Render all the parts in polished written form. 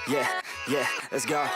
Yeah, let's go.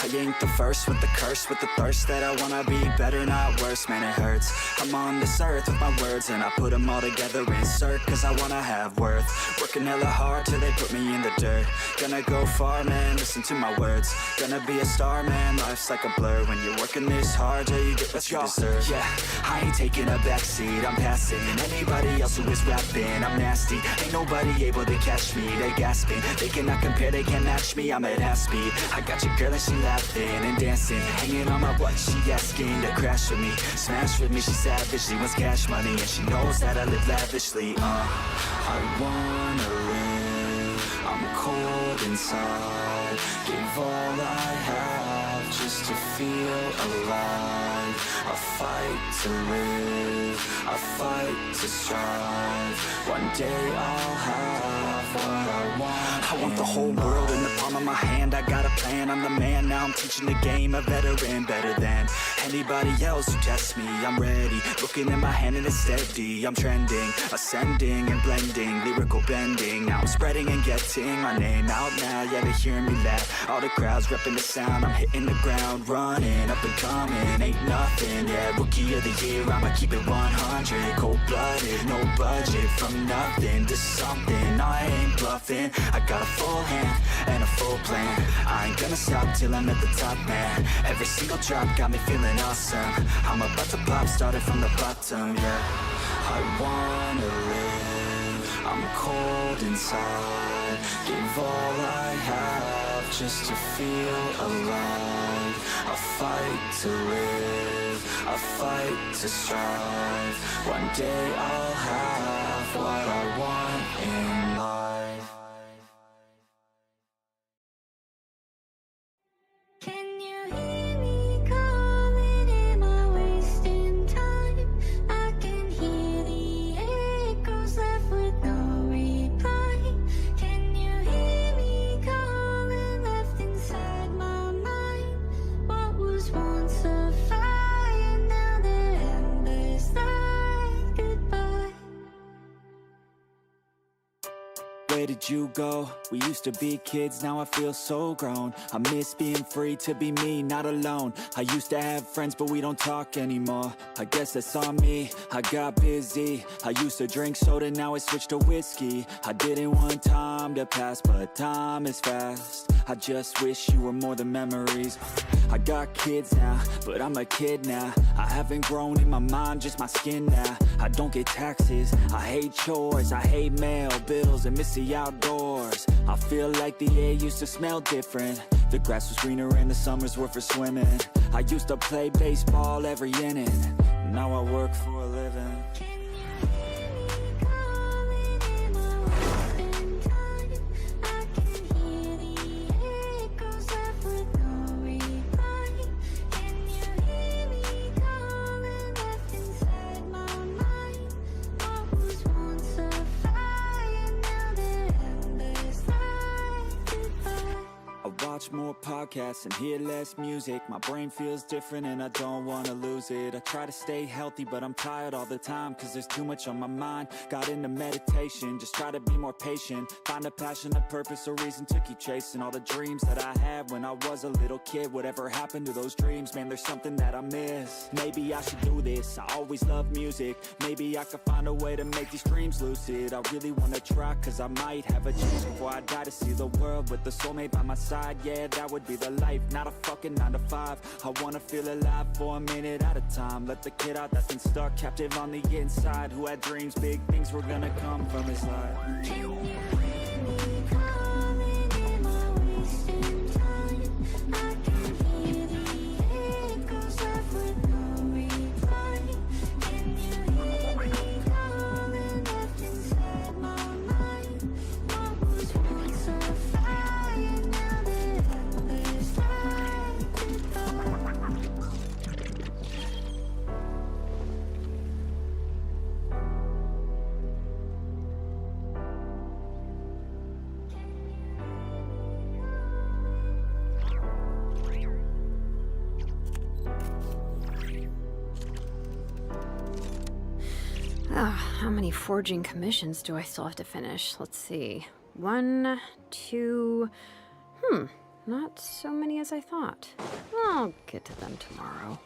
I ain't the first with the curse, with the thirst that I wanna be better, not worse, man it hurts. I'm on this earth with my words and I put them all together, insert, cause I wanna have worth. Working hella hard till they put me in the dirt. Gonna go far, man, listen to my words. Gonna be a star, man, life's like a blur. When you're working this hard, yeah, you get what you deserve. Yeah, I ain't taking a backseat, I'm passing anybody else who is rapping. I'm nasty, ain't nobody able to catch me. They gasping, they cannot compare, they can't match me. I'm at half speed, I got your girl and she laughing and dancing, hanging on my butt, she asking to crash with me, smash with me. She savage, she wants cash money and she knows that I live lavishly. I wanna live, I'm cold inside, give all I have just to feel alive. I fight to live, I fight to strive. One day I'll have what I want. I want the whole world in the palm of my hand. I got a plan, I'm the man. Now I'm teaching the game, a veteran, better than anybody else who tests me. I'm ready, looking in my hand and it's steady. I'm trending, ascending and blending, lyrical bending. Now I'm spreading and getting my name out now. Yeah, they hearing me laugh, all the crowds repping the sound. I'm hitting the ground, running, up and coming, ain't nothing. Yeah, rookie of the year, I'ma keep it 100. Cold-blooded, no budget, from nothing to something. I ain't bluffing, I got a full hand and a full plan. I ain't gonna stop till I'm at the top, man. Every single drop got me feeling awesome. I'm about to pop, started from the bottom, yeah. I wanna live, I'm cold inside, give all I have just to feel alive. I fight to live, I fight to strive. One day I'll have what I want in life. Can you hear me calling? Am I wasting time? I can hear the echoes left with no reply. Can you hear me calling? Left inside my mind. What was once a fire, now they're embers like goodbye. Where did you go? We used to be kids, now I feel so grown. I miss being free to be me, not alone. I used to have friends, but we don't talk anymore. I guess that's on me, I got busy. I used to drink soda, now I switched to whiskey. I didn't want time to pass, but time is fast. I just wish you were more than memories. I got kids now, but I'm a kid now. I haven't grown in my mind, just my skin now. I don't get taxes, I hate chores, I hate mail, bills, and miss the outdoors. I feel like the air used to smell different. The grass was greener and the summers were for swimming. I used to play baseball every inning. Now I work for a living. Watch more podcasts and hear less music. My brain feels different and I don't wanna lose it. I try to stay healthy but I'm tired all the time, cause there's too much on my mind. Got into meditation, just try to be more patient. Find a passion, a purpose, a reason to keep chasing all the dreams that I had when I was a little kid. Whatever happened to those dreams, man, there's something that I miss. Maybe I should do this, I always love music. Maybe I could find a way to make these dreams lucid. I really wanna try, cause I might have a chance before I die to see the world with the soulmate by my side. Yeah, that would be the life, not a fucking 9 to 5. I wanna feel alive for a minute at a time. Let the kid out that's been stuck, captive on the inside, who had dreams, big things were gonna come from his life. Can you hear me calling? Am I wasting time? I can hear the echoes left with no reply. Can you hear me calling? Left inside my mind. What was once a fire, now they're embers like goodbye. How many forging commissions do I still have to finish? Let's see. 1, 2, Not so many as I thought. I'll get to them tomorrow.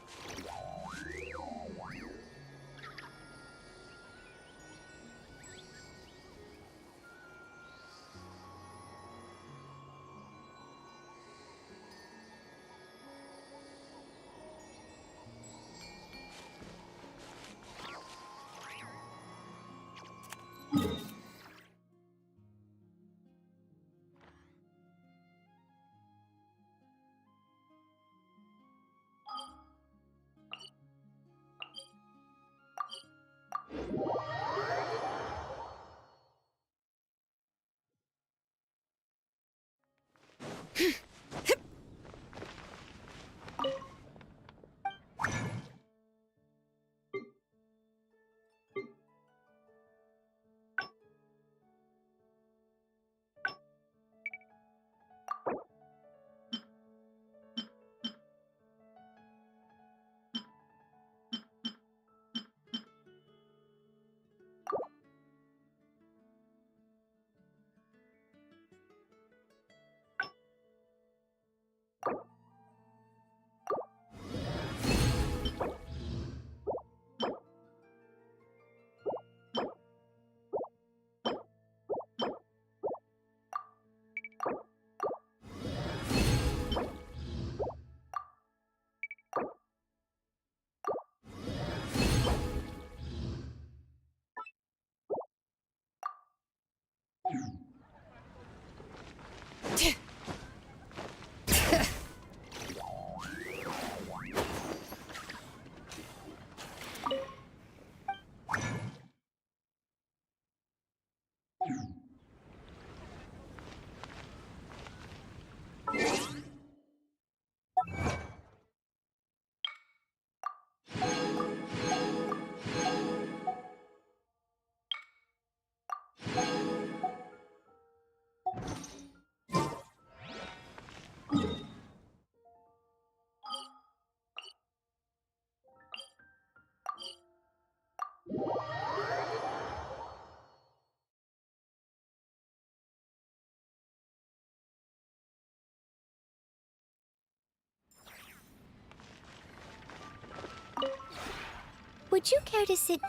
Would you care to sit?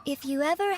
If you ever...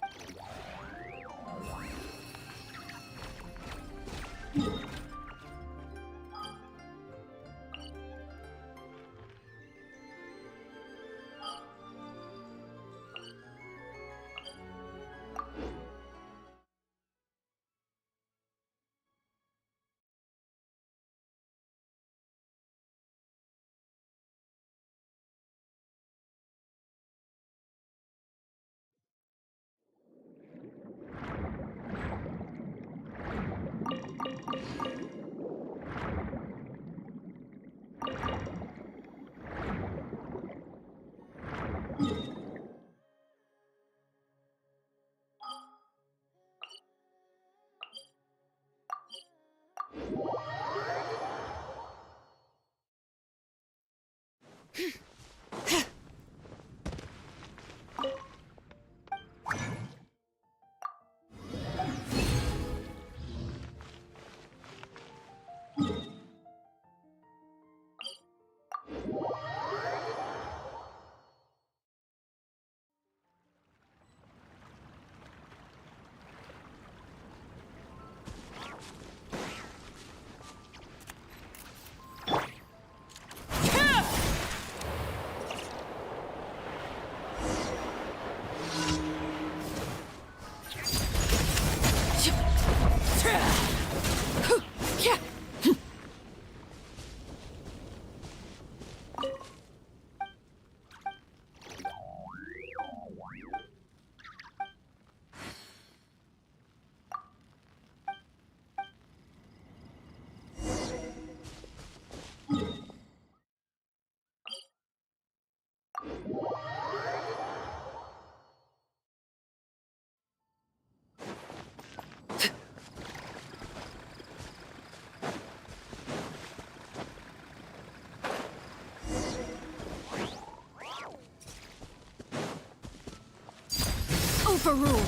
Overruled.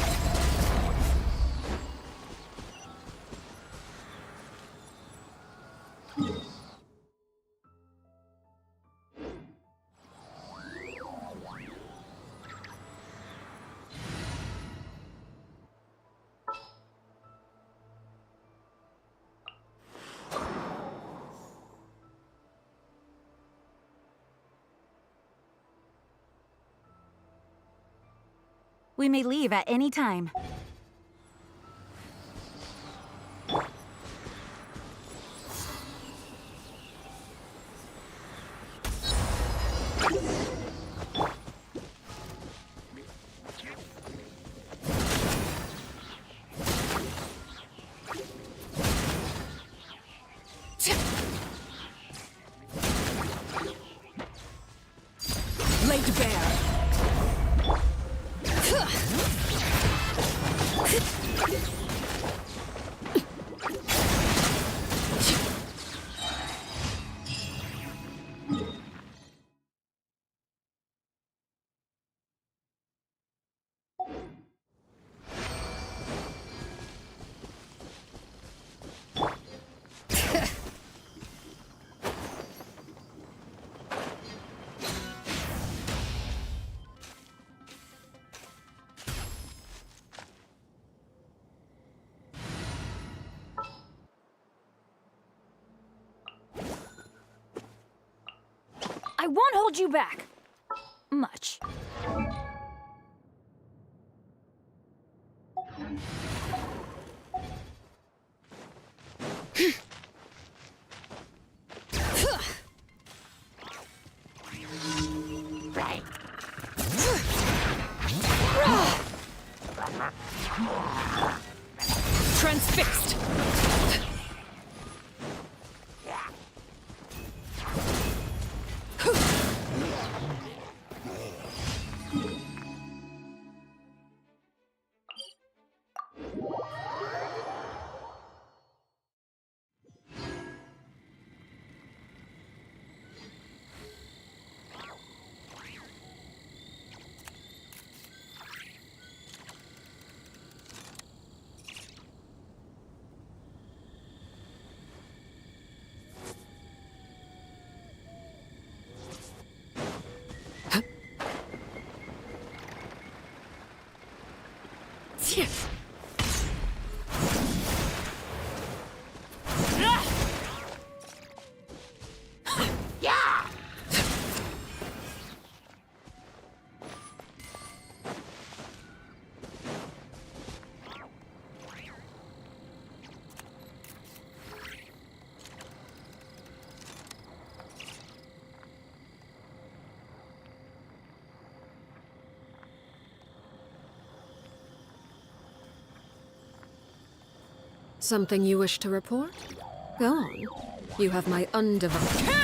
We may leave at any time. Laid bare. I won't hold you back. Much. Transfixed. Something you wish to report? Go on. You have my undivided...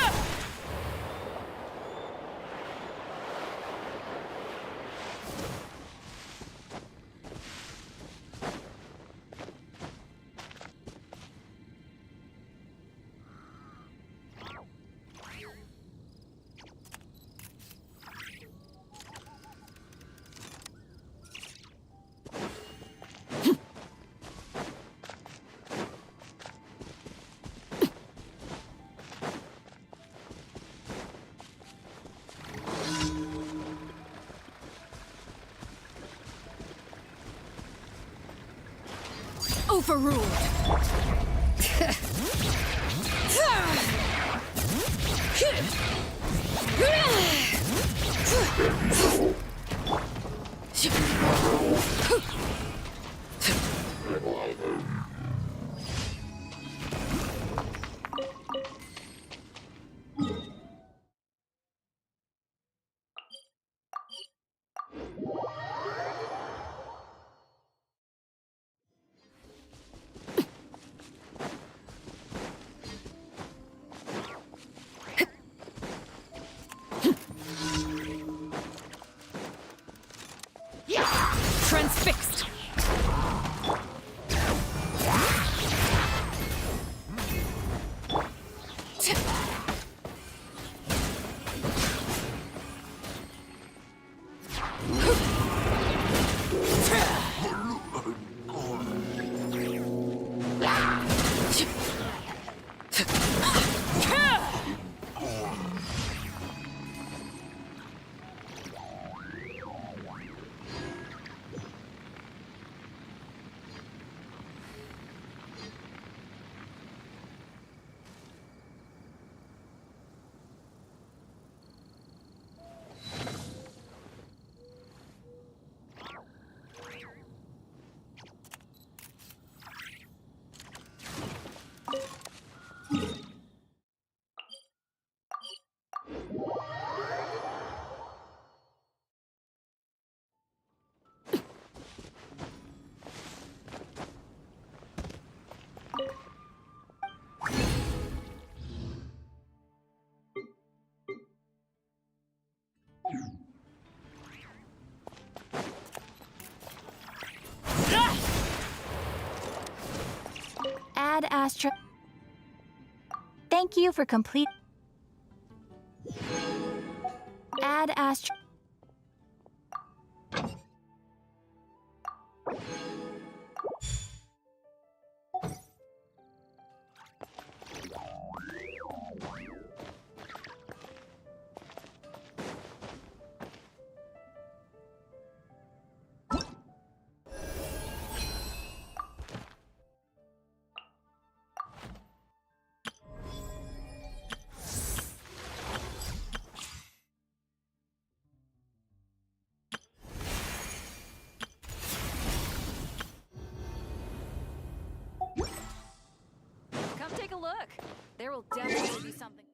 Overruled! Add Astra. Thank you for complete. Add Astra. Come take a look. There will definitely be something.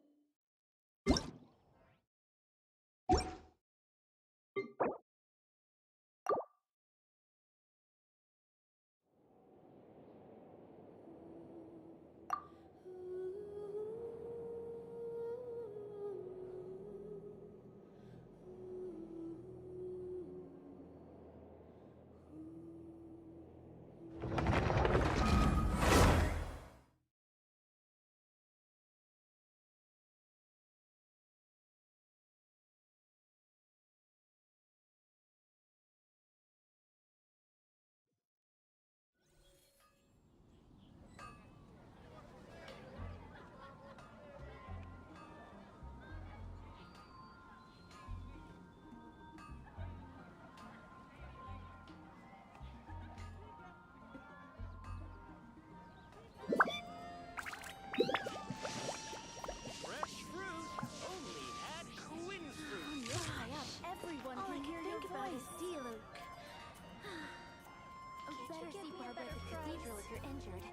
Fresh fruit only at Quinn Fruit. Everyone can hear your voice. Better see Barbara at the cathedral if you're injured.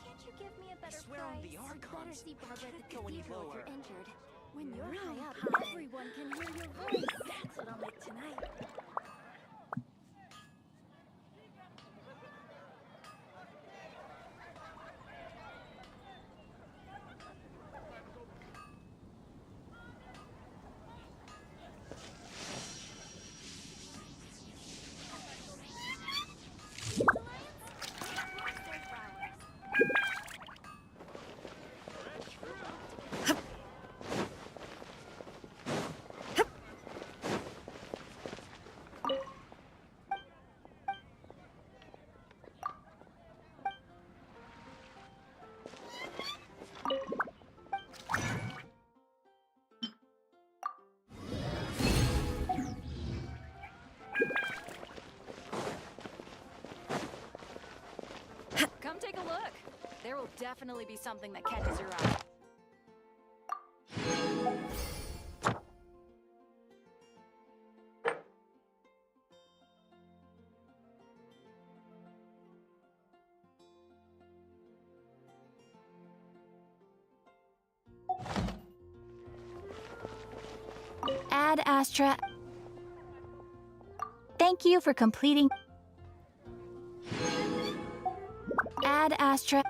Can't you give me a better swear on the price? Archons, Better see Barbara at the go any cathedral if lower. you're injured. When you're high up, everyone can hear your voice. That's what I'll make tonight. Come take a look. There will definitely be something that catches your eye. Add Astra. Thank you for completing. Add Astra.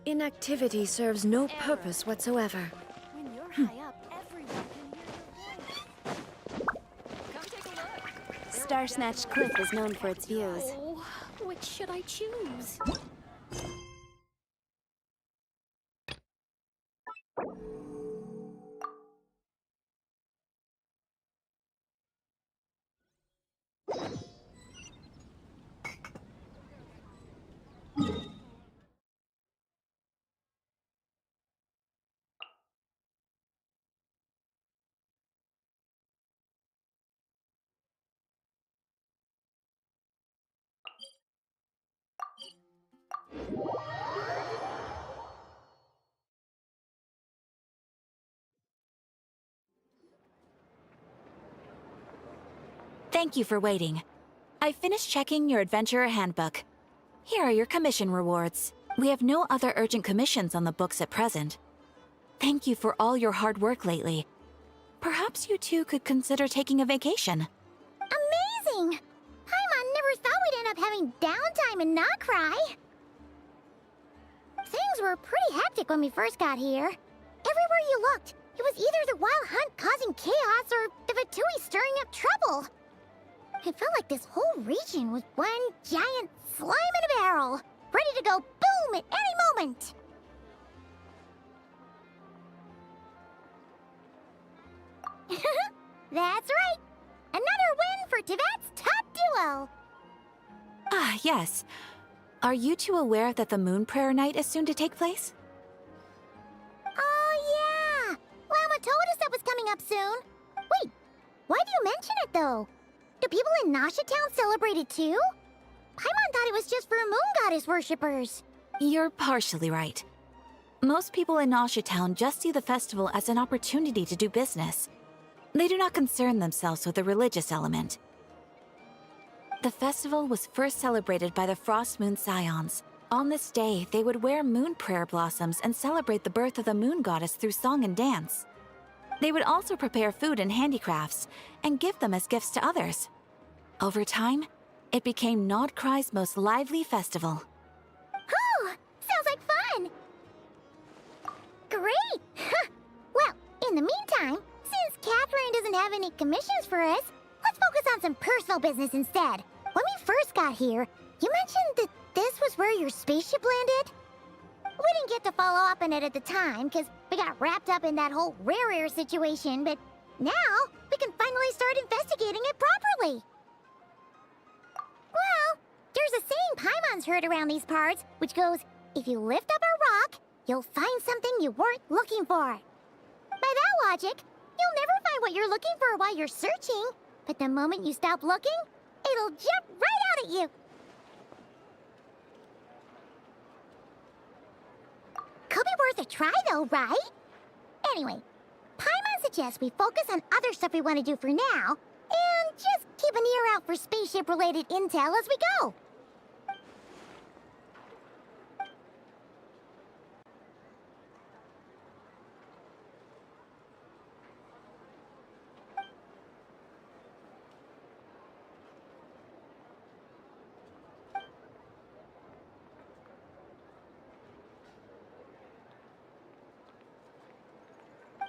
inactivity serves no purpose whatsoever. When you're high up, everyone can hear your voice. Come take a look. Star Snatch Cliff is known for its views. Oh, which should I choose? Thank you for waiting. I finished checking your adventurer handbook. Here are your commission rewards. We have no other urgent commissions on the books at present. Thank you for all your hard work lately. Perhaps you two could consider taking a vacation. Amazing! Paimon never thought we'd end up having downtime in Krai. Things were pretty hectic when we first got here. Everywhere you looked, it was either the Wild Hunt causing chaos or the Ventui stirring up trouble. It felt like this whole region was one giant slime in a barrel, ready to go boom at any moment. That's right! Another win for Teyvat's top duo! Ah, yes. Are you two aware that the Moon Prayer Night is soon to take place? Oh, yeah! Llama told us that was coming up soon. Wait, why do you mention it, though? Do people in Nasha Town celebrate it, too? Paimon thought it was just for Moon Goddess worshippers. You're partially right. Most people in Nasha Town just see the festival as an opportunity to do business. They do not concern themselves with the religious element. The festival was first celebrated by the Frost Moon Scions. On this day, they would wear moon prayer blossoms and celebrate the birth of the moon goddess through song and dance. They would also prepare food and handicrafts and give them as gifts to others. Over time, it became Krai's most lively festival. Oh, sounds like fun! Great! Well, in the meantime, since Catherine doesn't have any commissions for us, let's focus on some personal business instead. When we first got here, you mentioned that this was where your spaceship landed? We didn't get to follow up on it at the time, because we got wrapped up in that whole rare air situation, but now we can finally start investigating it properly. Well, there's a saying Paimon's heard around these parts, which goes, if you lift up a rock, you'll find something you weren't looking for. By that logic, you'll never find what you're looking for while you're searching, but the moment you stop looking, it'll jump right out at you. Could be worth a try though, right? Anyway, Paimon suggests we focus on other stuff we want to do for now, and just keep an ear out for spaceship-related intel as we go.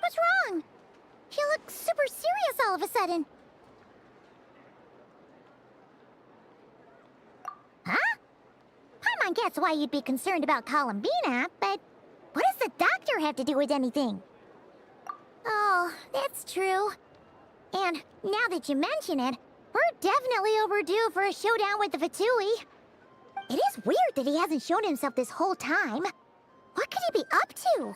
What's wrong? You look super serious all of a sudden. Huh? Paimon gets why you'd be concerned about Columbina, but what does the doctor have to do with anything? Oh, that's true. And now that you mention it, we're definitely overdue for a showdown with the Ventui. It is weird that he hasn't shown himself this whole time. What could he be up to?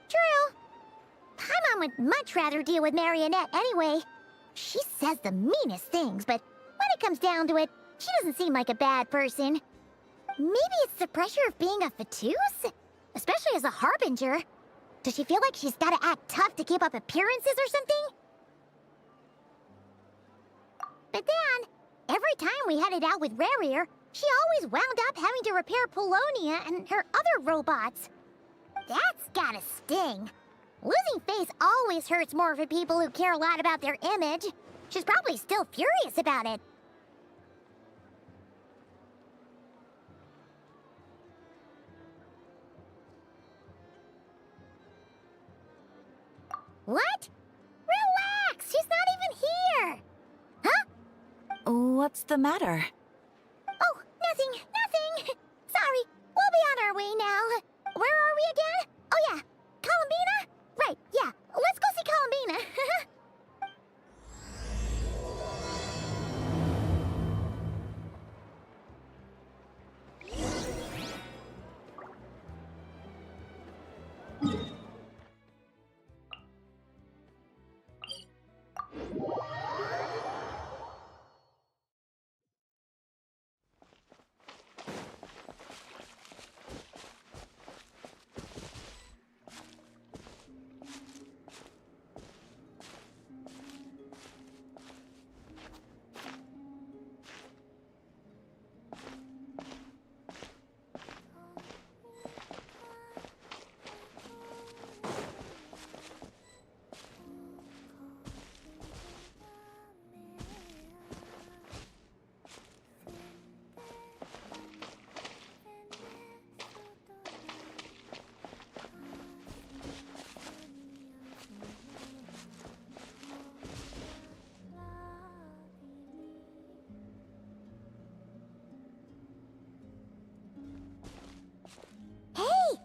True. Paimon would much rather deal with Marionette anyway. She says the meanest things, but when it comes down to it, she doesn't seem like a bad person. Maybe it's the pressure of being a Fatus? Especially as a Harbinger. Does she feel like she's gotta act tough to keep up appearances or something? But then, every time we headed out with Rarier, she always wound up having to repair Polonia and her other robots. That's gotta sting. Losing face always hurts more for people who care a lot about their image. She's probably still furious about it. What? Relax! She's not even here! Huh? What's the matter? Oh, nothing. Sorry, we'll be on our way now. Where are we again? Oh yeah, Columbina? Right, yeah, let's go see Columbina.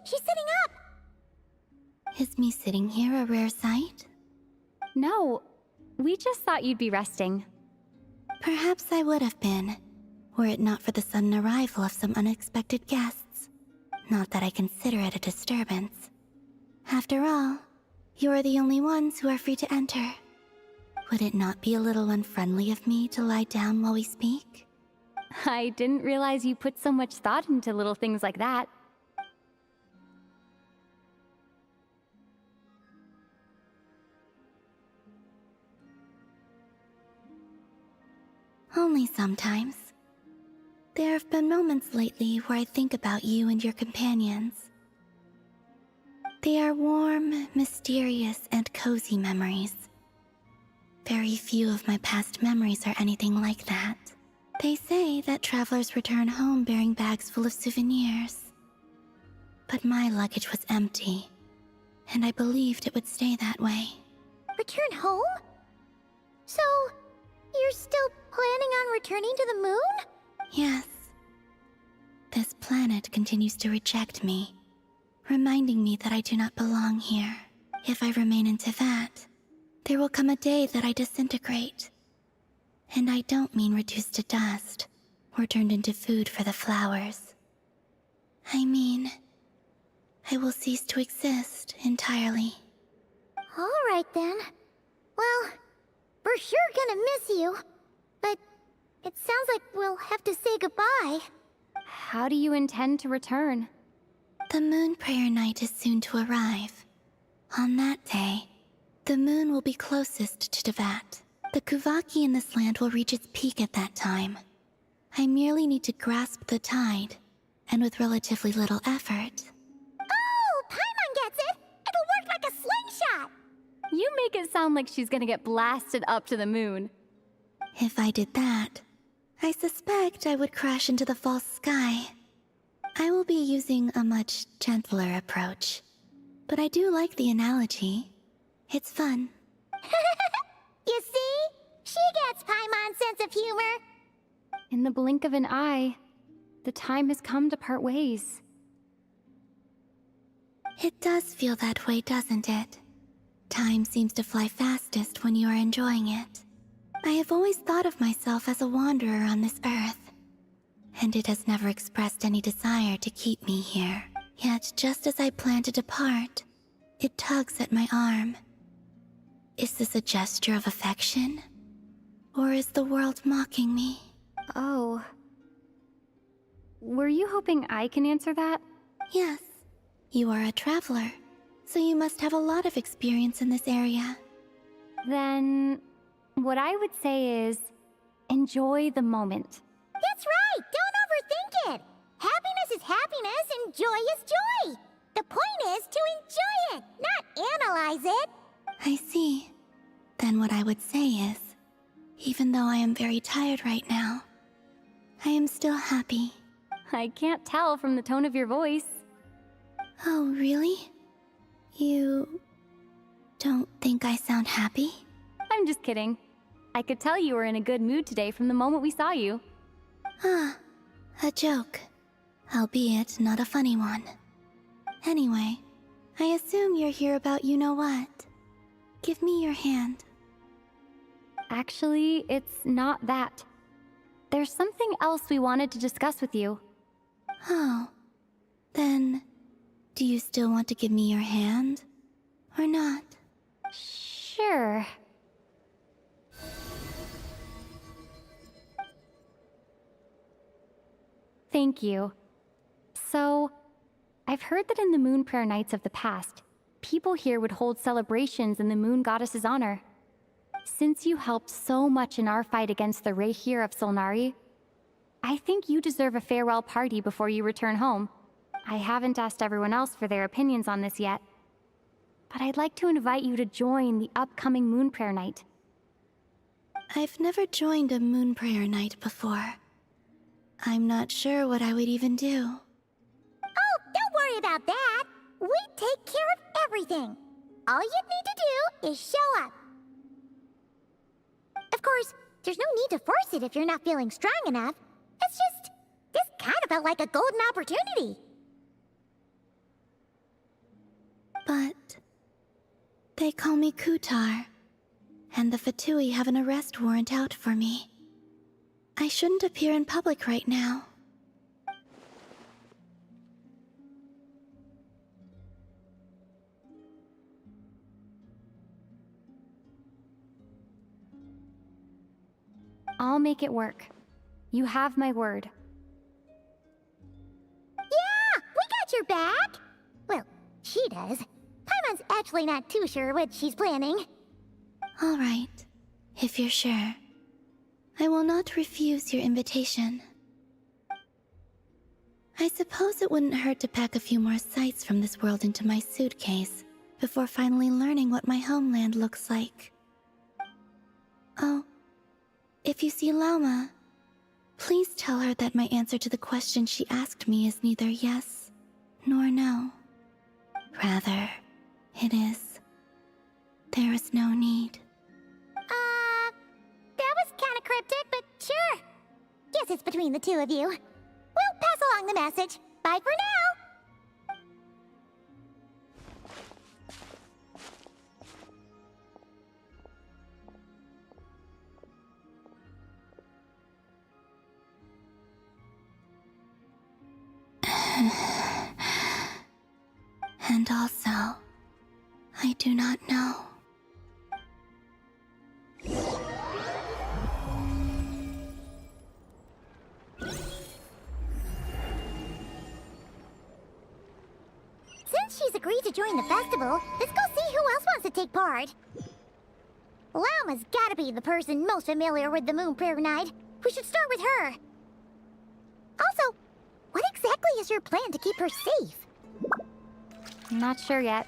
She's sitting up! Is me sitting here a rare sight? No, we just thought you'd be resting. Perhaps I would have been, were it not for the sudden arrival of some unexpected guests. Not that I consider it a disturbance. After all, you are the only ones who are free to enter. Would it not be a little unfriendly of me to lie down while we speak? I didn't realize you put so much thought into little things like that. Only sometimes. There have been moments lately where I think about you and your companions. They are warm, mysterious, and cozy memories. Very few of my past memories are anything like that. They say that travelers return home bearing bags full of souvenirs. But my luggage was empty, and I believed it would stay that way. Return home? So, you're still planning on returning to the moon? Yes. This planet continues to reject me, reminding me that I do not belong here. If I remain in Teyvat, there will come a day that I disintegrate. And I don't mean reduced to dust, or turned into food for the flowers. I mean, I will cease to exist entirely. Alright then. Well, we're sure gonna miss you. But it sounds like we'll have to say goodbye. How do you intend to return? The moon prayer night is soon to arrive. On that day, the moon will be closest to Teyvat. The Kuvaki in this land will reach its peak at that time. I merely need to grasp the tide, and with relatively little effort. Oh, Paimon gets it! It'll work like a slingshot! You make it sound like she's gonna get blasted up to the moon. If I did that, I suspect I would crash into the false sky. I will be using a much gentler approach. But I do like the analogy. It's fun. You see? She gets Paimon's sense of humor. In the blink of an eye, the time has come to part ways. It does feel that way, doesn't it? Time seems to fly fastest when you are enjoying it. I have always thought of myself as a wanderer on this earth, and it has never expressed any desire to keep me here. Yet, just as I plan to depart, it tugs at my arm. Is this a gesture of affection? Or is the world mocking me? Oh. Were you hoping I can answer that? Yes. You are a traveler, so you must have a lot of experience in this area. Then, what I would say is, enjoy the moment. That's right! Don't overthink it! Happiness is happiness and joy is joy! The point is to enjoy it, not analyze it. I see. Then what I would say is, even though I am very tired right now, I am still happy. I can't tell from the tone of your voice. Oh, really? You don't think I sound happy? I'm just kidding. I could tell you were in a good mood today from the moment we saw you. Ah, a joke. Albeit not a funny one. Anyway, I assume you're here about you-know-what. Give me your hand. Actually, it's not that. There's something else we wanted to discuss with you. Oh, then do you still want to give me your hand? Or not? Sure. Thank you. So, I've heard that in the Moon Prayer Nights of the past, people here would hold celebrations in the Moon Goddess's honor. Since you helped so much in our fight against the Rayhir of Solnari, I think you deserve a farewell party before you return home. I haven't asked everyone else for their opinions on this yet, but I'd like to invite you to join the upcoming Moon Prayer Night. I've never joined a Moon Prayer Night before. I'm not sure what I would even do. Oh, don't worry about that. We take care of everything. All you need to do is show up. Of course, there's no need to force it if you're not feeling strong enough. It's just, this kind of felt like a golden opportunity. But they call me Kutar, and the Fatui have an arrest warrant out for me. I shouldn't appear in public right now. I'll make it work. You have my word. Yeah, we got your back. Well, she does. Paimon's actually not too sure what she's planning. All right, if you're sure. I will not refuse your invitation. I suppose it wouldn't hurt to pack a few more sights from this world into my suitcase before finally learning what my homeland looks like. Oh, if you see Lauma, please tell her that my answer to the question she asked me is neither yes nor no. Rather, it is, there is no need. That was kinda cryptic, but sure. Guess it's between the two of you. We'll pass along the message. Bye for now. And also, I do not know. Since she's agreed to join the festival, let's go see who else wants to take part. Lauma's gotta be the person most familiar with the Moon Prayer Night. We should start with her. Also, what exactly is your plan to keep her safe? Not sure yet.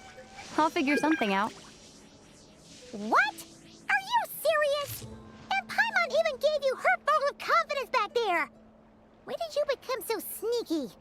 I'll figure something out. What? Are you serious? And Paimon even gave you her vote of confidence back there! When did you become so sneaky?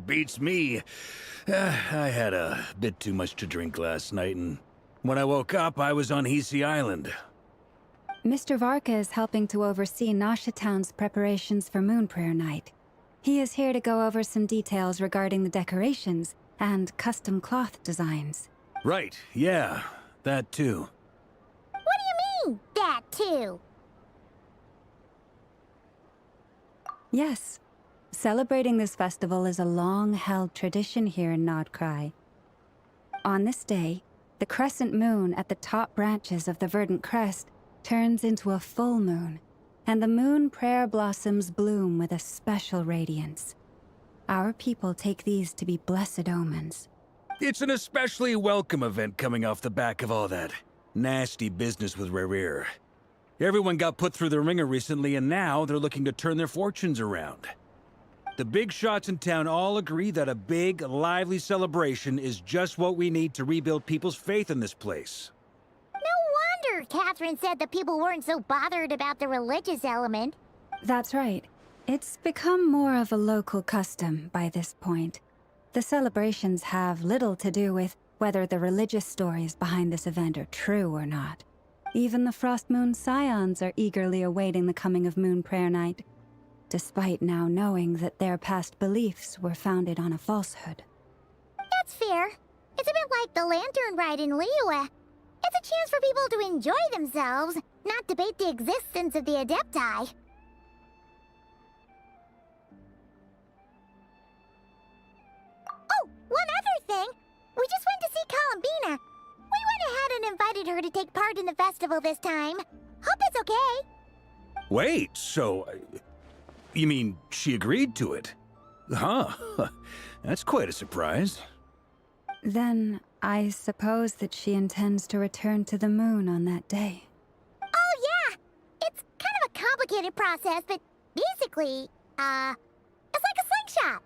Beats me. I had a bit too much to drink last night, and when I woke up, I was on Hisi Island. Mr. Varka is helping to oversee Nasha Town's preparations for Moon Prayer Night. He is here to go over some details regarding the decorations and custom cloth designs. Right, yeah, that too. What do you mean, that too? Yes. Celebrating this festival is a long-held tradition here in Nodkrai. On this day, the crescent moon at the top branches of the verdant crest turns into a full moon, and the moon prayer blossoms bloom with a special radiance. Our people take these to be blessed omens. It's an especially welcome event coming off the back of all that nasty business with RevengE. Everyone got put through the ringer recently, and now they're looking to turn their fortunes around. The big shots in town all agree that a big, lively celebration is just what we need to rebuild people's faith in this place. No wonder Catherine said that people weren't so bothered about the religious element. That's right. It's become more of a local custom by this point. The celebrations have little to do with whether the religious stories behind this event are true or not. Even the Frost Moon Scions are eagerly awaiting the coming of Moon Prayer Night, despite now knowing that their past beliefs were founded on a falsehood. That's fair. It's a bit like the lantern ride in Liyue. It's a chance for people to enjoy themselves, not debate the existence of the Adepti. Oh, one other thing! We just went to see Columbina. We went ahead and invited her to take part in the festival this time. Hope it's okay. Wait, so... you mean she agreed to it? Huh. That's quite a surprise. Then, I suppose that she intends to return to the moon on that day. Oh, yeah! It's kind of a complicated process, but basically, it's like a slingshot.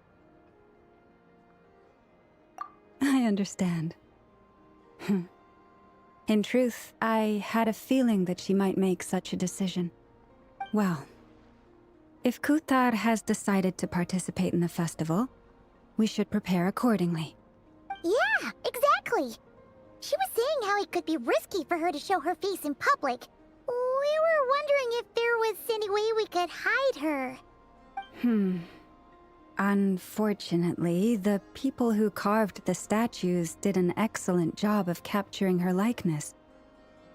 I understand. In truth, I had a feeling that she might make such a decision. Well, if Kuthar has decided to participate in the festival, we should prepare accordingly. Yeah, exactly. She was saying how it could be risky for her to show her face in public. We were wondering if there was any way we could hide her. Unfortunately, the people who carved the statues did an excellent job of capturing her likeness.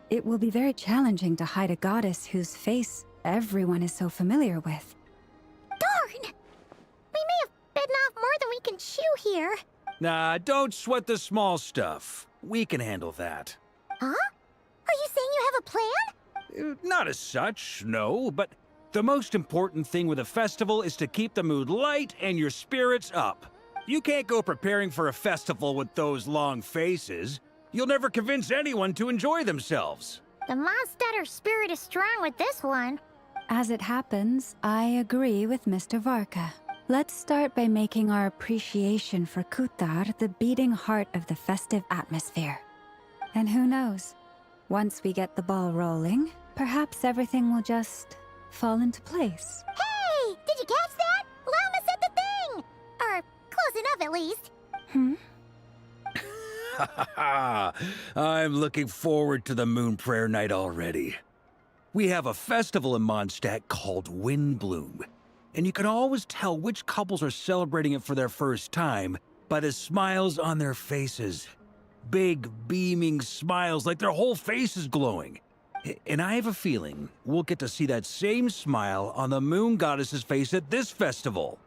It will be very challenging to hide a goddess whose face everyone is so familiar with. Darn! We may have bitten off more than we can chew here. Nah, don't sweat the small stuff. We can handle that. Huh? Are you saying you have a plan? Not as such, no, but the most important thing with a festival is to keep the mood light and your spirits up. You can't go preparing for a festival with those long faces. You'll never convince anyone to enjoy themselves. The Mondstatter spirit is strong with this one. As it happens, I agree with Mr. Varka. Let's start by making our appreciation for Kuthar the beating heart of the festive atmosphere. And who knows? Once we get the ball rolling, perhaps everything will just fall into place. Hey! Did you catch that? Lama said the thing! Or close enough, at least. I'm looking forward to the Moon Prayer Night already. We have a festival in Mondstadt called Windbloom, and you can always tell which couples are celebrating it for their first time by the smiles on their faces. Big, beaming smiles like their whole face is glowing. And I have a feeling we'll get to see that same smile on the Moon Goddess's face at this festival.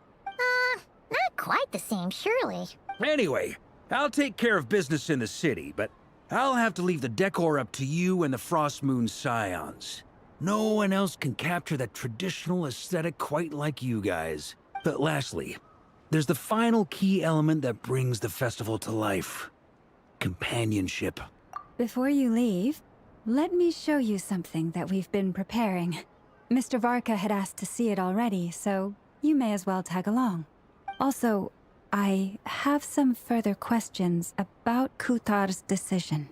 Not quite the same, surely. Anyway, I'll take care of business in the city, but I'll have to leave the decor up to you and the Frost Moon Scions. No one else can capture that traditional aesthetic quite like you guys. But lastly, there's the final key element that brings the festival to life. Companionship. Before you leave, let me show you something that we've been preparing. Mr. Varka had asked to see it already, so you may as well tag along. Also, I have some further questions about Kuthar's decision.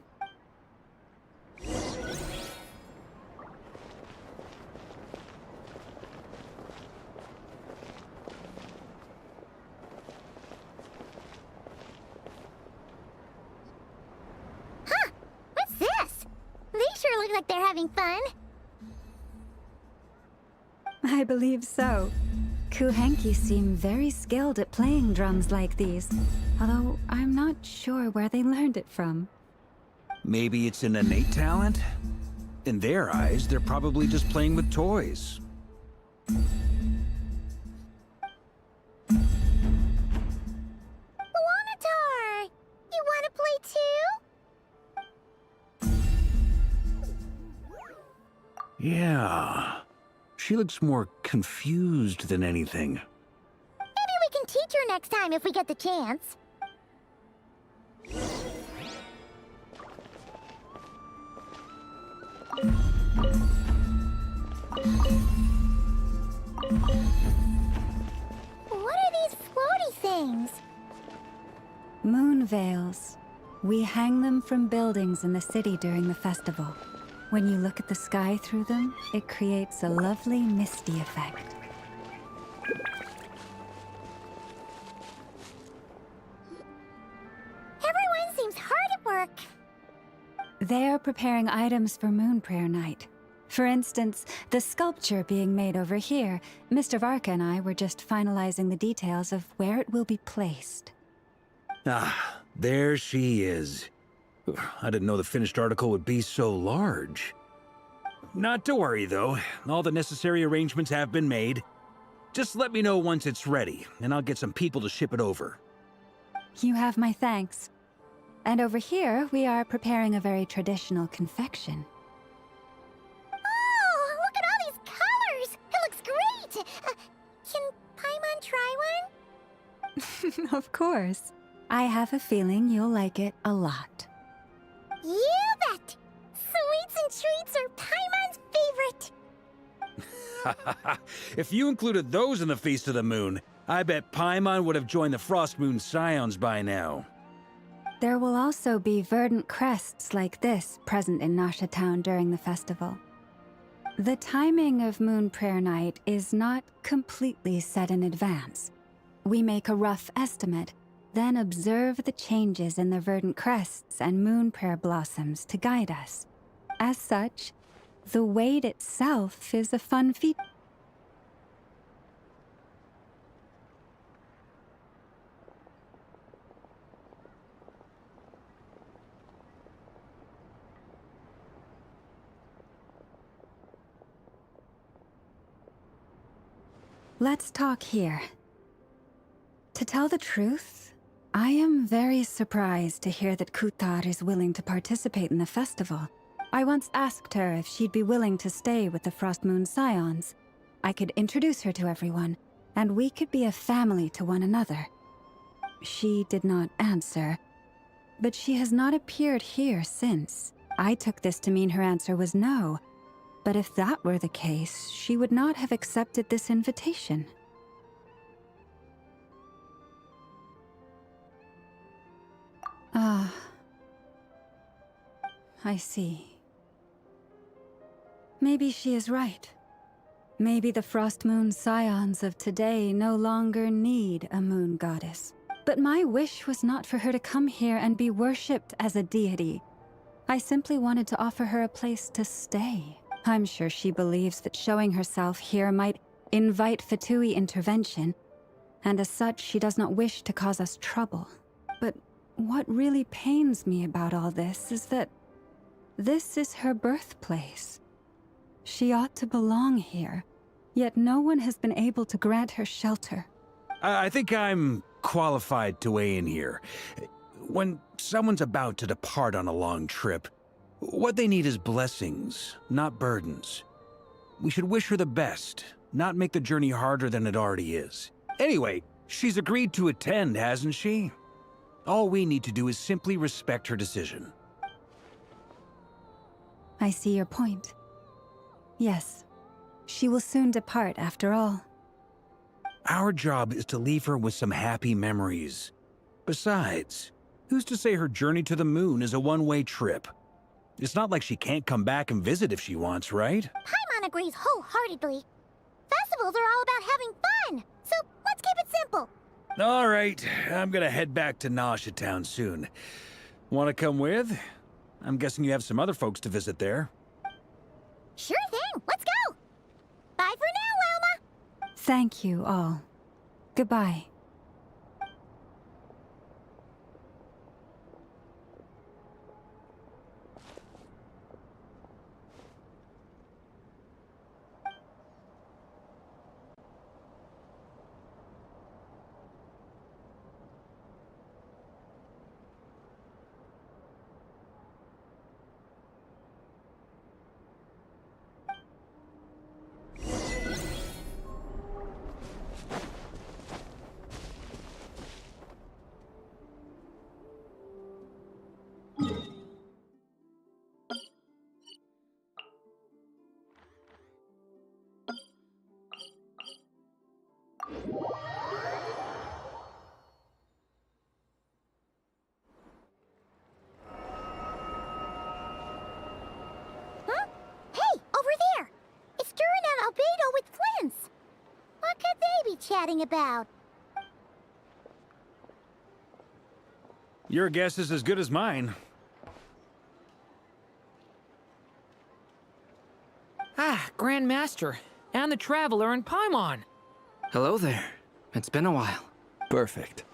like they're having fun. I believe so. Kuhenki seem very skilled at playing drums like these, although I'm not sure where they learned it from. Maybe it's an innate talent? In their eyes, they're probably just playing with toys. MODRETOR! You want to play too? Yeah. She looks more confused than anything. Maybe we can teach her next time if we get the chance. What are these floaty things? Moon veils. We hang them from buildings in the city during the festival. When you look at the sky through them, it creates a lovely misty effect. Everyone seems hard at work. They are preparing items for Moon Prayer Night. For instance, the sculpture being made over here, Mr. Varka and I were just finalizing the details of where it will be placed. Ah, there she is. I didn't know the finished article would be so large. Not to worry, though. All the necessary arrangements have been made. Just let me know once it's ready, and I'll get some people to ship it over. You have my thanks. And over here, we are preparing a very traditional confection. Oh, look at all these colors! It looks great! Can Paimon try one? Of course. I have a feeling you'll like it a lot. You bet! Sweets and treats are Paimon's favorite. If you included those in the Feast of the Moon, I bet Paimon would have joined the Frost Moon Scions by now. There will also be verdant crests like this present in Nasha Town during the festival. The timing of Moon Prayer Night is not completely set in advance. We make a rough estimate, then observe the changes in the verdant crests and moon prayer blossoms to guide us. As such, the wait itself is a fun feat. Let's talk here. To tell the truth, I am very surprised to hear that Kutar is willing to participate in the festival. I once asked her if she'd be willing to stay with the Frost Moon Scions. I could introduce her to everyone, and we could be a family to one another. She did not answer, but she has not appeared here since. I took this to mean her answer was no, but if that were the case, she would not have accepted this invitation. Ah, I see. Maybe she is right. Maybe the Frost Moon Scions of today no longer need a moon goddess. But my wish was not for her to come here and be worshipped as a deity. I simply wanted to offer her a place to stay. I'm sure she believes that showing herself here might invite Fatui intervention, and as such she does not wish to cause us trouble. But what really pains me about all this is that this is her birthplace. She ought to belong here, yet no one has been able to grant her shelter. I think I'm qualified to weigh in here. When someone's about to depart on a long trip, what they need is blessings, not burdens. We should wish her the best, not make the journey harder than it already is. Anyway, she's agreed to attend, hasn't she? All we need to do is simply respect her decision. I see your point. Yes, she will soon depart after all. Our job is to leave her with some happy memories. Besides, who's to say her journey to the moon is a one-way trip? It's not like she can't come back and visit if she wants, right? Paimon agrees wholeheartedly. Festivals are all about having fun, so let's keep it simple. All right, I'm gonna head back to Nasha Town soon. Want to come with? I'm guessing you have some other folks to visit there. Sure thing. Let's go. Bye for now, Elma. Thank you all. Goodbye. Huh? Hey, over there! It's Duirn and Albedo with Flints! What could they be chatting about? Your guess is as good as mine. Ah, Grand Master, and the Traveler and Paimon. Hello there. It's been a while. Perfect.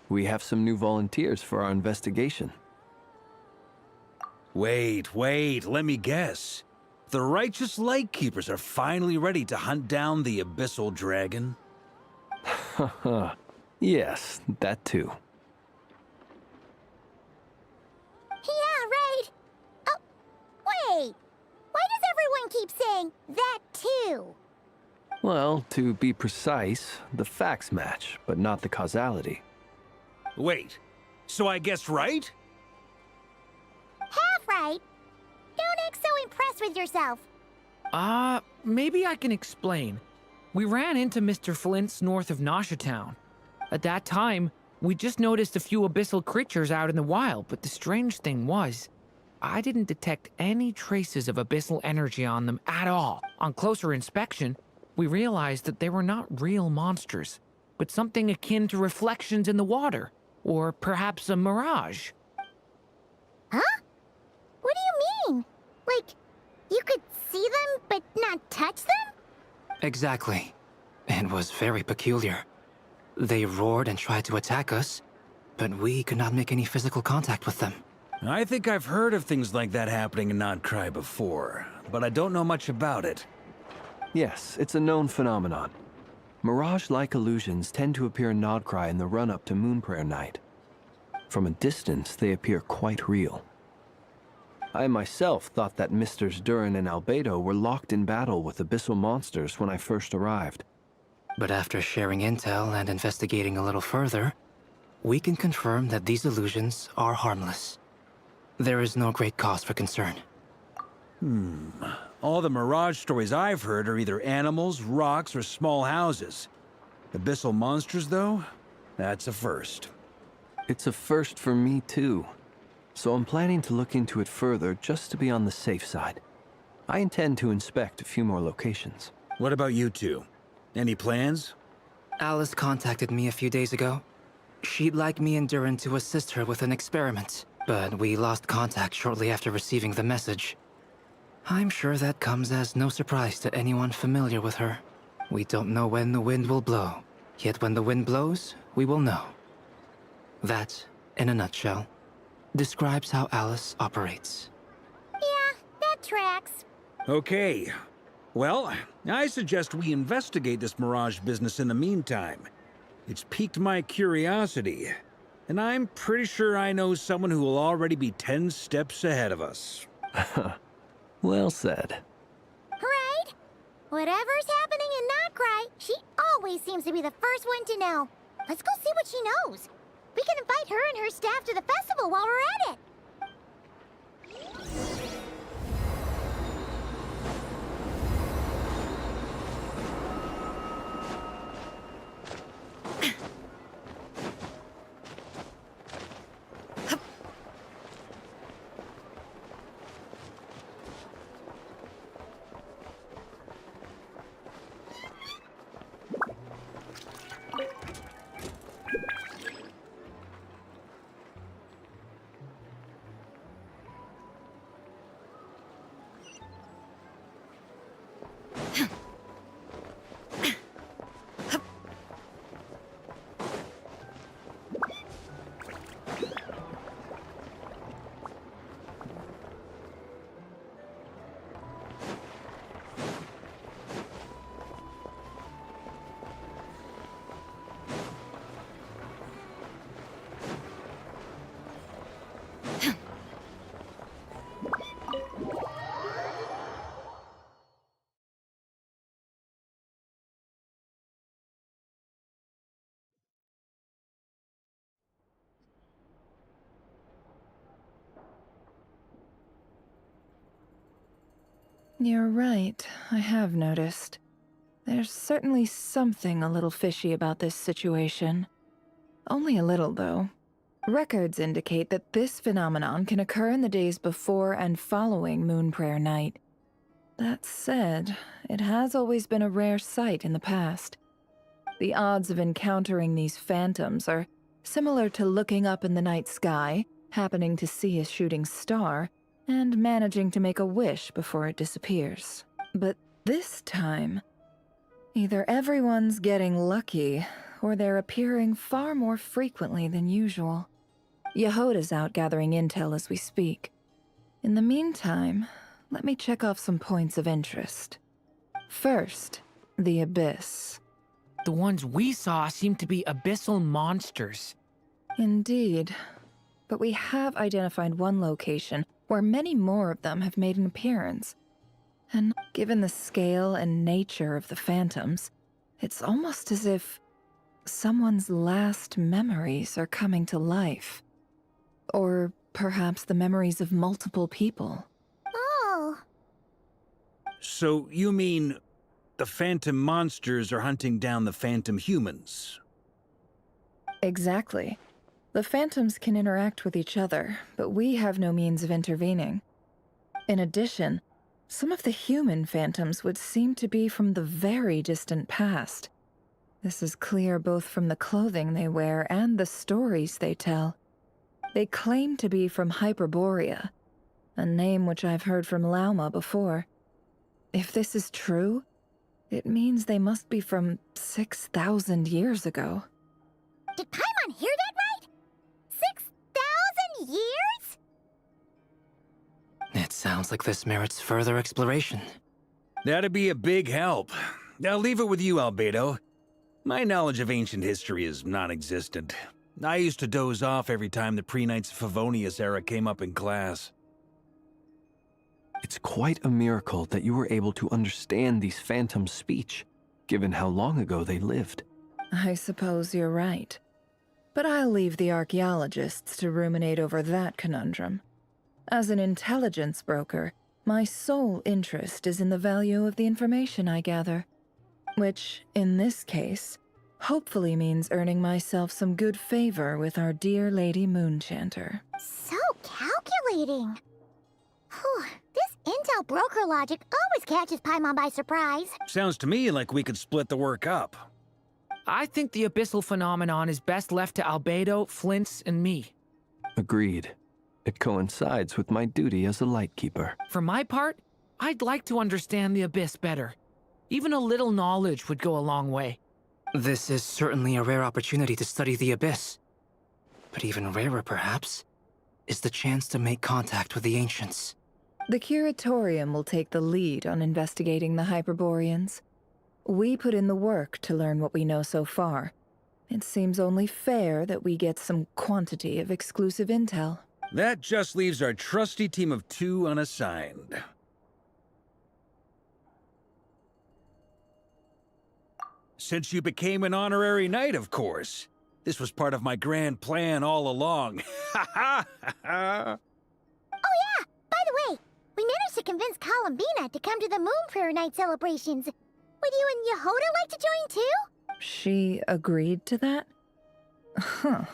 We have some new volunteers for our investigation. Wait, let me guess. The righteous Lightkeepers are finally ready to hunt down the Abyssal Dragon? Haha. Yes, that too. Yeah, right! Oh, wait! Why does everyone keep saying that too? Well, to be precise, the facts match, but not the causality. Wait, so I guessed right? Half right. Don't act so impressed with yourself. Maybe I can explain. We ran into Mr. Flint's north of Nasha Town. At that time, we just noticed a few abyssal creatures out in the wild, but the strange thing was, I didn't detect any traces of abyssal energy on them at all. On closer inspection, we realized that they were not real monsters, but something akin to reflections in the water, or perhaps a mirage. Huh? What do you mean? Like, you could see them but not touch them? Exactly. It was very peculiar. They roared and tried to attack us, but we could not make any physical contact with them. I think I've heard of things like that happening in Krai before, but I don't know much about it. Yes, it's a known phenomenon. Mirage-like illusions tend to appear in Krai in the run-up to Moonprayer Night. From a distance, they appear quite real. I myself thought that Misters Duirn and Albedo were locked in battle with abyssal monsters when I first arrived. But after sharing intel and investigating a little further, we can confirm that these illusions are harmless. There is no great cause for concern. All the Mirage stories I've heard are either animals, rocks, or small houses. Abyssal monsters, though? That's a first. It's a first for me, too. So I'm planning to look into it further just to be on the safe side. I intend to inspect a few more locations. What about you two? Any plans? Alice contacted me a few days ago. She'd like me and Duirn to assist her with an experiment, but we lost contact shortly after receiving the message. I'm sure that comes as no surprise to anyone familiar with her. We don't know when the wind will blow, yet when the wind blows, we will know. That, in a nutshell, describes how Alice operates. Yeah, that tracks. Okay. Well, I suggest we investigate this Mirage business in the meantime. It's piqued my curiosity, and I'm pretty sure I know someone who will already be 10 steps ahead of us. Well said. Right? Whatever's happening in Krai, she always seems to be the first one to know. Let's go see what she knows. We can invite her and her staff to the festival while we're at it. You're right, I have noticed. There's certainly something a little fishy about this situation. Only a little, though. Records indicate that this phenomenon can occur in the days before and following Moon Prayer Night. That said, it has always been a rare sight in the past. The odds of encountering these phantoms are similar to looking up in the night sky, happening to see a shooting star, and managing to make a wish before it disappears. But this time, either everyone's getting lucky, or they're appearing far more frequently than usual. Yehoda's out gathering intel as we speak. In the meantime, let me check off some points of interest. First, the Abyss. The ones we saw seem to be abyssal monsters. Indeed. But we have identified one location where many more of them have made an appearance. And given the scale and nature of the phantoms, it's almost as if someone's last memories are coming to life. Or perhaps the memories of multiple people. Oh. So you mean the phantom monsters are hunting down the phantom humans? Exactly. The phantoms can interact with each other, but we have no means of intervening. In addition, some of the human phantoms would seem to be from the very distant past. This is clear both from the clothing they wear and the stories they tell. They claim to be from Hyperborea, a name which I've heard from Lauma before. If this is true, it means they must be from 6,000 years ago. Did Paimon hear that right? 6,000 years? It sounds like this merits further exploration. That'd be a big help. I'll leave it with you, Albedo. My knowledge of ancient history is non-existent. I used to doze off every time the pre-Knights of Favonius era came up in class. It's quite a miracle that you were able to understand these phantoms' speech, given how long ago they lived. I suppose you're right. But I'll leave the archaeologists to ruminate over that conundrum. As an intelligence broker, my sole interest is in the value of the information I gather. Which, in this case, hopefully means earning myself some good favor with our dear Lady Moonchanter. So calculating. Whew, this intel broker logic always catches Paimon by surprise. Sounds to me like we could split the work up. I think the abyssal phenomenon is best left to Albedo, Flints, and me. Agreed. It coincides with my duty as a lightkeeper. For my part, I'd like to understand the abyss better. Even a little knowledge would go a long way. This is certainly a rare opportunity to study the Abyss. But even rarer, perhaps, is the chance to make contact with the Ancients. The Curatorium will take the lead on investigating the Hyperboreans. We put in the work to learn what we know so far. It seems only fair that we get some quantity of exclusive intel. That just leaves our trusty team of 2 unassigned. Since you became an honorary knight, of course. This was part of my grand plan all along. Ha ha ha! Oh yeah! By the way, we managed to convince Columbina to come to the Moon Prayer Night celebrations. Would you and Yehoda like to join too? She agreed to that? Huh.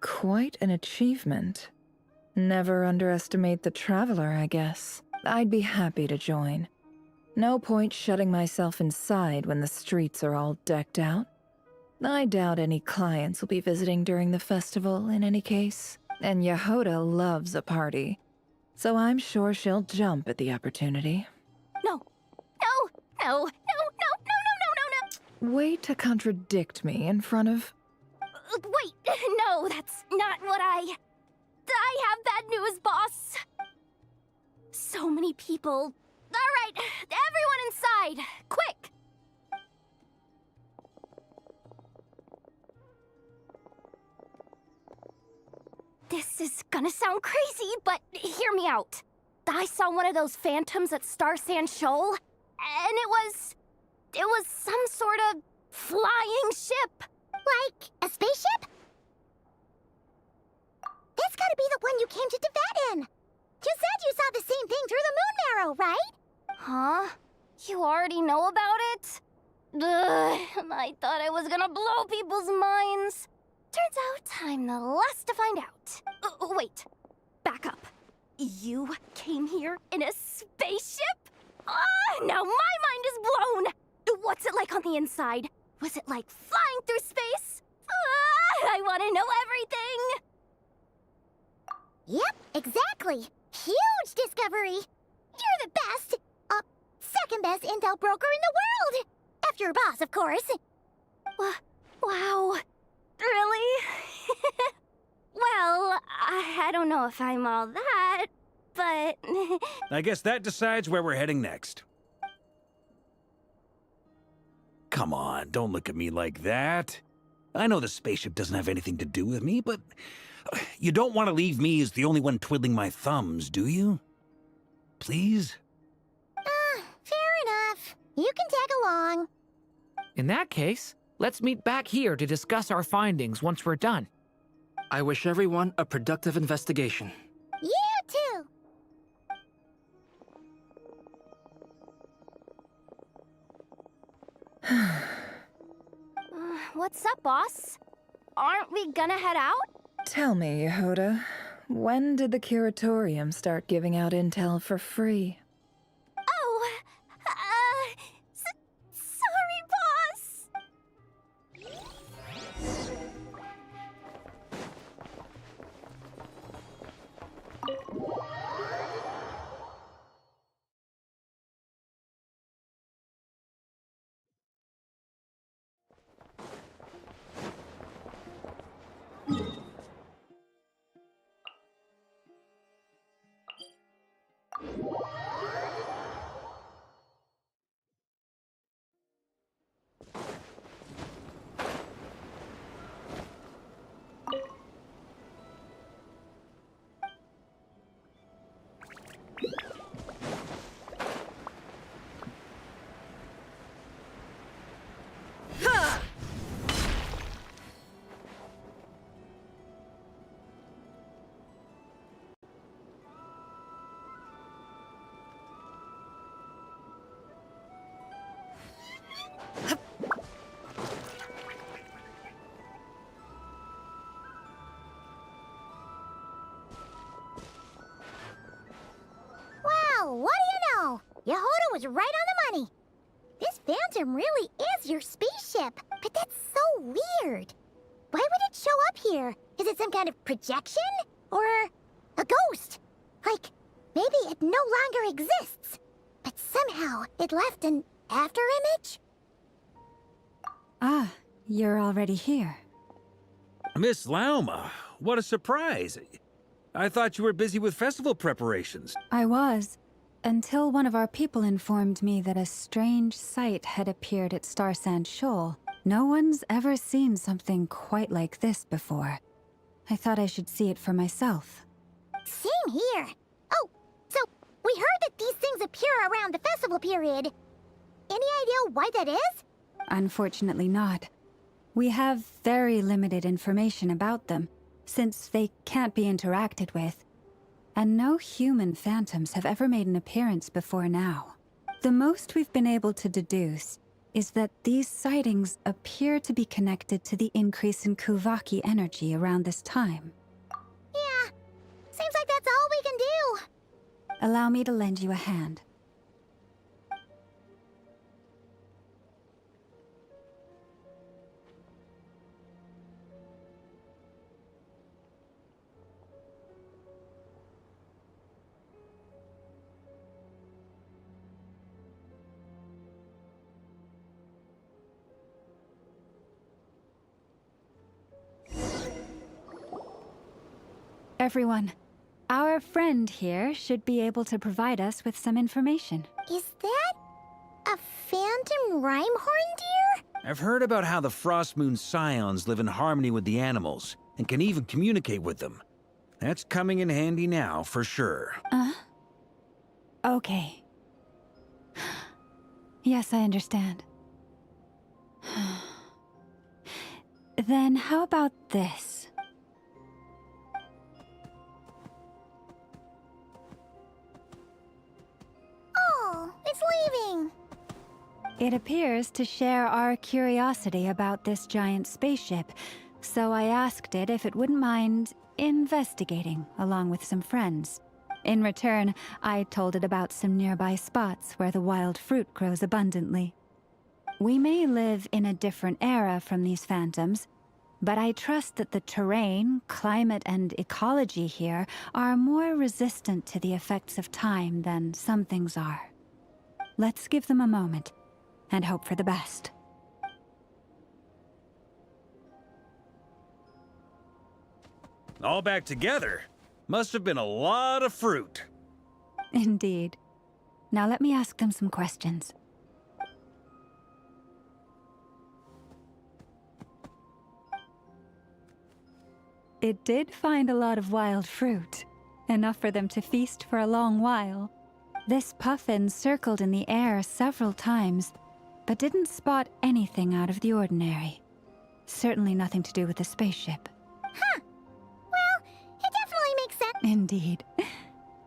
Quite an achievement. Never underestimate the traveler, I guess. I'd be happy to join. No point shutting myself inside when the streets are all decked out. I doubt any clients will be visiting during the festival in any case. And Yehoda loves a party, so I'm sure she'll jump at the opportunity. No. Way to contradict me in front of... Wait, no, that's not what I have bad news, boss. So many people. All right, everyone inside, quick! This is gonna sound crazy, but hear me out. I saw one of those phantoms at Star Sand Shoal, and it was some sort of flying ship. Like a spaceship? That's gotta be the one you came to Tibet in. You said you saw the same thing through the moon marrow, right? Huh? You already know about it? Ugh, I thought I was gonna blow people's minds. Turns out I'm the last to find out. Wait, back up. You came here in a spaceship? Now my mind is blown! What's it like on the inside? Was it like flying through space? I want to know everything! Yep, exactly. Huge discovery. You're the best, second best intel broker in the world. After your boss, of course. Wow. Really? Well, I don't know if I'm all that, but... I guess that decides where we're heading next. Come on, don't look at me like that. I know the spaceship doesn't have anything to do with me, but you don't want to leave me as the only one twiddling my thumbs, do you? Please? Fair enough. You can tag along. In that case, let's meet back here to discuss our findings once we're done. I wish everyone a productive investigation. You too. What's up, boss? Aren't we gonna head out? Tell me, Yehuda, when did the curatorium start giving out intel for free? Oh, sorry, boss. Well, what do you know? Yehuda was right on the money. This Phantom really is your spaceship, but that's so weird. Why would it show up here? Is it some kind of projection? Or a ghost? Like, maybe it no longer exists, but somehow it left an afterimage? Ah, you're already here. Miss Lauma, what a surprise. I thought you were busy with festival preparations. I was, until one of our people informed me that a strange sight had appeared at Star Sand Shoal. No one's ever seen something quite like this before. I thought I should see it for myself. Same here. Oh, so we heard that these things appear around the festival period. Any idea why that is? Unfortunately not. We have very limited information about them, since they can't be interacted with. And no human phantoms have ever made an appearance before now. The most we've been able to deduce is that these sightings appear to be connected to the increase in Kuvaki energy around this time. Yeah, seems like that's all we can do. Allow me to lend you a hand. Everyone, our friend here should be able to provide us with some information. Is that a phantom Rhymehorn deer? I've heard about how the Frost Moon Scions live in harmony with the animals and can even communicate with them. That's coming in handy now, for sure. Okay. Yes, I understand. Then how about this? Oh, It's leaving. It appears to share our curiosity about this giant spaceship, so I asked it if it wouldn't mind investigating along with some friends. In return, I told it about some nearby spots where the wild fruit grows abundantly. We may live in a different era from these phantoms, but I trust that the terrain, climate, and ecology here are more resistant to the effects of time than some things are. Let's give them a moment and hope for the best. All back together? Must have been a lot of fruit. Indeed. Now let me ask them some questions. It did find a lot of wild fruit, enough for them to feast for a long while. This puffin circled in the air several times, but didn't spot anything out of the ordinary. Certainly nothing to do with the spaceship. Huh. Well, it definitely makes sense. Indeed.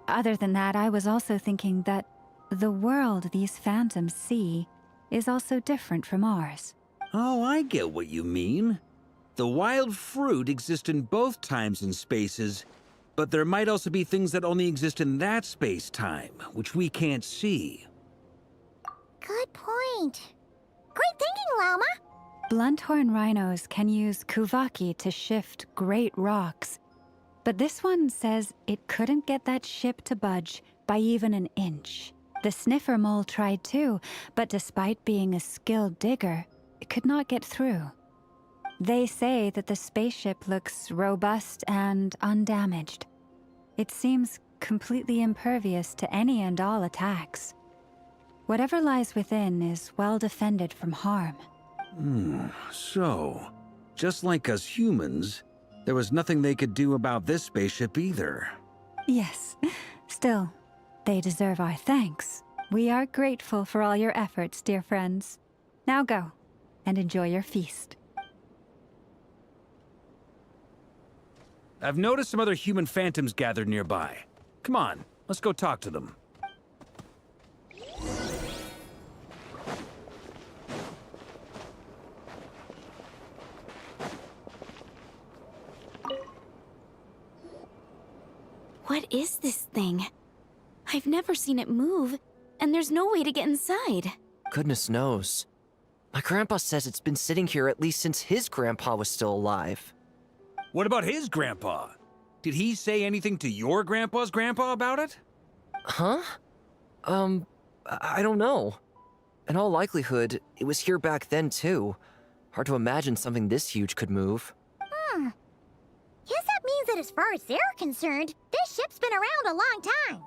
Other than that, I was also thinking that the world these phantoms see is also different from ours. Oh, I get what you mean. The wild fruit exist in both times and spaces, but there might also be things that only exist in that space-time, which we can't see. Good point. Great thinking, Lauma. Blunthorn rhinos can use kuvaki to shift great rocks, but this one says it couldn't get that ship to budge by even an inch. The sniffer mole tried too, but despite being a skilled digger, it could not get through. They say that the spaceship looks robust and undamaged. It seems completely impervious to any and all attacks. Whatever lies within is well defended from harm. So, just like us humans, there was nothing they could do about this spaceship either. Yes. Still, they deserve our thanks. We are grateful for all your efforts, dear friends. Now go, and enjoy your feast. I've noticed some other human phantoms gathered nearby. Come on, let's go talk to them. What is this thing? I've never seen it move, and there's no way to get inside. Goodness knows. My grandpa says it's been sitting here at least since his grandpa was still alive. What about his grandpa? Did he say anything to your grandpa's grandpa about it? Huh? I don't know. In all likelihood, it was here back then too. Hard to imagine something this huge could move. Guess that means that as far as they're concerned, this ship's been around a long time.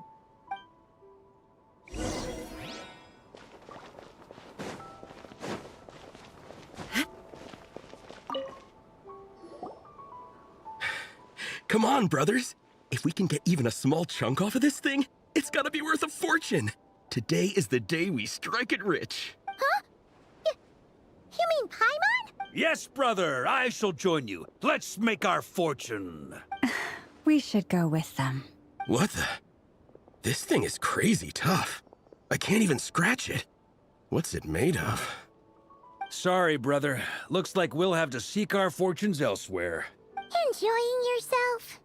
Come on, brothers. If we can get even a small chunk off of this thing, it's gotta be worth a fortune. Today is the day we strike it rich. Huh? You mean Paimon? Yes, brother, I shall join you. Let's make our fortune. We should go with them. What the? This thing is crazy tough. I can't even scratch it. What's it made of? Sorry, brother. Looks like we'll have to seek our fortunes elsewhere. Enjoying yourself?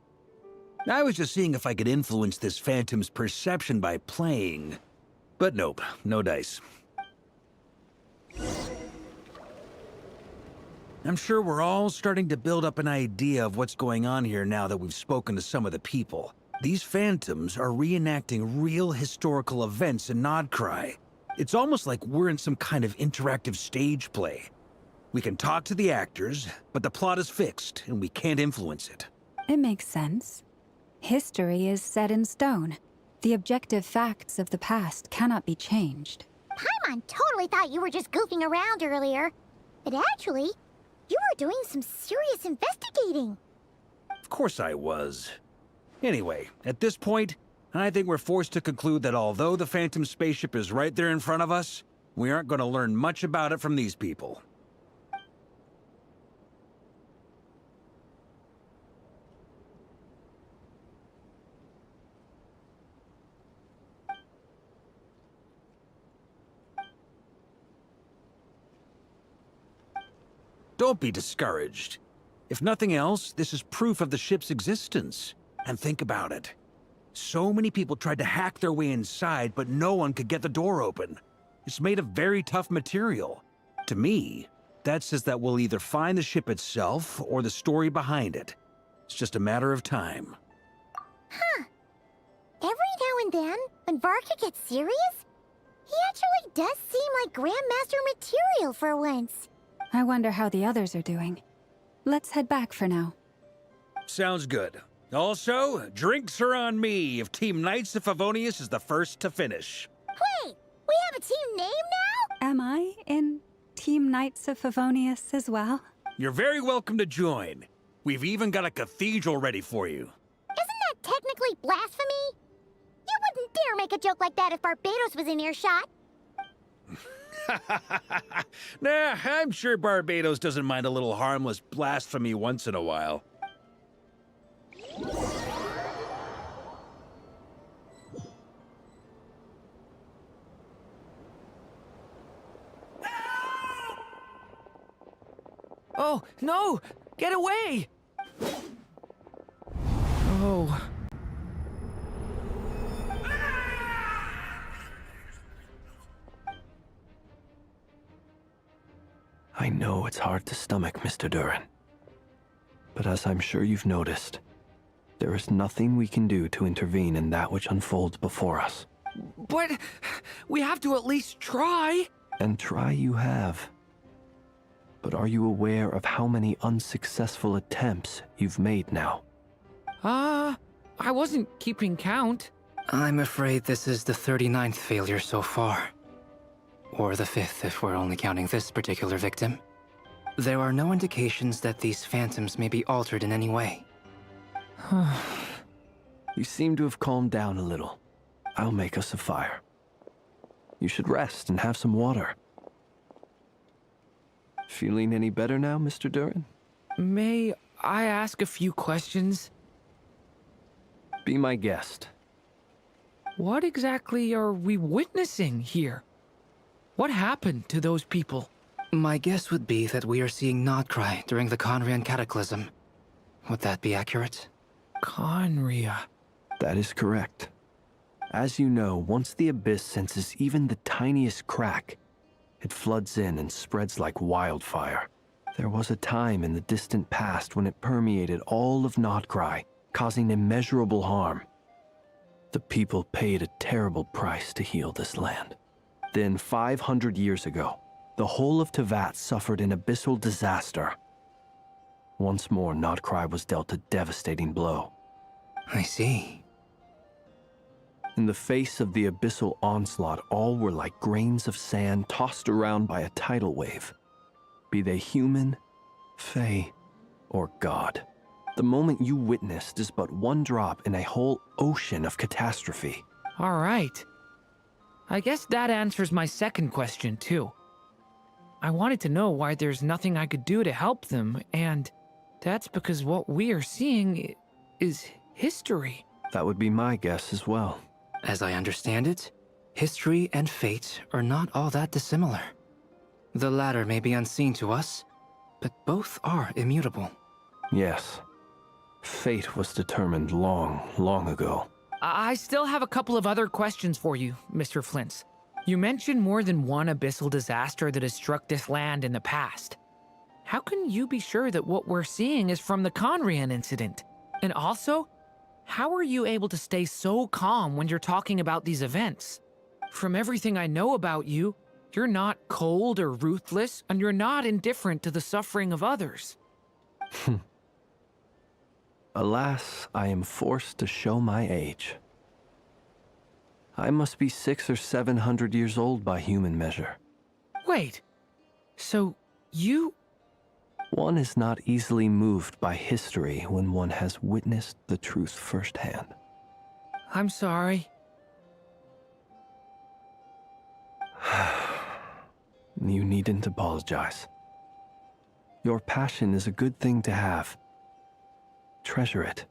I was just seeing if I could influence this phantom's perception by playing. But nope, no dice. I'm sure we're all starting to build up an idea of what's going on here now that we've spoken to some of the people. These phantoms are reenacting real historical events in Nodkrai. It's almost like we're in some kind of interactive stage play. We can talk to the actors, but the plot is fixed, and we can't influence it. It makes sense. History is set in stone. The objective facts of the past cannot be changed. Paimon totally thought you were just goofing around earlier. But actually, you were doing some serious investigating. Of course I was. Anyway, at this point, I think we're forced to conclude that although the Phantom spaceship is right there in front of us, we aren't going to learn much about it from these people. Don't be discouraged. If nothing else, this is proof of the ship's existence. And think about it. So many people tried to hack their way inside, but no one could get the door open. It's made of very tough material. To me, that says that we'll either find the ship itself or the story behind it. It's just a matter of time. Huh. Every now and then, when Varka gets serious, he actually does seem like Grandmaster material for once. I wonder how the others are doing. Let's head back for now. Sounds good. Also, drinks are on me if Team Knights of Favonius is the first to finish. Wait, we have a team name now? Am I in Team Knights of Favonius as well? You're very welcome to join. We've even got a cathedral ready for you. Isn't that technically blasphemy? You wouldn't dare make a joke like that if Barbados was in earshot. Nah, I'm sure Barbados doesn't mind a little harmless blasphemy once in a while. Oh, no! Get away! Oh. I know it's hard to stomach, Mr. Duirn. But as I'm sure you've noticed, there is nothing we can do to intervene in that which unfolds before us. But we have to at least try. And try you have. But are you aware of how many unsuccessful attempts you've made now? I wasn't keeping count. I'm afraid this is the 39th failure so far. Or the 5th if we're only counting this particular victim. There are no indications that these phantoms may be altered in any way. You seem to have calmed down a little. I'll make us a fire. You should rest and have some water. Feeling any better now, Mr. Duirn? May I ask a few questions? Be my guest. What exactly are we witnessing here? What happened to those people? My guess would be that we are seeing Nodcry during the Conrian Cataclysm. Would that be accurate? Conria. That is correct. As you know, once the Abyss senses even the tiniest crack, it floods in and spreads like wildfire. There was a time in the distant past when it permeated all of Nodcry, causing immeasurable harm. The people paid a terrible price to heal this land. Then 500 years ago, the whole of Teyvat suffered an abyssal disaster. Once more, Nodcry was dealt a devastating blow. I see. In the face of the abyssal onslaught, all were like grains of sand tossed around by a tidal wave. Be they human, fae, or god. The moment you witnessed is but one drop in a whole ocean of catastrophe. All right. I guess that answers my second question, too. I wanted to know why there's nothing I could do to help them, and that's because what we are seeing is history. That would be my guess as well. As I understand it, history and fate are not all that dissimilar. The latter may be unseen to us, but both are immutable. Yes. Fate was determined long, long ago. I still have a couple of other questions for you, Mr. Flint's. You mentioned more than one abyssal disaster that has struck this land in the past. How can you be sure that what we're seeing is from the Conrian incident? And also, how are you able to stay so calm when you're talking about these events? From everything I know about you, you're not cold or ruthless, and you're not indifferent to the suffering of others. Alas, I am forced to show my age. I must be 600 or 700 years old by human measure. Wait, so you... One is not easily moved by history when one has witnessed the truth firsthand. I'm sorry. You needn't apologize. Your passion is a good thing to have. Treasure it,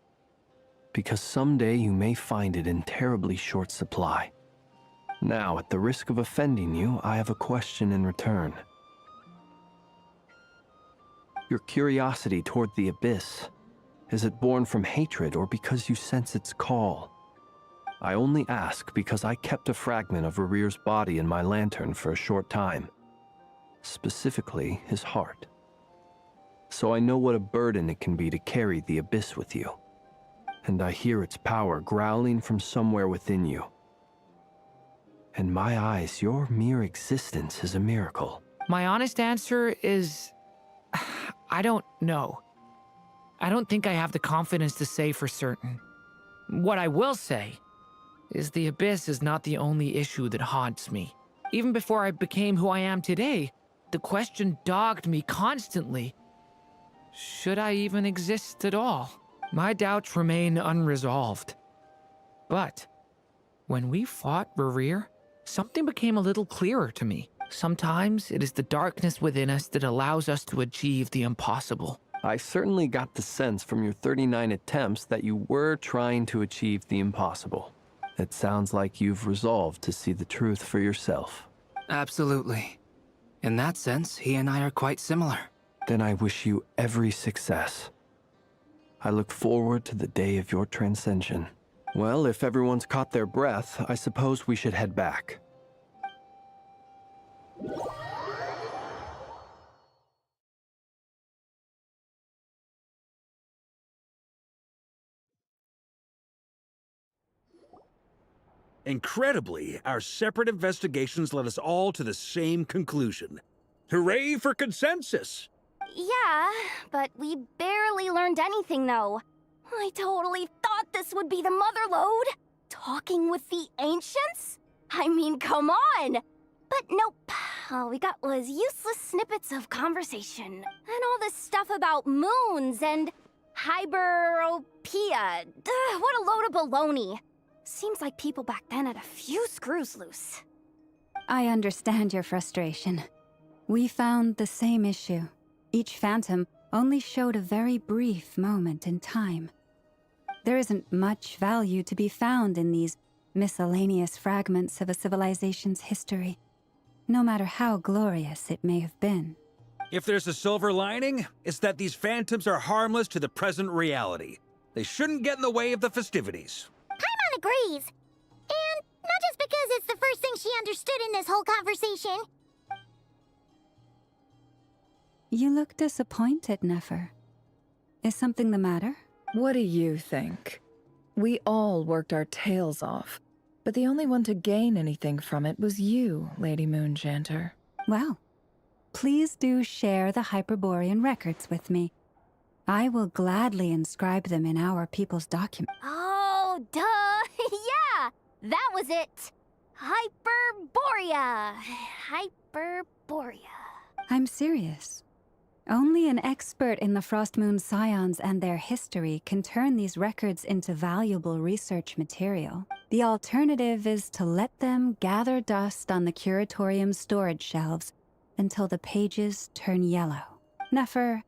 because someday you may find it in terribly short supply. Now, at the risk of offending you, I have a question in return. Your curiosity toward the abyss, is it born from hatred or because you sense its call? I only ask because I kept a fragment of Rerir's body in my lantern for a short time. Specifically, his heart. So I know what a burden it can be to carry the abyss with you. And I hear its power growling from somewhere within you. In my eyes, your mere existence is a miracle. My honest answer is... I don't know. I don't think I have the confidence to say for certain. What I will say is the abyss is not the only issue that haunts me. Even before I became who I am today, the question dogged me constantly. Should I even exist at all? My doubts remain unresolved. But when we fought Rerir, something became a little clearer to me. Sometimes it is the darkness within us that allows us to achieve the impossible. I certainly got the sense from your 39 attempts that you were trying to achieve the impossible. It sounds like you've resolved to see the truth for yourself. Absolutely. In that sense, he and I are quite similar. Then I wish you every success. I look forward to the day of your transcension. Well, if everyone's caught their breath, I suppose we should head back. Incredibly, our separate investigations led us all to the same conclusion. Hooray for consensus! Yeah, but we barely learned anything, though. I totally thought this would be the mother lode. Talking with the ancients? I mean, come on! But nope. All we got was useless snippets of conversation. And all this stuff about moons and hyperopia. What a load of baloney. Seems like people back then had a few screws loose. I understand your frustration. We found the same issue. Each phantom only showed a very brief moment in time. There isn't much value to be found in these miscellaneous fragments of a civilization's history, no matter how glorious it may have been. If there's a silver lining, it's that these phantoms are harmless to the present reality. They shouldn't get in the way of the festivities. Paimon agrees. And not just because it's the first thing she understood in this whole conversation. You look disappointed, Nefer. Is something the matter? What do you think? We all worked our tails off, but the only one to gain anything from it was you, Lady Moonjanter. Well, please do share the Hyperborean records with me. I will gladly inscribe them in our people's document. Oh, duh! Yeah! That was it! Hyperborea! Hyperborea. I'm serious. Only an expert in the Frostmoon Scions and their history can turn these records into valuable research material. The alternative is to let them gather dust on the Curatorium's storage shelves until the pages turn yellow. Nefer,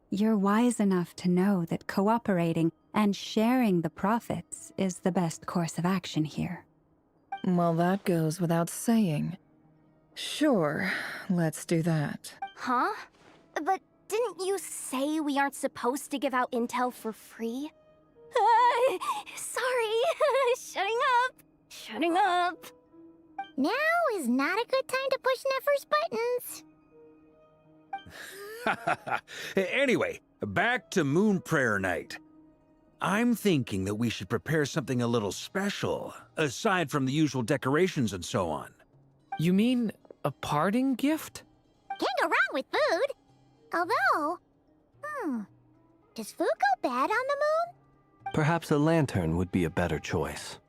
you're wise enough to know that cooperating and sharing the profits is the best course of action here. Well, that goes without saying. Sure, let's do that. Huh? But didn't you say we aren't supposed to give out intel for free? Sorry. Shutting up. Now is not a good time to push Nefer's buttons. Anyway, back to Moon Prayer Night. I'm thinking that we should prepare something a little special, aside from the usual decorations and so on. You mean a parting gift? Can't go wrong with food. Although, does food go bad on the moon? Perhaps a lantern would be a better choice.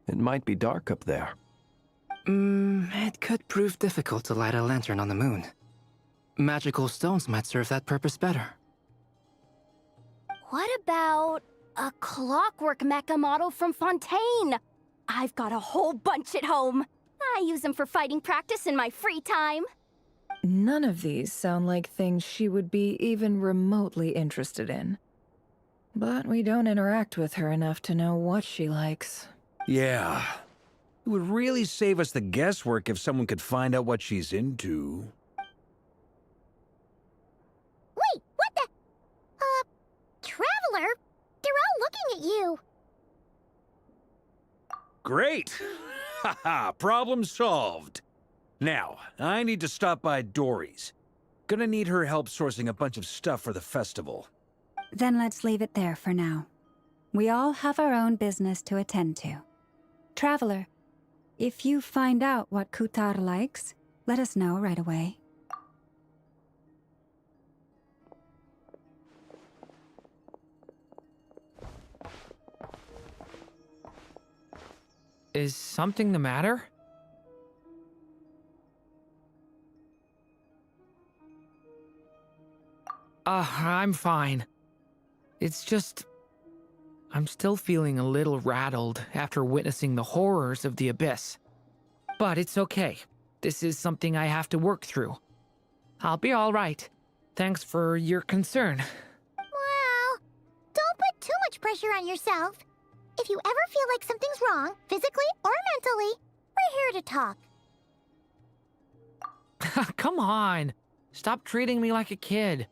It might be dark up there. It could prove difficult to light a lantern on the moon. Magical stones might serve that purpose better. What about a clockwork mecha model from Fontaine? I've got a whole bunch at home. I use them for fighting practice in my free time. None of these sound like things she would be even remotely interested in. But we don't interact with her enough to know what she likes. Yeah. It would really save us the guesswork if someone could find out what she's into. Wait! at you. Great! Haha, problem solved. Now, I need to stop by Dory's. Gonna need her help sourcing a bunch of stuff for the festival. Then let's leave it there for now. We all have our own business to attend to. Traveler, if you find out what Kutar likes, let us know right away. Is something the matter? I'm fine. It's just... I'm still feeling a little rattled after witnessing the horrors of the Abyss. But it's okay. This is something I have to work through. I'll be all right. Thanks for your concern. Well, don't put too much pressure on yourself. If you ever feel like something's wrong, physically or mentally, we're here to talk. Come on. Stop treating me like a kid.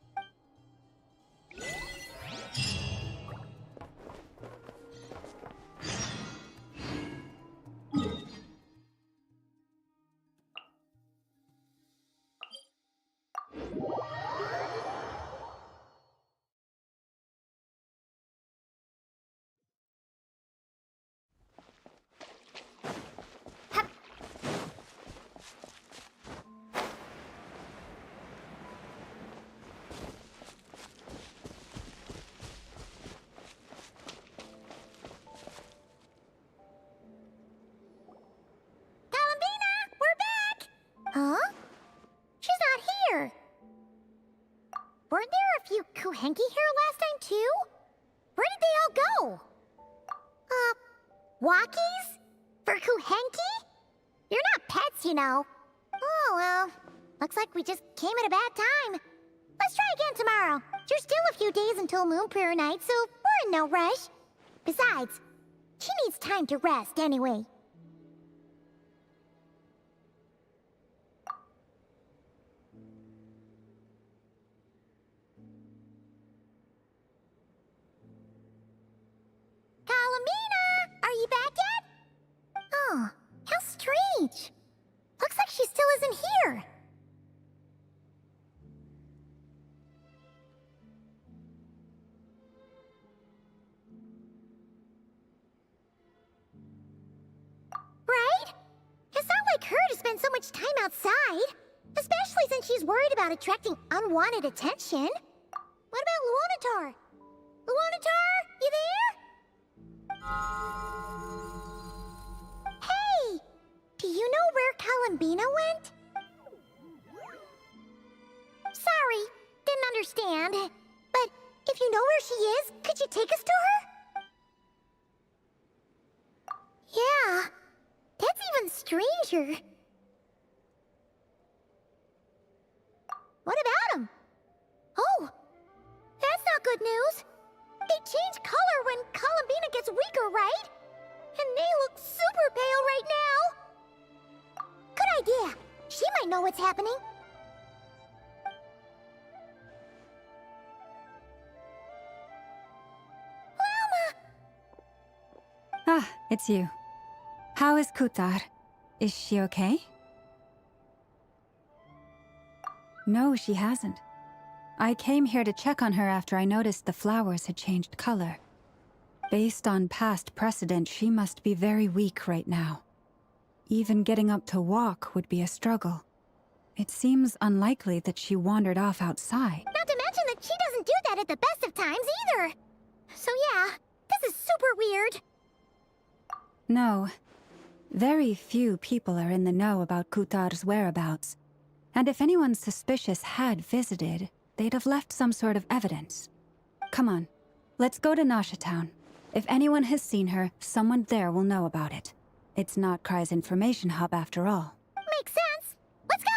Huh? She's not here. Weren't there a few Kuhenki here last time, too? Where did they all go? Walkies? For Kuhenki? You're not pets, you know. Oh, well. Looks like we just came at a bad time. Let's try again tomorrow. There's still a few days until Moon Prayer Night, so we're in no rush. Besides, she needs time to rest anyway. Kalamina! Are you back yet? Oh, how strange. Looks like she still isn't here. Right? It's not like her to spend so much time outside. Especially since she's worried about attracting unwanted attention. What about Luonatar? Luonatar, you there? Hey! Do you know where Kalambina went? Sorry, didn't understand. But if you know where she is, could you take us to her? Yeah, that's even stranger. What about him? Oh, that's not good news. They change color when Kalambina gets weaker, right? And they look super pale right now. Good idea. She might know what's happening. Ah, it's you. How is Kutar? Is she okay? No, she hasn't. I came here to check on her after I noticed the flowers had changed color. Based on past precedent, she must be very weak right now. Even getting up to walk would be a struggle. It seems unlikely that she wandered off outside. Not to mention that she doesn't do that at the best of times either. So yeah, this is super weird. No. Very few people are in the know about Kutar's whereabouts. And if anyone suspicious had visited, they'd have left some sort of evidence. Come on, let's go to Nasha Town. If anyone has seen her, someone there will know about it. It's not Krai's information hub after all. Makes sense. Let's go!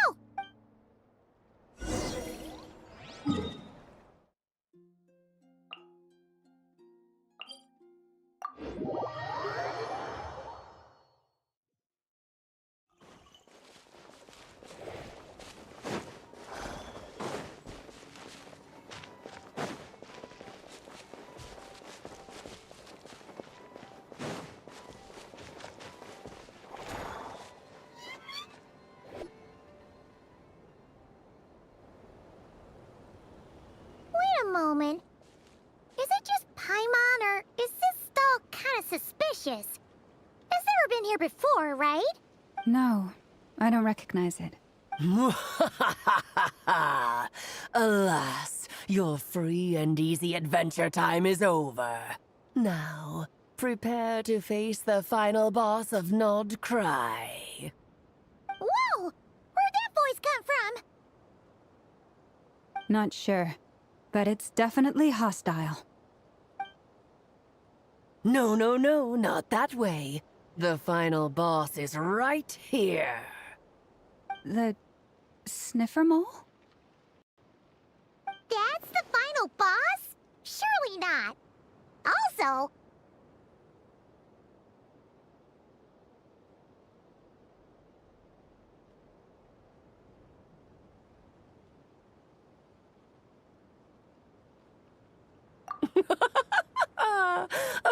moment. Is it just Paimon, or is this stall kind of suspicious? It's never been here before, right? No, I don't recognize it. Alas, your free and easy adventure time is over. Now, prepare to face the final boss of Nod Krai. Whoa! Where'd that voice come from? Not sure, but it's definitely hostile. No, no, no, not that way. The final boss is right here. The sniffer mole? That's the final boss? Surely not. Also...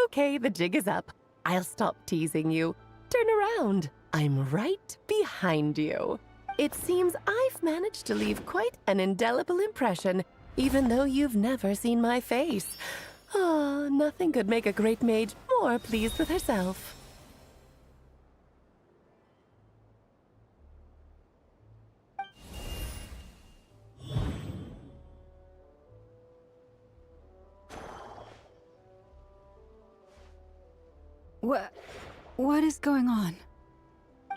Okay, the jig is up. I'll stop teasing you. Turn around. I'm right behind you. It seems I've managed to leave quite an indelible impression, even though you've never seen my face. Ah, nothing could make a great mage more pleased with herself. What is going on?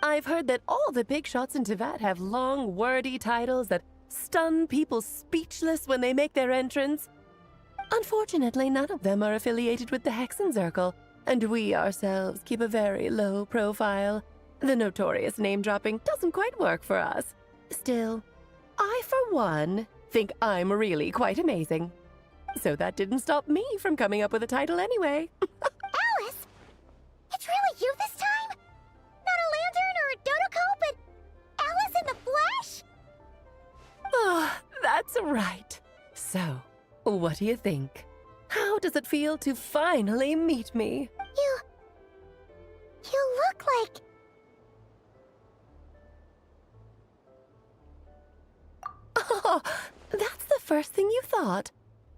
I've heard that all the big shots in Teyvat have long, wordy titles that stun people speechless when they make their entrance. Unfortunately, none of them are affiliated with the Hexen Circle, and we ourselves keep a very low profile. The notorious name-dropping doesn't quite work for us. Still, I, for one, think I'm really quite amazing. So that didn't stop me from coming up with a title anyway. Alice? It's really you this time? Not a lantern or a Dodoko, but Alice in the flesh? Ah, that's right. So, what do you think? How does it feel to finally meet me? You look like... Oh, that's the first thing you thought.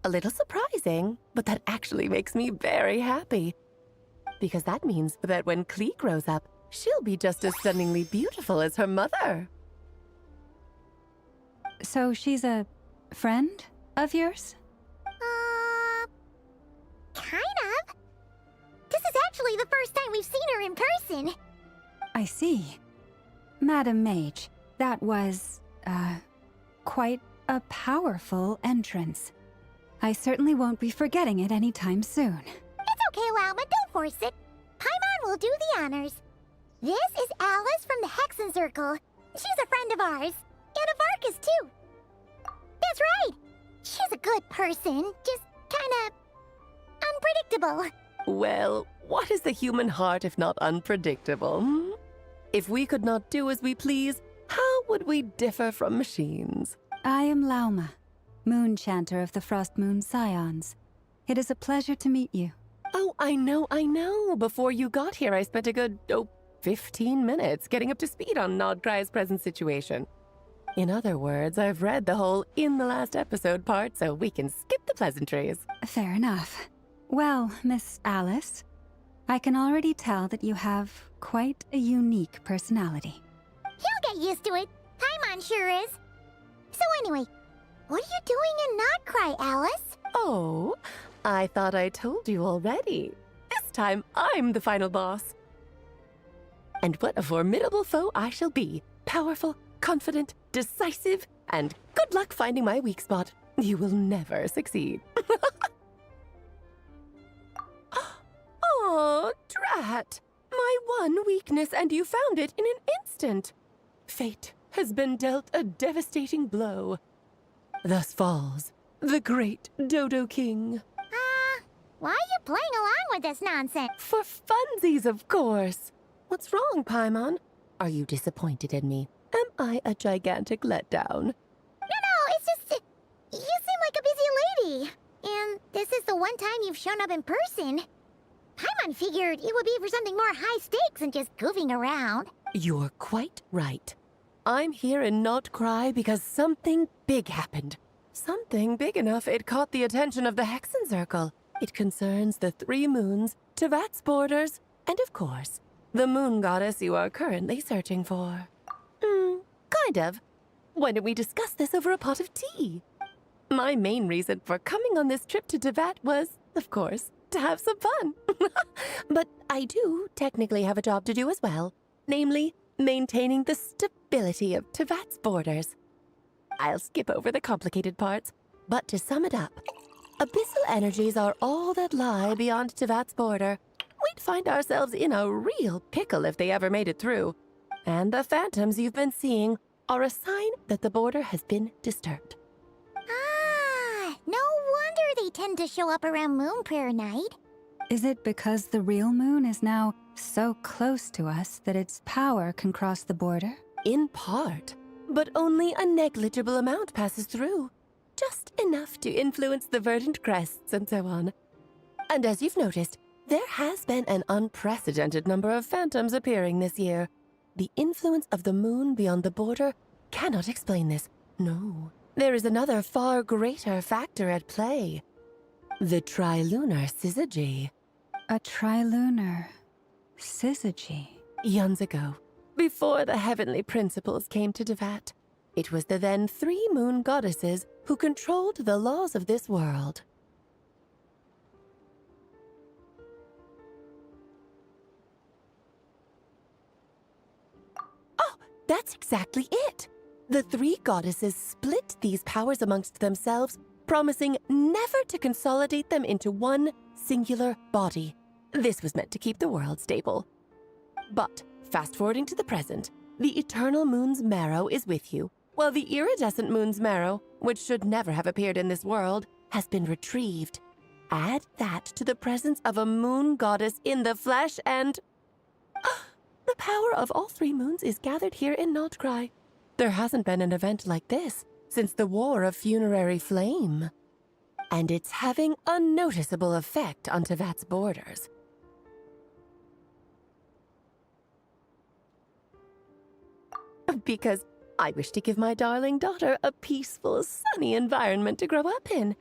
A little surprising, but that actually makes me very happy. Because that means that when Klee grows up, she'll be just as stunningly beautiful as her mother. So she's a friend of yours? Kind of. This is actually the first time we've seen her in person. I see. Madam Mage, that was, quite a powerful entrance. I certainly won't be forgetting it anytime soon. It's okay, Lauma, don't force it. Paimon will do the honors. This is Alice from the Hexen Circle. She's a friend of ours. And of Arcus, too. That's right. She's a good person, just kinda... unpredictable. Well, what is the human heart if not unpredictable? Hmm? If we could not do as we please, how would we differ from machines? I am Lauma, Moon Chanter of the Frost Moon Scions. It is a pleasure to meet you. Oh, I know. Before you got here, I spent a good, 15 minutes getting up to speed on Nod Krai's present situation. In other words, I've read the whole in the last episode part, so we can skip the pleasantries. Fair enough. Well, Miss Alice, I can already tell that you have quite a unique personality. He'll get used to it. Paimon sure is. So anyway, what are you doing in Nod Krai, Alice? Oh, I thought I told you already. This time, I'm the final boss. And what a formidable foe I shall be. Powerful, confident, decisive, and good luck finding my weak spot. You will never succeed. Oh, drat! My one weakness, and you found it in an instant. Fate has been dealt a devastating blow. Thus falls the great Dodo King. Why are you playing along with this nonsense? For funsies, of course. What's wrong, Paimon? Are you disappointed in me? Am I a gigantic letdown? No, it's just... you seem like a busy lady. And this is the one time you've shown up in person. Paimon figured it would be for something more high stakes than just goofing around. You're quite right. I'm here in Nod Krai because something big happened. Something big enough it caught the attention of the Hexen Circle. It concerns the 3 moons, Tevat's borders, and of course, the moon goddess you are currently searching for. Kind of. Why don't we discuss this over a pot of tea? My main reason for coming on this trip to Tevat was, of course, to have some fun. But I do technically have a job to do as well, namely, maintaining the stability of Tevat's borders. I'll skip over the complicated parts, but to sum it up, abyssal energies are all that lie beyond Tevat's border. We'd find ourselves in a real pickle if they ever made it through. And the phantoms you've been seeing are a sign that the border has been disturbed. Ah, no wonder they tend to show up around Moon Prayer Night. Is it because the real moon is now so close to us that its power can cross the border? In part, but only a negligible amount passes through. Just enough to influence the verdant crests and so on. And as you've noticed, there has been an unprecedented number of phantoms appearing this year. The influence of the moon beyond the border cannot explain this. No, there is another far greater factor at play. The trilunar syzygy. A trilunar syzygy? Eons ago, before the heavenly principles came to Tevat, it was the then 3 moon goddesses who controlled the laws of this world. That's exactly it. The 3 goddesses split these powers amongst themselves, promising never to consolidate them into one singular body. This was meant to keep the world stable. But, fast-forwarding to the present, the eternal moon's marrow is with you, while the iridescent moon's marrow, which should never have appeared in this world, has been retrieved. Add that to the presence of a moon goddess in the flesh and... the power of all 3 moons is gathered here in Notcry. There hasn't been an event like this since the War of Funerary Flame. And it's having a noticeable effect on Tevat's borders. Because I wish to give my darling daughter a peaceful, sunny environment to grow up in.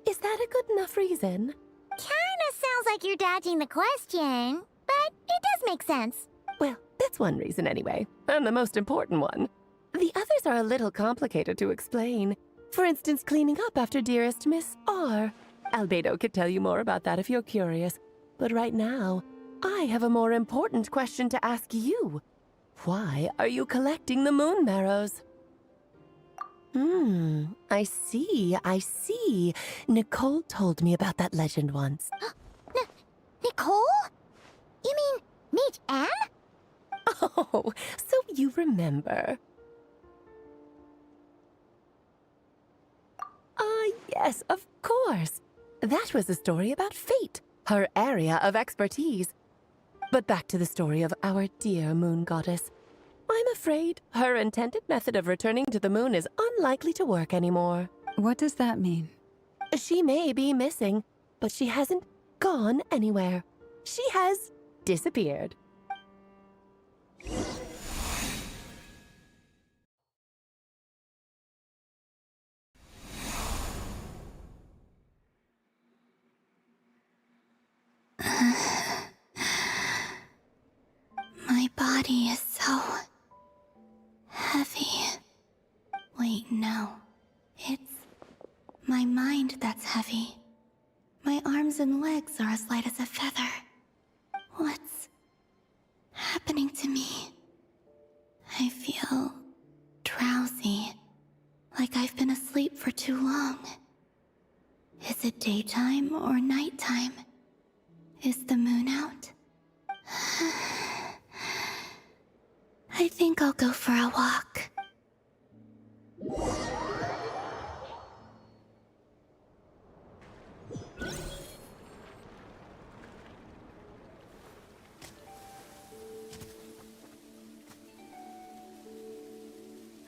Is that a good enough reason? Kinda sounds like you're dodging the question, but it does make sense. Well, that's one reason anyway, and the most important one. The others are a little complicated to explain. For instance, cleaning up after dearest Miss R. Albedo could tell you more about that if you're curious. But right now, I have a more important question to ask you. Why are you collecting the moon marrows? I see. Nicole told me about that legend once. Nicole? You mean Mage Anne? Oh, so you remember. Yes, of course. That was a story about fate, her area of expertise. But back to the story of our dear moon goddess. I'm afraid her intended method of returning to the moon is unlikely to work anymore. What does that mean? She may be missing, but she hasn't gone anywhere. She has disappeared. My body is so heavy. Wait, no. It's my mind that's heavy. My arms and legs are as light as a feather. What's happening to me? I feel drowsy, like I've been asleep for too long. Is it daytime or nighttime? Is the moon out? I think I'll go for a walk.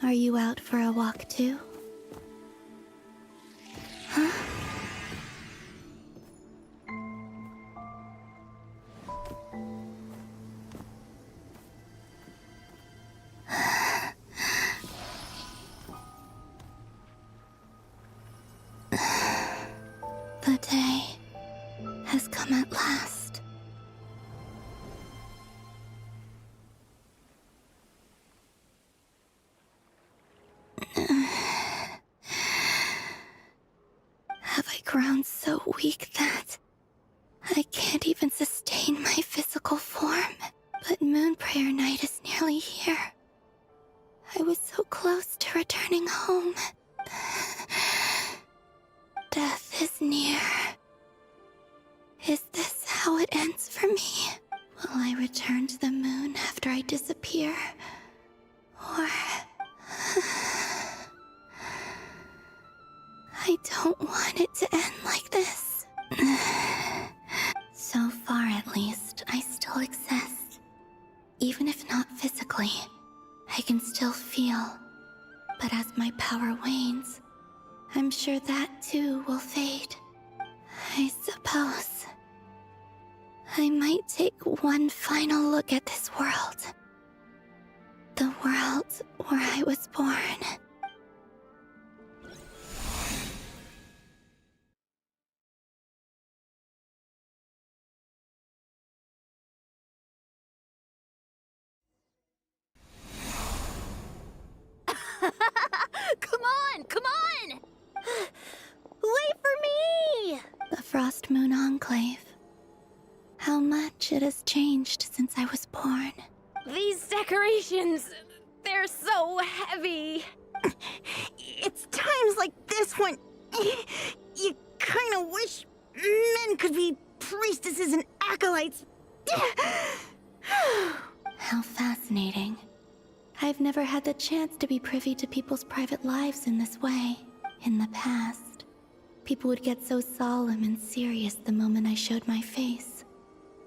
Are you out for a walk too? Huh? The day has come at last. Have I grown so weak that I can't even sustain my physical form? But Moon Prayer Night is nearly here. I was so close to returning home. Death is near. Is this how it ends for me? Will I return to the moon after I disappear? Or... I don't want it to end like this. So far, at least, I still exist. Even if not physically, I can still feel. But as my power wanes, I'm sure that too will fade. I suppose I might take one final look at this world. The world where I was born. Come on! Come on! Wait for me! The Frost Moon Enclave. How much it has changed since I was born. These decorations, they're so heavy. It's times like this when you kind of wish men could be priestesses and acolytes. How fascinating. I've never had the chance to be privy to people's private lives in this way. In the past, people would get so solemn and serious the moment I showed my face.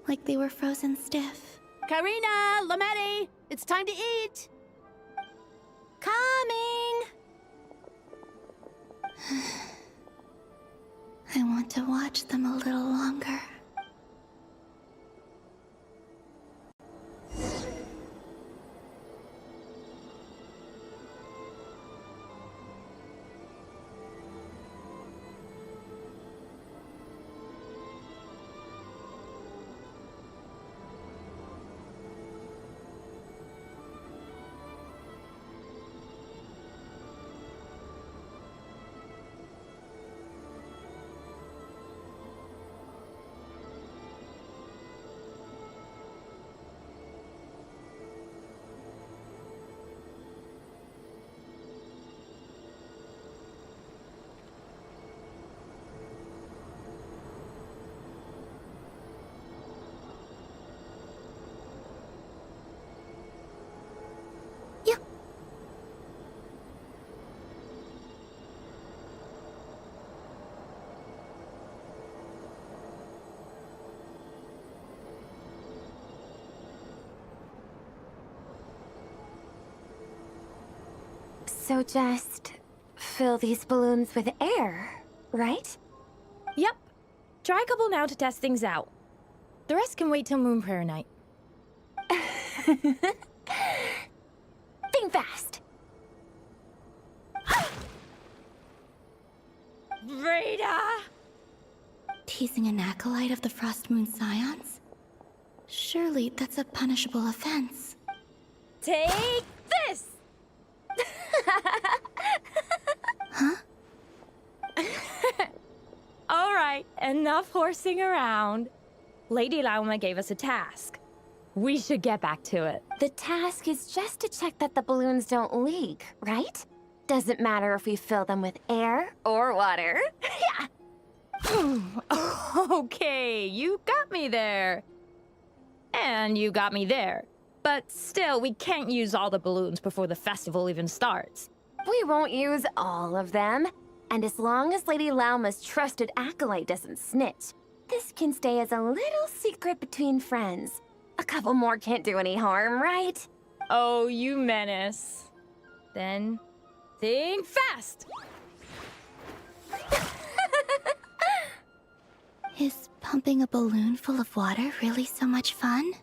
Like they were frozen stiff. Karina, Lametti, it's time to eat. Coming! I want to watch them a little longer. So just fill these balloons with air, right? Yep. Try a couple now to test things out. The rest can wait till Moon Prayer Night. Think fast. Breda! Teasing an acolyte of the Frost Moon Scions? Surely that's a punishable offense. Take this! Huh? Alright, enough horsing around. Lady Lauma gave us a task. We should get back to it. The task is just to check that the balloons don't leak, right? Doesn't matter if we fill them with air or water. Yeah. Okay, you got me there. And you got me there. But still, we can't use all the balloons before the festival even starts. We won't use all of them. And as long as Lady Lauma's trusted acolyte doesn't snitch, this can stay as a little secret between friends. A couple more can't do any harm, right? Oh, you menace. Then, think fast! Is pumping a balloon full of water really so much fun?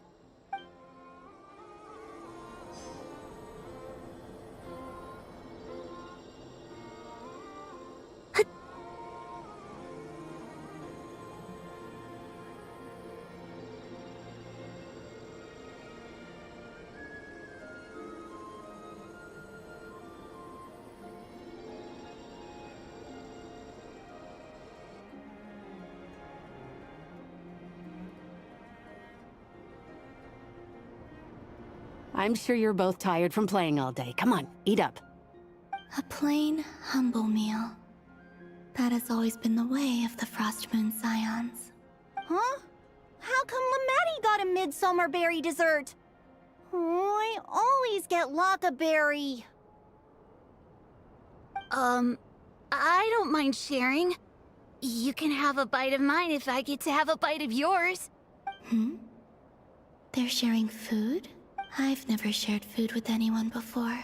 I'm sure you're both tired from playing all day. Come on, eat up. A plain, humble meal. That has always been the way of the Frost Moon Scions. Huh? How come Lamatti got a midsummer berry dessert? Oh, I always get Lockaberry. I don't mind sharing. You can have a bite of mine if I get to have a bite of yours. They're sharing food? I've never shared food with anyone before.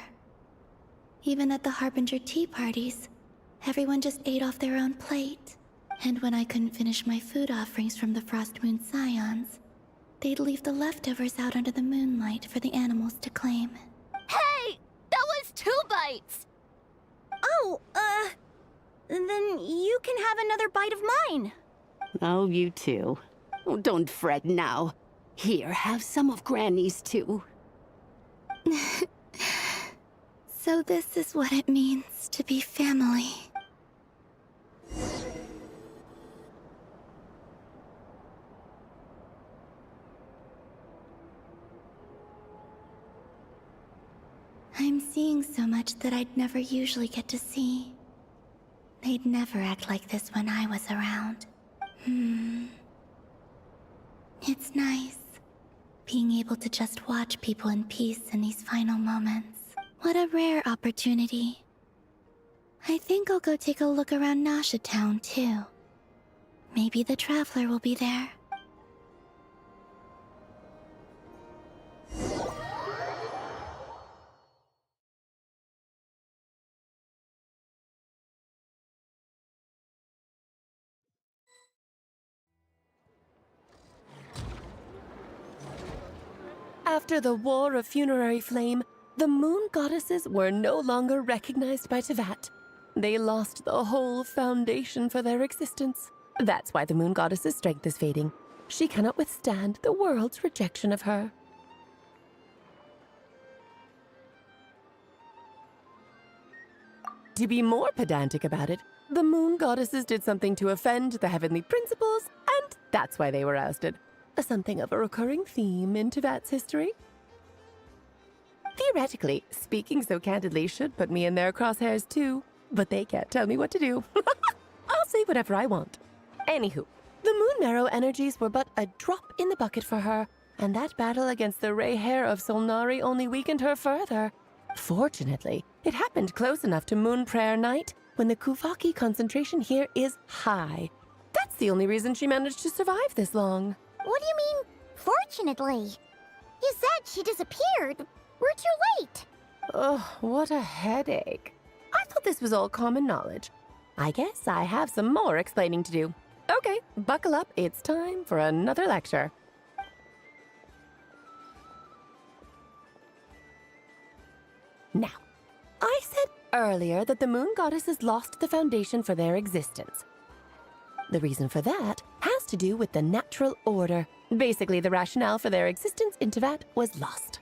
Even at the Harbinger tea parties, everyone just ate off their own plate. And when I couldn't finish my food offerings from the Frost Moon Scions, they'd leave the leftovers out under the moonlight for the animals to claim. Hey! That was 2 bites! Oh, then you can have another bite of mine. Oh, you too. Oh, don't fret now. Here, have some of Granny's too. So this is what it means to be family. I'm seeing so much that I'd never usually get to see. They'd never act like this when I was around. It's nice, being able to just watch people in peace in these final moments. What a rare opportunity. I think I'll go take a look around Nasha Town, too. Maybe the Traveler will be there. After the War of Funerary Flame, the Moon Goddesses were no longer recognized by Teyvat. They lost the whole foundation for their existence. That's why the Moon Goddess's strength is fading. She cannot withstand the world's rejection of her. To be more pedantic about it, the Moon Goddesses did something to offend the heavenly principles, and that's why they were ousted. Something of a recurring theme in Teyvat's history. Theoretically, speaking so candidly should put me in their crosshairs too, but they can't tell me what to do. I'll say whatever I want. Anywho, the Moon Marrow energies were but a drop in the bucket for her, and that battle against the Ray Hair of Solnari only weakened her further. Fortunately, it happened close enough to Moon Prayer Night when the Kuvaki concentration here is high. That's the only reason she managed to survive this long. What do you mean, fortunately? You said she disappeared. We're too late. Ugh, what a headache. I thought this was all common knowledge. I guess I have some more explaining to do. Okay, buckle up. It's time for another lecture. Now, I said earlier that the Moon Goddesses lost the foundation for their existence. The reason for that has to do with the natural order. Basically, the rationale for their existence in Teyvat was lost.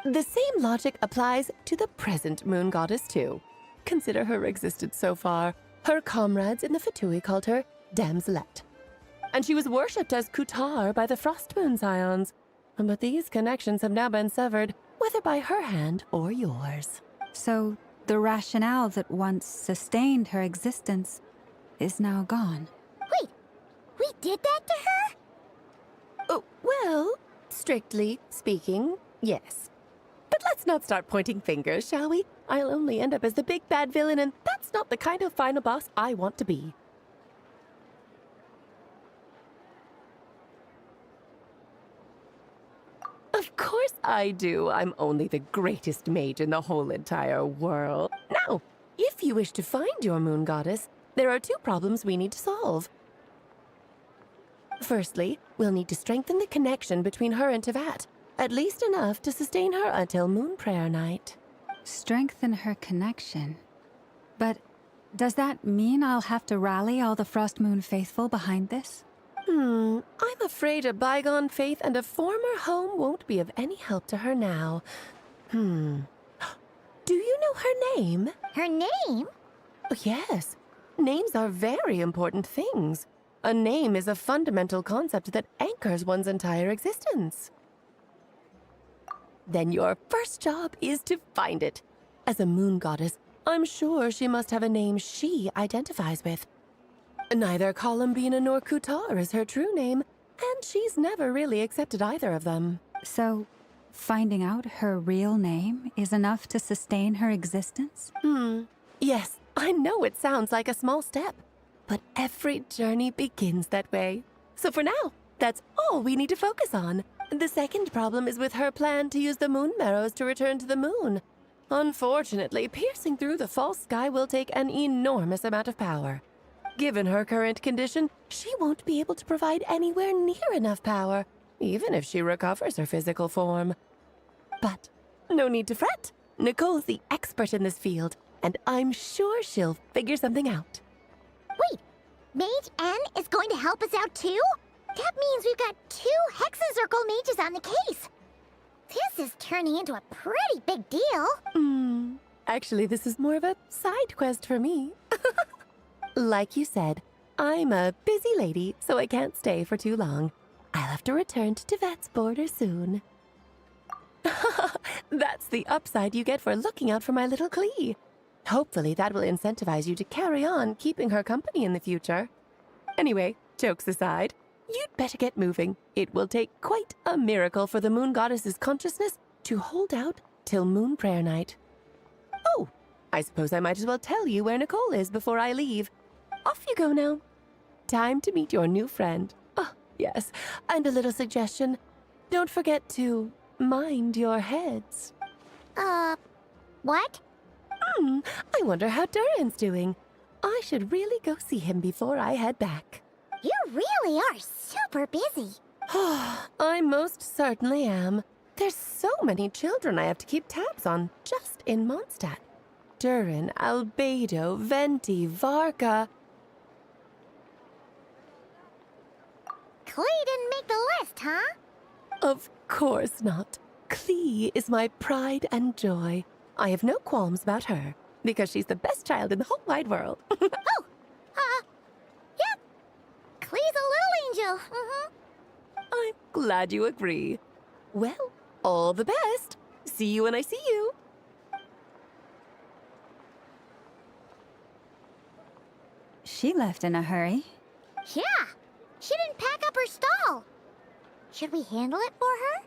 The same logic applies to the present Moon Goddess, too. Consider her existence so far. Her comrades in the Fatui called her Damselette. And she was worshipped as Kutar by the Frost Moon Scions. But these connections have now been severed, whether by her hand or yours. So, the rationale that once sustained her existence is now gone. Wait, we did that to her? Oh, well, strictly speaking, yes. But let's not start pointing fingers, shall we? I'll only end up as the big bad villain, and that's not the kind of final boss I want to be. Of course I do. I'm only the greatest mage in the whole entire world. Now, if you wish to find your Moon Goddess, there are 2 problems we need to solve. Firstly, we'll need to strengthen the connection between her and Teyvat, at least enough to sustain her until Moon Prayer Night. Strengthen her connection? But does that mean I'll have to rally all the Frost Moon faithful behind this? I'm afraid a bygone faith and a former home won't be of any help to her now. Do you know her name? Her name? Oh, yes. Names are very important things. A name is a fundamental concept that anchors one's entire existence. then your first job is to find it. As a moon goddess, I'm sure she must have a name she identifies with. Neither Columbina nor Kutar is her true name, and she's never really accepted either of them. So, finding out her real name is enough to sustain her existence? Yes, I know it sounds like a small step, but every journey begins that way. So for now, that's all we need to focus on. The second problem is with her plan to use the moon marrows to return to the moon. Unfortunately, piercing through the false sky will take an enormous amount of power. Given her current condition, she won't be able to provide anywhere near enough power, even if she recovers her physical form. But no need to fret. Nicole's the expert in this field, and I'm sure she'll figure something out. Wait, Mage N is going to help us out too? That means we've got 2 Hexacircle mages on the case. This is turning into a pretty big deal. Actually, this is more of a side quest for me. Like you said, I'm a busy lady, so I can't stay for too long. I'll have to return to Tivet's border soon. That's the upside you get for looking out for my little Klee. Hopefully that will incentivize you to carry on keeping her company in the future. Anyway, jokes aside, you'd better get moving. It will take quite a miracle for the moon goddess's consciousness to hold out till moon prayer night. Oh, I suppose I might as well tell you where Nicole is before I leave. Off you go now. Time to meet your new friend. Oh, yes, and a little suggestion. Don't forget to mind your heads. What? I wonder how Duirn's doing. I should really go see him before I head back. You really are super busy. I most certainly am. There's so many children I have to keep tabs on just in Mondstadt. Duirn, Albedo, Venti, Varka. Klee didn't make the list, huh? Of course not. Klee is my pride and joy. I have no qualms about her, because she's the best child in the whole wide world. Yep. Klee's a little angel. I'm glad you agree. Well, all the best. See you when I see you. She left in a hurry. Yeah, she didn't pack up her stall. Should we handle it for her?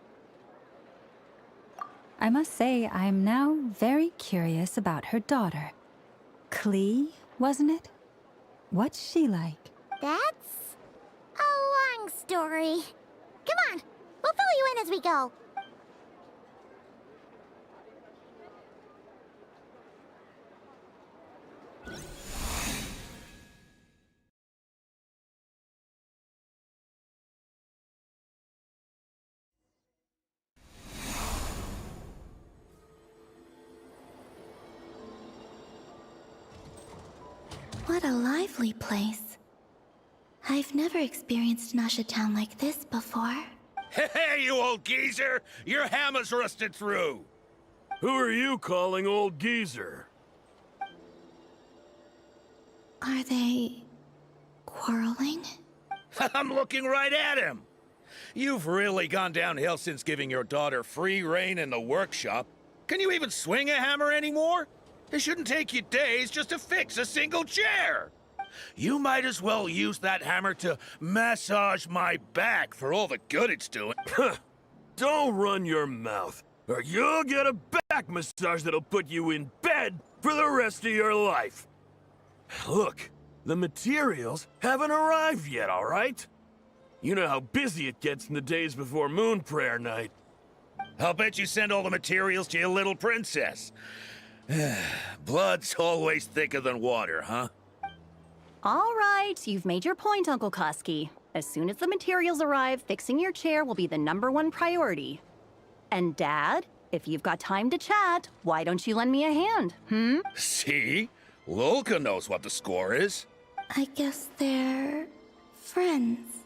I must say, I'm now very curious about her daughter. Klee, wasn't it? What's she like? That's a long story. Come on, we'll fill you in as we go. What a lively place. I've never experienced Nasha Town like this before. Hey, you old geezer! Your hammer's rusted through! Who are you calling old geezer? Are they quarreling? I'm looking right at him! You've really gone downhill since giving your daughter free rein in the workshop. Can you even swing a hammer anymore? It shouldn't take you days just to fix a single chair. You might as well use that hammer to massage my back for all the good it's doing. Don't run your mouth, or you'll get a back massage that'll put you in bed for the rest of your life. Look, the materials haven't arrived yet, all right? You know how busy it gets in the days before moon prayer night. I'll bet you send all the materials to your little princess. Blood's always thicker than water, huh? All right, you've made your point, Uncle Kusky. As soon as the materials arrive, fixing your chair will be the #1 priority. And Dad, if you've got time to chat, why don't you lend me a hand, See? Lolka knows what the score is. I guess they're friends.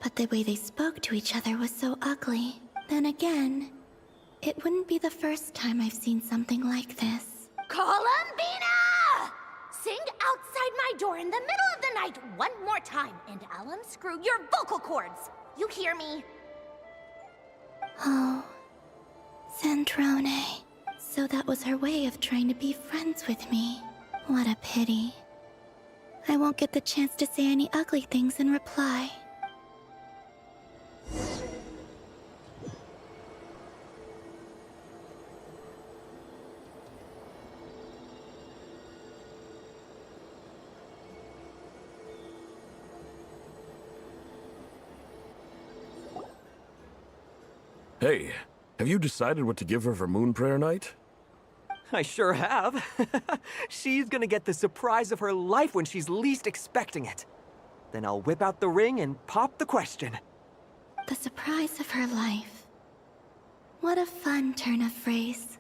But the way they spoke to each other was so ugly. Then again, it wouldn't be the first time I've seen something like this. Columbina! Sing outside my door in the middle of the night one more time, and I'll unscrew your vocal cords. You hear me? Oh, Zandrone. So that was her way of trying to be friends with me. What a pity. I won't get the chance to say any ugly things in reply. Hey, have you decided what to give her for Moon Prayer Night? I sure have. She's gonna get the surprise of her life when she's least expecting it. Then I'll whip out the ring and pop the question. The surprise of her life. What a fun turn of phrase.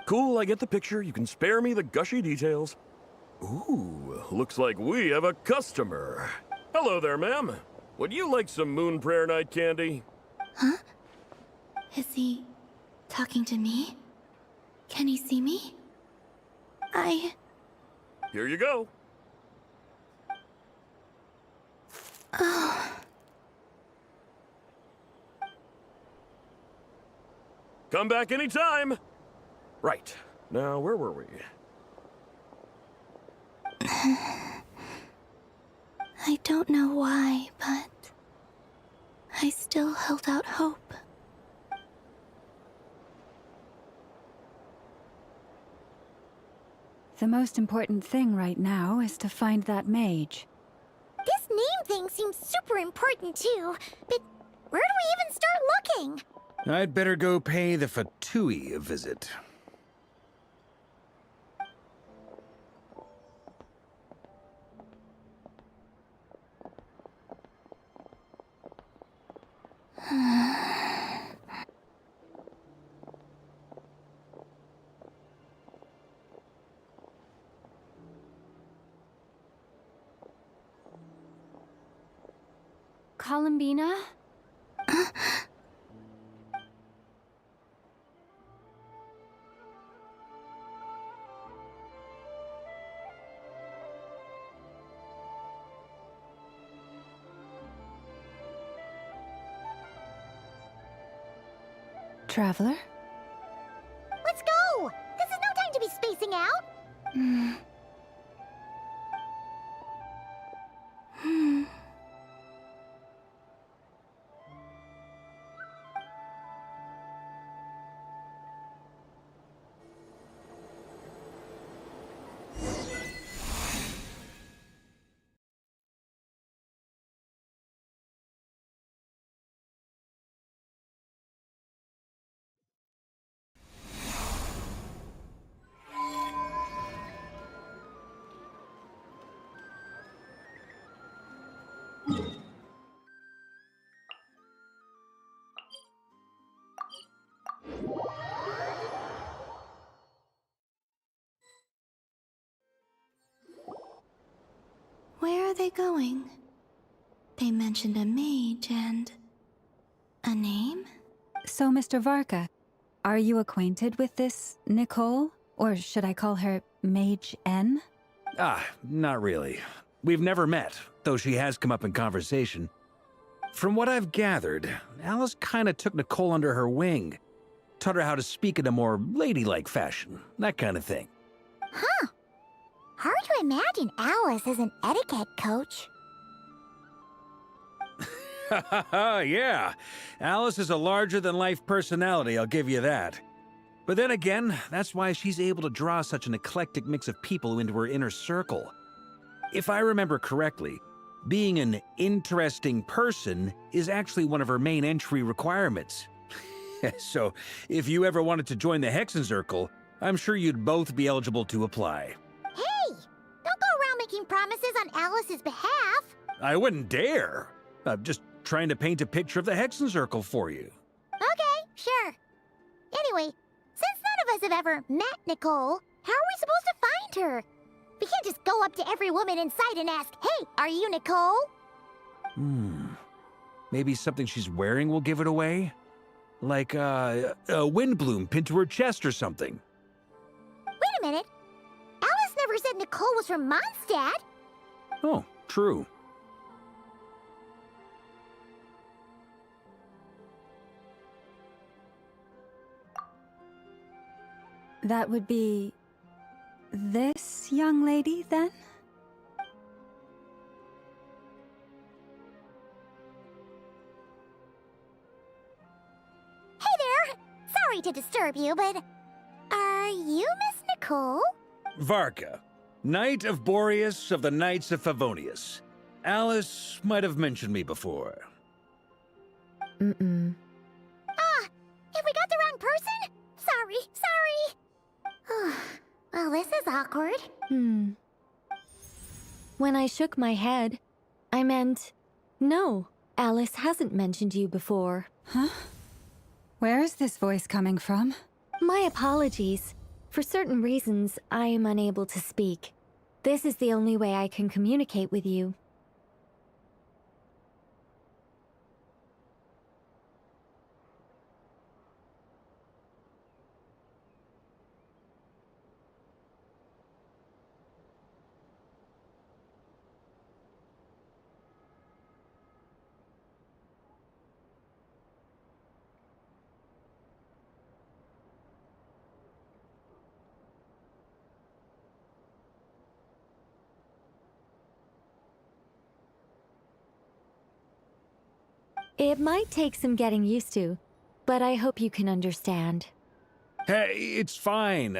Cool, I get the picture. You can spare me the gushy details. Ooh, looks like we have a customer. Hello there, ma'am. Would you like some Moon Prayer Night candy? Huh? Is he talking to me? Can he see me? Here you go. Oh. Come back anytime. Right. Now, where were we? I don't know why, but I still held out hope. The most important thing right now is to find that mage. This name thing seems super important too, but where do we even start looking? I'd better go pay the Fatui a visit. Columbina? Traveler? Let's go! This is no time to be spacing out! Where are they going? They mentioned a mage and... a name? So, Mr. Varka, are you acquainted with this Nicole? Or should I call her Mage N? Not really. We've never met, though she has come up in conversation. From what I've gathered, Alice kinda took Nicole under her wing. Taught her how to speak in a more ladylike fashion, that kind of thing. Huh. Hard to imagine Alice as an etiquette coach. Yeah, Alice is a larger-than-life personality, I'll give you that. But then again, that's why she's able to draw such an eclectic mix of people into her inner circle. If I remember correctly, being an interesting person is actually one of her main entry requirements. So, if you ever wanted to join the Hexenzirkel, I'm sure you'd both be eligible to apply. Hey! Don't go around making promises on Alice's behalf! I wouldn't dare. I'm just trying to paint a picture of the Hexenzirkel for you. Okay, sure. Anyway, since none of us have ever met Nicole, how are we supposed to find her? We can't just go up to every woman in sight and ask, "Hey, are you Nicole?" Maybe something she's wearing will give it away? Like, a wind bloom pinned to her chest or something. Wait a minute. Alice never said Nicole was from Mondstadt. Oh, true. That would be... this young lady, then? Hey there! Sorry to disturb you, but... Are you Miss Nicole? Varka, Knight of Boreas of the Knights of Favonius. Alice might have mentioned me before. Ah! Have we got the wrong person? Sorry. Well, this is awkward. When I shook my head, I meant... No, Alice hasn't mentioned you before. Huh? Where is this voice coming from? My apologies. For certain reasons, I am unable to speak. This is the only way I can communicate with you. It might take some getting used to, but I hope you can understand. Hey, it's fine.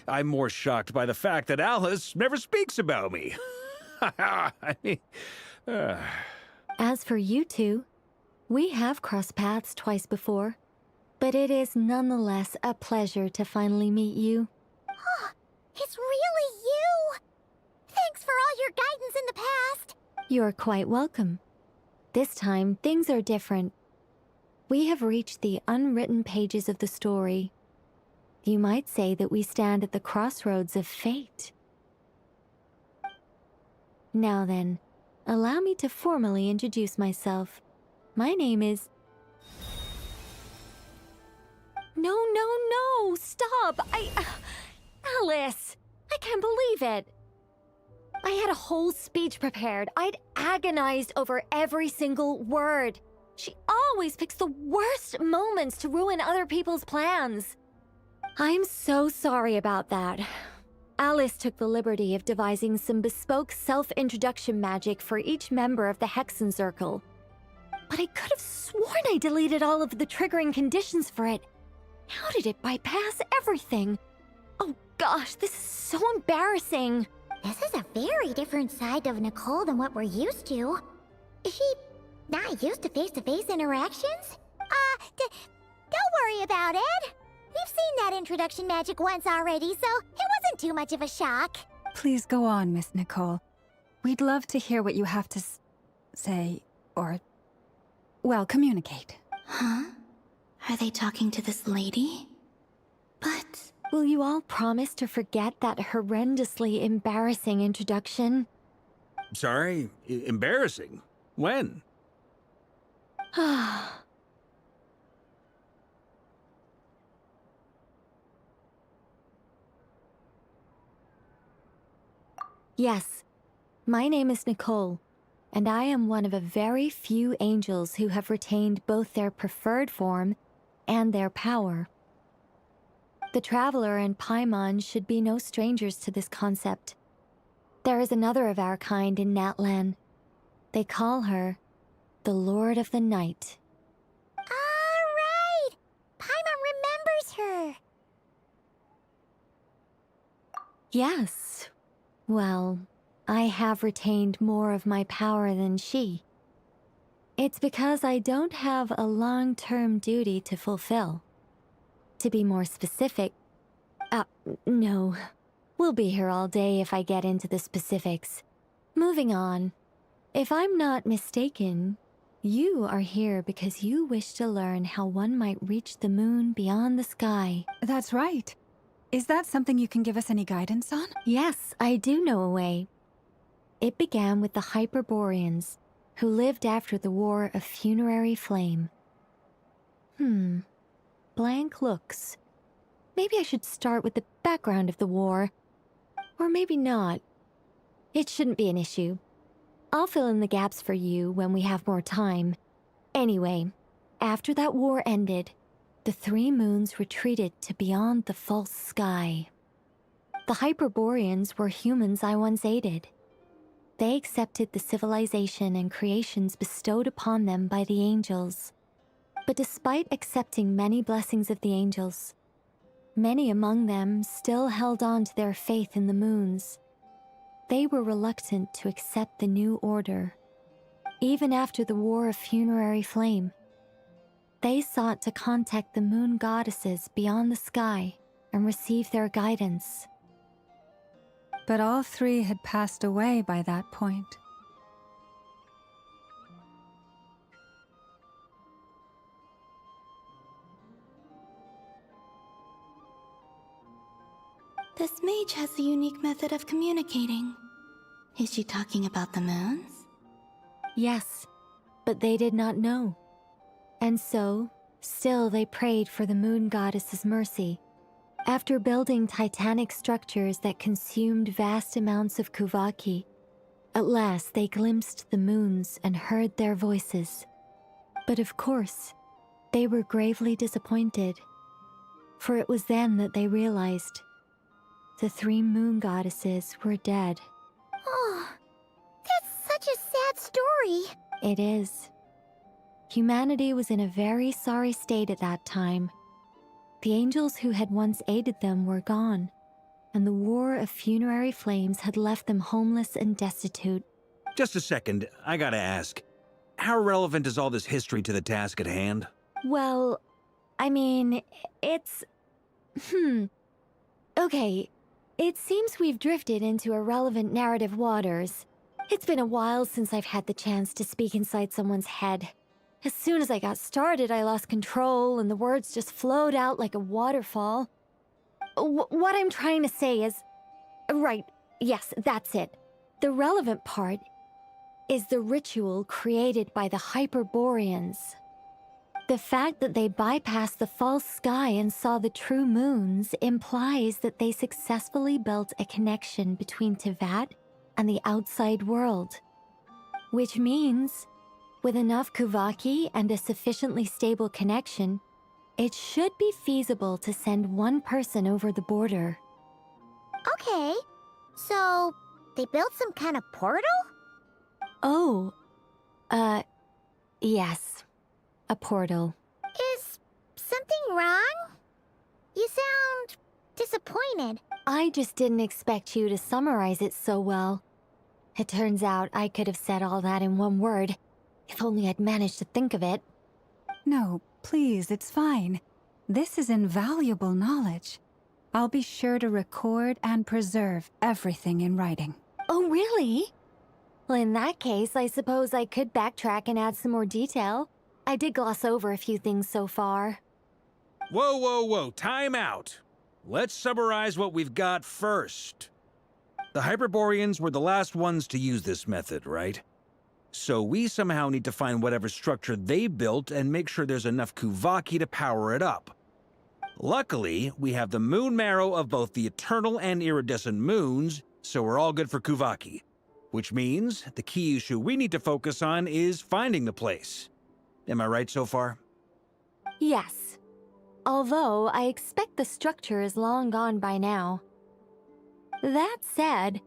I'm more shocked by the fact that Alice never speaks about me. I mean, As for you two, we have crossed paths twice before, but it is nonetheless a pleasure to finally meet you. It's really you! Thanks for all your guidance in the past! You're quite welcome. This time, things are different. We have reached the unwritten pages of the story. You might say that we stand at the crossroads of fate. Now then, allow me to formally introduce myself. My name is... No, stop! Alice! I can't believe it! I had a whole speech prepared. I'd agonized over every single word. She always picks the worst moments to ruin other people's plans. I'm so sorry about that. Alice took the liberty of devising some bespoke self-introduction magic for each member of the Hexen Circle. But I could have sworn I deleted all of the triggering conditions for it. How did it bypass everything? Oh gosh, this is so embarrassing. This is a very different side of Nicole than what we're used to. Is she not used to face-to-face interactions? Don't worry about it. We've seen that introduction magic once already, so it wasn't too much of a shock. Please go on, Miss Nicole. We'd love to hear what you have to say, or... well, communicate. Huh? Are they talking to this lady? But... Will you all promise to forget that horrendously embarrassing introduction? sorry, embarrassing. When? Yes, my name is Nicole, and I am one of a very few angels who have retained both their preferred form and their power. The Traveler and Paimon should be no strangers to this concept. There is another of our kind in Natlan. They call her the Lord of the Night. Right! Paimon remembers her! Yes. Well, I have retained more of my power than she. It's because I don't have a long-term duty to fulfill. To be more specific... no. We'll be here all day if I get into the specifics. Moving on. If I'm not mistaken, you are here because you wish to learn how one might reach the moon beyond the sky. That's right. Is that something you can give us any guidance on? Yes, I do know a way. It began with the Hyperboreans, who lived after the War of Funerary Flame. Blank looks. Maybe I should start with the background of the war. Or maybe not. It shouldn't be an issue. I'll fill in the gaps for you when we have more time. Anyway, after that war ended, the 3 moons retreated to beyond the false sky. The Hyperboreans were humans I once aided. They accepted the civilization and creations bestowed upon them by the angels. But despite accepting many blessings of the angels, many among them still held on to their faith in the moons. They were reluctant to accept the new order. Even after the War of Funerary Flame, they sought to contact the moon goddesses beyond the sky and receive their guidance. But all 3 had passed away by that point. This mage has a unique method of communicating. Is she talking about the moons? Yes, but they did not know. And so, still they prayed for the moon goddess's mercy. After building titanic structures that consumed vast amounts of Kuvaki, at last they glimpsed the moons and heard their voices. But of course, they were gravely disappointed. For it was then that they realized the 3 moon goddesses were dead. Oh, that's such a sad story. It is. Humanity was in a very sorry state at that time. The angels who had once aided them were gone, and the War of Funerary Flames had left them homeless and destitute. Just a second, I gotta ask. How relevant is all this history to the task at hand? Well, I mean, it's... Okay, it seems we've drifted into irrelevant narrative waters. It's been a while since I've had the chance to speak inside someone's head. As soon as I got started, I lost control and the words just flowed out like a waterfall. What I'm trying to say is... Right, yes, that's it. The relevant part is the ritual created by the Hyperboreans. The fact that they bypassed the false sky and saw the true moons implies that they successfully built a connection between Teyvat and the outside world. Which means, with enough Kuvaki and a sufficiently stable connection, it should be feasible to send one person over the border. Okay, so they built some kind of portal? Oh, yes. A portal. Is something wrong? You sound disappointed. I just didn't expect you to summarize it so well. It turns out I could have said all that in one word, if only I'd managed to think of it. No, please, it's fine. This is invaluable knowledge. I'll be sure to record and preserve everything in writing. Oh, really? Well, in that case, I suppose I could backtrack and add some more detail. I did gloss over a few things so far. Whoa, whoa, whoa, time out. Let's summarize what we've got first. The Hyperboreans were the last ones to use this method, right? So we somehow need to find whatever structure they built and make sure there's enough Kuvaki to power it up. Luckily, we have the moon marrow of both the eternal and iridescent moons, so we're all good for Kuvaki. Which means the key issue we need to focus on is finding the place. Am I right so far? Yes. Although I expect the structure is long gone by now. That said,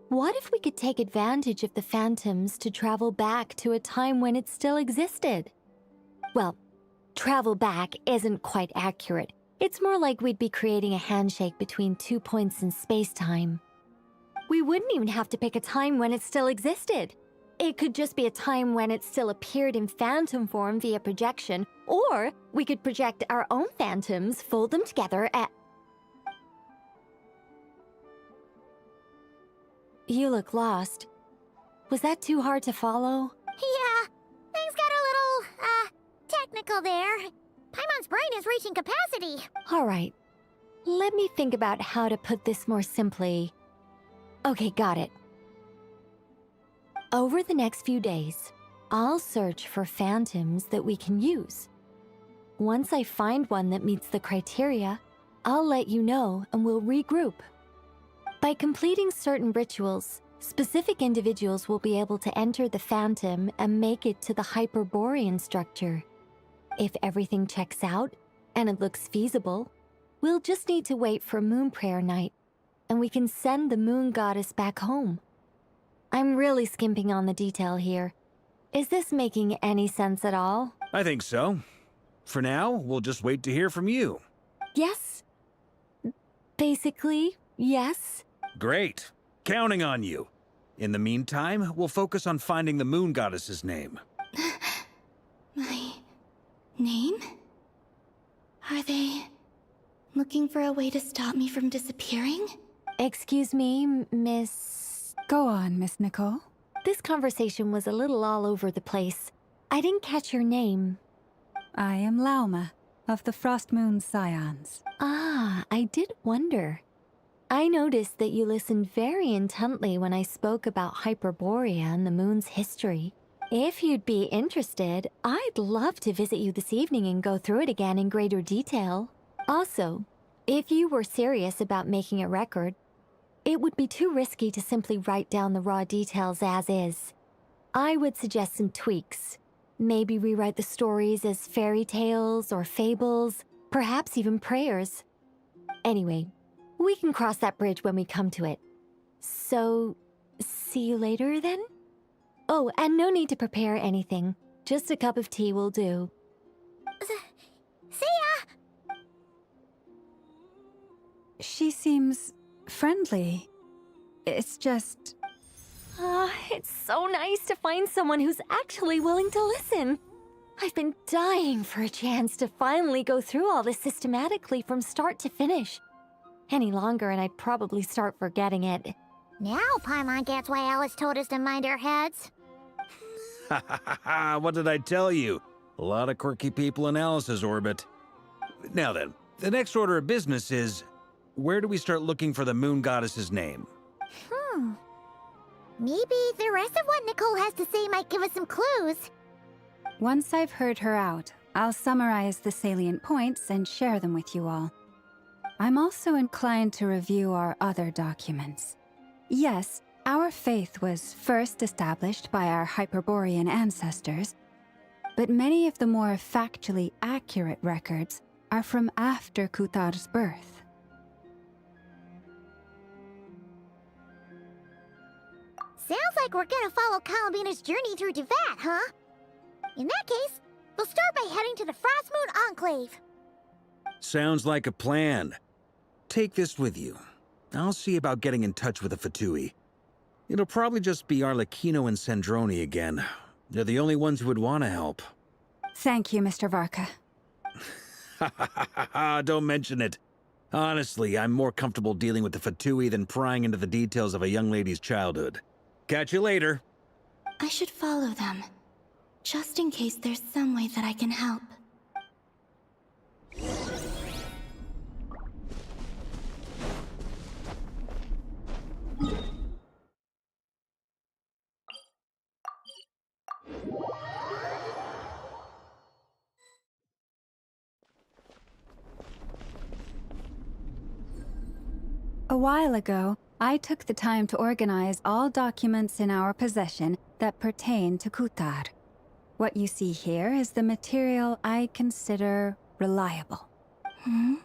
what if we could take advantage of the phantoms to travel back to a time when it still existed? Well, travel back isn't quite accurate. It's more like we'd be creating a handshake between 2 points in space-time. We wouldn't even have to pick a time when it still existed. It could just be a time when it still appeared in phantom form via projection, or we could project our own phantoms, fold them together at... You look lost. Was that too hard to follow? Yeah, things got a little, technical there. Paimon's brain is reaching capacity. All right. Let me think about how to put this more simply. Okay, got it. Over the next few days, I'll search for phantoms that we can use. Once I find one that meets the criteria, I'll let you know and we'll regroup. By completing certain rituals, specific individuals will be able to enter the phantom and make it to the Hyperborean structure. If everything checks out, and it looks feasible. We'll just need to wait for Moon Prayer Night, and we can send the Moon Goddess back home. I'm really skimping on the detail here. Is this making any sense at all? I think so. For now, we'll just wait to hear from you. Yes. Basically, yes. Great. Counting on you. In the meantime, we'll focus on finding the Moon Goddess's name. My name? Are they looking for a way to stop me from disappearing? Excuse me, Miss... Go on, Miss Nicole. This conversation was a little all over the place. I didn't catch your name. I am Lauma, of the Frost Moon Scions. Ah, I did wonder. I noticed that you listened very intently when I spoke about Hyperborea and the moon's history. If you'd be interested, I'd love to visit you this evening and go through it again in greater detail. Also, if you were serious about making a record, it would be too risky to simply write down the raw details as is. I would suggest some tweaks. Maybe rewrite the stories as fairy tales or fables, perhaps even prayers. Anyway, we can cross that bridge when we come to it. So, see you later then? Oh, and no need to prepare anything. Just a cup of tea will do. See ya! She seems friendly. It's just... It's so nice to find someone who's actually willing to listen. I've been dying for a chance to finally go through all this systematically from start to finish. Any longer and I'd probably start forgetting it. Now Paimon gets why Alice told us to mind our heads. Ha ha ha ha, what did I tell you? A lot of quirky people in Alice's orbit. Now then, the next order of business is, where do we start looking for the Moon Goddess's name? Maybe the rest of what Nicole has to say might give us some clues. Once I've heard her out, I'll summarize the salient points and share them with you all. I'm also inclined to review our other documents. Yes, our faith was first established by our Hyperborean ancestors, but many of the more factually accurate records are from after Kuthar's birth. Sounds like we're gonna follow Columbina's journey through Devat, huh? In that case, we'll start by heading to the Frost Moon Enclave. Sounds like a plan. Take this with you. I'll see about getting in touch with the Fatui. It'll probably just be Arlecchino and Sandroni again. They're the only ones who would want to help. Thank you, Mr. Varka. Ha ha ha ha ha, don't mention it. Honestly, I'm more comfortable dealing with the Fatui than prying into the details of a young lady's childhood. Catch you later. I should follow them, just in case there's some way that I can help. A while ago, I took the time to organize all documents in our possession that pertain to Kuthar. What you see here is the material I consider reliable. You're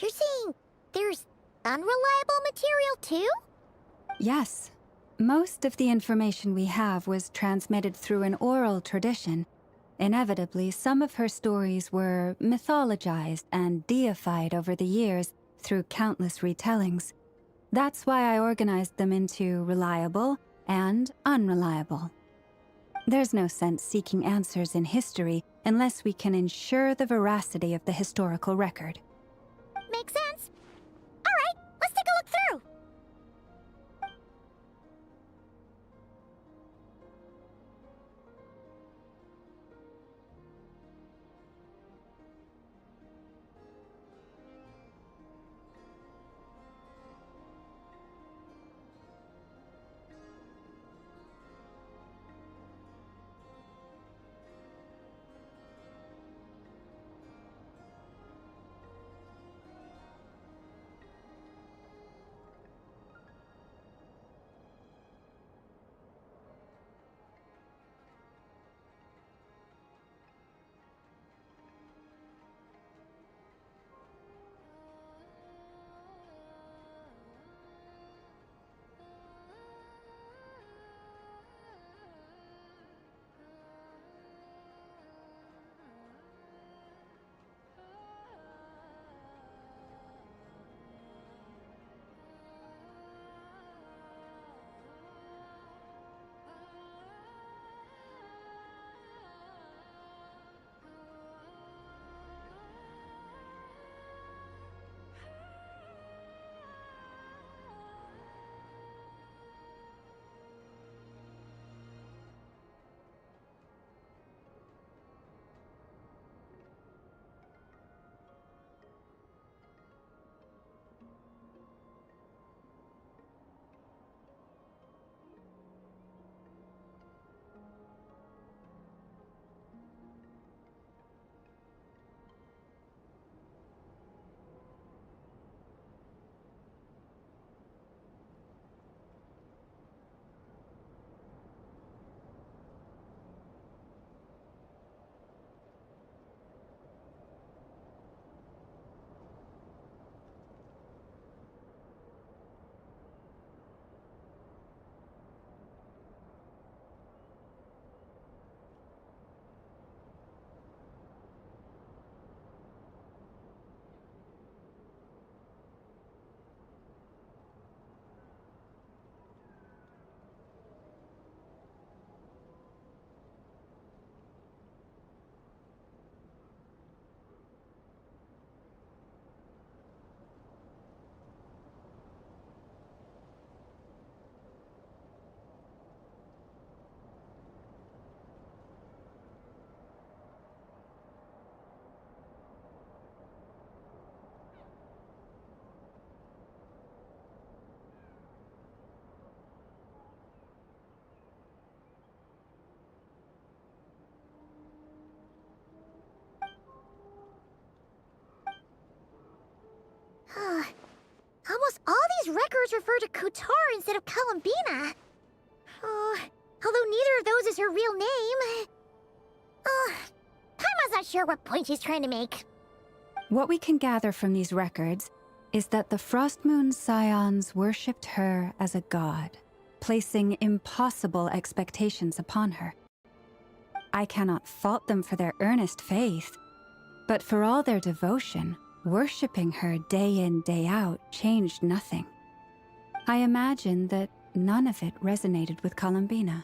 saying there's unreliable material too? Yes. Most of the information we have was transmitted through an oral tradition. Inevitably, some of her stories were mythologized and deified over the years through countless retellings. That's why I organized them into reliable and unreliable. There's no sense seeking answers in history unless we can ensure the veracity of the historical record. Makes sense. All right, let's take a look through. records refer to Kutar instead of Columbina. Oh, although neither of those is her real name. Paimon's not sure what point she's trying to make. What we can gather from these records is that the Frost Moon Scions worshipped her as a god, placing impossible expectations upon her. I cannot fault them for their earnest faith, but for all their devotion, worshipping her day in, day out changed nothing. I imagine that none of it resonated with Columbina.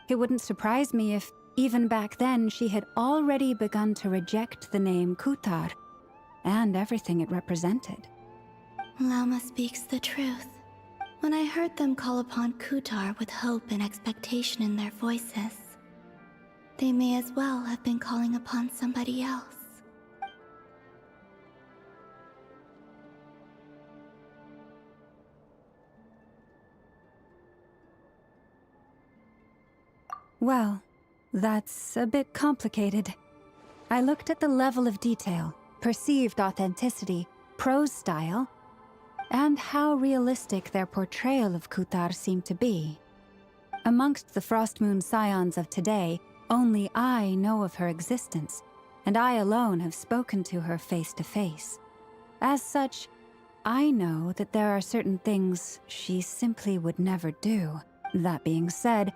It wouldn't surprise me if, even back then, she had already begun to reject the name Kutar and everything it represented. Lama speaks the truth. When I heard them call upon Kutar with hope and expectation in their voices, they may as well have been calling upon somebody else. Well, that's a bit complicated. I looked at the level of detail, perceived authenticity, prose style, and how realistic their portrayal of Kutar seemed to be. Amongst the Frostmoon Scions of today, only I know of her existence, and I alone have spoken to her face to face. As such, I know that there are certain things she simply would never do. That being said,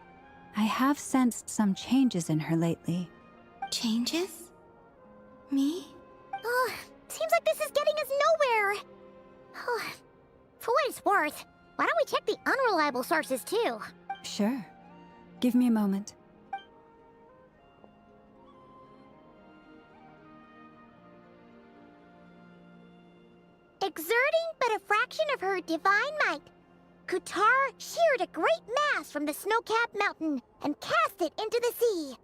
I have sensed some changes in her lately. Changes? Me? Oh, seems like this is getting us nowhere. Oh, for what it's worth, why don't we check the unreliable sources too? Sure. Give me a moment. Exerting but a fraction of her divine might, Kutar sheared a great mass from the snow-capped mountain and cast it into the sea,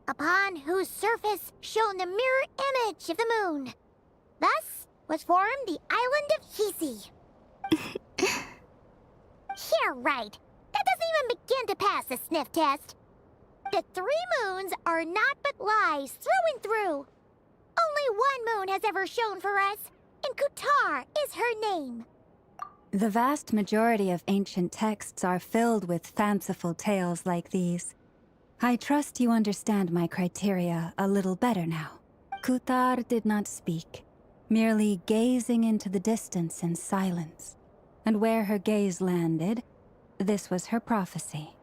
upon whose surface shone the mirror image of the moon. Thus was formed the island of Hisi. Yeah, right. That doesn't even begin to pass the sniff test. The 3 moons are not but lies through and through. Only one moon has ever shone for us, and Kutar is her name. The vast majority of ancient texts are filled with fanciful tales like these. I trust you understand my criteria a little better now. Kutar did not speak, merely gazing into the distance in silence. And where her gaze landed, this was her prophecy.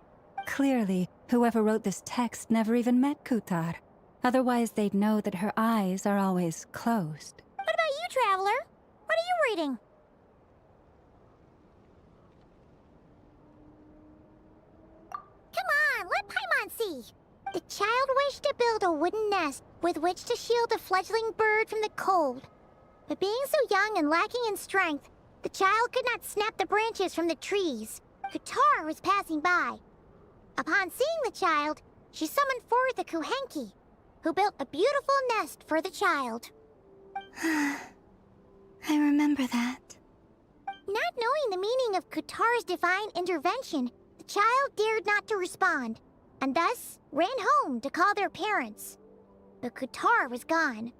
Clearly, whoever wrote this text never even met Kutar. Otherwise, they'd know that her eyes are always closed. What about you, Traveler? What are you reading? Come on, let Paimon see. The child wished to build a wooden nest with which to shield a fledgling bird from the cold. But being so young and lacking in strength, the child could not snap the branches from the trees. Kutar was passing by. Upon seeing the child, she summoned forth a Kuhenki, who built a beautiful nest for the child. I remember that. Not knowing the meaning of Kutar's divine intervention, the child dared not to respond, and thus ran home to call their parents. But Kutar was gone.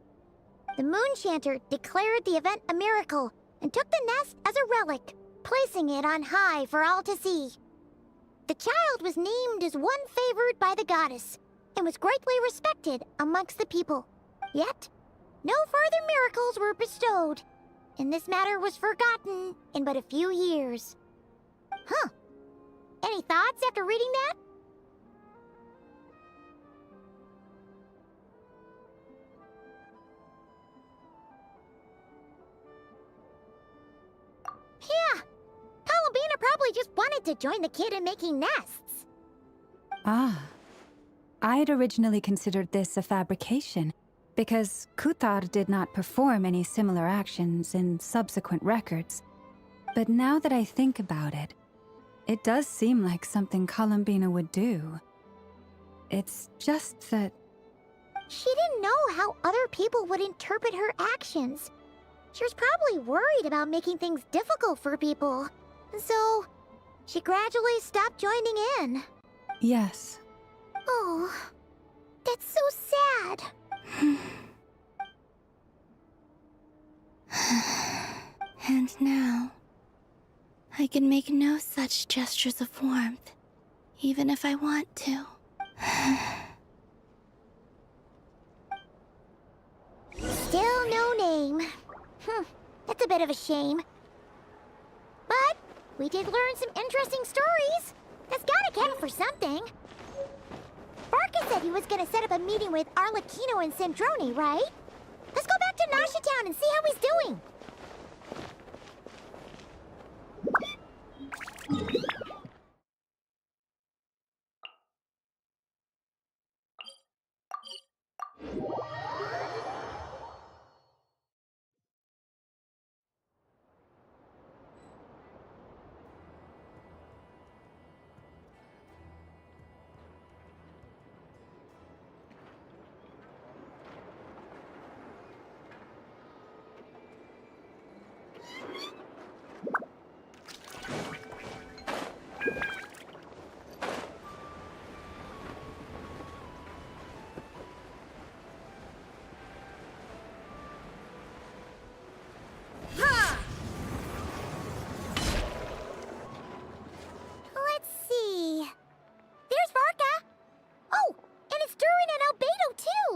The Moon Chanter declared the event a miracle and took the nest as a relic, placing it on high for all to see. The child was named as one favored by the goddess and was greatly respected amongst the people. Yet, no further miracles were bestowed, and this matter was forgotten in but a few years. Huh. Any thoughts after reading that? Yeah. Columbina probably just wanted to join the kid in making nests. Ah. I'd originally considered this a fabrication, because Kutar did not perform any similar actions in subsequent records. But now that I think about it, it does seem like something Columbina would do. It's just that... She didn't know how other people would interpret her actions. She was probably worried about making things difficult for people. So, she gradually stopped joining in. Yes. Oh, that's so sad. And now, I can make no such gestures of warmth, even if I want to. Still no name. That's a bit of a shame. But we did learn some interesting stories. That's gotta count for something. Barca said he was gonna set up a meeting with Arlecchino and Sandrone, right? Let's go back to Nasha Town and see how he's doing. Let's see. There's Varka. Oh, and it's Duirn and Albedo too.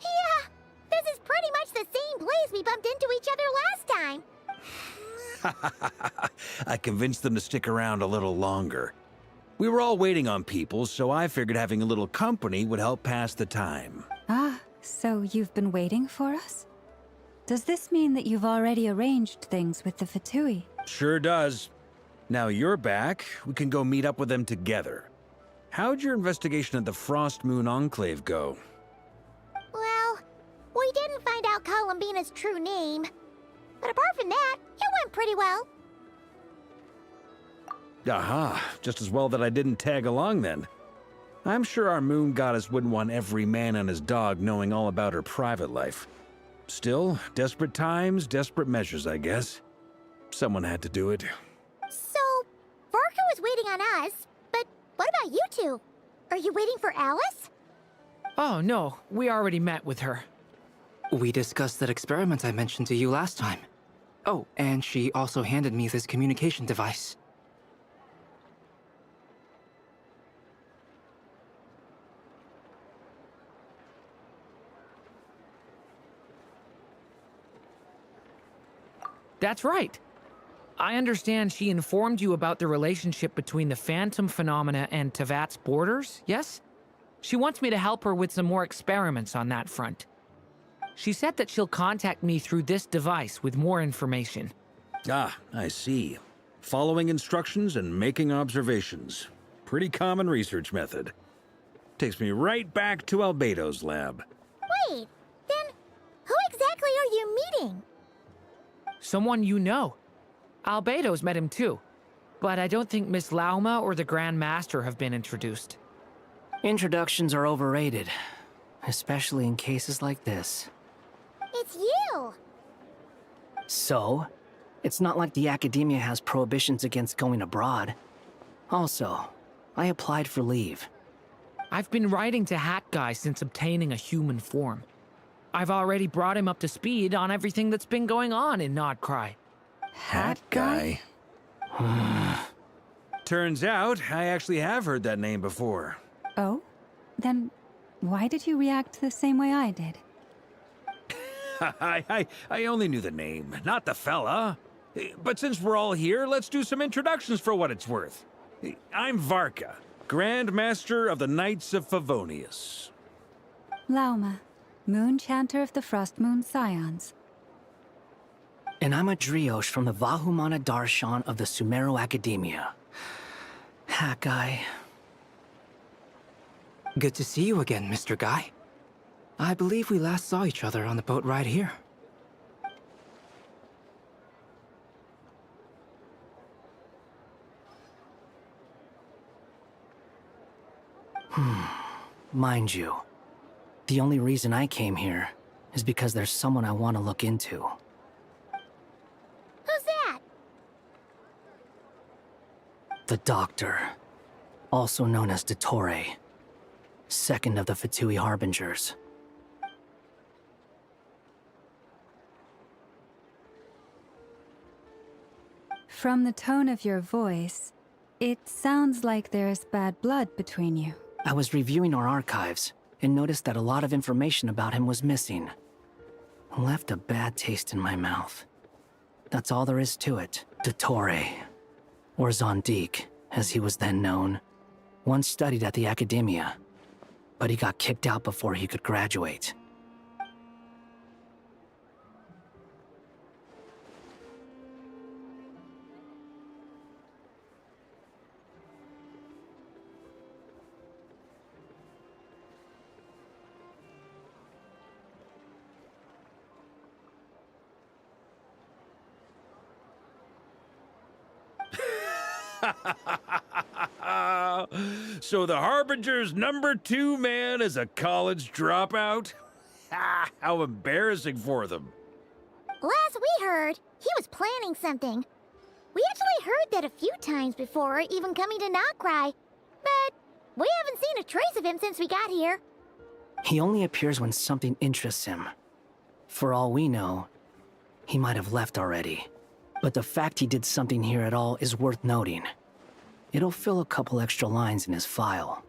Yeah, this is pretty much the same place we bumped into each other last time. I convinced them to stick around a little longer. We were all waiting on people, so I figured having a little company would help pass the time. Ah, so you've been waiting for us? Does this mean that you've already arranged things with the Fatui? Sure does. Now you're back, we can go meet up with them together. How'd your investigation at the Frost Moon Enclave go? Well, we didn't find out Columbina's true name. But apart from that, it went pretty well. Aha, just as well that I didn't tag along then. I'm sure our moon goddess wouldn't want every man and his dog knowing all about her private life. Still, desperate times, desperate measures, I guess. Someone had to do it. So, Varka was waiting on us, but what about you two? Are you waiting for Alice? Oh, no. We already met with her. We discussed that experiment I mentioned to you last time. Oh, and she also handed me this communication device. That's right. I understand she informed you about the relationship between the phantom phenomena and Tevat's borders, yes? She wants me to help her with some more experiments on that front. She said that she'll contact me through this device with more information. Ah, I see. Following instructions and making observations. Pretty common research method. Takes me right back to Albedo's lab. Wait, then who exactly are you meeting? Someone you know. Albedo's met him too. But I don't think Miss Lauma or the Grand Master have been introduced. Introductions are overrated, especially in cases like this. It's you! So? It's not like the Academia has prohibitions against going abroad. Also, I applied for leave. I've been writing to Hat Guy since obtaining a human form. I've already brought him up to speed on everything that's been going on in Nodcry. Hat Guy? Turns out, I actually have heard that name before. Oh? Then why did you react the same way I did? I only knew the name, not the fella. But since we're all here, let's do some introductions for what it's worth. I'm Varka, Grand Master of the Knights of Favonius. Lauma, Moon Chanter of the Frost Moon Scions. And I'm a Driosh from the Vahumana Darshan of the Sumero Academia. Hat Guy. Good to see you again, Mr. Guy. I believe we last saw each other on the boat ride here. Mind you, the only reason I came here is because there's someone I want to look into. Who's that? The Doctor, also known as Dottore, second of the Fatui Harbingers. From the tone of your voice, it sounds like there's bad blood between you. I was reviewing our archives and noticed that a lot of information about him was missing. Left a bad taste in my mouth. That's all there is to it. Dottore, or Zondique, as he was then known, once studied at the Academia, but he got kicked out before he could graduate. So the Harbinger's #2 man is a college dropout? How embarrassing for them. Last we heard, he was planning something. We actually heard that a few times before, even coming to Notcry. But we haven't seen a trace of him since we got here. He only appears when something interests him. For all we know, he might have left already. But the fact he did something here at all is worth noting. It'll fill a couple extra lines in his file.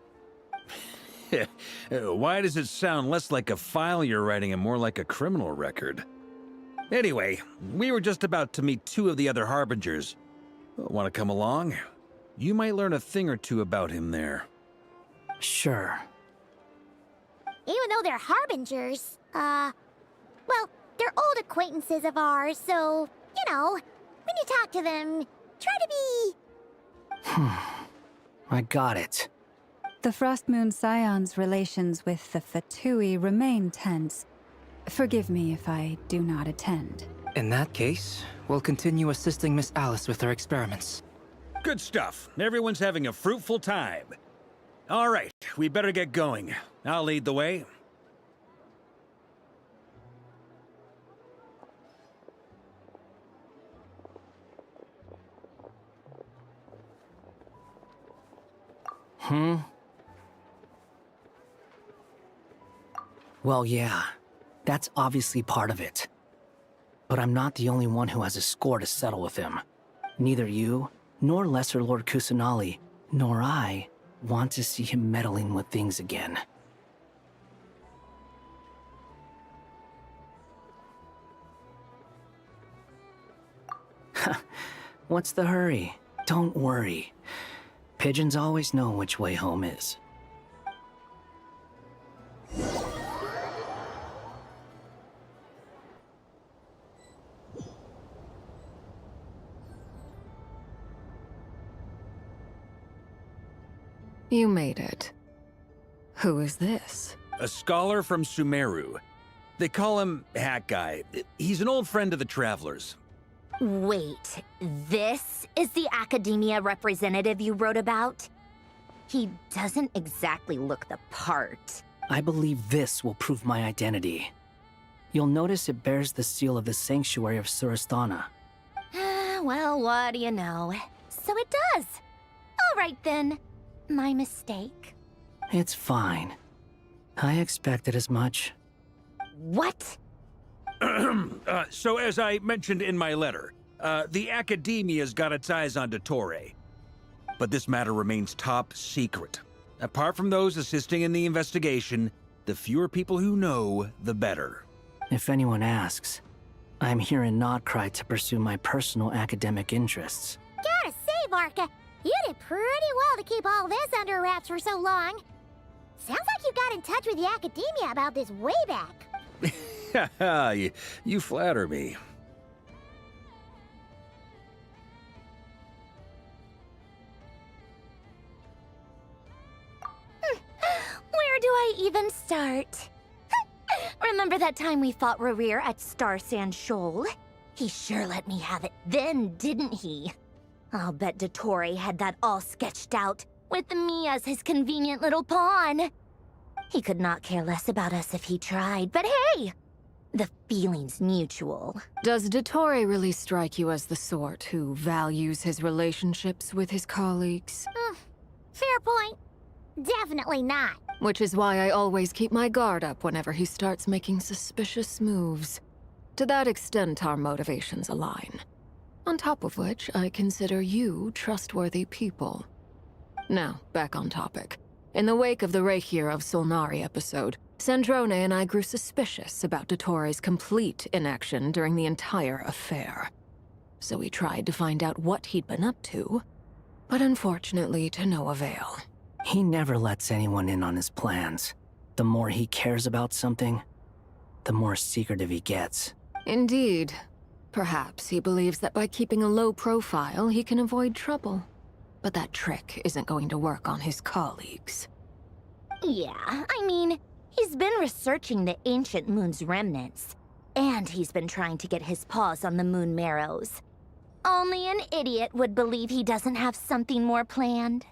Why does it sound less like a file you're writing and more like a criminal record? Anyway, we were just about to meet 2 of the other Harbingers. Want to come along? You might learn a thing or two about him there. Sure. Even though they're Harbingers, well, they're old acquaintances of ours, so, you know, when you talk to them, try to be... I got it. The Frost Moon Scion's relations with the Fatui remain tense. Forgive me if I do not attend. In that case, we'll continue assisting Miss Alice with her experiments. Good stuff. Everyone's having a fruitful time. All right, we better get going. I'll lead the way. Well, yeah. That's obviously part of it. But I'm not the only one who has a score to settle with him. Neither you, nor Lesser Lord Kusanali, nor I want to see him meddling with things again. What's the hurry? Don't worry. Pigeons always know which way home is. You made it. Who is this? A scholar from Sumeru. They call him Hat Guy. He's an old friend of the Travelers. Wait, this is the Academia representative you wrote about? He doesn't exactly look the part. I believe this will prove my identity. You'll notice it bears the seal of the Sanctuary of Surasthana. Well, what do you know? So it does. All right then. My mistake. It's fine. I expected as much. What? So as I mentioned in my letter, the Academia's got its eyes on Dottore. But this matter remains top secret. Apart from those assisting in the investigation, the fewer people who know, the better. If anyone asks, I'm here in Notcry to pursue my personal academic interests. Gotta say, Varka, you did pretty well to keep all this under wraps for so long. Sounds like you got in touch with the Academia about this way back. You flatter me. Where do I even start? Remember that time we fought Rerir at Star Sand Shoal? He sure let me have it then, didn't he? I'll bet Dottore had that all sketched out, with me as his convenient little pawn. He could not care less about us if he tried, but hey! The feeling's mutual. Does Dottore really strike you as the sort who values his relationships with his colleagues? Fair point. Definitely not. Which is why I always keep my guard up whenever he starts making suspicious moves. To that extent, our motivations align. On top of which, I consider you trustworthy people. Now, back on topic. In the wake of the Reikir of Solnari episode, Sandrone and I grew suspicious about Dottore's complete inaction during the entire affair. So we tried to find out what he'd been up to, but unfortunately to no avail. He never lets anyone in on his plans. The more he cares about something, the more secretive he gets. Indeed. Perhaps he believes that by keeping a low profile, he can avoid trouble. But that trick isn't going to work on his colleagues. Yeah, I mean, he's been researching the ancient moon's remnants. And he's been trying to get his paws on the moon marrows. Only an idiot would believe he doesn't have something more planned.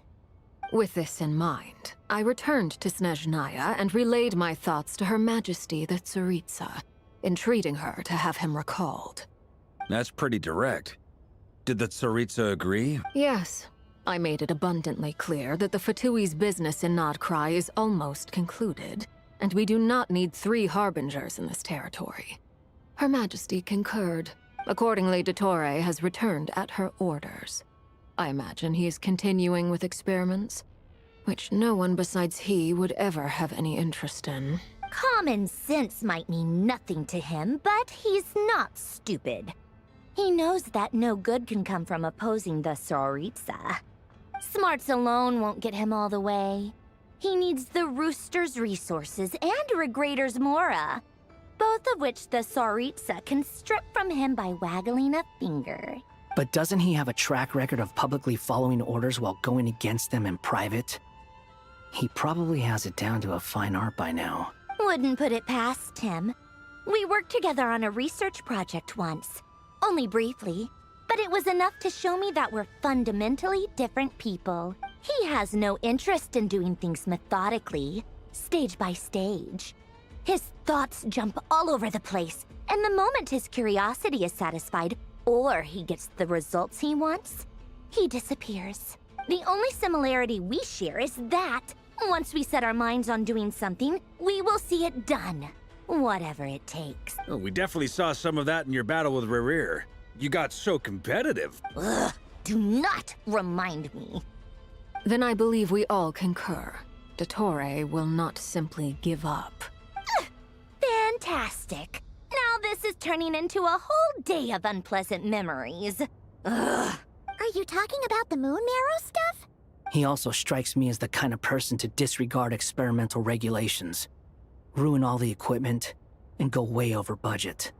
With this in mind, I returned to Snezhnaya and relayed my thoughts to Her Majesty the Tsaritsa, entreating her to have him recalled. That's pretty direct. Did the Tsaritsa agree? Yes. I made it abundantly clear that the Fatui's business in Nodkrai is almost concluded, and we do not need 3 harbingers in this territory. Her Majesty concurred. Accordingly, Dottore has returned at her orders. I imagine he is continuing with experiments, which no one besides he would ever have any interest in. Common sense might mean nothing to him, but he's not stupid. He knows that no good can come from opposing the Tsaritsa. Smarts alone won't get him all the way. He needs the Rooster's resources and Regrator's Mora, both of which the Tsaritsa can strip from him by waggling a finger. But doesn't he have a track record of publicly following orders while going against them in private? He probably has it down to a fine art by now. Wouldn't put it past him. We worked together on a research project once. Only briefly, but it was enough to show me that we're fundamentally different people. He has no interest in doing things methodically, stage by stage. His thoughts jump all over the place, and the moment his curiosity is satisfied, or he gets the results he wants, he disappears. The only similarity we share is that, once we set our minds on doing something, we will see it done. Whatever it takes. Oh, we definitely saw some of that in your battle with Rerir. You got so competitive. Ugh, do not remind me. Then I believe we all concur. Dottore will not simply give up. Fantastic. Now this is turning into a whole day of unpleasant memories. Ugh. Are you talking about the moon marrow stuff? He also strikes me as the kind of person to disregard experimental regulations, ruin all the equipment, and go way over budget.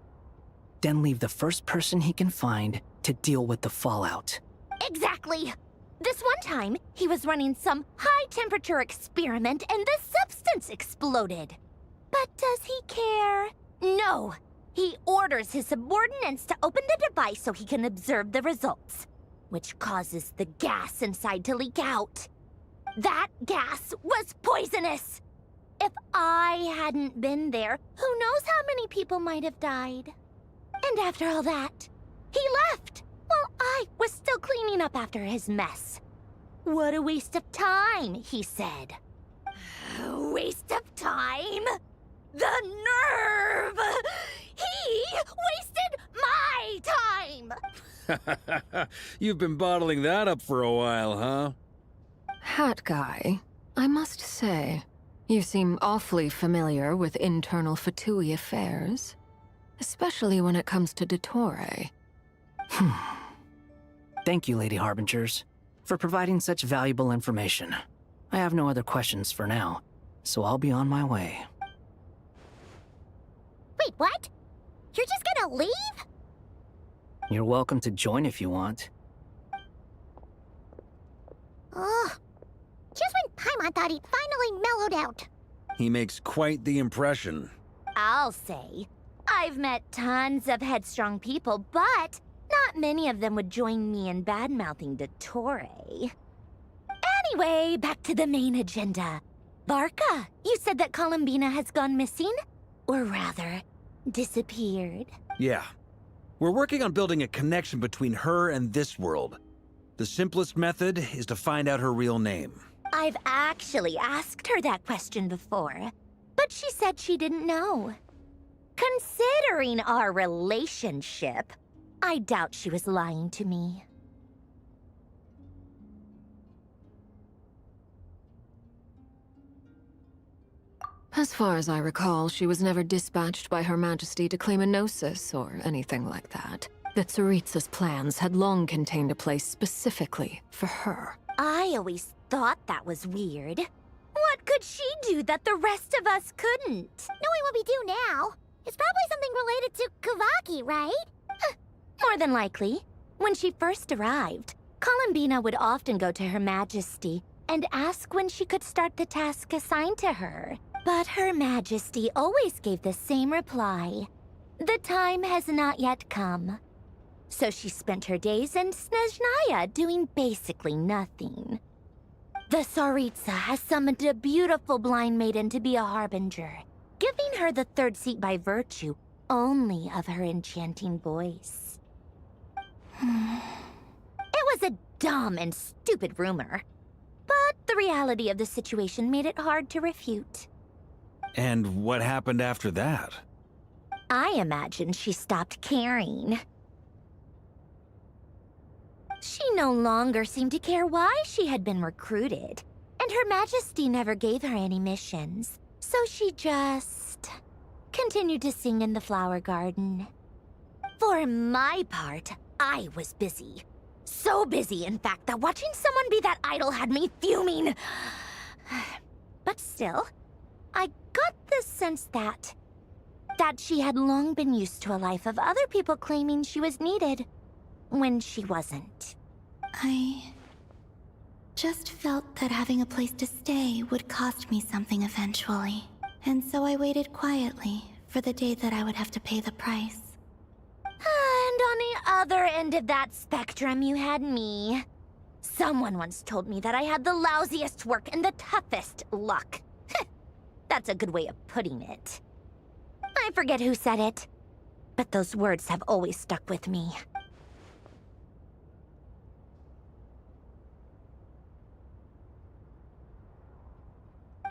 Then leave the first person he can find to deal with the fallout. Exactly. This one time, he was running some high-temperature experiment and the substance exploded. But does he care? No. He orders his subordinates to open the device so he can observe the results, which causes the gas inside to leak out. That gas was poisonous. If I hadn't been there, who knows how many people might have died. And after all that, he left while I was still cleaning up after his mess. What a waste of time, he said. Waste of time? The nerve! He wasted my time! You've been bottling that up for a while, huh? Hat guy, I must say, you seem awfully familiar with internal Fatui affairs. Especially when it comes to Dottore. Thank you, Lady Harbingers, for providing such valuable information. I have no other questions for now, so I'll be on my way. Wait, what? You're just gonna leave? You're welcome to join if you want. Ugh. Just when Paimon thought he'd finally mellowed out. He makes quite the impression. I'll say. I've met tons of headstrong people, but not many of them would join me in bad-mouthing Dottore. Anyway, back to the main agenda. Barca, you said that Columbina has gone missing? Or rather, disappeared. Yeah. We're working on building a connection between her and this world. The simplest method is to find out her real name. I've actually asked her that question before, but she said she didn't know. Considering our relationship, I doubt she was lying to me. As far as I recall, she was never dispatched by Her Majesty to claim a gnosis or anything like that. The Tsaritsa's plans had long contained a place specifically for her. I always thought that was weird. What could she do that the rest of us couldn't? Knowing what we do now, it's probably something related to Kavaki, right? More than likely. When she first arrived, Columbina would often go to Her Majesty and ask when she could start the task assigned to her. But Her Majesty always gave the same reply. The time has not yet come. So she spent her days in Snezhnaya doing basically nothing. The Tsaritsa has summoned a beautiful blind maiden to be a harbinger, giving her the third seat by virtue only of her enchanting voice. It was a dumb and stupid rumor, but the reality of the situation made it hard to refute. And what happened after that? I imagine she stopped caring. She no longer seemed to care why she had been recruited, and Her Majesty never gave her any missions, so she just continued to sing in the flower garden. For my part, I was busy. So busy, in fact, that watching someone be that idol had me fuming. But still, I got the sense that she had long been used to a life of other people claiming she was needed when she wasn't. I just felt that having a place to stay would cost me something eventually. And so I waited quietly for the day that I would have to pay the price. And on the other end of that spectrum, you had me. Someone once told me that I had the lousiest work and the toughest luck. That's a good way of putting it. I forget who said it, but those words have always stuck with me.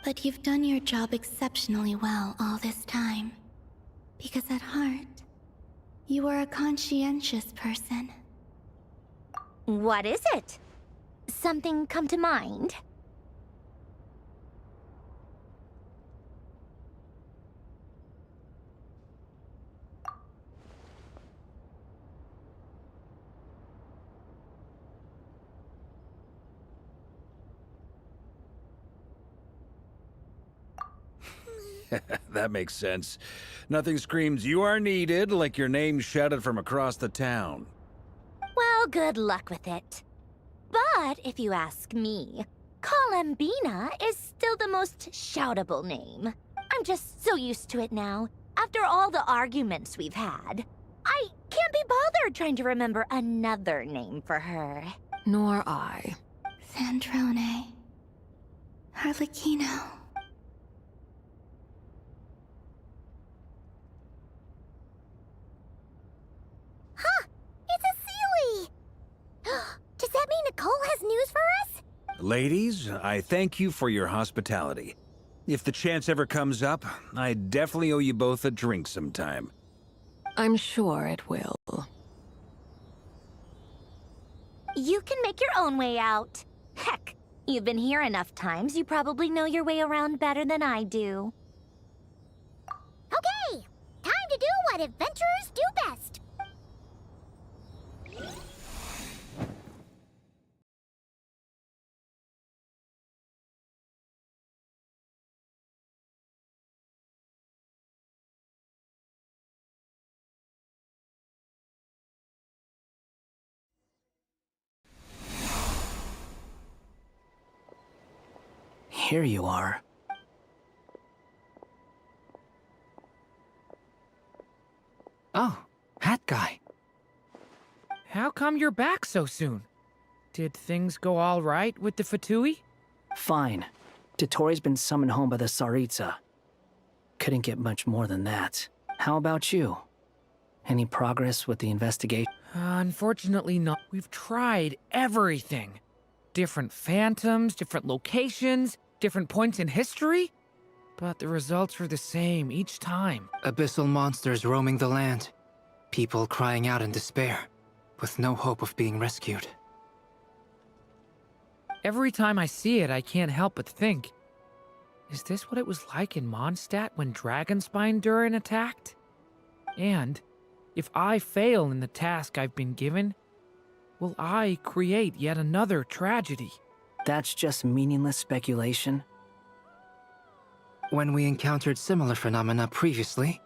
But you've done your job exceptionally well all this time. Because at heart, you are a conscientious person. What is it? Something come to mind? That makes sense. Nothing screams you are needed like your name shouted from across the town. Well, good luck with it. But if you ask me, Columbina is still the most shoutable name. I'm just so used to it now, after all the arguments we've had. I can't be bothered trying to remember another name for her. Nor I. Sandrone. Harlequino. Huh! It's a Sealy! Does that mean Nicole has news for us? Ladies, I thank you for your hospitality. If the chance ever comes up, I definitely owe you both a drink sometime. I'm sure it will. You can make your own way out. Heck, you've been here enough times, you probably know your way around better than I do. Okay! Time to do what adventurers do best! Here you are. Oh, hat guy. How come you're back so soon? Did things go all right with the Fatui? Fine. Dotori's been summoned home by the Tsaritsa. Couldn't get much more than that. How about you? Any progress with the investigation? Unfortunately not. We've tried everything. Different phantoms, different locations, different points in history. But the results are the same each time. Abyssal monsters roaming the land. People crying out in despair, with no hope of being rescued. Every time I see it, I can't help but think, is this what it was like in Mondstadt when Dragonspine Duirn attacked? And, if I fail in the task I've been given, will I create yet another tragedy? That's just meaningless speculation. When we encountered similar phenomena previously,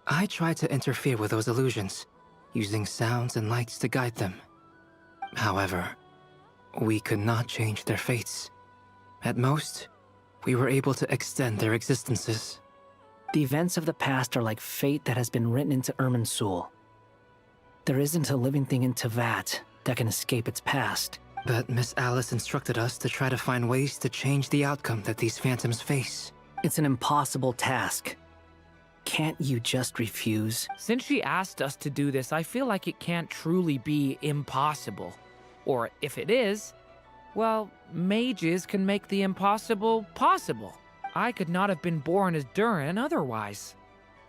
I tried to interfere with those illusions, using sounds and lights to guide them. However, we could not change their fates. At most, we were able to extend their existences. The events of the past are like fate that has been written into Irminsul. There isn't a living thing in Teyvat that can escape its past. But Miss Alice instructed us to try to find ways to change the outcome that these phantoms face. It's an impossible task. Can't you just refuse? Since she asked us to do this, I feel like it can't truly be impossible. Or if it is, well, mages can make the impossible possible. I could not have been born as Duirn otherwise.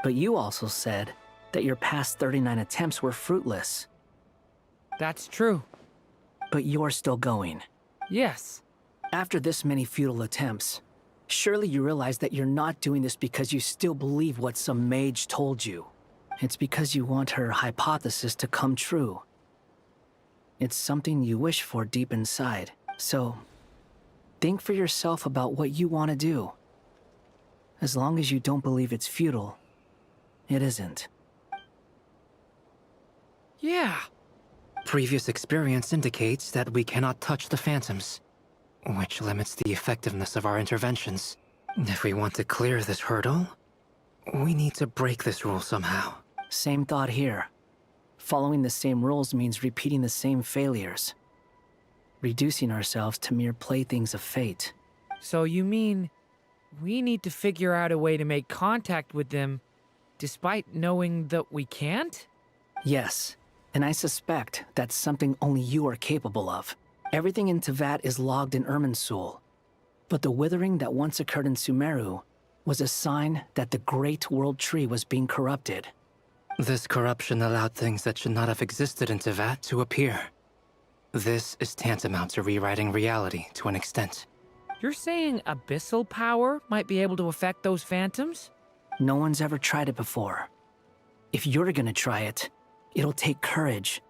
But you also said that your past 39 attempts were fruitless. That's true. But you're still going. Yes. After this many futile attempts, surely you realize that you're not doing this because you still believe what some mage told you. It's because you want her hypothesis to come true. It's something you wish for deep inside. So, think for yourself about what you want to do. As long as you don't believe it's futile, it isn't. Yeah. Previous experience indicates that we cannot touch the phantoms, which limits the effectiveness of our interventions. If we want to clear this hurdle, we need to break this rule somehow. Same thought here. Following the same rules means repeating the same failures. Reducing ourselves to mere playthings of fate. So you mean we need to figure out a way to make contact with them despite knowing that we can't? Yes, and I suspect that's something only you are capable of. Everything in Teyvat is logged in Irminsul, but the withering that once occurred in Sumeru was a sign that the Great World Tree was being corrupted. This corruption allowed things that should not have existed in Teyvat to appear. This is tantamount to rewriting reality to an extent. You're saying abyssal power might be able to affect those phantoms? No one's ever tried it before. If you're gonna try it, it'll take courage.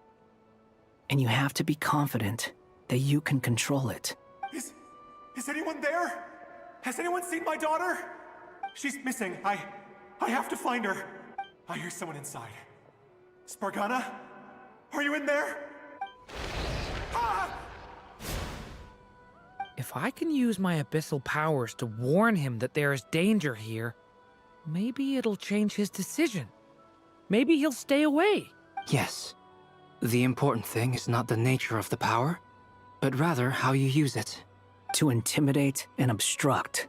And you have to be confident that you can control it. Is anyone there? Has anyone seen my daughter? She's missing. I have to find her. I hear someone inside. Spargana? Are you in there? Ah! If I can use my abyssal powers to warn him that there is danger here, maybe it'll change his decision. Maybe he'll stay away. Yes. The important thing is not the nature of the power, but rather how you use it. To intimidate and obstruct.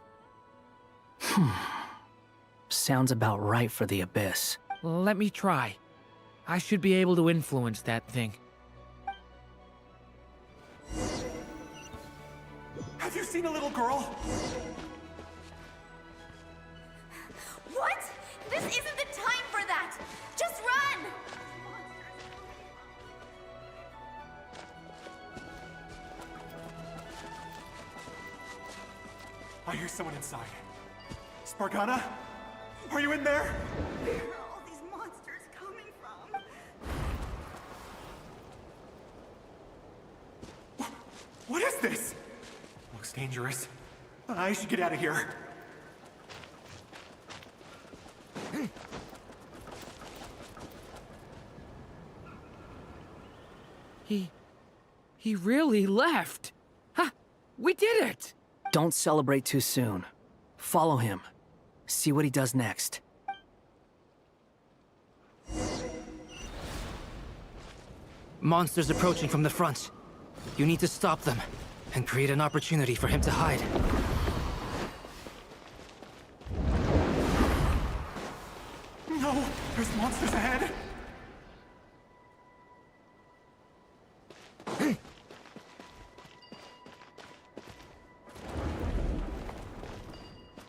Sounds about right for the Abyss. Let me try. I should be able to influence that thing. Have you seen a little girl? What? This isn't the time for that! Just run! I hear someone inside. Spargana? Are you in there? Where are all these monsters coming from? What is this? Looks dangerous. I should get out of here. He really left. Ha! We did it! Don't celebrate too soon. Follow him. See what he does next. Monsters approaching from the front. You need to stop them and create an opportunity for him to hide. No! There's monsters ahead!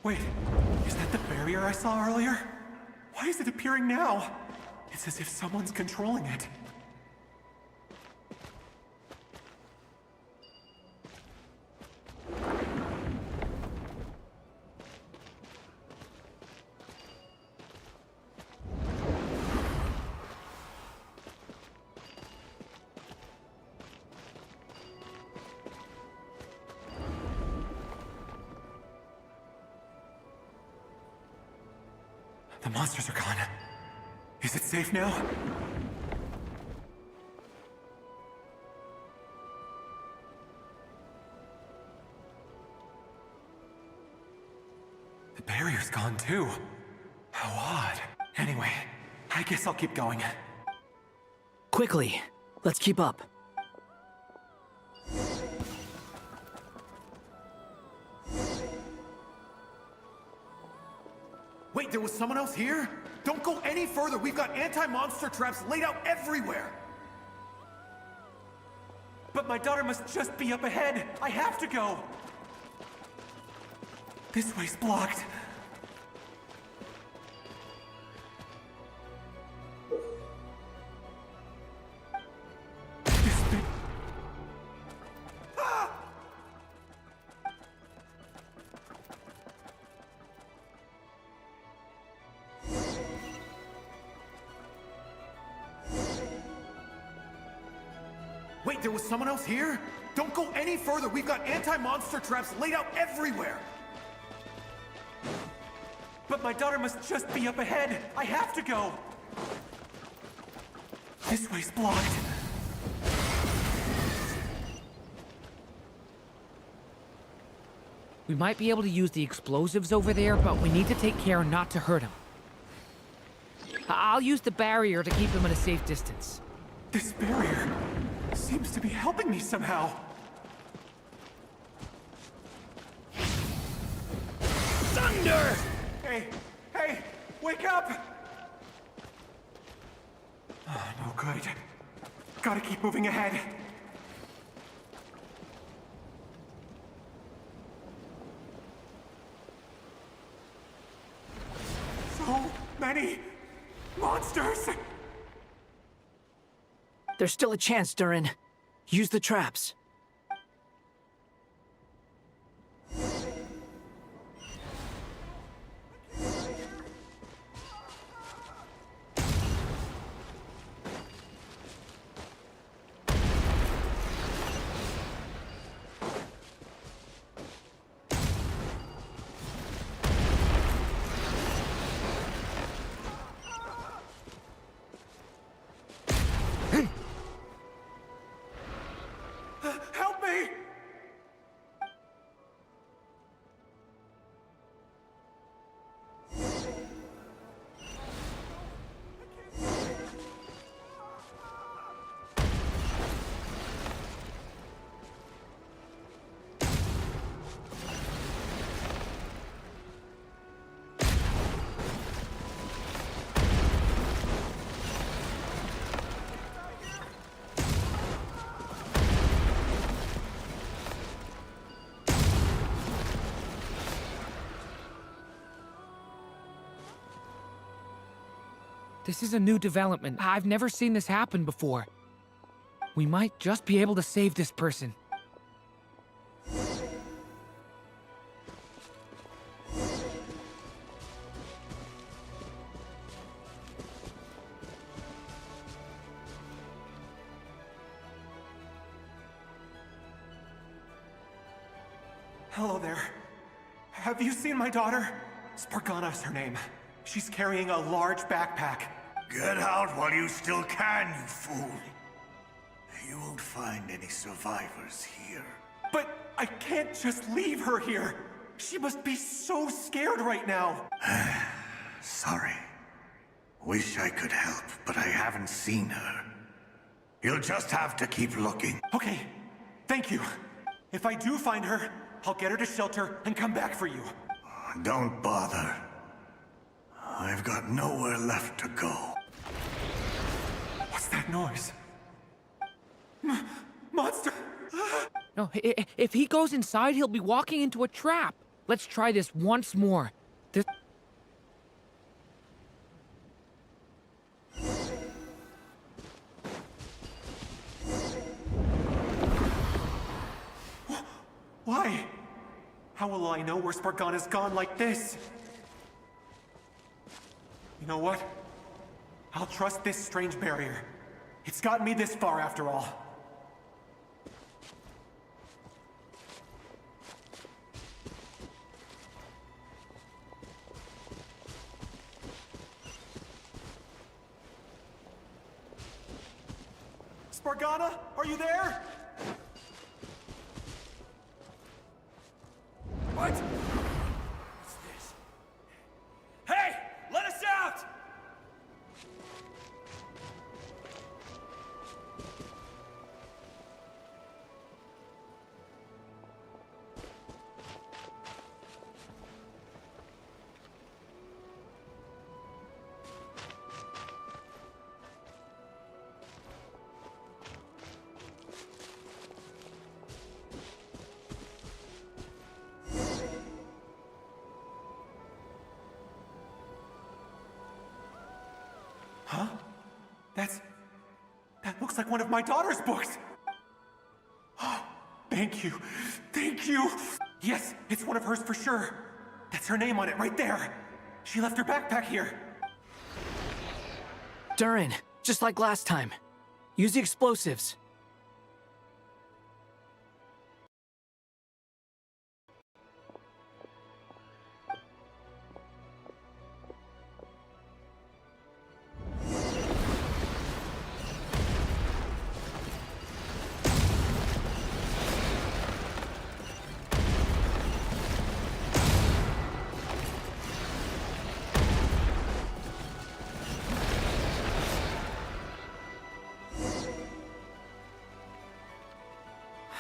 Wait, is that the barrier I saw earlier? Why is it appearing now? It's as if someone's controlling it. The monsters are gone. Is it safe now? The barrier's gone too. How odd. Anyway, I guess I'll keep going. Quickly, let's keep up. Wait, there was someone else here? Don't go any further. We've got anti-monster traps laid out everywhere. But my daughter must just be up ahead. I have to go. This way's blocked. Wait, there was someone else here? Don't go any further. We've got anti-monster traps laid out everywhere. But my daughter must just be up ahead. I have to go. This way's blocked. We might be able to use the explosives over there, but we need to take care not to hurt him. I'll use the barrier to keep him at a safe distance. This barrier seems to be helping me somehow. Thunder! Hey, wake up! Oh, no good. Gotta keep moving ahead. So many monsters! There's still a chance, Duirn. Use the traps. Help me! This is a new development. I've never seen this happen before. We might just be able to save this person. Hello there. Have you seen my daughter? Spargana's her name. She's carrying a large backpack. Get out while you still can, you fool. You won't find any survivors here. But I can't just leave her here. She must be so scared right now. Sorry. Wish I could help, but I haven't seen her. You'll just have to keep looking. Okay, thank you. If I do find her, I'll get her to shelter and come back for you. Don't bother. I've got nowhere left to go. What's that noise? Monster! No, if he goes inside, he'll be walking into a trap. Let's try this once more. This... How will I know where Spargana's gone like this? You know what? I'll trust this strange barrier. It's gotten me this far after all. Spargana, are you there? What? What's this? Hey! Let us out! Huh? That looks like one of my daughter's books! Thank you. Thank you! Yes, it's one of hers for sure. That's her name on it right there. She left her backpack here. Duirn, just like last time. Use the explosives.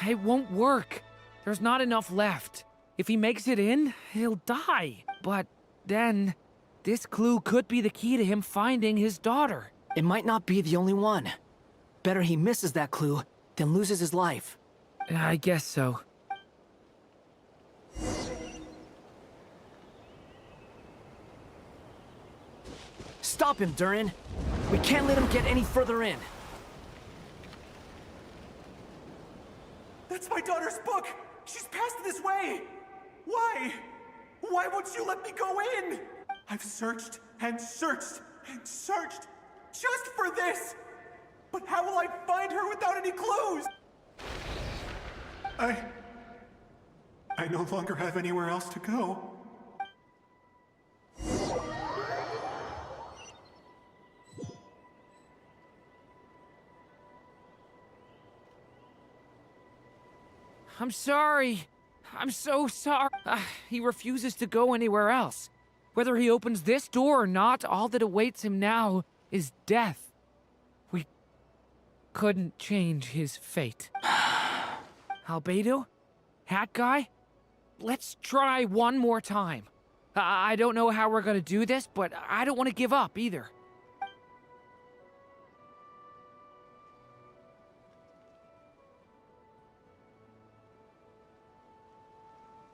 It won't work. There's not enough left. If he makes it in, he'll die. But then, this clue could be the key to him finding his daughter. It might not be the only one. Better he misses that clue than loses his life. I guess so. Stop him, Duirn. We can't let him get any further in. That's my daughter's book! She's passed this way! Why? Why won't you let me go in? I've searched and searched and searched just for this! But how will I find her without any clues? I no longer have anywhere else to go. I'm sorry. I'm so sorry. He refuses to go anywhere else. Whether he opens this door or not, all that awaits him now is death. We couldn't change his fate. Albedo? Hat guy? Let's try one more time. I don't know how we're gonna do this, but I don't want to give up either.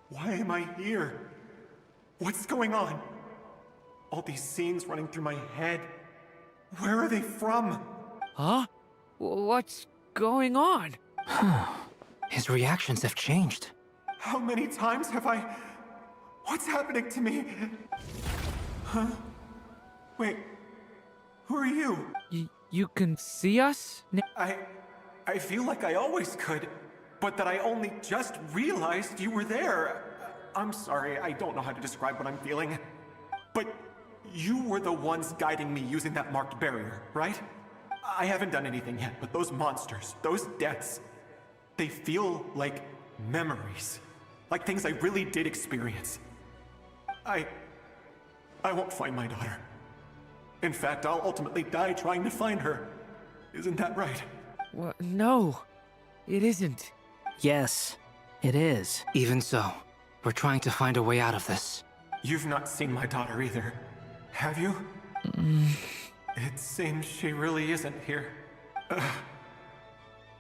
Why am I here? What's going on? All these scenes running through my head. Where are they from? Huh? What's going on? His reactions have changed. How many times have I... What's happening to me? Huh? Wait, who are you? You can see us? I feel like I always could, but that I only just realized you were there. I'm sorry, I don't know how to describe what I'm feeling. But you were the ones guiding me using that marked barrier, right? I haven't done anything yet, but those monsters, those deaths, they feel like memories. Like things I really did experience. I won't find my daughter. In fact, I'll ultimately die trying to find her. Isn't that right? No, it isn't. Yes, it is. Even so, we're trying to find a way out of this. You've not seen my daughter either, have you? It seems she really isn't here.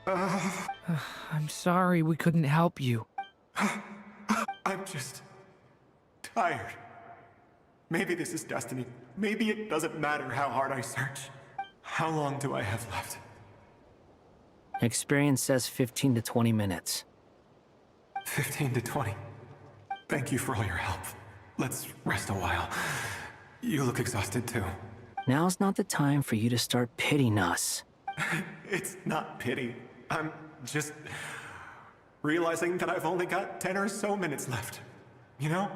I'm sorry we couldn't help you. I'm just... tired. Maybe this is destiny. Maybe it doesn't matter how hard I search. How long do I have left? Experience says 15 to 20 minutes. 15 to 20. Thank you for all your help. Let's rest a while. You look exhausted too. Now's not the time for you to start pitying us. It's not pity. I'm just realizing that I've only got 10 or so minutes left. You know?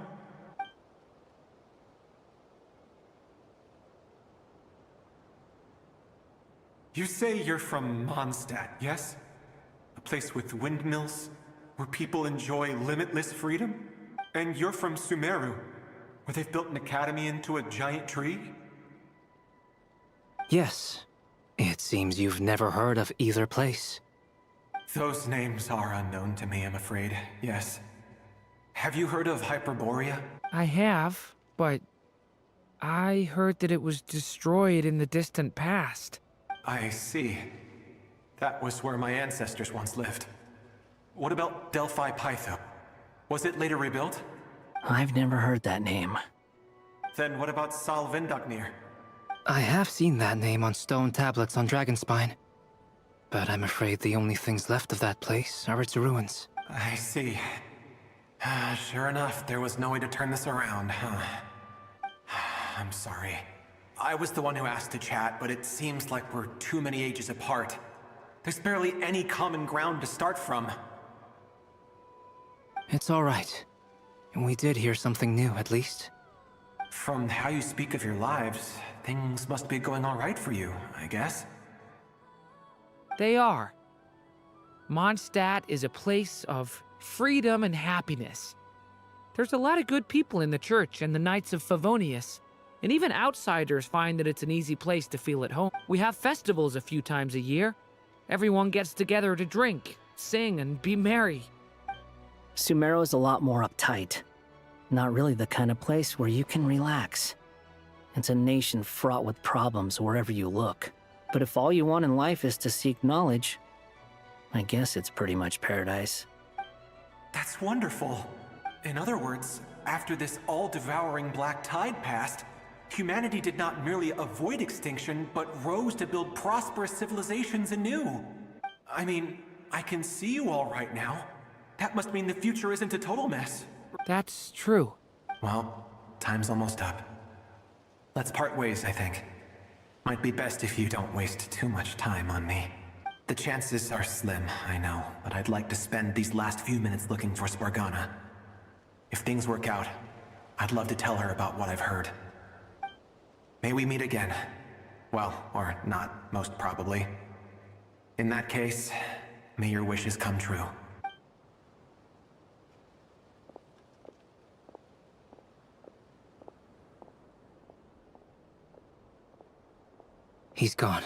You say you're from Mondstadt, yes? A place with windmills, where people enjoy limitless freedom? And you're from Sumeru, where they've built an academy into a giant tree? Yes. It seems you've never heard of either place. Those names are unknown to me, I'm afraid, yes. Have you heard of Hyperborea? I have, but I heard that it was destroyed in the distant past. I see. That was where my ancestors once lived. What about Delphi Pytho? Was it later rebuilt? I've never heard that name. Then what about Sal Vindagnir? I have seen that name on stone tablets on Dragonspine. But I'm afraid the only things left of that place are its ruins. I see. Sure enough, there was no way to turn this around, huh? I'm sorry. I was the one who asked to chat, but it seems like we're too many ages apart. There's barely any common ground to start from. It's all right. We did hear something new, at least. From how you speak of your lives, things must be going all right for you, I guess. They are. Mondstadt is a place of freedom and happiness. There's a lot of good people in the church and the Knights of Favonius, and even outsiders find that it's an easy place to feel at home. We have festivals a few times a year. Everyone gets together to drink, sing, and be merry. Sumeru is a lot more uptight. Not really the kind of place where you can relax. It's a nation fraught with problems wherever you look. But if all you want in life is to seek knowledge, I guess it's pretty much paradise. That's wonderful. In other words, after this all-devouring black tide passed, humanity did not merely avoid extinction, but rose to build prosperous civilizations anew. I mean, I can see you all right now. That must mean the future isn't a total mess. That's true. Well, time's almost up. Let's part ways, I think. Might be best if you don't waste too much time on me. The chances are slim, I know, but I'd like to spend these last few minutes looking for Spargana. If things work out, I'd love to tell her about what I've heard. May we meet again. Well, or not, most probably. In that case, may your wishes come true. He's gone.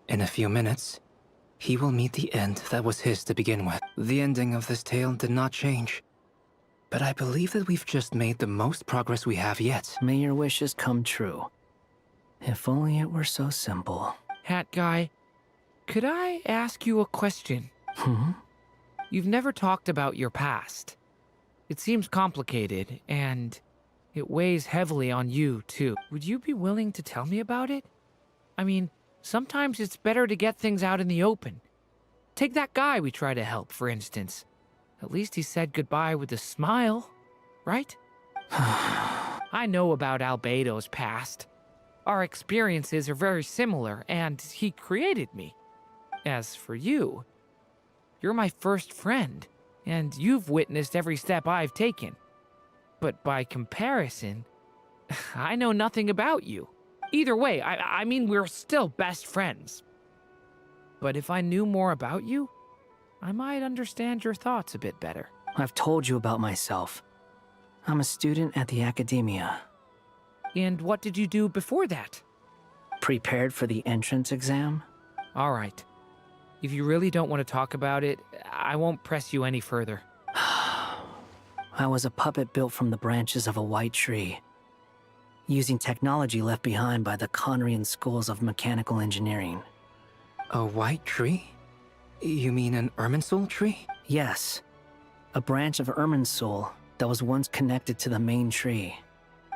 In a few minutes, he will meet the end that was his to begin with. The ending of this tale did not change. But I believe that we've just made the most progress we have yet. May your wishes come true. If only it were so simple. Hat Guy, could I ask you a question? You've never talked about your past. It seems complicated, and it weighs heavily on you, too. Would you be willing to tell me about it? I mean, sometimes it's better to get things out in the open. Take that guy we try to help, for instance. At least he said goodbye with a smile, right? I know about Albedo's past. Our experiences are very similar, and he created me. As for you, you're my first friend, and you've witnessed every step I've taken. But by comparison, I know nothing about you. Either way, I mean, we're still best friends. But if I knew more about you, I might understand your thoughts a bit better. I've told you about myself. I'm a student at the academia. And what did you do before that? Prepared for the entrance exam? All right. If you really don't want to talk about it, I won't press you any further. I was a puppet built from the branches of a white tree, using technology left behind by the Conrian schools of mechanical engineering. A white tree? You mean an Irminsul tree? Yes. A branch of Irminsul that was once connected to the main tree.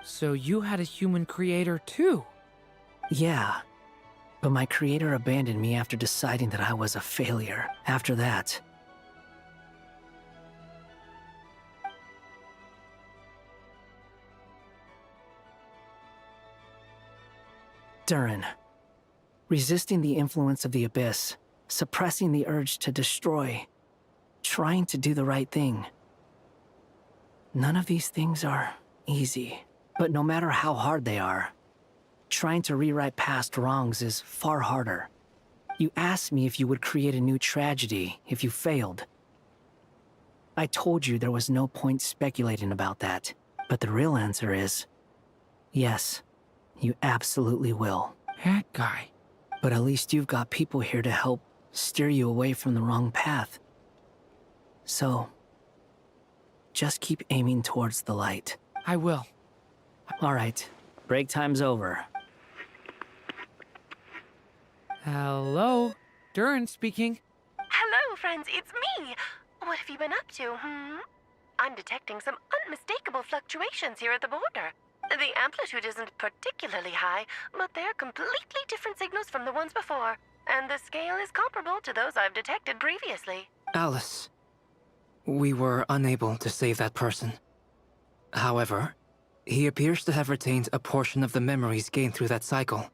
So you had a human creator too? Yeah. But my creator abandoned me after deciding that I was a failure. After that, Duirn. Resisting the influence of the abyss, suppressing the urge to destroy, trying to do the right thing. None of these things are easy, but no matter how hard they are, trying to rewrite past wrongs is far harder. You asked me if you would create a new tragedy if you failed. I told you there was no point speculating about that, but the real answer is, yes, you absolutely will. That guy. But at least you've got people here to help steer you away from the wrong path. So, just keep aiming towards the light. I will. All right, break time's over. Hello? Duirn speaking. Hello, friends, it's me. What have you been up to, I'm detecting some unmistakable fluctuations here at the border. The amplitude isn't particularly high, but they're completely different signals from the ones before, and the scale is comparable to those I've detected previously. Alice, we were unable to save that person. However, he appears to have retained a portion of the memories gained through that cycle,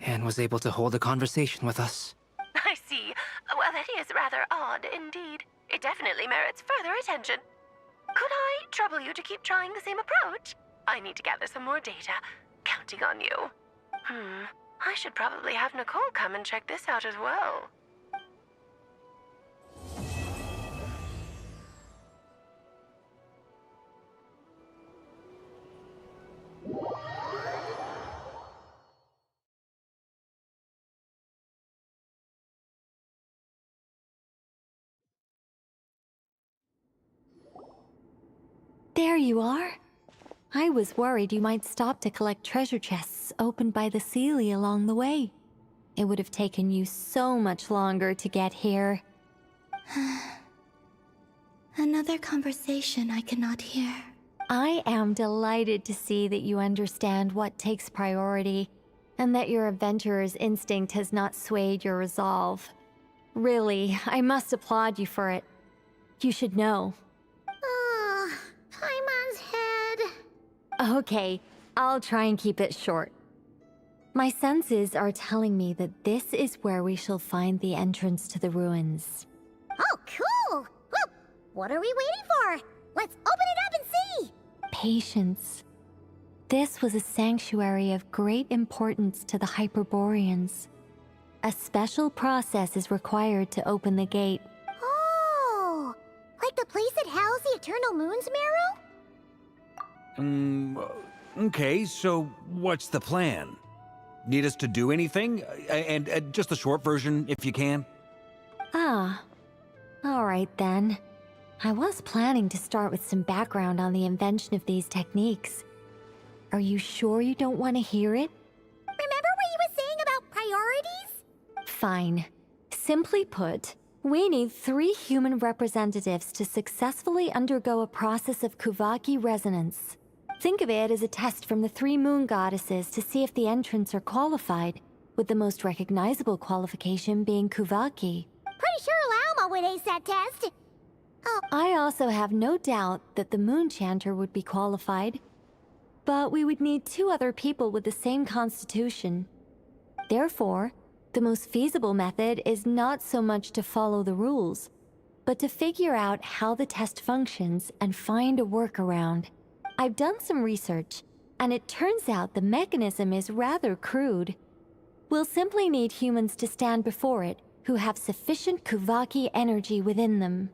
and was able to hold a conversation with us. I see. Well, that is rather odd indeed. It definitely merits further attention. Could I trouble you to keep trying the same approach? I need to gather some more data. Counting on you. I should probably have Nicole come and check this out as well. There you are. I was worried you might stop to collect treasure chests opened by the Seelie along the way. It would have taken you so much longer to get here. Another conversation I cannot hear. I am delighted to see that you understand what takes priority, and that your adventurer's instinct has not swayed your resolve. Really, I must applaud you for it. You should know. Paimon's head. Okay, I'll try and keep it short. My senses are telling me that this is where we shall find the entrance to the ruins. Oh, cool! Well, what are we waiting for? Let's open it up and see! Patience. This was a sanctuary of great importance to the Hyperboreans. A special process is required to open the gate. Oh! Like the place that housed the Eternal Moon's marrow? Okay, so what's the plan? Need us to do anything? And just the short version, if you can. Ah. Alright then. I was planning to start with some background on the invention of these techniques. Are you sure you don't want to hear it? Remember what you were saying about priorities? Fine. Simply put, we need 3 human representatives to successfully undergo a process of Kuvaki resonance. Think of it as a test from the 3 moon goddesses to see if the entrants are qualified, with the most recognizable qualification being Kuvaki. Pretty sure Lauma would ace that test. Oh. I also have no doubt that the Moon Chanter would be qualified. But we would need 2 other people with the same constitution. Therefore, the most feasible method is not so much to follow the rules, but to figure out how the test functions and find a workaround. I've done some research, and it turns out the mechanism is rather crude. We'll simply need humans to stand before it who have sufficient Kuvaki energy within them.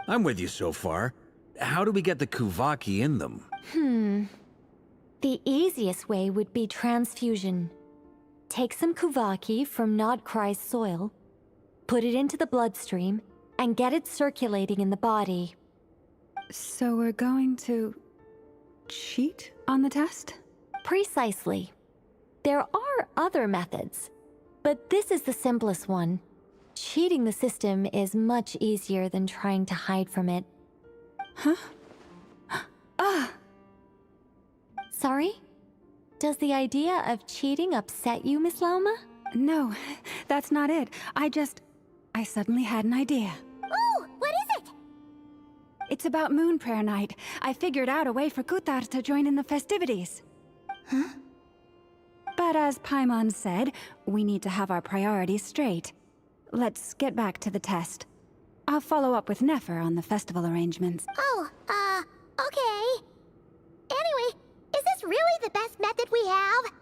I'm with you so far. How do we get the Kuvaki in them? The easiest way would be transfusion. Take some Kuvaki from Nod Krai's soil, put it into the bloodstream, and get it circulating in the body. So we're going to cheat on the test? Precisely. There are other methods, but this is the simplest one. Cheating the system is much easier than trying to hide from it. Huh? Sorry? Does the idea of cheating upset you, Miss Lauma? No, that's not it. I suddenly had an idea. Oh, what is it? It's about Moon Prayer Night. I figured out a way for Kutar to join in the festivities. Huh? But But as Paimon said, we need to have our priorities straight. Let's get back to the test. I'll follow up with Nefer on the festival arrangements. Oh, okay. Anyway, is this really the best method we have?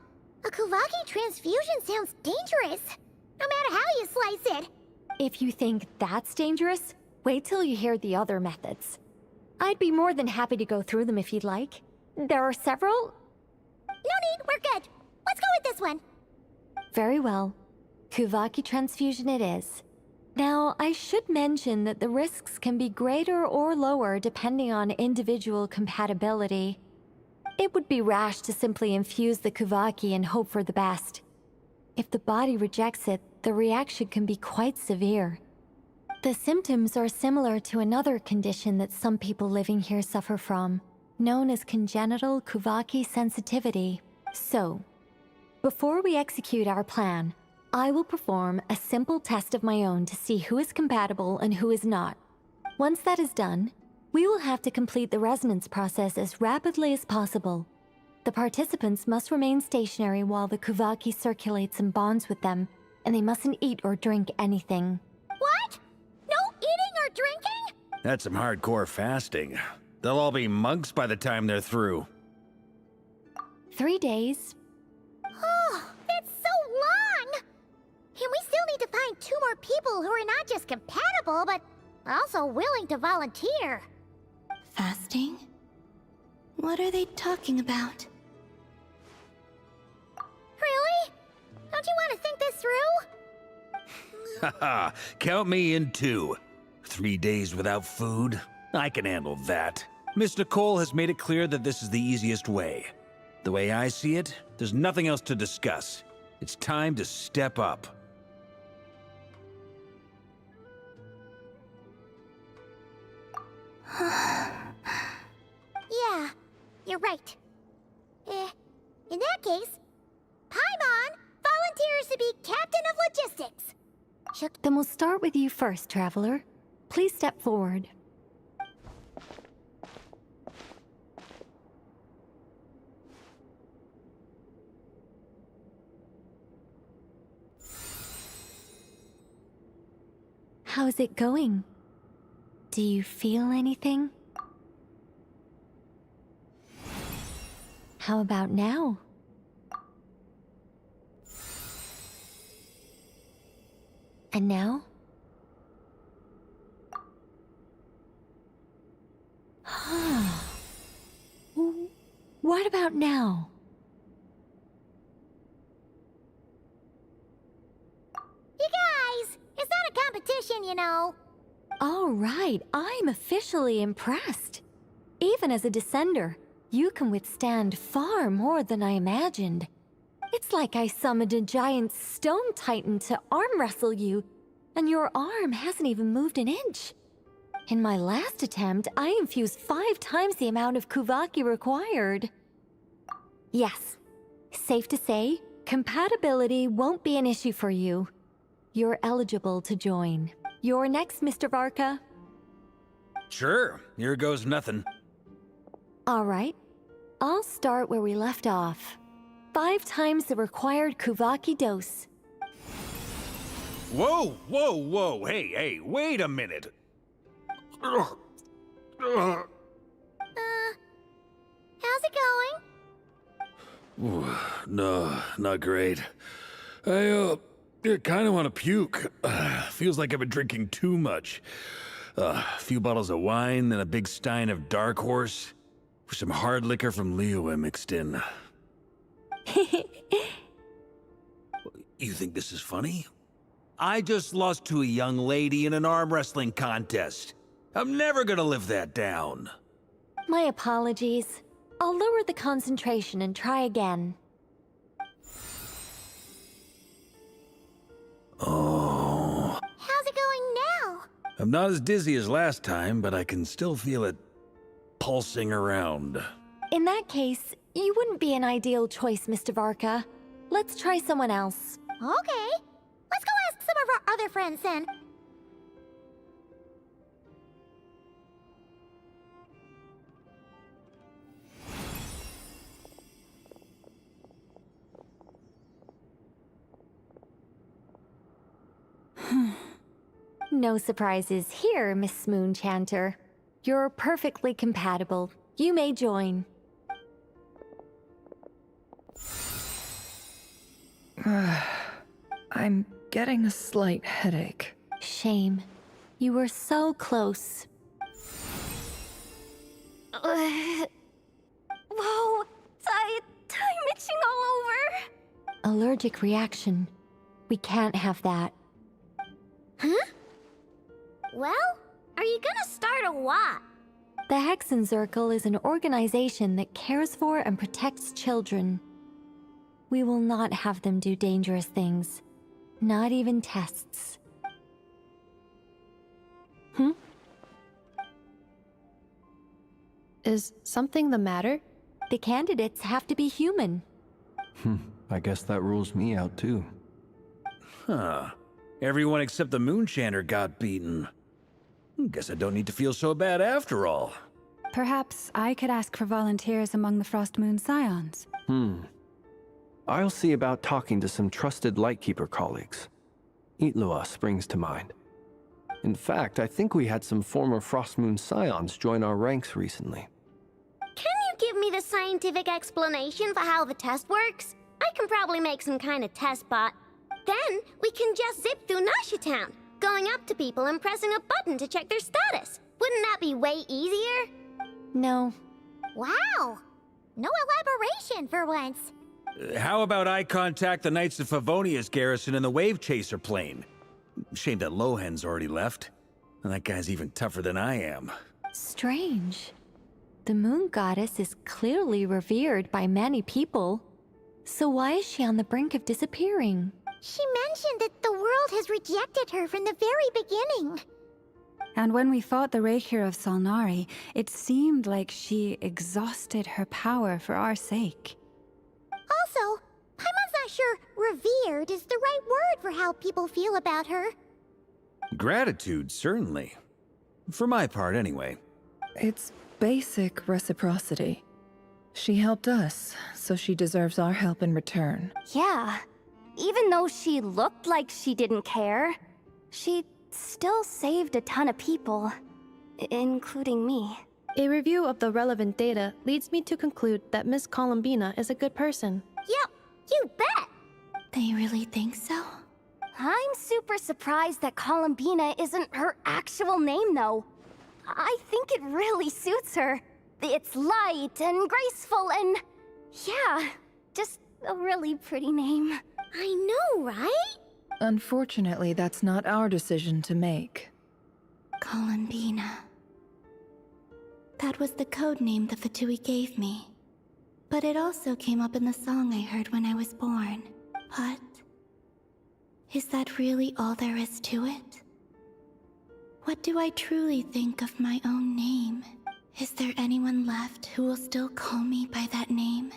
A Kuvaki transfusion sounds dangerous, no matter how you slice it. If you think that's dangerous, wait till you hear the other methods. I'd be more than happy to go through them if you'd like. There are several. No need, we're good. Let's go with this one. Very well. Kuvaki transfusion it is. Now, I should mention that the risks can be greater or lower depending on individual compatibility. It would be rash to simply infuse the Kuvaki and hope for the best. If the body rejects it, the reaction can be quite severe. The symptoms are similar to another condition that some people living here suffer from, known as congenital Kuvaki sensitivity. So, before we execute our plan, I will perform a simple test of my own to see who is compatible and who is not. Once that is done, we will have to complete the resonance process as rapidly as possible. The participants must remain stationary while the Kuvaki circulates and bonds with them, and they mustn't eat or drink anything. What? No eating or drinking? That's some hardcore fasting. They'll all be monks by the time they're through. 3 days. Oh, that's so long! And we still need to find 2 more people who are not just compatible, but also willing to volunteer. Fasting? What are they talking about? Really? Don't you want to think this through? Haha, count me in too. 3 days without food? I can handle that. Miss Nicole has made it clear that this is the easiest way. The way I see it, there's nothing else to discuss. It's time to step up. Yeah, you're right. In that case, Paimon volunteers to be Captain of Logistics. Then we'll start with you first, Traveler. Please step forward. How's it going? Do you feel anything? How about now? And now? What about now? You guys, it's not a competition, you know. All right, I'm officially impressed. Even as a descender, you can withstand far more than I imagined. It's like I summoned a giant stone titan to arm wrestle you, and your arm hasn't even moved an inch. In my last attempt, I infused 5 times the amount of Kuvaki required. Yes, safe to say, compatibility won't be an issue for you. You're eligible to join. You're next, Mr. Varka. Sure, here goes nothing. All right, I'll start where we left off. 5 times the required Kuvaki dose. Whoa, whoa, whoa, hey, wait a minute. How's it going? Ooh, no, not great. I kind of want to puke. Feels like I've been drinking too much. A few bottles of wine, then a big stein of Dark Horse, with some hard liquor from Liyue mixed in. You think this is funny? I just lost to a young lady in an arm wrestling contest. I'm never gonna live that down. My apologies. I'll lower the concentration and try again. Oh. How's it going now? I'm not as dizzy as last time, but I can still feel it pulsing around. In that case, you wouldn't be an ideal choice, Mr. Varka. Let's try someone else. Okay. Let's go ask some of our other friends then. No surprises here, Miss Moonchanter. You're perfectly compatible. You may join. I'm getting a slight headache. Shame. You were so close. Whoa! I'm itching all over! Allergic reaction. We can't have that. Huh? Well, are you gonna start a what? The Hexen Circle is an organization that cares for and protects children. We will not have them do dangerous things. Not even tests. Is something the matter? The candidates have to be human. I guess that rules me out too. Huh. Everyone except the Moonchanter got beaten. Guess I don't need to feel so bad after all. Perhaps I could ask for volunteers among the Frost Moon Scions. I'll see about talking to some trusted Lightkeeper colleagues. Itlua springs to mind. In fact, I think we had some former Frost Moon Scions join our ranks recently. Can you give me the scientific explanation for how the test works? I can probably make some kind of test bot. Then we can just zip through Nasha Town, going up to people and pressing a button to check their status. Wouldn't that be way easier? No. Wow! No elaboration for once. How about I contact the Knights of Favonia's garrison in the Wave Chaser plane? Shame that Lohan's already left. That guy's even tougher than I am. Strange. The Moon Goddess is clearly revered by many people. So why is she on the brink of disappearing? She mentioned that the world has rejected her from the very beginning. And when we fought the Raikir of Solnari, it seemed like she exhausted her power for our sake. Also, Paimon's not sure revered is the right word for how people feel about her. Gratitude, certainly. For my part, anyway. It's basic reciprocity. She helped us, so she deserves our help in return. Yeah. Even though she looked like she didn't care, she still saved a ton of people, including me. A review of the relevant data leads me to conclude that Miss Columbina is a good person. Yep, you bet! They really think so? I'm super surprised that Columbina isn't her actual name, though. I think it really suits her. It's light and graceful and... yeah, just a really pretty name. I know, right? Unfortunately, that's not our decision to make. Columbina. That was the code name the Fatui gave me. But it also came up in the song I heard when I was born. But... is that really all there is to it? What do I truly think of my own name? Is there anyone left who will still call me by that name?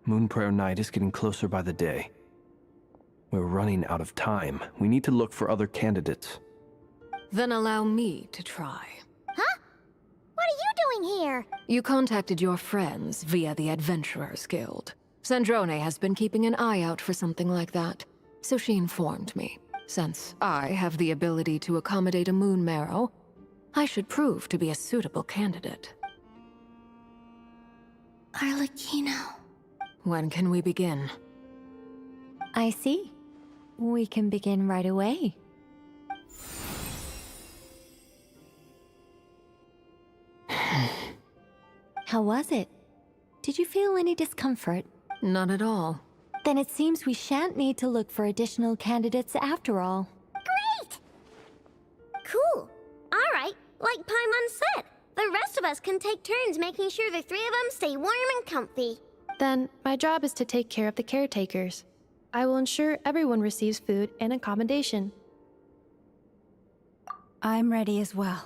Moonprayer Night is getting closer by the day. We're running out of time. We need to look for other candidates. Then allow me to try. Huh? What are you doing here? You contacted your friends via the Adventurers Guild. Sandrone has been keeping an eye out for something like that, so she informed me. Since I have the ability to accommodate a moon marrow, I should prove to be a suitable candidate. Arlecchino. When can we begin? I see. We can begin right away. How was it? Did you feel any discomfort? Not at all. Then it seems we shan't need to look for additional candidates after all. Great! Cool. All right, like Paimon said, the rest of us can take turns making sure the three of them stay warm and comfy. Then, my job is to take care of the caretakers. I will ensure everyone receives food and accommodation. I'm ready as well.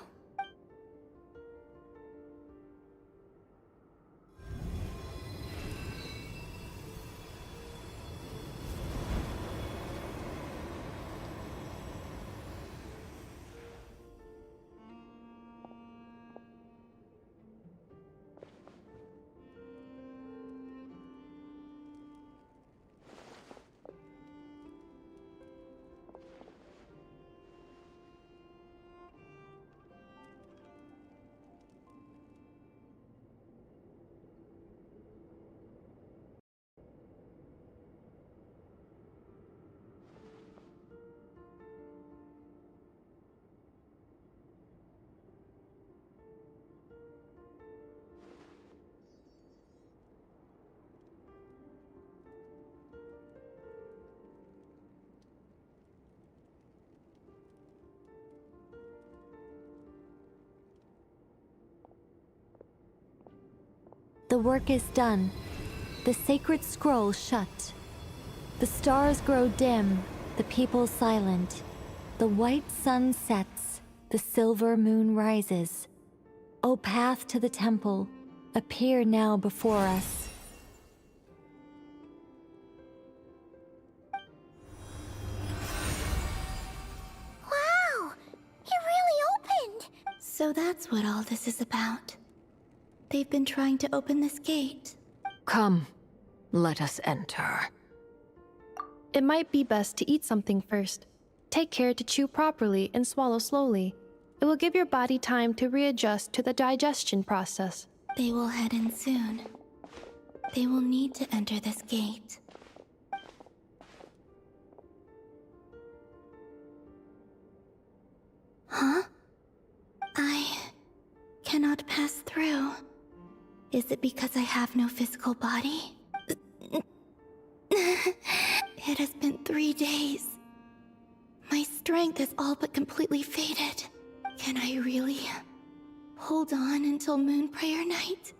The work is done. The sacred scroll shut. The stars grow dim, the people silent. The white sun sets, the silver moon rises. O path to the temple, appear now before us. Wow! It really opened! So that's what all this is about. They've been trying to open this gate. Come, let us enter. It might be best to eat something first. Take care to chew properly and swallow slowly. It will give your body time to readjust to the digestion process. They will head in soon. They will need to enter this gate. Huh? I cannot pass through. Is it because I have no physical body? It has been 3 days. My strength is all but completely faded. Can I really hold on until Moon Prayer Night?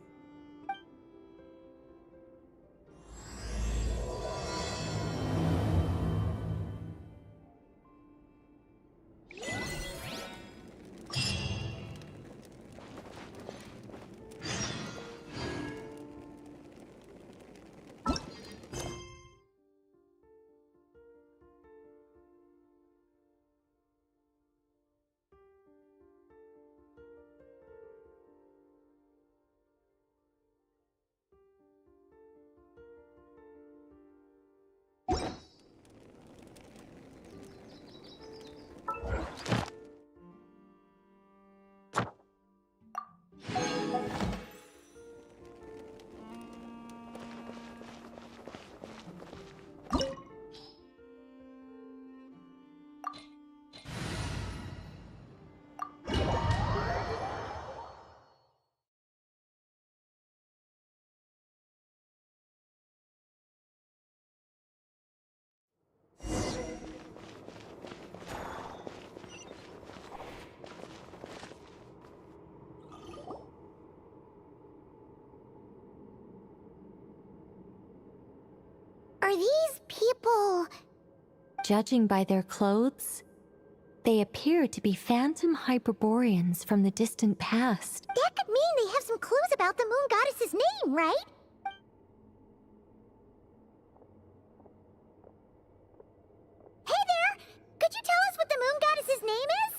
Are these people... Judging by their clothes, they appear to be phantom Hyperboreans from the distant past. That could mean they have some clues about the moon goddess's name, right? Hey there! Could you tell us what the moon goddess's name is?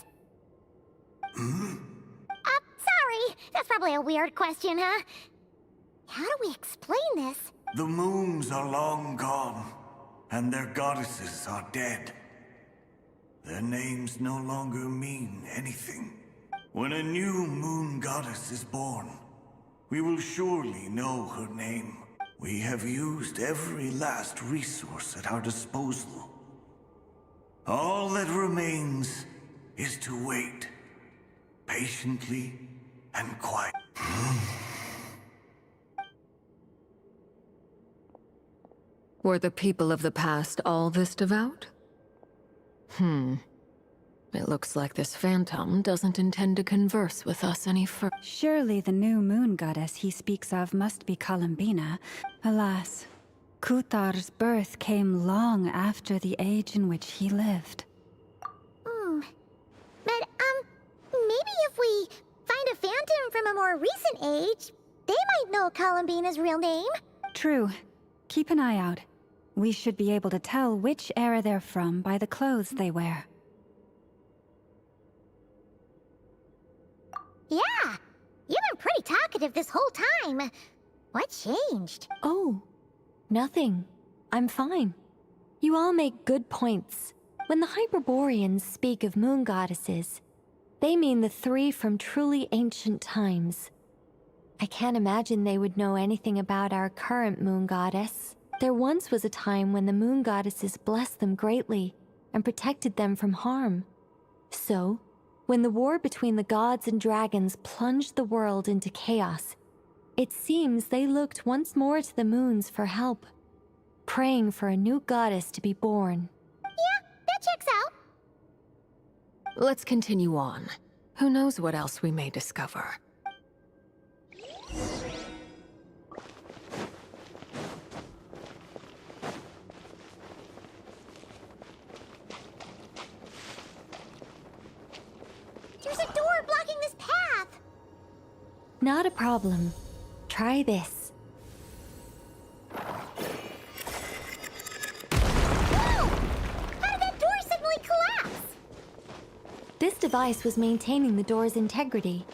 Sorry. That's probably a weird question, huh? How do we explain this? The moons are long gone, and their goddesses are dead. Their names no longer mean anything. When a new moon goddess is born, we will surely know her name. We have used every last resource at our disposal. All that remains is to wait, patiently and quietly. Were the people of the past all this devout? It looks like this phantom doesn't intend to converse with us any further. Surely the new moon goddess he speaks of must be Columbina. Alas, Kuthar's birth came long after the age in which he lived. But, come from a more recent age, they might know Columbina's real name. True. Keep an eye out. We should be able to tell which era they're from by the clothes they wear. Yeah, you've been pretty talkative this whole time. What changed? Oh, nothing. I'm fine. You all make good points. When the Hyperboreans speak of moon goddesses, they mean the three from truly ancient times. I can't imagine they would know anything about our current moon goddess. There once was a time when the moon goddesses blessed them greatly and protected them from harm. So, when the war between the gods and dragons plunged the world into chaos, it seems they looked once more to the moons for help, praying for a new goddess to be born. Yeah, that checks out. Let's continue on. Who knows what else we may discover? There's a door blocking this path. Not a problem. Try this. Whoa! How did that door suddenly collapse? This device was maintaining the door's integrity.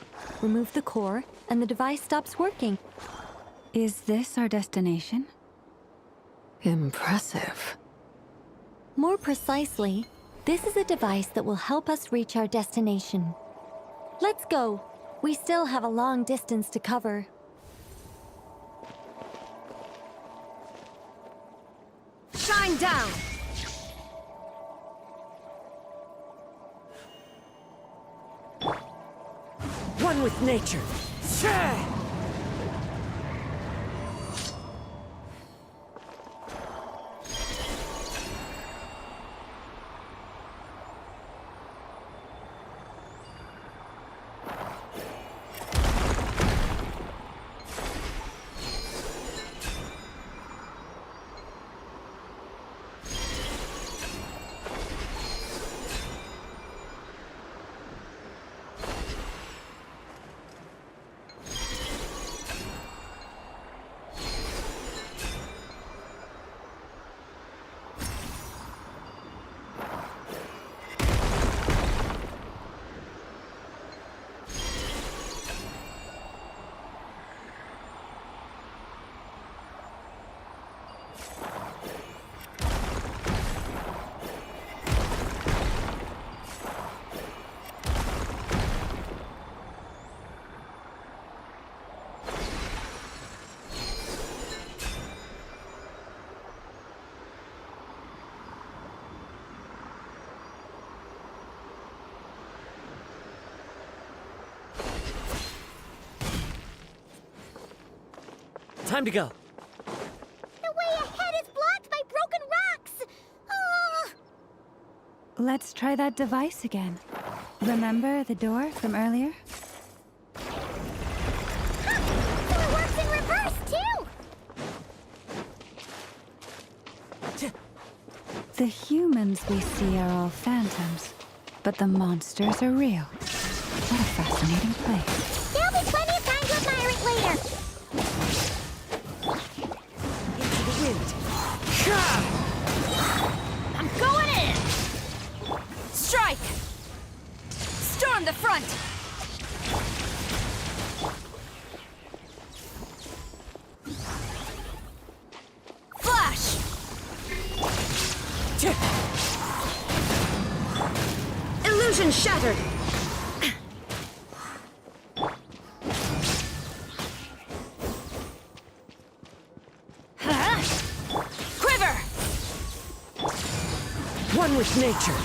Remove the core, and the device stops working. Is this our destination? Impressive. More precisely, this is a device that will help us reach our destination. Let's go. We still have a long distance to cover. Shine down! One with nature. Time to go. The way ahead is blocked by broken rocks! Oh. Let's try that device again. Remember the door from earlier? So it works in reverse, too! The humans we see are all phantoms, but the monsters are real. What a fascinating place. There'll be plenty of time to admire it later! I'm going in! Strike! Storm the front! Flash! Illusion shattered! One with nature.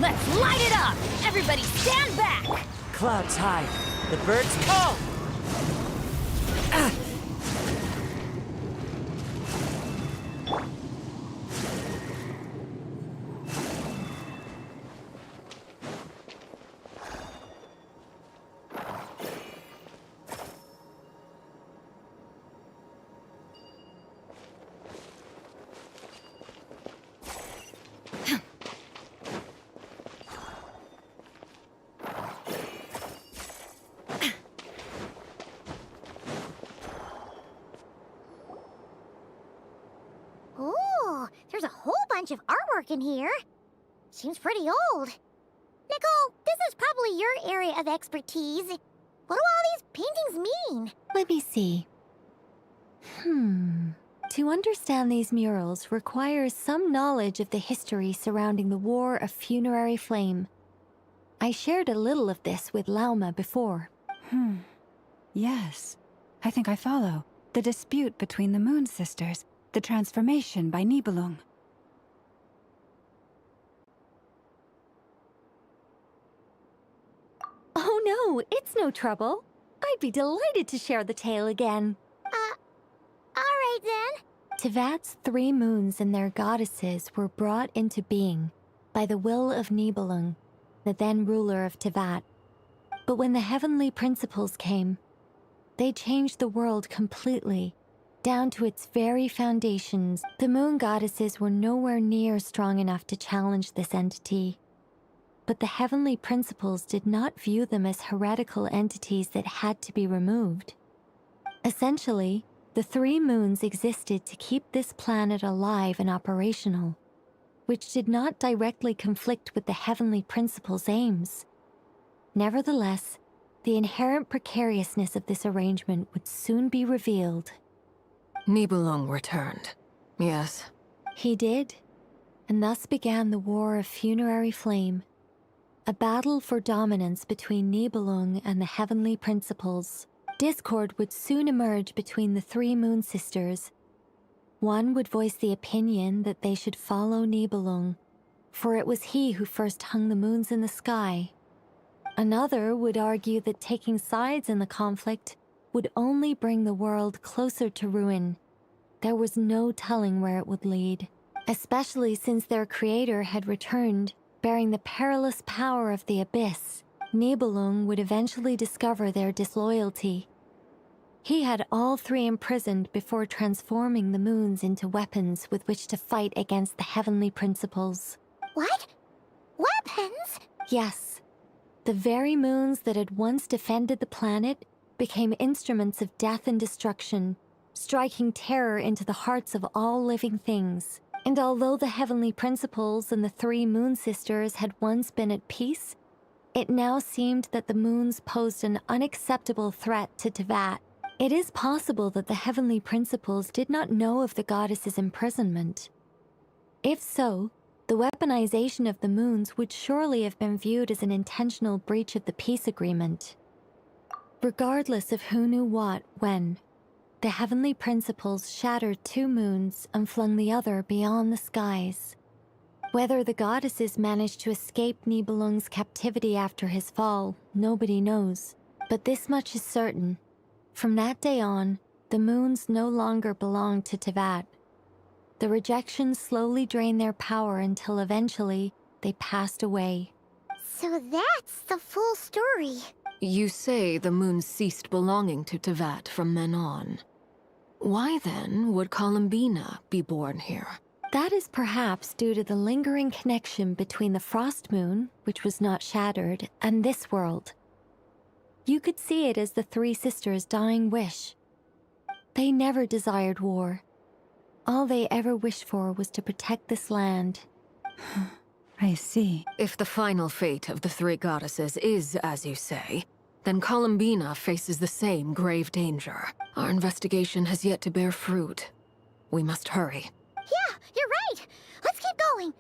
Let's light it up! Everybody stand back! Clouds high. The birds call. bunch of artwork in here. Seems pretty old. Nicole, this is probably your area of expertise. What do all these paintings mean? Let me see. To understand these murals requires some knowledge of the history surrounding the War of Funerary Flame. I shared a little of this with Lauma before. Yes, I think I follow. The dispute between the Moon Sisters, the transformation by Nibelung. Oh no, it's no trouble. I'd be delighted to share the tale again. Alright then. Tevat's 3 moons and their goddesses were brought into being by the will of Nibelung, the then ruler of Tevat. But when the heavenly principles came, they changed the world completely, down to its very foundations. The moon goddesses were nowhere near strong enough to challenge this entity. But the heavenly principles did not view them as heretical entities that had to be removed. Essentially, the 3 moons existed to keep this planet alive and operational, which did not directly conflict with the heavenly principles' aims. Nevertheless, the inherent precariousness of this arrangement would soon be revealed. Nibelung returned, yes. He did, and thus began the War of Funerary Flame, a battle for dominance between Nibelung and the heavenly principles. Discord would soon emerge between the 3 moon sisters. One would voice the opinion that they should follow Nibelung, for it was he who first hung the moons in the sky. Another would argue that taking sides in the conflict would only bring the world closer to ruin. There was no telling where it would lead, especially since their creator had returned, bearing the perilous power of the abyss. Nibelung would eventually discover their disloyalty. He had all 3 imprisoned before transforming the moons into weapons with which to fight against the heavenly principles. What? Weapons? Yes. The very moons that had once defended the planet became instruments of death and destruction, striking terror into the hearts of all living things. And although the heavenly principles and the 3 moon sisters had once been at peace, it now seemed that the moons posed an unacceptable threat to Tevat. It is possible that the heavenly principles did not know of the goddess's imprisonment. If so, the weaponization of the moons would surely have been viewed as an intentional breach of the peace agreement. Regardless of who knew what, when, the heavenly principles shattered 2 moons and flung the other beyond the skies. Whether the goddesses managed to escape Nibelung's captivity after his fall, nobody knows. But this much is certain. From that day on, the moons no longer belonged to Tevat. The rejection slowly drained their power until eventually they passed away. So that's the full story. You say the moon ceased belonging to Tevat from then on. Why then would Columbina be born here? That is perhaps due to the lingering connection between the Frost Moon, which was not shattered, and this world. You could see it as the 3 sisters' dying wish. They never desired war. All they ever wished for was to protect this land. I see. If the final fate of the 3 goddesses is as you say, then Columbina faces the same grave danger. Our investigation has yet to bear fruit. We must hurry. Yeah, you're right. Let's keep going.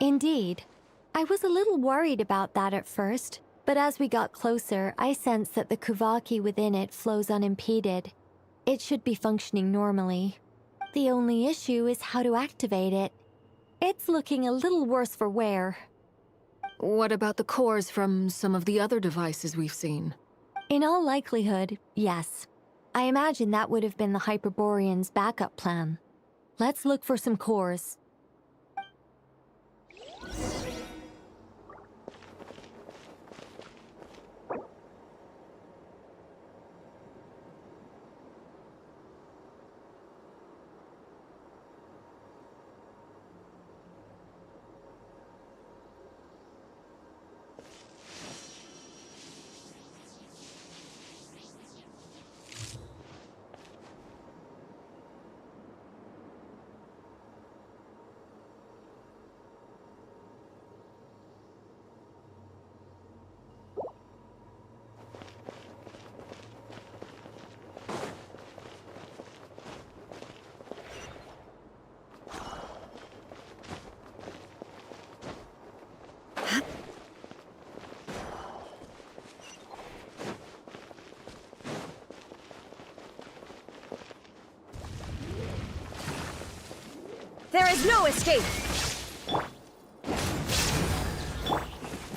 Indeed. I was a little worried about that at first, but as we got closer, I sensed that the Kuvaki within it flows unimpeded. It should be functioning normally. The only issue is how to activate it. It's looking a little worse for wear. What about the cores from some of the other devices we've seen? In all likelihood, yes. I imagine that would have been the Hyperborean's backup plan. Let's look for some cores. There is no escape!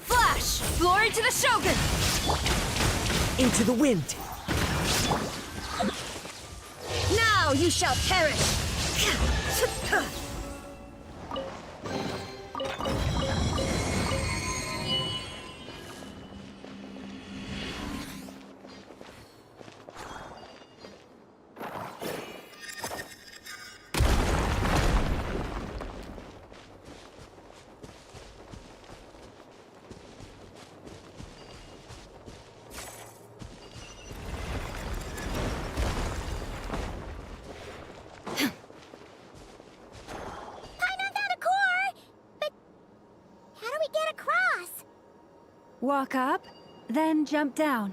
Flash! Glory to the Shogun! Into the wind! Now you shall perish! Walk up, then jump down.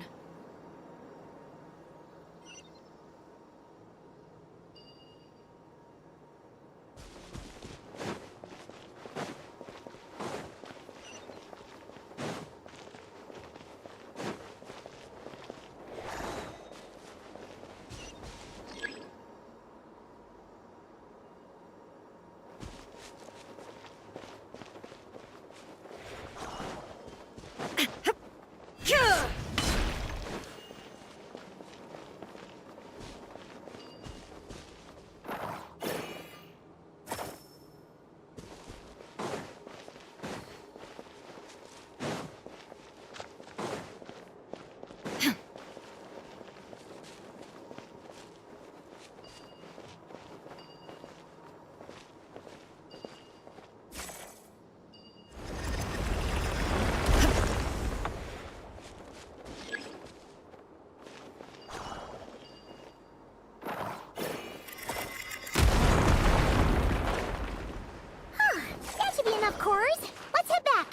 Enough cores. Let's head back.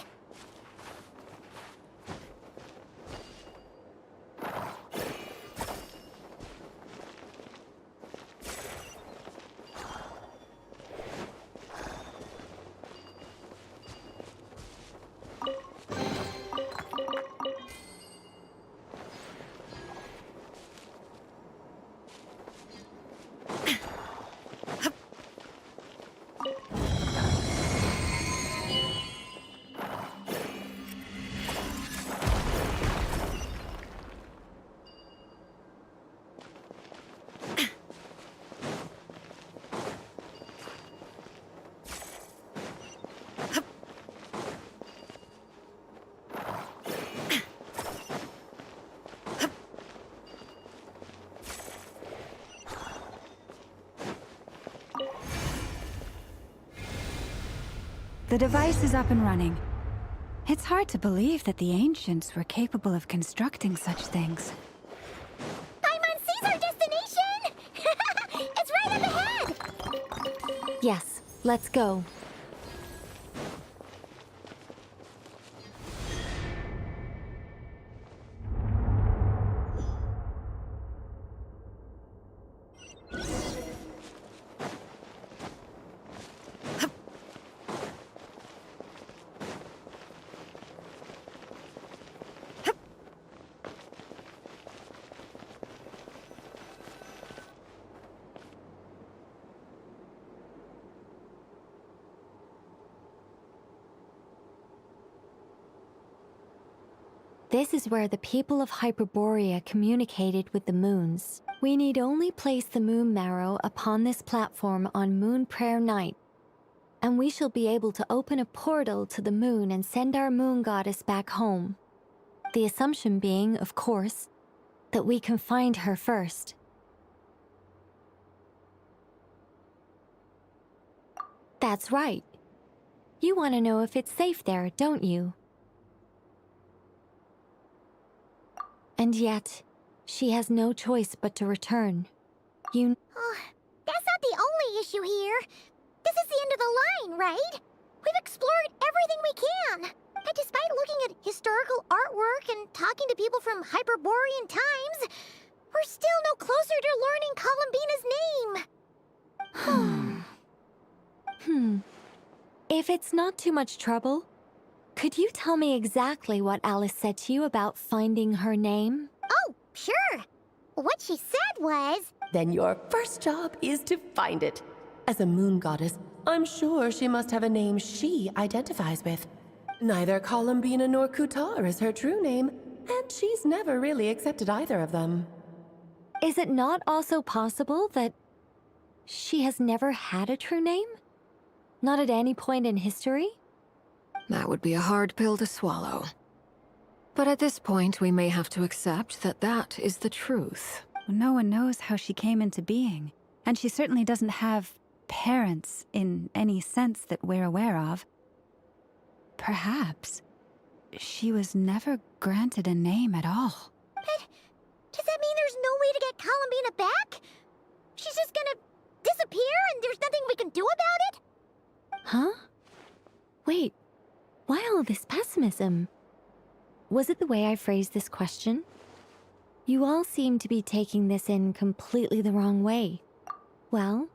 The device is up and running. It's hard to believe that the ancients were capable of constructing such things. Paimon's our destination! It's right up ahead! Yes, let's go. This is where the people of Hyperborea communicated with the moons. We need only place the moon marrow upon this platform on Moon Prayer Night, and we shall be able to open a portal to the moon and send our moon goddess back home. The assumption being, of course, that we can find her first. That's right. You want to know if it's safe there, don't you? And yet, she has no choice but to return. You... That's not the only issue here. This is the end of the line, right? We've explored everything we can. And despite looking at historical artwork and talking to people from Hyperborean times, we're still no closer to learning Columbina's name. If it's not too much trouble, could you tell me exactly what Alice said to you about finding her name? Oh, sure. What she said was... Then your first job is to find it. As a moon goddess, I'm sure she must have a name she identifies with. Neither Columbina nor Kutar is her true name, and she's never really accepted either of them. Is it not also possible that she has never had a true name? Not at any point in history? That would be a hard pill to swallow. But at this point, we may have to accept that that is the truth. No one knows how she came into being, and she certainly doesn't have parents in any sense that we're aware of. Perhaps she was never granted a name at all. But does that mean there's no way to get Columbina back? She's just gonna disappear and there's nothing we can do about it? Huh? Wait, why all this pessimism? Was it the way I phrased this question? You all seem to be taking this in completely the wrong way. Well,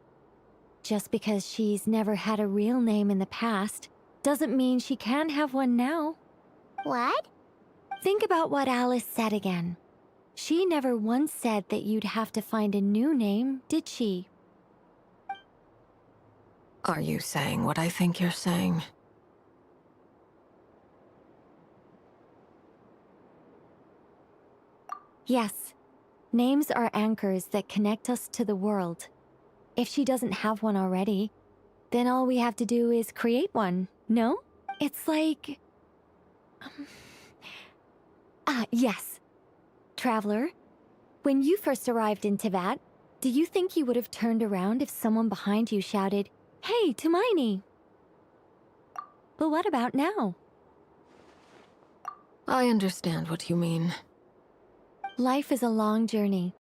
just because she's never had a real name in the past doesn't mean she can't have one now. What? Think about what Alice said again. She never once said that you'd have to find a new name, did she? Are you saying what I think you're saying? Yes. Names are anchors that connect us to the world. If she doesn't have one already, then all we have to do is create one, no? It's like... yes. Traveler, when you first arrived in Teyvat, do you think you would have turned around if someone behind you shouted, "Hey, Hermione"? But what about now? I understand what you mean. Life is a long journey.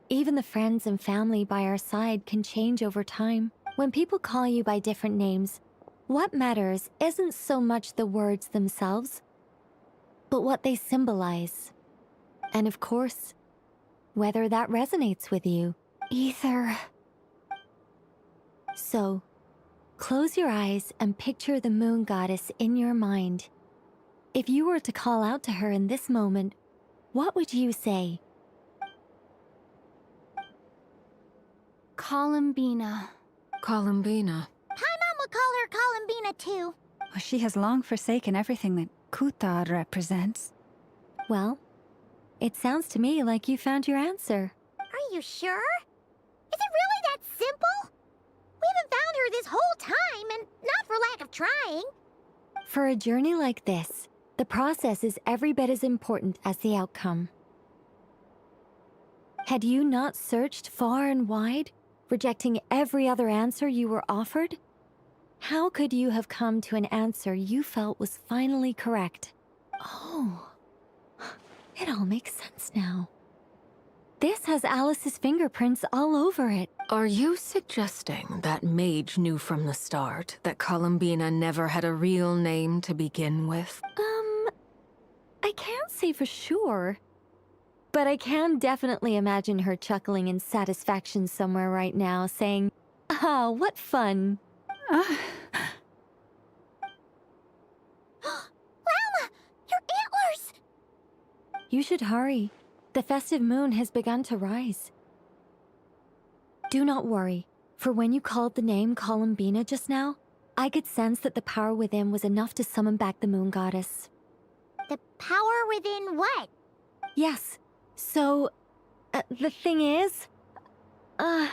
Even the friends and family by our side can change over time. When people call you by different names, what matters isn't so much the words themselves, but what they symbolize. And of course, whether that resonates with you. So, close your eyes and picture the moon goddess in your mind. If you were to call out to her in this moment, what would you say? Columbina. Columbina. Paimon would call her Columbina too. Well, she has long forsaken everything that Kutar represents. Well, it sounds to me like you found your answer. Are you sure? Is it really that simple? We haven't found her this whole time, and not for lack of trying. For a journey like this, the process is every bit as important as the outcome. Had you not searched far and wide, rejecting every other answer you were offered, how could you have come to an answer you felt was finally correct? Oh, it all makes sense now. This has Alice's fingerprints all over it. Are you suggesting that Mage knew from the start that Columbina never had a real name to begin with? I can't say for sure, but I can definitely imagine her chuckling in satisfaction somewhere right now, saying, "Ah, what fun." Llama! Your antlers! You should hurry. The festive moon has begun to rise. Do not worry, for when you called the name Columbina just now, I could sense that the power within was enough to summon back the moon goddess. The power within what? Yes. So, the thing is... What's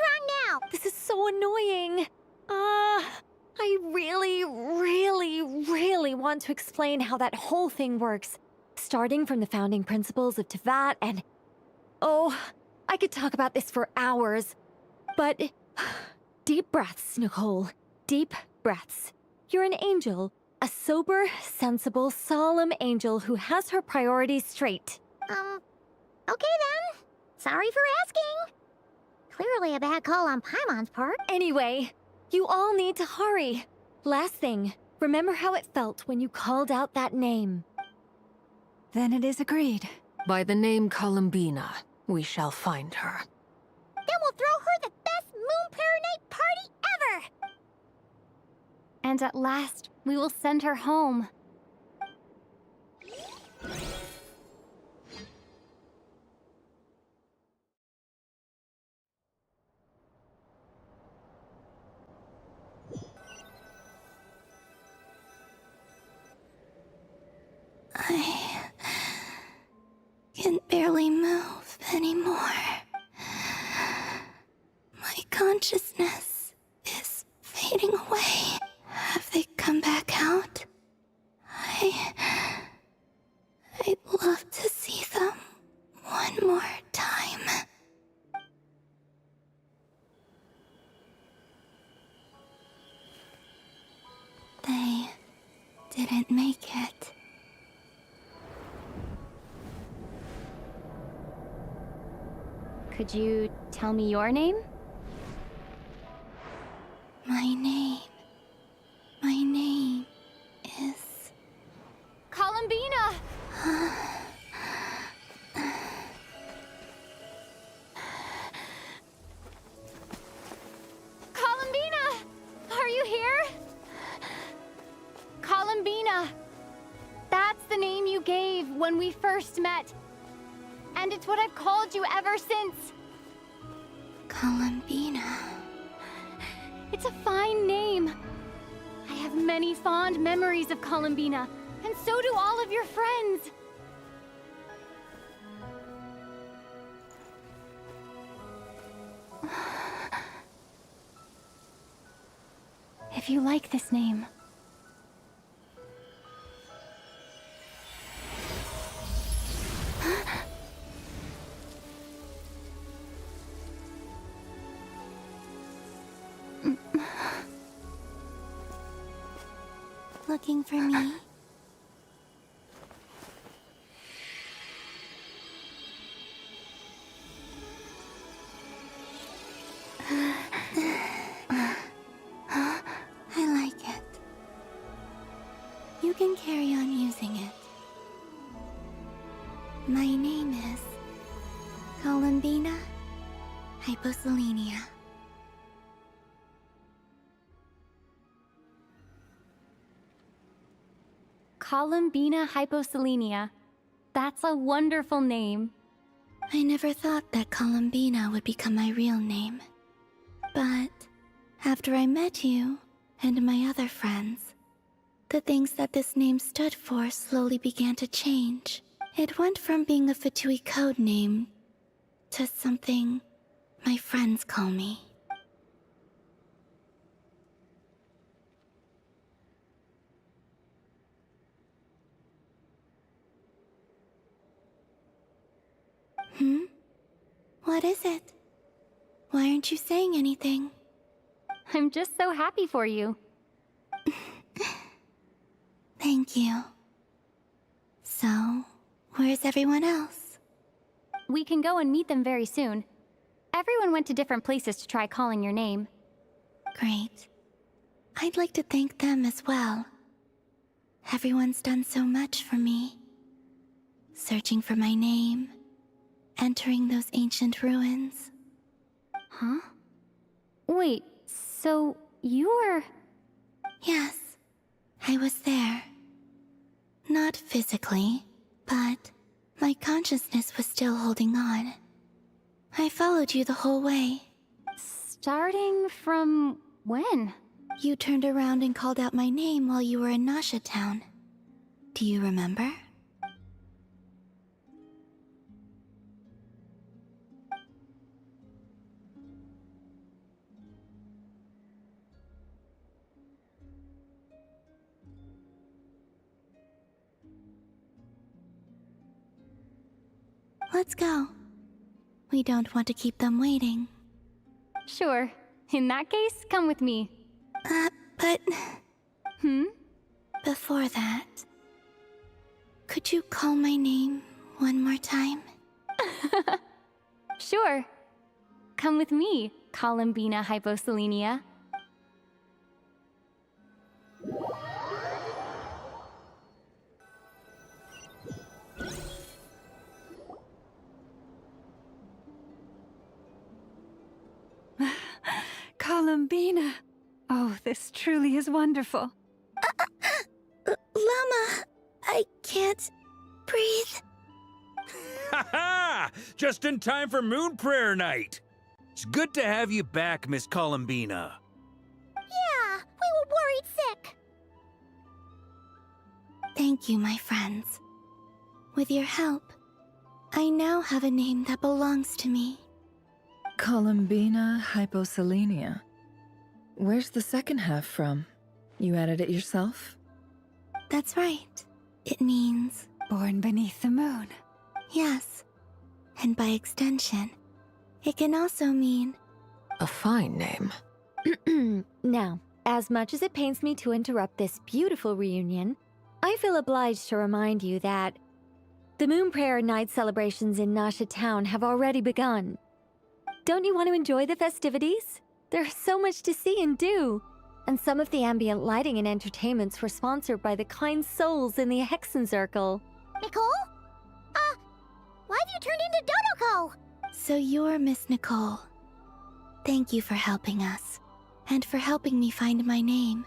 wrong now? This is so annoying. I really, really, really want to explain how that whole thing works. Starting from the founding principles of Teyvat and... Oh, I could talk about this for hours. But... Deep breaths, Nicole. Deep breaths. You're an angel. A sober, sensible, solemn angel who has her priorities straight. Okay then. Sorry for asking. Clearly a bad call on Paimon's part. Anyway, you all need to hurry. Last thing, remember how it felt when you called out that name. Then it is agreed. By the name Columbina, we shall find her. Then we'll throw her the best Moon Prayer Night party ever! And at last, we will send her home. I can barely move anymore. My consciousness is fading away. Have they come back out? I'd love to see them one more time. They didn't make it. Could you tell me your name? My name is... Columbina! Columbina! Are you here? Columbina! That's the name you gave when we first met. And it's what I've called you ever since. Columbina. It's a fine name. I have many fond memories of Columbina, and so do all of your friends. If you like this name. Looking for me? I like it. You can carry on using it. My name is Columbina Hyposelenia. Columbina Hyposelenia. That's a wonderful name. I never thought that Columbina would become my real name. But after I met you and my other friends, the things that this name stood for slowly began to change. It went from being a Fatui code name to something my friends call me. What is it? Why aren't you saying anything? I'm just so happy for you. Thank you. So, where's everyone else? We can go and meet them very soon. Everyone went to different places to try calling your name. Great. I'd like to thank them as well. Everyone's done so much for me. Searching for my name, entering those ancient ruins. Huh? Wait, so you were... Yes, I was there. Not physically, but my consciousness was still holding on. I followed you the whole way. Starting from when? You turned around and called out my name while you were in Nasha Town. Do you remember? Let's go. We don't want to keep them waiting. Sure. In that case, come with me. But... Hmm? Before that... Could you call my name one more time? Sure. Come with me, Columbina Hyposelenia. Columbina! Oh, this truly is wonderful. Llama, I can't breathe. Ha ha! Just in time for Moon Prayer Night. It's good to have you back, Miss Columbina. Yeah, we were worried sick. Thank you, my friends. With your help, I now have a name that belongs to me. Columbina Hyposelenia. Where's the second half from? You added it yourself? That's right. It means... Born beneath the moon. Yes. And by extension, it can also mean... A fine name. Now, as much as it pains me to interrupt this beautiful reunion, I feel obliged to remind you that the Moon Prayer Night celebrations in Nasha Town have already begun. Don't you want to enjoy the festivities? There's so much to see and do. And some of the ambient lighting and entertainments were sponsored by the kind souls in the Hexen Circle. Nicole? Why have you turned into Dodoko? So you're Miss Nicole. Thank you for helping us, and for helping me find my name.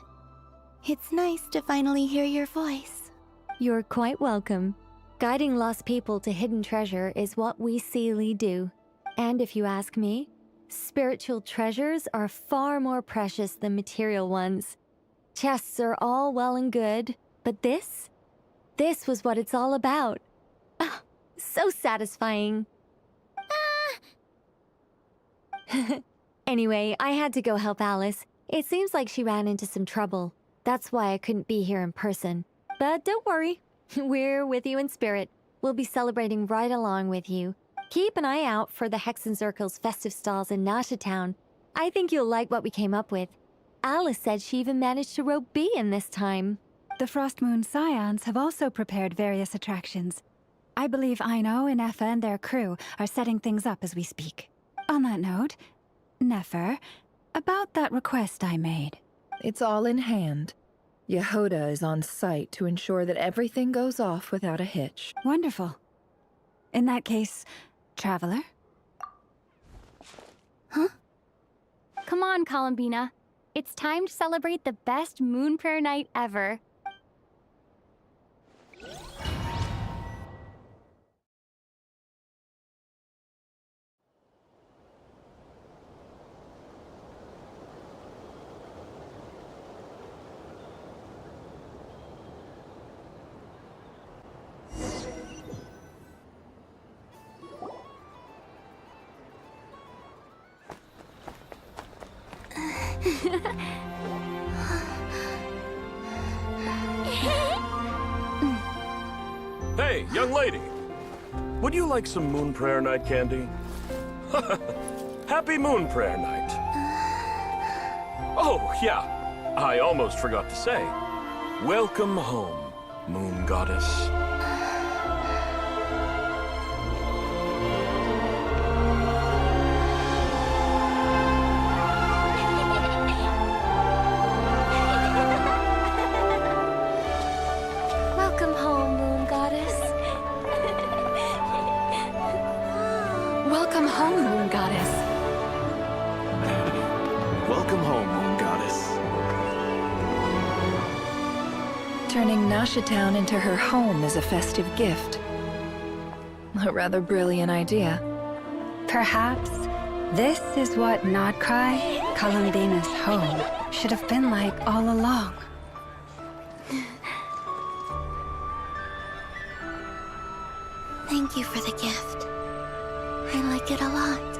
It's nice to finally hear your voice. You're quite welcome. Guiding lost people to hidden treasure is what we Seelie do. And if you ask me, spiritual treasures are far more precious than material ones. Chests are all well and good, but this was what it's all about. Ah, so satisfying. Anyway, I had to go help Alice. It seems like she ran into some trouble. That's why I couldn't be here in person. But don't worry, we're with you in spirit. We'll be celebrating right along with you. Keep an eye out for the Hexen Circle's festive stalls in Nasha Town. I think you'll like what we came up with. Alice said she even managed to rope B in this time. The Frost Moon Scions have also prepared various attractions. I believe Aino and Effa and their crew are setting things up as we speak. On that note, Nefer, about that request I made. It's all in hand. Yehoda is on site to ensure that everything goes off without a hitch. Wonderful. In that case, Traveler? Huh? Come on, Columbina. It's time to celebrate the best Moon Prayer Night ever. Hey, young lady. Would you like some Moon Prayer Night candy? Happy Moon Prayer Night. Oh, yeah. I almost forgot to say. Welcome home, Moon Goddess. Welcome home, Moon Goddess. Welcome home, Moon Goddess. Welcome home, Moon Goddess. Turning Nasha Town into her home is a festive gift. A rather brilliant idea. Perhaps this is what Nodcry, Columbina's home, should have been like all along. Thank you for the gift. I like it a lot.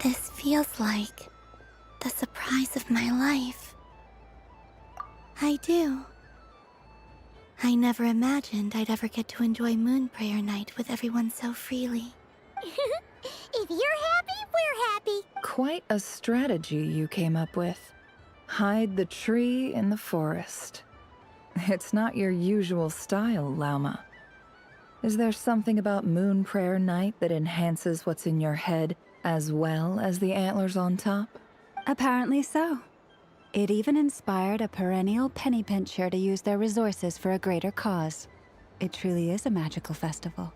This feels like the surprise of my life. I do. I never imagined I'd ever get to enjoy Moon Prayer Night with everyone so freely. If you're happy, we're happy. Quite a strategy you came up with. Hide the tree in the forest. It's not your usual style, Lauma. Is there something about Moon Prayer Night that enhances what's in your head as well as the antlers on top? Apparently so. It even inspired a perennial penny pincher to use their resources for a greater cause. It truly is a magical festival.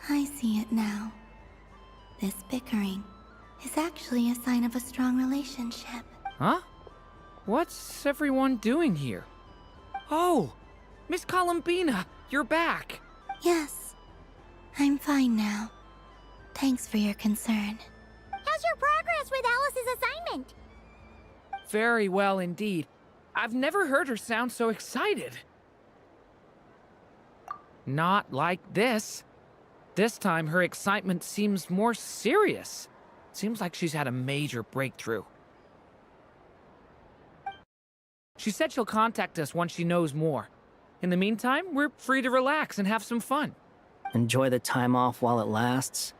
I see it now. This bickering is actually a sign of a strong relationship. Huh? What's everyone doing here? Oh, Miss Columbina, you're back. Yes, I'm fine now. Thanks for your concern. How's your progress with Alice's assignment? Very well indeed. I've never heard her sound so excited. Not like this. This time, her excitement seems more serious. Seems like she's had a major breakthrough. She said she'll contact us once she knows more. In the meantime, we're free to relax and have some fun. Enjoy the time off while it lasts.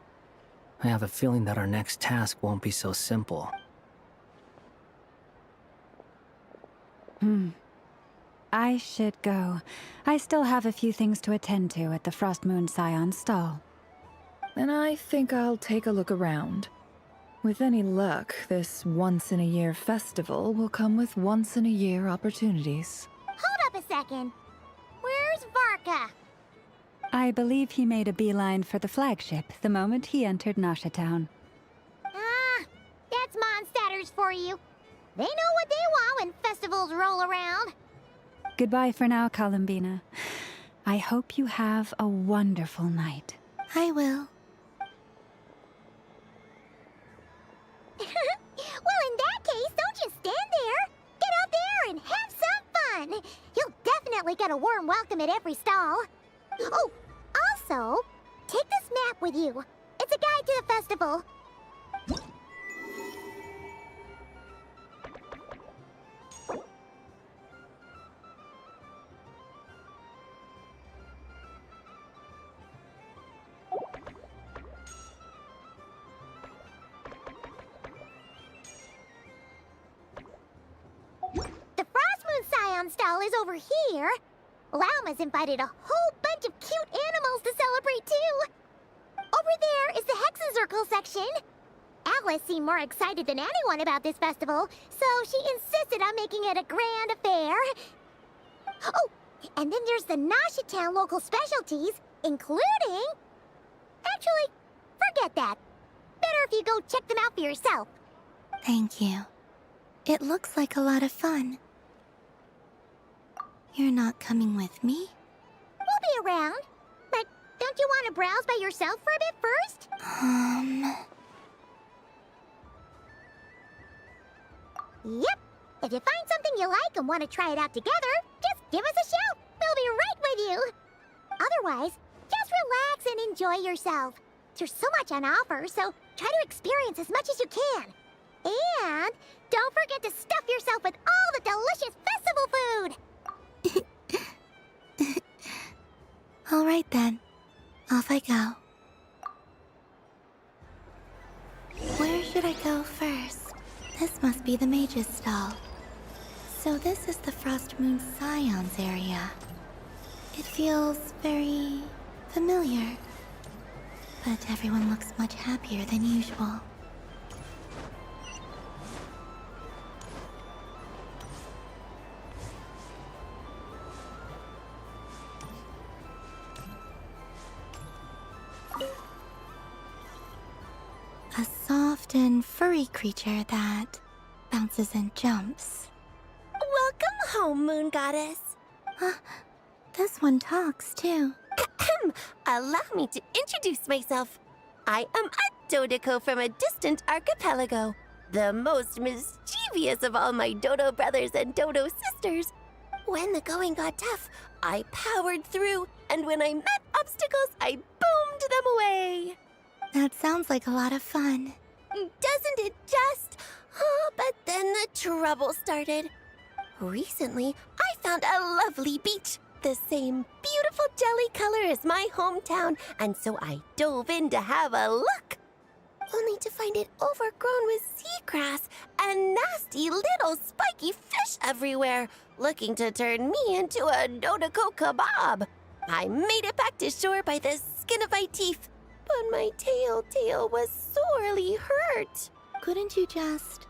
I have a feeling that our next task won't be so simple. I should go. I still have a few things to attend to at the Frost Moon Scion's stall. And I think I'll take a look around. With any luck, this once-in-a-year festival will come with once-in-a-year opportunities. Hold up a second. Where's Varka? I believe he made a beeline for the flagship the moment he entered Nasha Town. Ah, that's Mondstadters for you. They know what they want when festivals roll around. Goodbye for now, Columbina. I hope you have a wonderful night. I will. Well, in that case, don't just stand there. Get out there and have some fun. You'll definitely get a warm welcome at every stall. Oh, also, take this map with you. It's a guide to the festival. The Frost Moon Scion stall is over here. Lauma's invited a whole bunch of cute animals to celebrate too. Over there is the Hexencircle section. Alice seemed more excited than anyone about this festival, so she insisted on making it a grand affair. Oh, and then there's the Nasha Town local specialties, including... Actually, forget that. Better if you go check them out for yourself. Thank you. It looks like a lot of fun. You're not coming with me? We'll be around. But don't you want to browse by yourself for a bit first? Yep. If you find something you like and want to try it out together, just give us a shout. We'll be right with you. Otherwise, just relax and enjoy yourself. There's so much on offer, so try to experience as much as you can. And don't forget to stuff yourself with all the delicious festival food. All right then. Off I go. Where should I go first? This must be the mage's stall. So this is the Frost Moon Scion's area. It feels very familiar. But everyone looks much happier than usual. A soft and furry creature that bounces and jumps. Welcome home, Moon Goddess. This one talks, too. Allow me to introduce myself. I am a Dodoco from a distant archipelago, the most mischievous of all my Dodo brothers and Dodo sisters. When the going got tough, I powered through, and when I met obstacles, I boomed them away. That sounds like a lot of fun. Doesn't it just? Oh, but then the trouble started. Recently, I found a lovely beach, the same beautiful jelly color as my hometown, and so I dove in to have a look. Only to find it overgrown with seagrass and nasty little spiky fish everywhere, looking to turn me into a Dodoco kebab. I made it back to shore by the skin of my teeth, but my tail was sorely hurt. Couldn't you just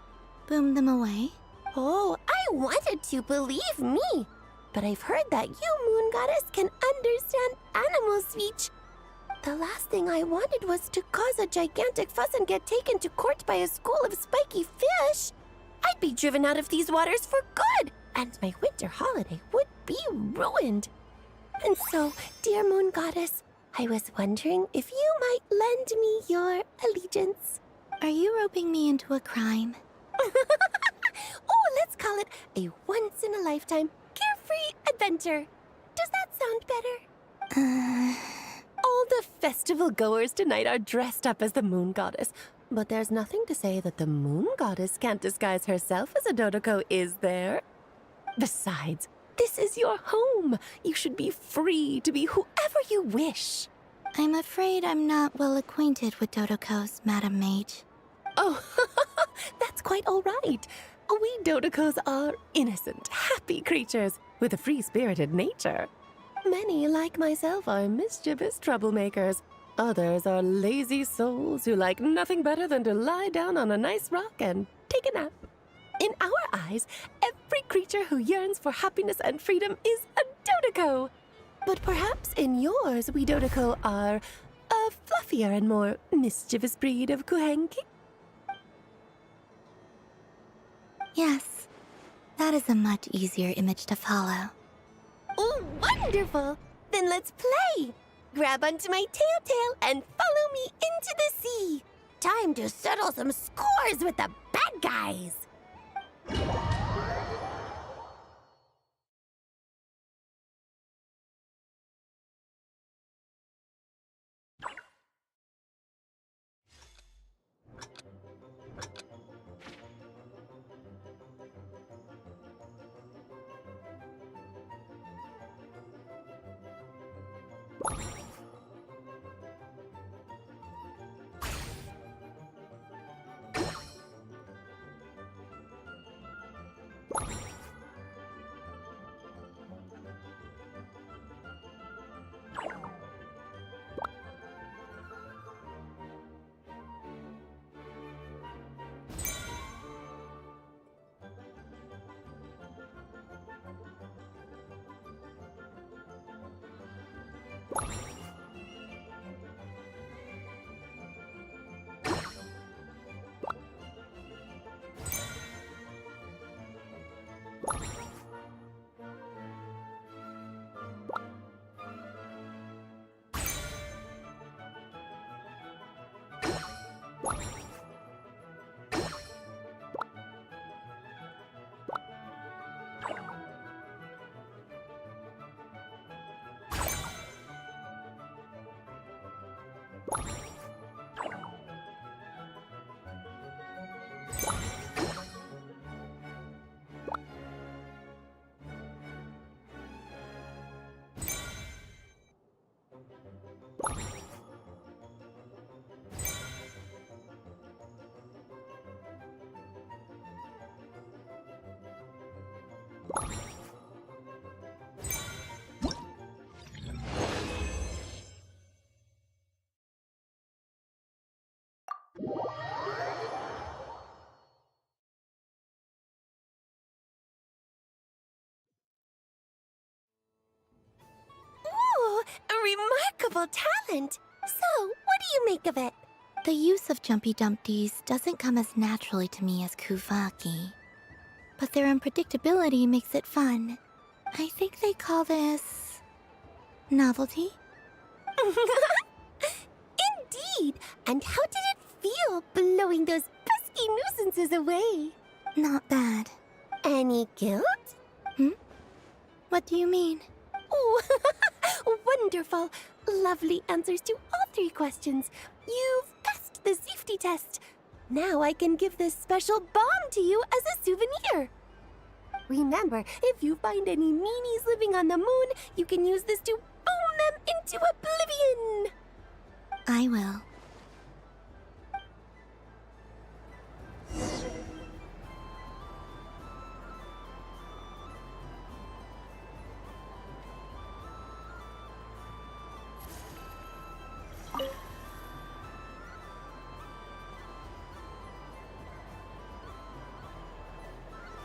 boom them away? Oh, I wanted to, believe me. But I've heard that you, Moon Goddess, can understand animal speech. The last thing I wanted was to cause a gigantic fuss and get taken to court by a school of spiky fish. I'd be driven out of these waters for good, and my winter holiday would be ruined. And so, dear Moon Goddess, I was wondering if you might lend me your allegiance. Are you roping me into a crime? Oh, let's call it a once-in-a-lifetime carefree adventure. Does that sound better? All the festival goers tonight are dressed up as the Moon Goddess, but there's nothing to say that the Moon Goddess can't disguise herself as a Dodoco, is there? Besides, this is your home. You should be free to be whoever you wish. I'm afraid I'm not well acquainted with Dodocos, Madam Mage. Oh, that's quite all right. We Dodocos are innocent, happy creatures with a free-spirited nature. Many, like myself, are mischievous troublemakers. Others are lazy souls who like nothing better than to lie down on a nice rock and take a nap. In our eyes, every creature who yearns for happiness and freedom is a Dodoco. But perhaps in yours, we Dodoco are a fluffier and more mischievous breed of Kuhenki. Yes, that is a much easier image to follow. Oh, wonderful! Then let's play! Grab onto my tail and follow me into the sea! Time to settle some scores with the bad guys! Ooh, a remarkable talent! So, what do you make of it? The use of Jumpy Dumpties doesn't come as naturally to me as Kuvaki. But their unpredictability makes it fun. I think they call this... novelty? Indeed! And how did it feel blowing those pesky nuisances away? Not bad. Any guilt? What do you mean? Oh, wonderful! Lovely answers to all 3 questions. You've passed the safety test. Now I can give this special bomb to you as a souvenir. Remember, if you find any meanies living on the moon, you can use this to boom them into oblivion. I will.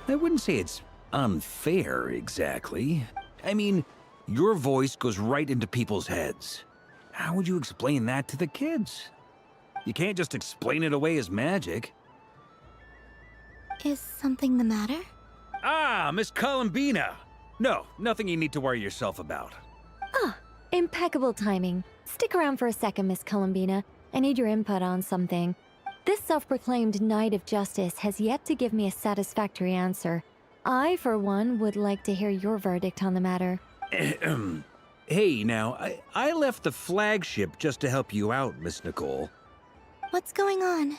I wouldn't say it's unfair, exactly. I mean, your voice goes right into people's heads. How would you explain that to the kids? You can't just explain it away as magic. Is something the matter? Ah, Miss Columbina! No, nothing you need to worry yourself about. Ah, impeccable timing. Stick around for a second, Miss Columbina. I need your input on something. This self-proclaimed Knight of Justice has yet to give me a satisfactory answer. I, for one, would like to hear your verdict on the matter. Hey, now, I left the flagship just to help you out, Miss Nicole. What's going on?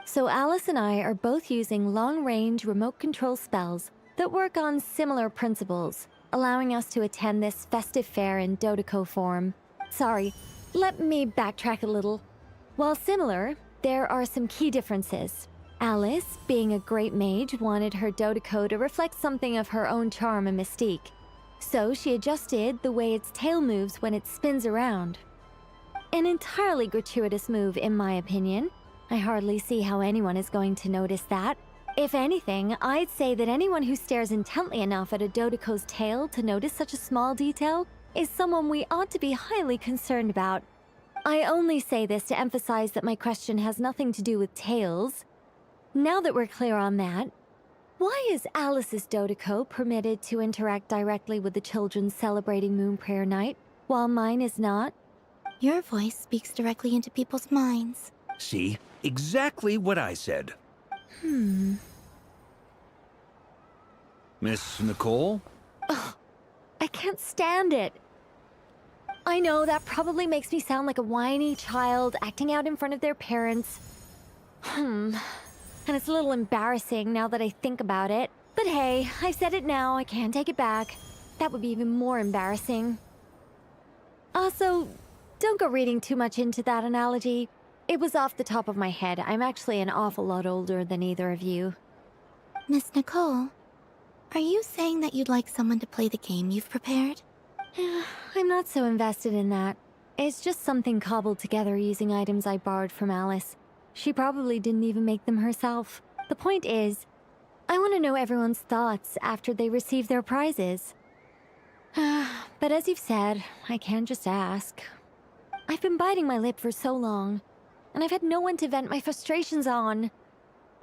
So Alice and I are both using long-range remote control spells that work on similar principles, allowing us to attend this festive fair in Dodeco form. Sorry, let me backtrack a little. While similar, there are some key differences. Alice, being a great mage, wanted her Dodeco to reflect something of her own charm and mystique. So she adjusted the way its tail moves when it spins around. An entirely gratuitous move, in my opinion. I hardly see how anyone is going to notice that. If anything, I'd say that anyone who stares intently enough at a Dodeco's tail to notice such a small detail is someone we ought to be highly concerned about. I only say this to emphasize that my question has nothing to do with tails. Now that we're clear on that, why is Alice's Dodeco permitted to interact directly with the children celebrating Moon Prayer Night, while mine is not? Your voice speaks directly into people's minds. See? Exactly what I said. Miss Nicole? Ugh, I can't stand it. I know that probably makes me sound like a whiny child acting out in front of their parents. And it's a little embarrassing now that I think about it. But hey, I've said it now, I can't take it back. That would be even more embarrassing. Also, don't go reading too much into that analogy. It was off the top of my head. I'm actually an awful lot older than either of you. Miss Nicole, are you saying that you'd like someone to play the game you've prepared? I'm not so invested in that. It's just something cobbled together using items I borrowed from Alice. She probably didn't even make them herself. The point is, I want to know everyone's thoughts after they receive their prizes. But as you've said, I can't just ask. I've been biting my lip for so long, and I've had no one to vent my frustrations on.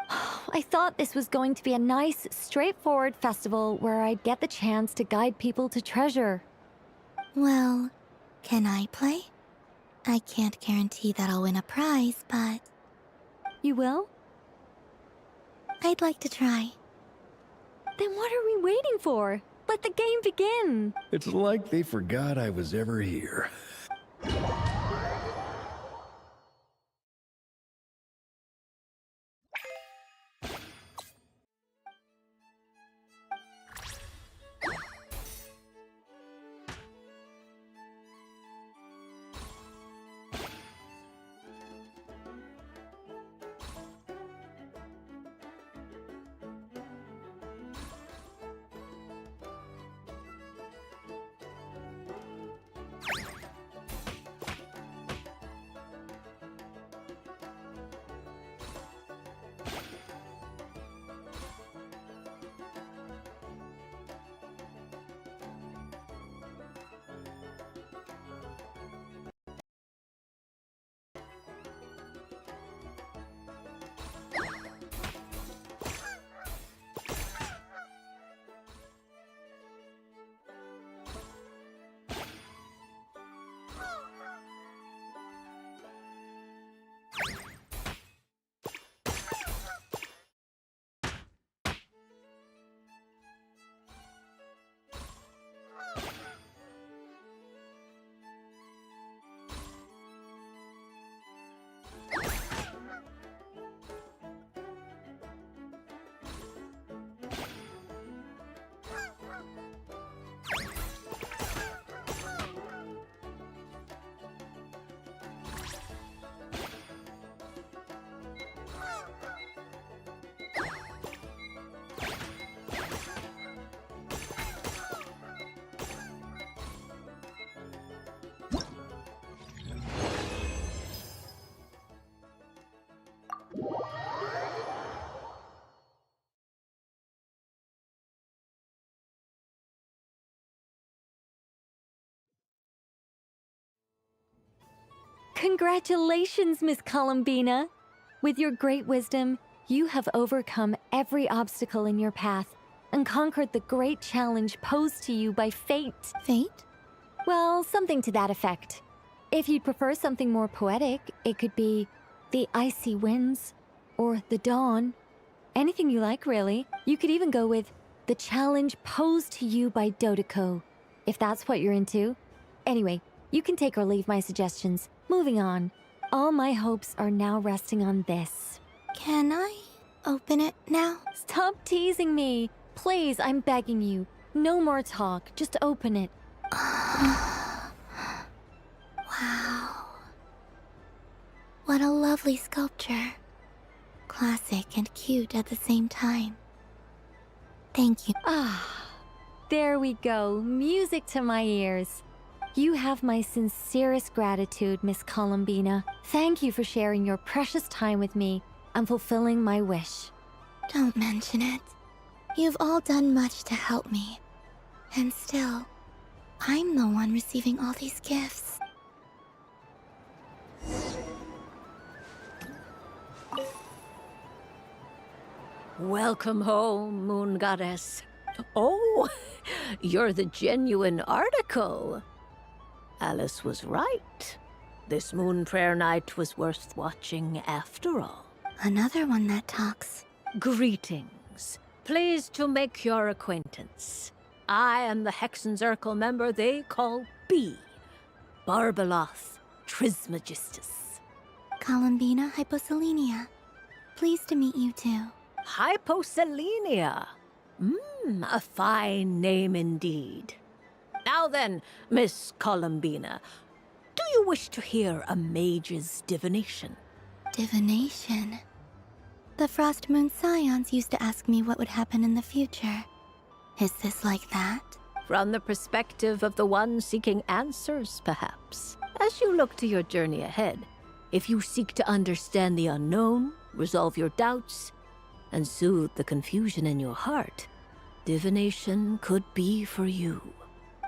I thought this was going to be a nice, straightforward festival where I'd get the chance to guide people to treasure. Well, can I play? I can't guarantee that I'll win a prize, but... You will? I'd like to try. Then what are we waiting for? Let the game begin! It's like they forgot I was ever here. Congratulations, Miss Columbina! With your great wisdom, you have overcome every obstacle in your path and conquered the great challenge posed to you by fate. Fate? Well, something to that effect. If you'd prefer something more poetic, it could be the icy winds or the dawn. Anything you like, really. You could even go with the challenge posed to you by Dodeko, if that's what you're into. Anyway, you can take or leave my suggestions. Moving on. All my hopes are now resting on this. Can I open it now? Stop teasing me. Please, I'm begging you. No more talk. Just open it. Wow. What a lovely sculpture. Classic and cute at the same time. Thank you. There we go. Music to my ears. You have my sincerest gratitude, Miss Columbina. Thank you for sharing your precious time with me and fulfilling my wish. Don't mention it. You've all done much to help me. And still, I'm the one receiving all these gifts. Welcome home, Moon Goddess. Oh, you're the genuine article. Alice was right. This Moon Prayer Night was worth watching after all. Another one that talks. Greetings. Pleased to make your acquaintance. I am the Hexenzirkel member they call B. Barbeloth Trismegistus. Columbina Hyposelenia. Pleased to meet you too. Hyposelenia. A fine name indeed. Now then, Miss Columbina, do you wish to hear a mage's divination? Divination? The Frost Moon Scions used to ask me what would happen in the future. Is this like that? From the perspective of the one seeking answers, perhaps. As you look to your journey ahead, if you seek to understand the unknown, resolve your doubts, and soothe the confusion in your heart, divination could be for you.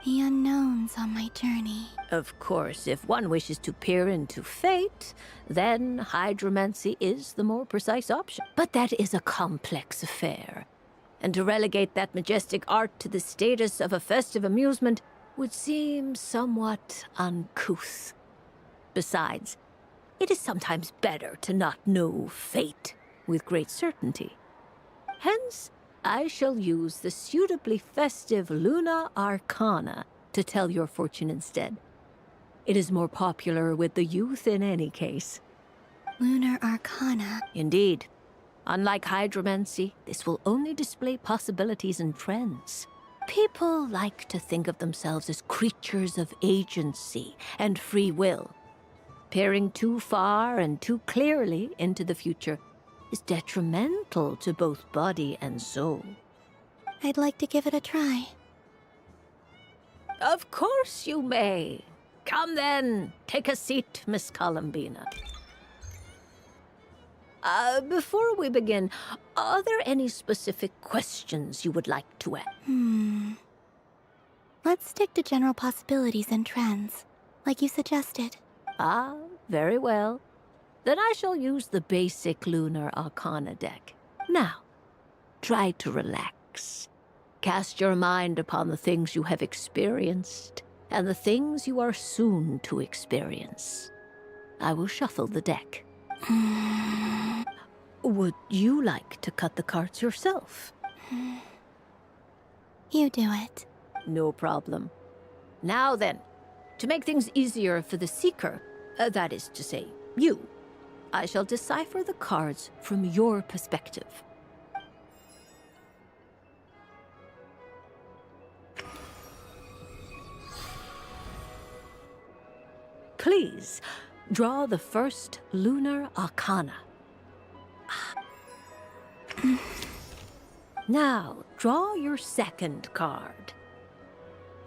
The unknowns on my journey. Of course, if one wishes to peer into fate, then hydromancy is the more precise option. But that is a complex affair, and to relegate that majestic art to the status of a festive amusement would seem somewhat uncouth. Besides, it is sometimes better to not know fate with great certainty. Hence, I shall use the suitably festive Luna Arcana to tell your fortune instead. It is more popular with the youth in any case. Lunar Arcana? Indeed. Unlike hydromancy, this will only display possibilities and trends. People like to think of themselves as creatures of agency and free will. Peering too far and too clearly into the future is detrimental to both body and soul. I'd like to give it a try. Of course you may. Come then, take a seat, Miss Columbina. Before we begin, are there any specific questions you would like to ask? Let's stick to general possibilities and trends, like you suggested. Very well. Then I shall use the basic Lunar Arcana deck. Now, try to relax. Cast your mind upon the things you have experienced and the things you are soon to experience. I will shuffle the deck. Would you like to cut the cards yourself? You do it. No problem. Now then, to make things easier for the seeker, that is to say, you, I shall decipher the cards from your perspective. Please, draw the first Lunar Arcana. Now, draw your second card.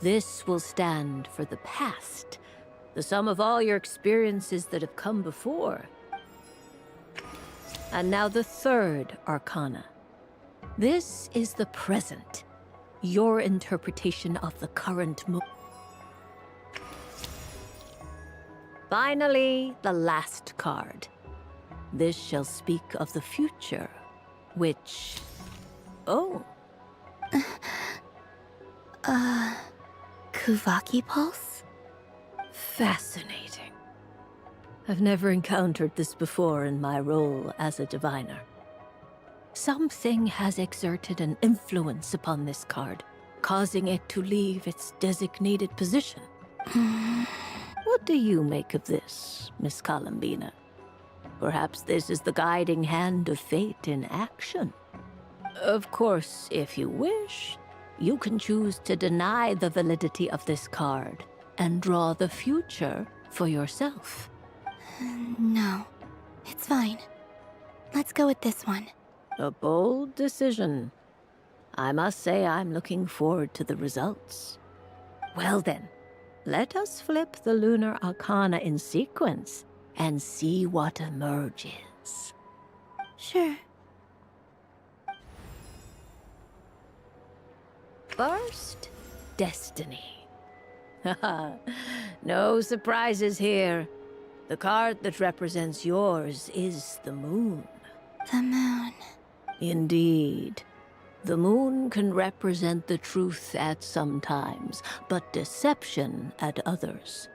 This will stand for the past, the sum of all your experiences that have come before. And now the third Arcana. This is the present, your interpretation of the current moment. Finally, the last card. This shall speak of the future, which... Oh. Kuvaki Pulse? Fascinating. I've never encountered this before in my role as a diviner. Something has exerted an influence upon this card, causing it to leave its designated position. What do you make of this, Miss Columbina? Perhaps this is the guiding hand of fate in action. Of course, if you wish, you can choose to deny the validity of this card and draw the future for yourself. No, it's fine. Let's go with this one. A bold decision. I must say I'm looking forward to the results. Well then, let us flip the Lunar Arcana in sequence and see what emerges. Sure. First, Destiny. No surprises here. The card that represents yours is the moon. The moon. Indeed. The moon can represent the truth at some times, but deception at others.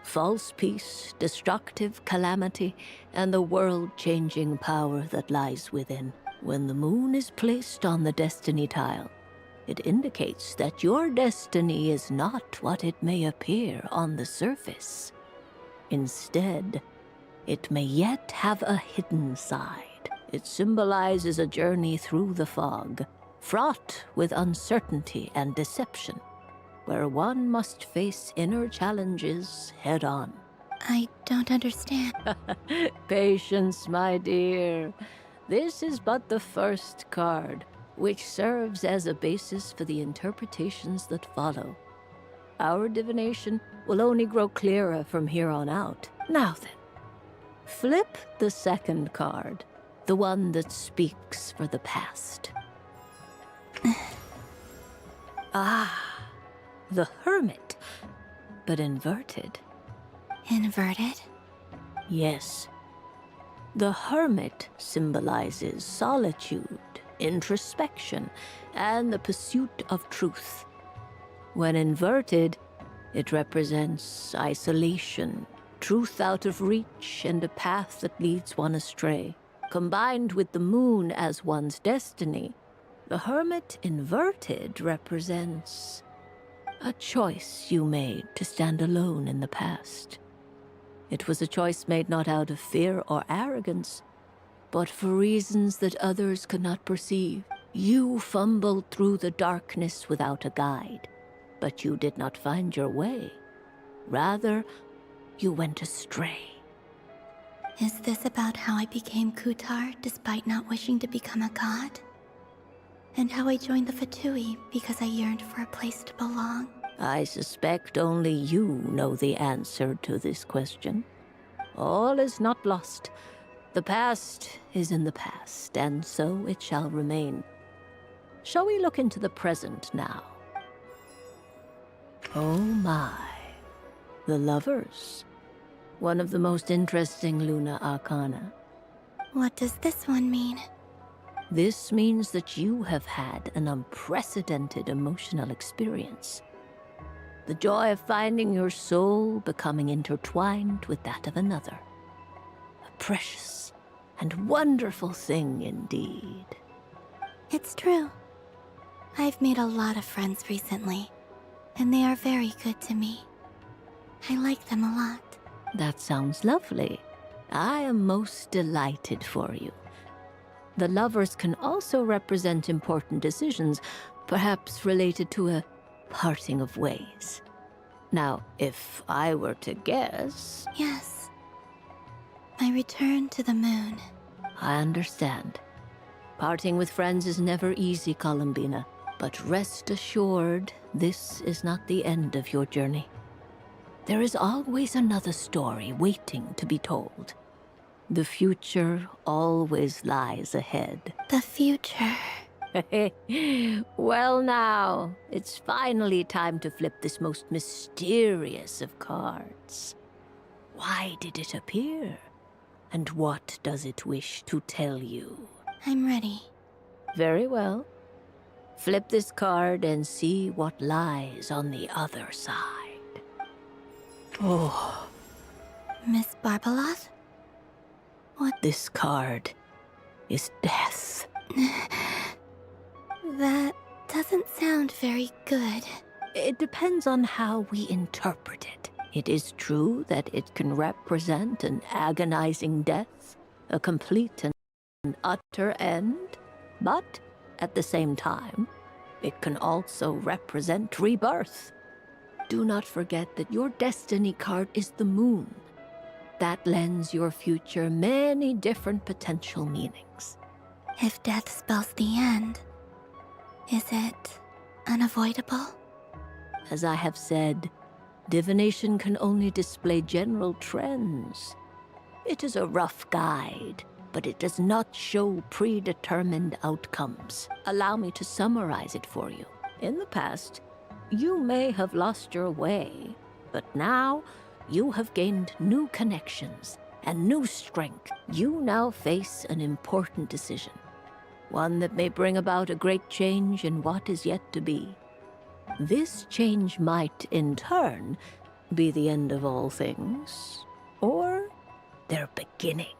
False peace, destructive calamity, and the world-changing power that lies within. When the moon is placed on the destiny tile, it indicates that your destiny is not what it may appear on the surface. Instead, it may yet have a hidden side. It symbolizes a journey through the fog, fraught with uncertainty and deception, where one must face inner challenges head-on. I don't understand. Patience, my dear. This is but the first card, which serves as a basis for the interpretations that follow. Our divination will only grow clearer from here on out. Now then, flip the second card, the one that speaks for the past. The Hermit, but inverted. Inverted? Yes. The Hermit symbolizes solitude, introspection, and the pursuit of truth. When inverted, it represents isolation, truth out of reach, and a path that leads one astray. Combined with the moon as one's destiny, the Hermit inverted represents a choice you made to stand alone in the past. It was a choice made not out of fear or arrogance, but for reasons that others could not perceive. You fumbled through the darkness without a guide, but you did not find your way. Rather, you went astray. Is this about how I became Kutar despite not wishing to become a god? And how I joined the Fatui because I yearned for a place to belong? I suspect only you know the answer to this question. All is not lost. The past is in the past, and so it shall remain. Shall we look into the present now? Oh my. The Lovers. One of the most interesting Lunar Arcana. What does this one mean? This means that you have had an unprecedented emotional experience. The joy of finding your soul becoming intertwined with that of another. A precious and wonderful thing indeed. It's true. I've made a lot of friends recently, and they are very good to me. I like them a lot. That sounds lovely. I am most delighted for you. The Lovers can also represent important decisions, perhaps related to a parting of ways. Now, if I were to guess... Yes. My return to the moon. I understand. Parting with friends is never easy, Columbina. But rest assured, this is not the end of your journey. There is always another story waiting to be told. The future always lies ahead. The future. Well now, it's finally time to flip this most mysterious of cards. Why did it appear? And what does it wish to tell you? I'm ready. Very well. Flip this card and see what lies on the other side. Oh. Miss Barbaloth? What? This card is death. That doesn't sound very good. It depends on how we interpret it. It is true that it can represent an agonizing death, a complete and utter end, but at the same time, it can also represent rebirth. Do not forget that your destiny card is the moon. That lends your future many different potential meanings. If death spells the end, is it unavoidable? As I have said, divination can only display general trends. It is a rough guide, but it does not show predetermined outcomes. Allow me to summarize it for you. In the past, you may have lost your way, but now you have gained new connections and new strength. You now face an important decision, one that may bring about a great change in what is yet to be. This change might, in turn, be the end of all things, or their beginning.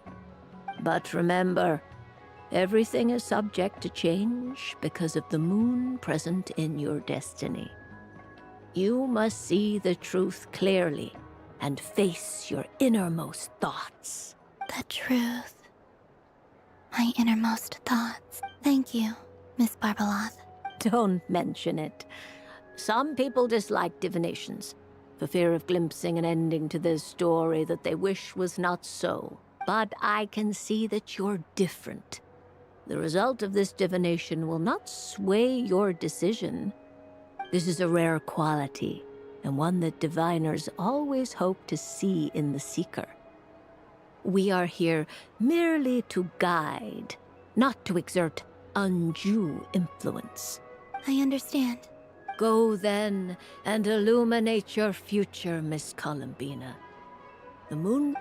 But remember, everything is subject to change because of the moon present in your destiny. You must see the truth clearly and face your innermost thoughts. The truth. My innermost thoughts. Thank you, Miss Barbaloth. Don't mention it. Some people dislike divinations, for fear of glimpsing an ending to their story that they wish was not so. But I can see that you're different. The result of this divination will not sway your decision. This is a rare quality, and one that diviners always hope to see in the seeker. We are here merely to guide, not to exert undue influence. I understand. Go then and illuminate your future, Miss Columbina. The moon...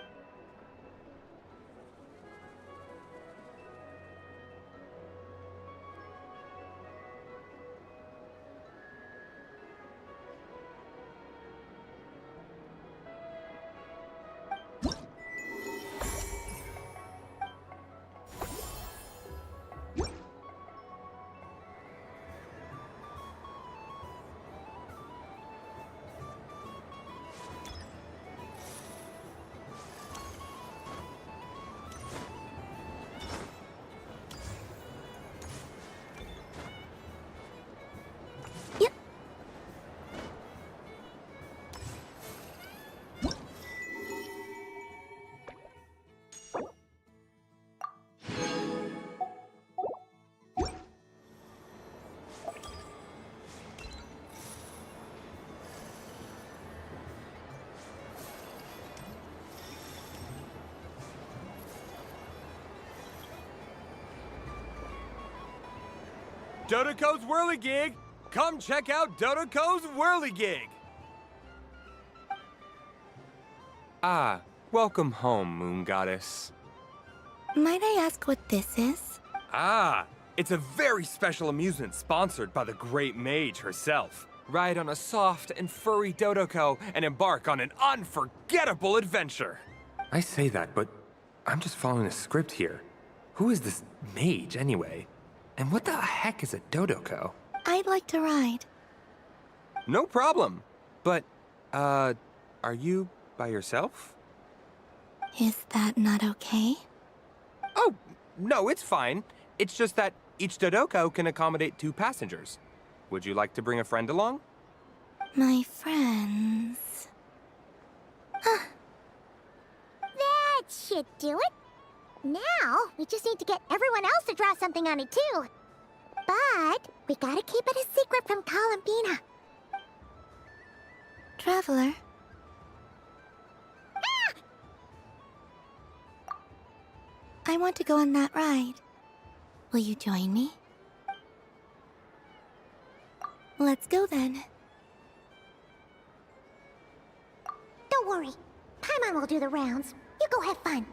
Dodoco's Whirligig! Come check out Dodoco's Whirligig! Ah, welcome home, Moon Goddess. Might I ask what this is? Ah, it's a very special amusement sponsored by the great mage herself. Ride on a soft and furry Dodoco and embark on an unforgettable adventure. I say that, but I'm just following a script here. Who is this mage, anyway? And what the heck is a Dodoco? I'd like to ride. No problem. But, are you by yourself? Is that not okay? Oh, no, it's fine. It's just that each Dodoco can accommodate 2 passengers. Would you like to bring a friend along? My friends... That should do it. Now, we just need to get everyone else to draw something on it too. But we gotta keep it a secret from Columbina. Traveler? I want to go on that ride. Will you join me? Let's go then. Don't worry. Paimon will do the rounds. You go have fun.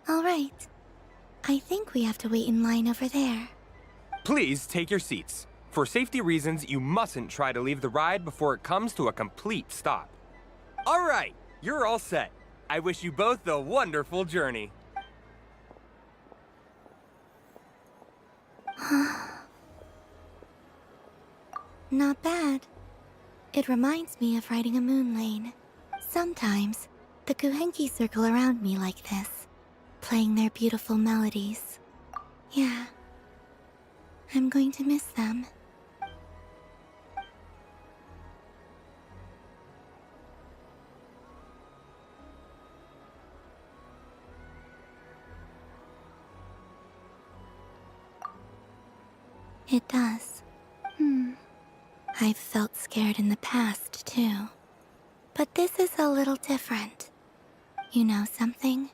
All right. I think we have to wait in line over there. Please take your seats. For safety reasons, you mustn't try to leave the ride before it comes to a complete stop. All right, you're all set. I wish you both a wonderful journey. Not bad. It reminds me of riding a moon lane. Sometimes, the Kuhenki circle around me like this, playing their beautiful melodies. Yeah. I'm going to miss them. It does. I've felt scared in the past, too. But this is a little different. You know something?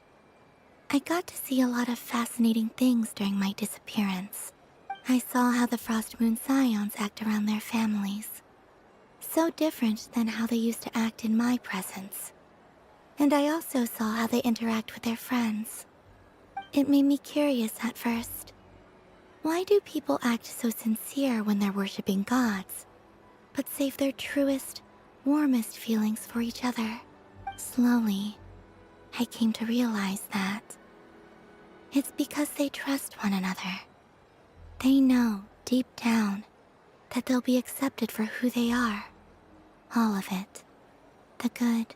I got to see a lot of fascinating things during my disappearance. I saw how the Frost Moon Scions act around their families. So different than how they used to act in my presence. And I also saw how they interact with their friends. It made me curious at first. Why do people act so sincere when they're worshipping gods, but save their truest, warmest feelings for each other? Slowly, I came to realize that it's because they trust one another. They know, deep down, that they'll be accepted for who they are. All of it. The good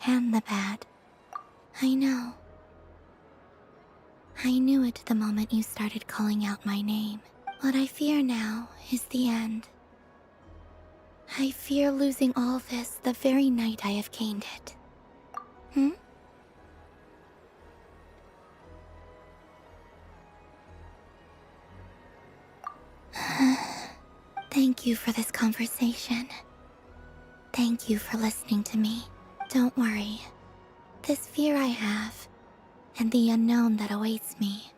and the bad. I know. I knew it the moment you started calling out my name. What I fear now is the end. I fear losing all this the very night I have gained it. Thank you for this conversation. Thank you for listening to me. Don't worry. This fear I have, and the unknown that awaits me,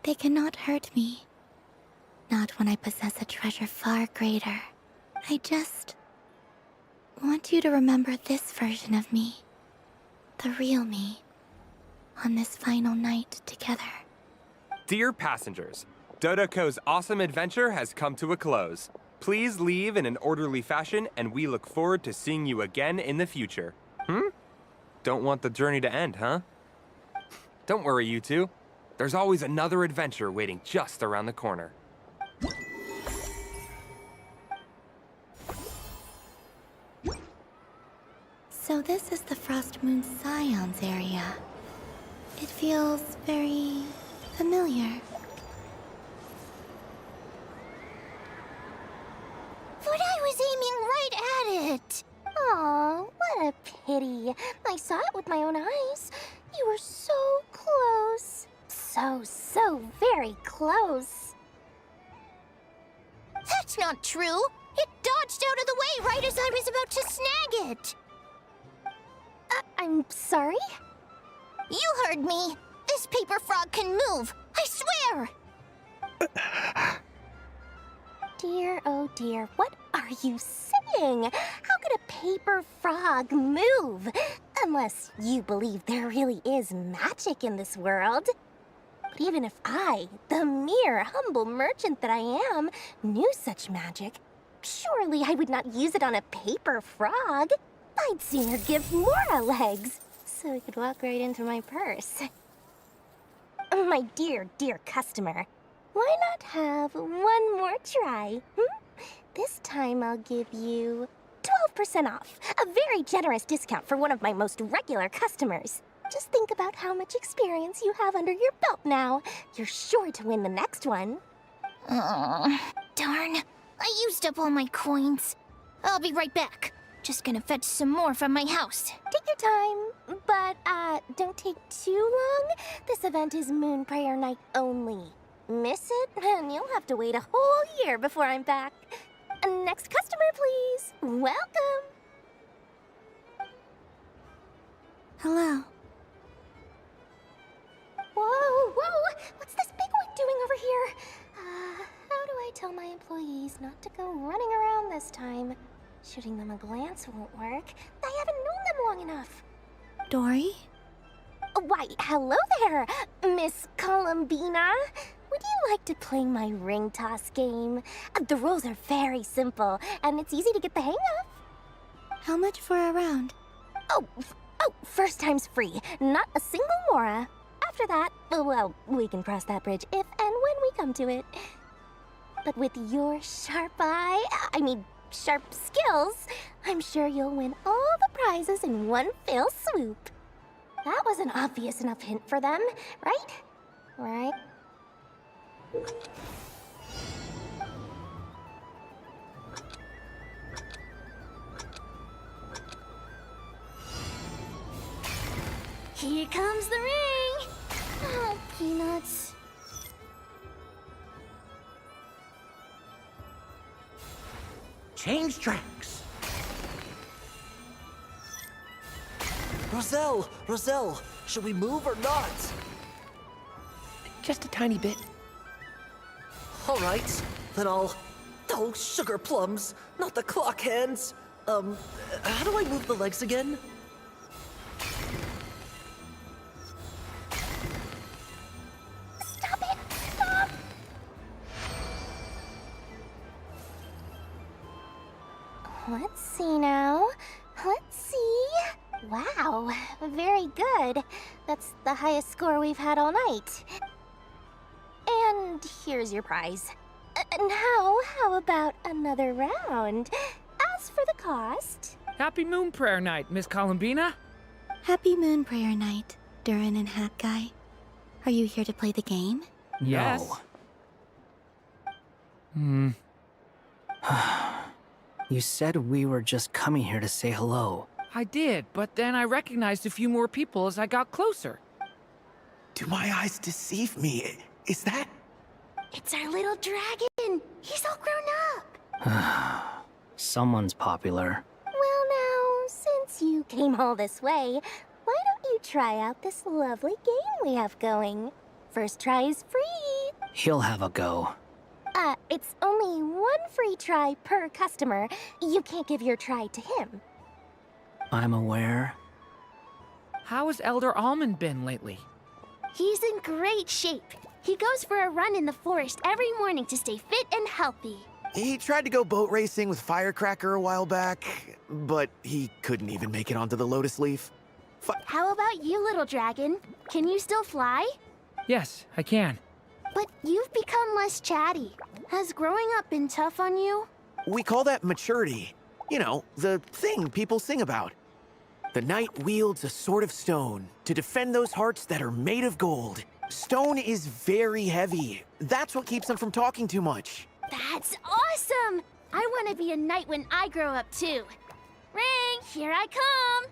they cannot hurt me. Not when I possess a treasure far greater. I just want you to remember this version of me. The real me. On this final night together. Dear passengers, Dodoko's awesome adventure has come to a close. Please leave in an orderly fashion, and we look forward to seeing you again in the future. Don't want the journey to end, huh? Don't worry, you two. There's always another adventure waiting just around the corner. So this is the Frost Moon Scions area. It feels very familiar. But I was aiming right at it! Aw, what a pity. I saw it with my own eyes. You were so close. So very close. That's not true! It dodged out of the way right as I was about to snag it! I'm sorry? You heard me! This paper frog can move! I swear! Dear, oh dear, what are you saying? How could a paper frog move? Unless you believe there really is magic in this world. But even if I, the mere humble merchant that I am, knew such magic, surely I would not use it on a paper frog. I'd sooner give Mora legs, so he could walk right into my purse. My dear, dear customer, why not have one more try? This time I'll give you 12% off, a very generous discount for one of my most regular customers. Just think about how much experience you have under your belt now. You're sure to win the next one. Darn, I used up all my coins. I'll be right back. Just gonna fetch some more from my house. Take your time, but don't take too long. This event is Moon Prayer Night only. Miss it, and you'll have to wait a whole year before I'm back. Next customer, please. Welcome. Hello. Whoa, what's this big one doing over here? How do I tell my employees not to go Shooting them a glance won't work. I haven't known them long enough. Dory? Why, hello there, Miss Columbina. Would you like to play my ring toss game? The rules are very simple, and it's easy to get the hang of. How much for a round? Oh, first time's free. Not a single mora. After that, well, we can cross that bridge if and when we come to it. But with your sharp sharp skills, I'm sure you'll win all the prizes in one fell swoop. That was an obvious enough hint for them, right? Right? Here comes the ring! Oh, peanuts. Change tracks. Roselle, should we move or not? Just a tiny bit. All right, then I'll... Oh, sugar plums, not the clock hands. How do I move the legs again? Stop it! Stop! Let's see now. Let's see. Wow, very good. That's the highest score we've had all night. And here's your prize. Now, how about another round? As for the cost... Happy Moon Prayer Night, Miss Columbina. Happy Moon Prayer Night, Duirn and Hat Guy. Are you here to play the game? Yes. No. You said we were just coming here to say hello. I did, but then I recognized a few more people as I got closer. Do my eyes deceive me? Is that... It's our little dragon! He's all grown up! Someone's popular. Well now, since you came all this way, why don't you try out this lovely game we have going? First try is free! He'll have a go. It's only one free try per customer. You can't give your try to him. I'm aware. How has Elder Almond been lately? He's in great shape. He goes for a run in the forest every morning to stay fit and healthy. He tried to go boat racing with Firecracker a while back, but he couldn't even make it onto the Lotus Leaf. How about you, little dragon? Can you still fly? Yes, I can. But you've become less chatty. Has growing up been tough on you? We call that maturity. You know, the thing people sing about. The knight wields a sword of stone to defend those hearts that are made of gold. Stone is very heavy. That's what keeps them from talking too much. That's awesome! I want to be a knight when I grow up too. Ring, here I come!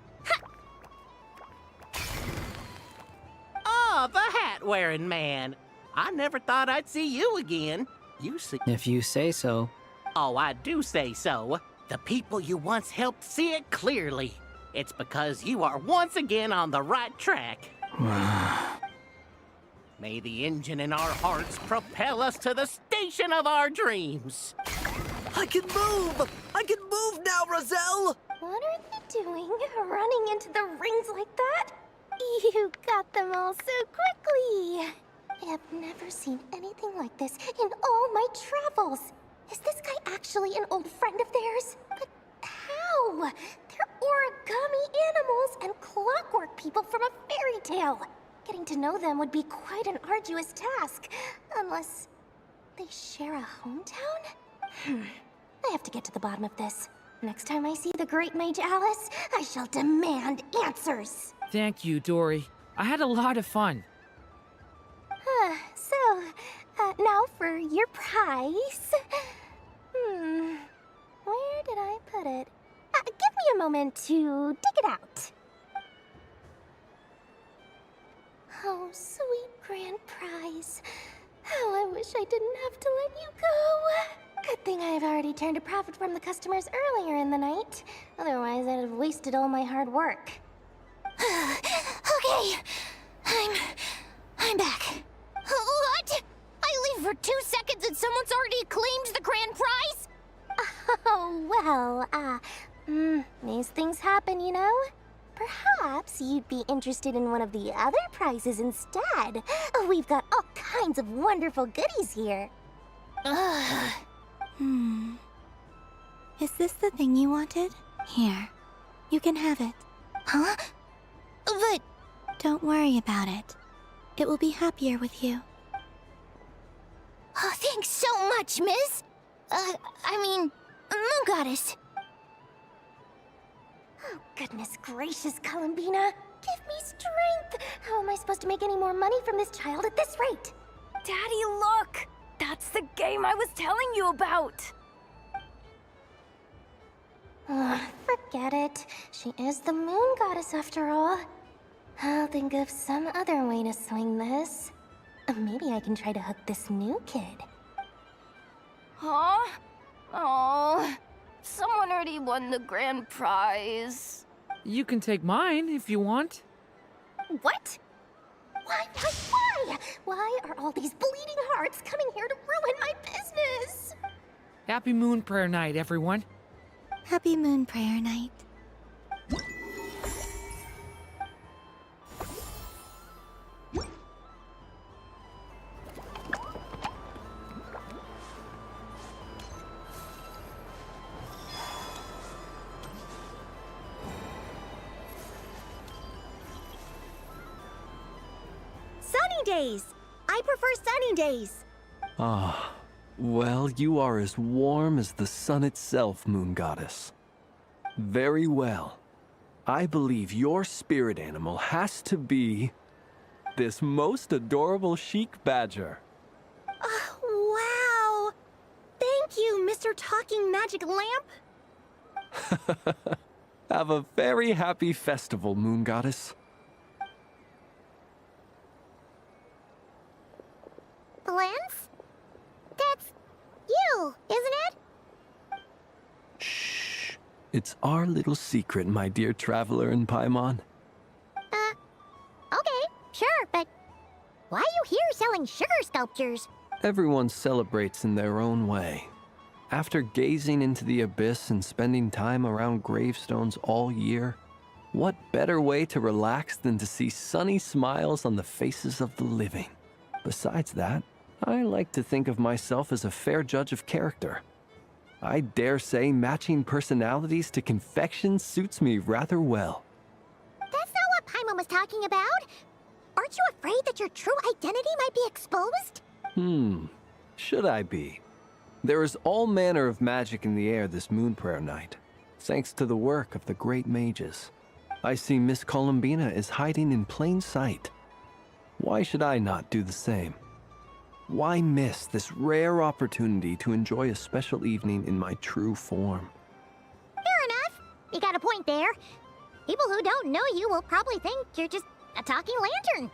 Oh, the hat-wearing man. I never thought I'd see you again. You see... If you say so. Oh, I do say so. The people you once helped see it clearly. It's because you are once again on the right track. May the engine in our hearts propel us to the station of our dreams. I can move! I can move now, Roselle! What are they doing, running into the rings like that? You got them all so quickly. I have never seen anything like this in all my travels. Is this guy actually an old friend of theirs? But how? They're origami animals and clockwork people from a fairy tale. Getting to know them would be quite an arduous task, unless they share a hometown? I have to get to the bottom of this. Next time I see the Great Mage Alice, I shall demand answers. Thank you, Dory. I had a lot of fun. Now for your prize. Where did I put it? Give me a moment to dig it out. Oh, sweet grand prize. How I wish I didn't have to let you go. Good thing I've already turned a profit from the customers earlier in the night. Otherwise, I'd have wasted all my hard work. Okay, I'm back. What? I leave for 2 seconds and someone's already claimed the grand prize? Oh, well, these things happen, you know? Perhaps you'd be interested in one of the other prizes instead. We've got all kinds of wonderful goodies here. Is this the thing you wanted? Here. You can have it. Huh? But... Don't worry about it. It will be happier with you. Oh, thanks so much, miss. Moon Goddess. Oh, goodness gracious, Columbina. Give me strength. How am I supposed to make any more money from this child at this rate? Daddy, look! That's the game I was telling you about! Forget it. She is the Moon Goddess after all. I'll think of some other way to swing this. Maybe I can try to hook this new kid. Huh? Oh, someone already won the grand prize. You can take mine if you want. What? Why? Why are all these bleeding hearts coming here to ruin my business? Happy Moon Prayer Night, everyone. Happy Moon Prayer Night. Sunny days! I prefer sunny days. Ah, well, you are as warm as the sun itself, Moon Goddess. Very well. I believe your spirit animal has to be this most adorable chic badger. Wow! Thank you, Mr. Talking Magic Lamp. Have a very happy festival, Moon Goddess. Blends? That's you, isn't it? Shh. It's our little secret, my dear traveler in Paimon. Okay, sure, but why are you here selling sugar sculptures? Everyone celebrates in their own way. After gazing into the abyss and spending time around gravestones all year, what better way to relax than to see sunny smiles on the faces of the living? Besides that, I like to think of myself as a fair judge of character. I dare say matching personalities to confection suits me rather well. That's not what Paimon was talking about. Aren't you afraid that your true identity might be exposed? Should I be? There is all manner of magic in the air this Moon Prayer Night, thanks to the work of the great mages. I see Miss Columbina is hiding in plain sight. Why should I not do the same? Why miss this rare opportunity to enjoy a special evening in my true form? Fair enough. You got a point there. People who don't know you will probably think you're just a talking lantern.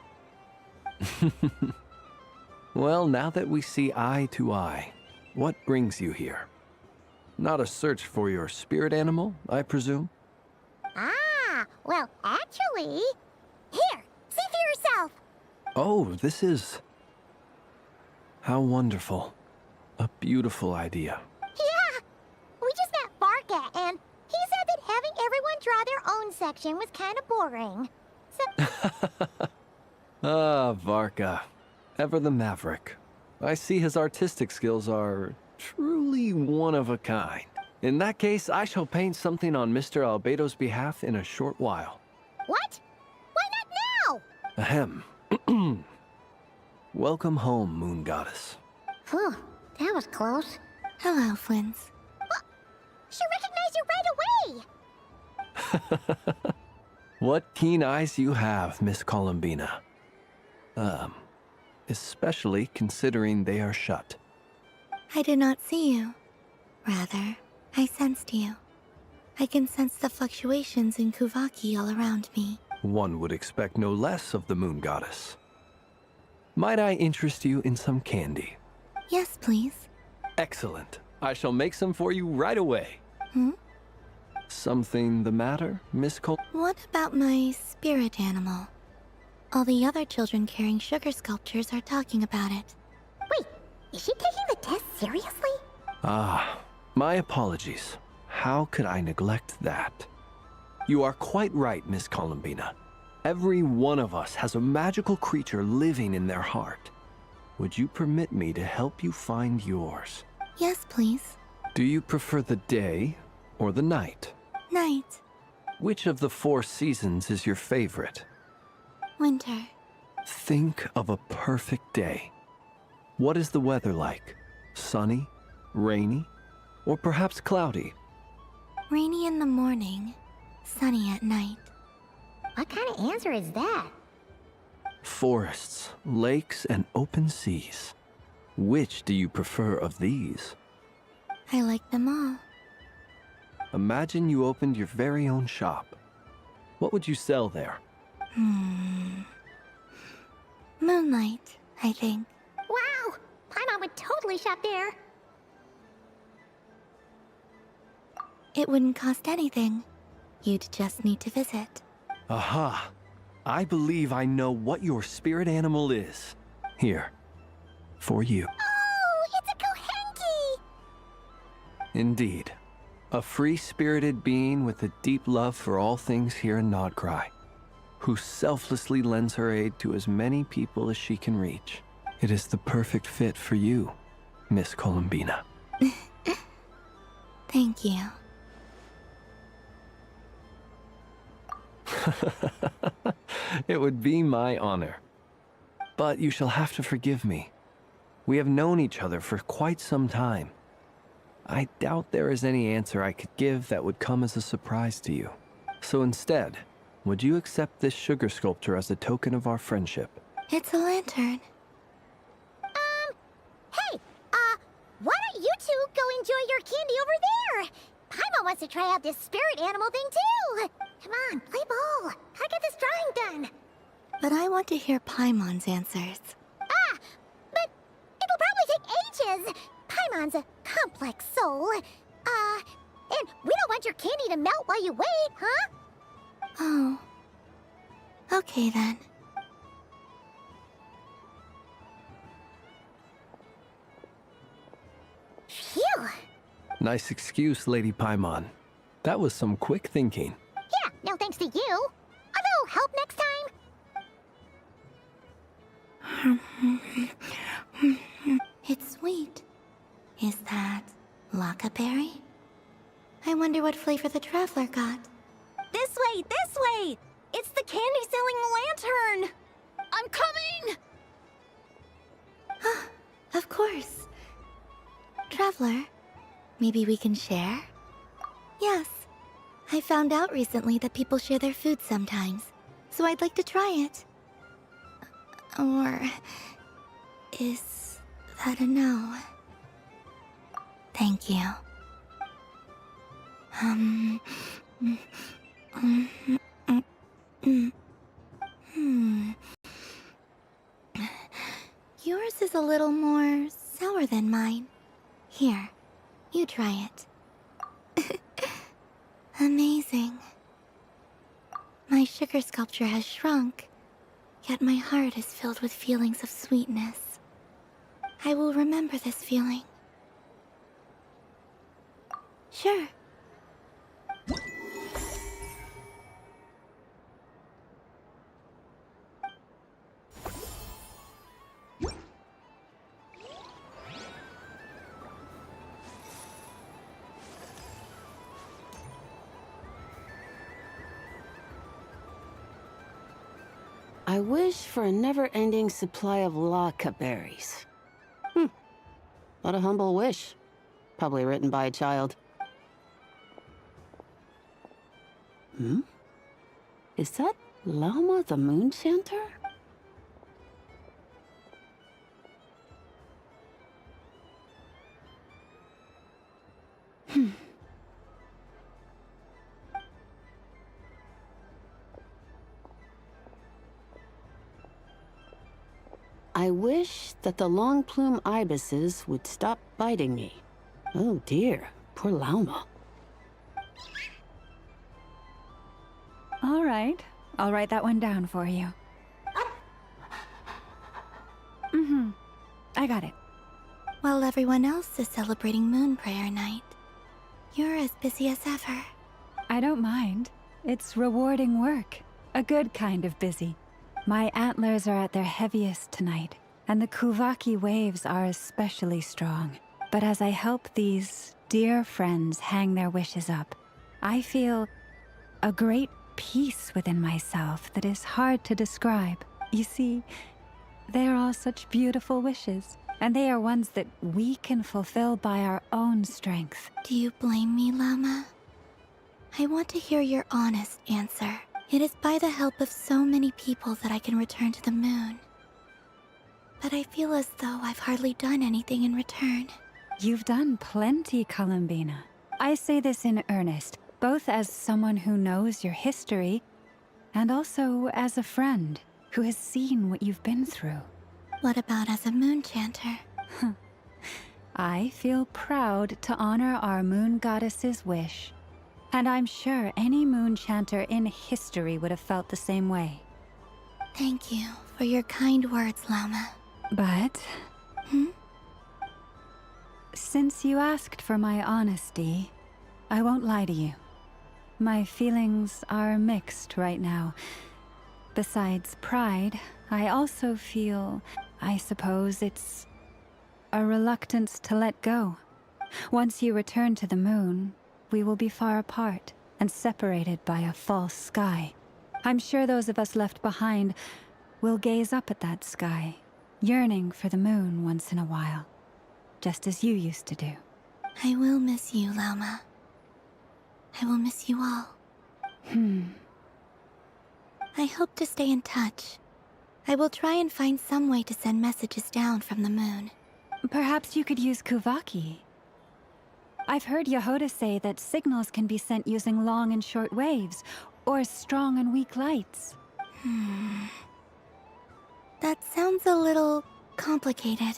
Well, now that we see eye to eye, what brings you here? Not a search for your spirit animal, I presume? Well, actually... Here, see for yourself. Oh, this is... How wonderful. A beautiful idea. Yeah! We just met Varka, and he said that having everyone draw their own section was kind of boring. So... Varka. Ever the maverick. I see his artistic skills are truly one of a kind. In that case, I shall paint something on Mr. Albedo's behalf in a short while. What? Why not now? Ahem. Welcome home, Moon Goddess. Phew, that was close. Hello, Flins. She recognized you right away! What keen eyes you have, Miss Columbina. Especially considering they are shut. I did not see you. Rather, I sensed you. I can sense the fluctuations in Kuvaki all around me. One would expect no less of the Moon Goddess. Might I interest you in some candy? Yes, please. Excellent. I shall make some for you right away. Something the matter, Miss Col- What about my spirit animal? All the other children carrying sugar sculptures are talking about it. Wait, is she taking the test seriously? My apologies. How could I neglect that? You are quite right, Miss Columbina. Every one of us has a magical creature living in their heart. Would you permit me to help you find yours? Yes, please. Do you prefer the day or the night? Night. Which of the 4 seasons is your favorite? Winter. Think of a perfect day. What is the weather like? Sunny, rainy, or perhaps cloudy? Rainy in the morning, sunny at night. What kind of answer is that? Forests, lakes, and open seas. Which do you prefer of these? I like them all. Imagine you opened your very own shop. What would you sell there? Moonlight, I think. Wow! Paimon would totally shop there. It wouldn't cost anything. You'd just need to visit. Aha! I believe I know what your spirit animal is. Here, for you. Oh, it's a Kohenki! Indeed. A free-spirited being with a deep love for all things here in Nodcry, who selflessly lends her aid to as many people as she can reach. It is the perfect fit for you, Miss Columbina. Thank you. It would be my honor. But you shall have to forgive me. We have known each other for quite some time. I doubt there is any answer I could give that would come as a surprise to you. So instead, would you accept this sugar sculpture as a token of our friendship? It's a lantern. Hey, why don't you two go enjoy your candy over there? Paimon wants to try out this spirit animal thing too. Come on, play ball. Gotta get this drawing done. But I want to hear Paimon's answers. But it'll probably take ages. Paimon's a complex soul. And we don't want your candy to melt while you wait, huh? Oh. Okay then. Phew. Nice excuse, Lady Paimon. That was some quick thinking. Yeah, no thanks to you. A little help next time? It's sweet. Is that Lockaberry? I wonder what flavor the traveler got. This way, this way! It's the candy-selling lantern! I'm coming! Of course. Traveler, maybe we can share? Yes. I found out recently that people share their food sometimes, so I'd like to try it. Or is that a no? Thank you. Yours is a little more sour than mine. Here, you try it. Amazing. My sugar sculpture has shrunk, yet my heart is filled with feelings of sweetness. I will remember this feeling. Sure. I wish for a never-ending supply of laka berries. What a humble wish. Probably written by a child. Is that Llama the Moon Chanter? I wish that the long plume ibises would stop biting me. Oh dear, poor Llama. All right, I'll write that one down for you. I got it. While everyone else is celebrating Moon Prayer Night, You're as busy as ever. I don't mind. It's rewarding work. A good kind of busy. My antlers are at their heaviest tonight, and the Kuvaki waves are especially strong. But as I help these dear friends hang their wishes up, I feel a great peace within myself that is hard to describe. You see, they are all such beautiful wishes, and they are ones that we can fulfill by our own strength. Do you blame me, Llama? I want to hear your honest answer. It is by the help of so many people that I can return to the moon. But I feel as though I've hardly done anything in return. You've done plenty, Columbina. I say this in earnest, both as someone who knows your history, and also as a friend who has seen what you've been through. What about as a moon chanter? I feel proud to honor our moon goddess's wish. And I'm sure any moon chanter in history would have felt the same way. Thank you for your kind words, Llama. But... Since you asked for my honesty, I won't lie to you. My feelings are mixed right now. Besides pride, I also feel, I suppose it's a reluctance to let go. Once you return to the moon, we will be far apart and separated by a false sky. I'm sure those of us left behind will gaze up at that sky, yearning for the moon once in a while, just as you used to do. I will miss you, Llama. I will miss you all. I hope to stay in touch. I will try and find some way to send messages down from the moon. Perhaps you could use Kuvaki. I've heard Yehoda say that signals can be sent using long and short waves, or strong and weak lights. That sounds a little complicated.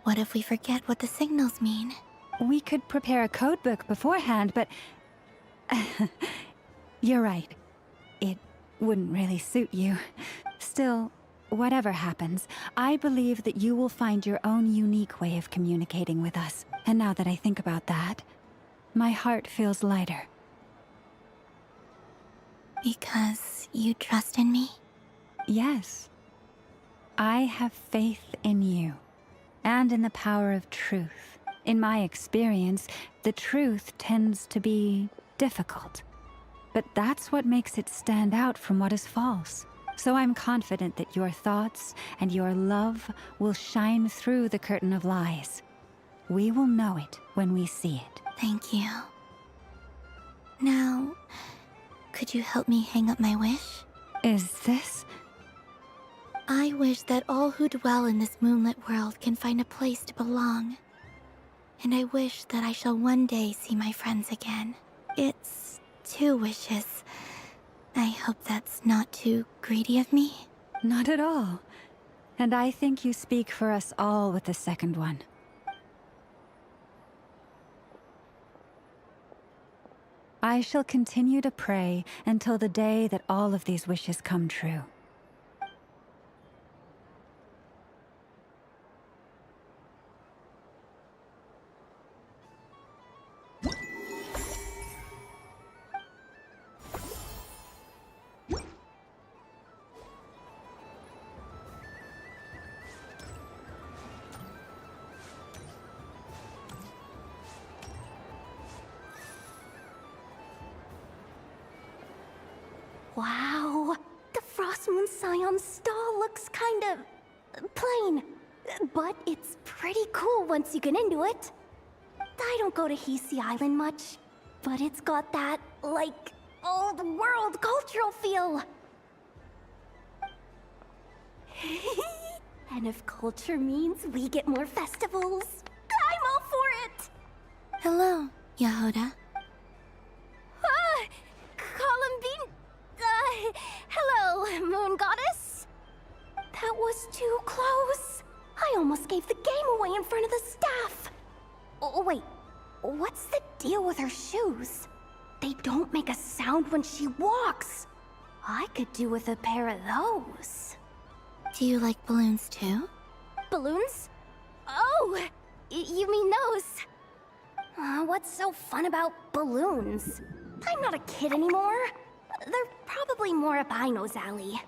What if we forget what the signals mean? We could prepare a codebook beforehand, but... You're right. It wouldn't really suit you. Still, whatever happens, I believe that you will find your own unique way of communicating with us. And now that I think about that, my heart feels lighter. Because you trust in me? Yes. I have faith in you, and in the power of truth. In my experience, the truth tends to be difficult. But that's what makes it stand out from what is false. So I'm confident that your thoughts and your love will shine through the curtain of lies. We will know it when we see it. Thank you. Now, could you help me hang up my wish? Is this? I wish that all who dwell in this moonlit world can find a place to belong. And I wish that I shall one day see my friends again. It's 2 wishes. I hope that's not too greedy of me. Not at all. And I think you speak for us all with the second one. I shall continue to pray until the day that all of these wishes come true. Wow, the Frost Moon Scion stall looks kind of plain, but it's pretty cool once you get into it. I don't go to Hisi Island much, but it's got that, like, old world cultural feel. And if culture means we get more festivals, I'm all for it! Hello, Yehoda. Columbine... hello, Moon Goddess? That was too close. I almost gave the game away in front of the staff. Oh, wait, what's the deal with her shoes? They don't make a sound when she walks. I could do with a pair of those. Do you like balloons too? Balloons? Oh, you mean those? What's so fun about balloons? I'm not a kid anymore. They're probably more up Aino's alley.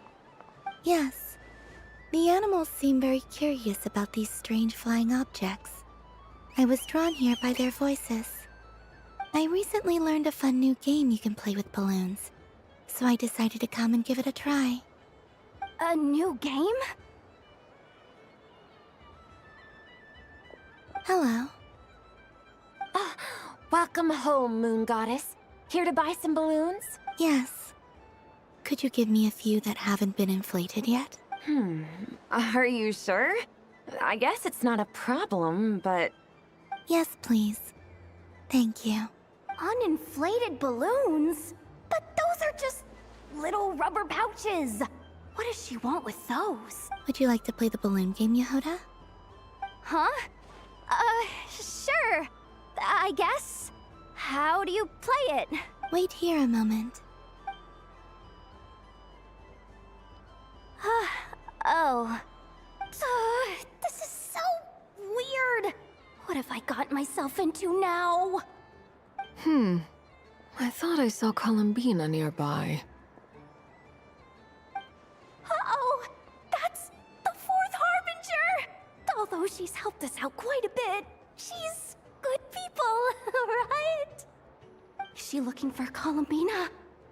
Yes. The animals seem very curious about these strange flying objects. I was drawn here by their voices. I recently learned a fun new game you can play with balloons, so I decided to come and give it a try. A new game? Hello. Welcome home, Moon Goddess. Here to buy some balloons? Yes. Could you give me a few that haven't been inflated yet? Are you sure? I guess it's not a problem, but... Yes, please. Thank you. Uninflated balloons? But those are just little rubber pouches. What does she want with those? Would you like to play the balloon game, Yehoda? Huh? Sure. I guess. How do you play it? Wait here a moment. Oh. This is so weird. What have I got myself into now? I thought I saw Columbina nearby. Uh-oh! That's the Fourth Harbinger! Although she's helped us out quite a bit, she's good people, right? Is she looking for Columbina?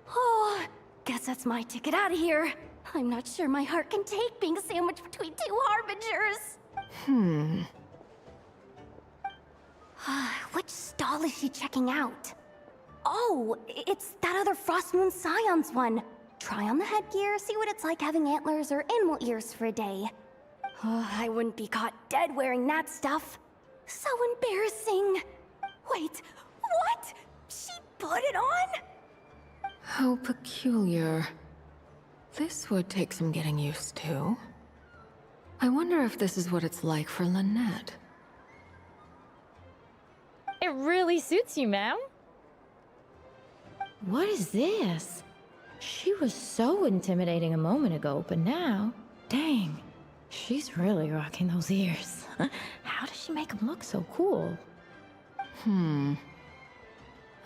Oh, guess that's my ticket out of here. I'm not sure my heart can take being sandwiched between two Harbingers. Which stall is she checking out? Oh, it's that other Frost Moon Scion's one. Try on the headgear, see what it's like having antlers or animal ears for a day. Oh, I wouldn't be caught dead wearing that stuff. So embarrassing. Wait, what? She put it on? How peculiar. This would take some getting used to. I wonder if this is what it's like for Lynette. It really suits you, ma'am. What is this? She was so intimidating a moment ago, but now, dang, she's really rocking those ears. How does she make them look so cool?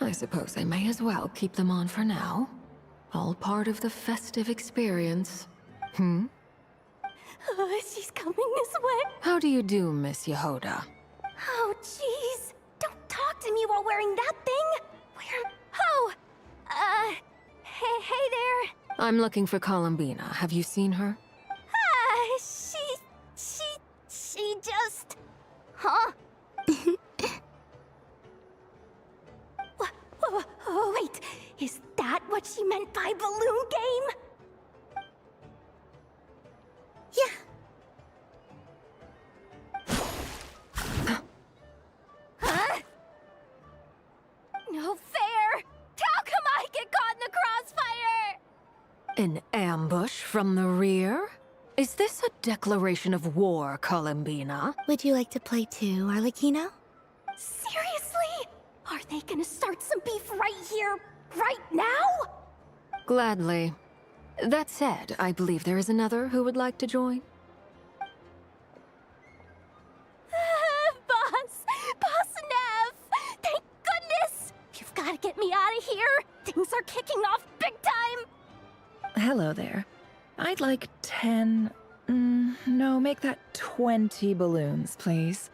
I suppose I may as well keep them on for now. All part of the festive experience. She's coming this way. How do you do, Miss Yehoda? Oh, jeez. Don't talk to me while wearing that thing. Oh, hey there. I'm looking for Columbina. Have you seen her? She just... Huh? Wait, is that what she meant by balloon game? Yeah. Huh? No fair! How come I get caught in the crossfire? An ambush from the rear? Is this a declaration of war, Columbina? Would you like to play too, Arlecchino? Seriously? Are they gonna start some beef right here, right now? Gladly. That said, I believe there is another who would like to join. Boss Nev! Thank goodness! You've gotta get me out of here! Things are kicking off big time! Hello there. I'd like 10... no, make that 20 balloons, please.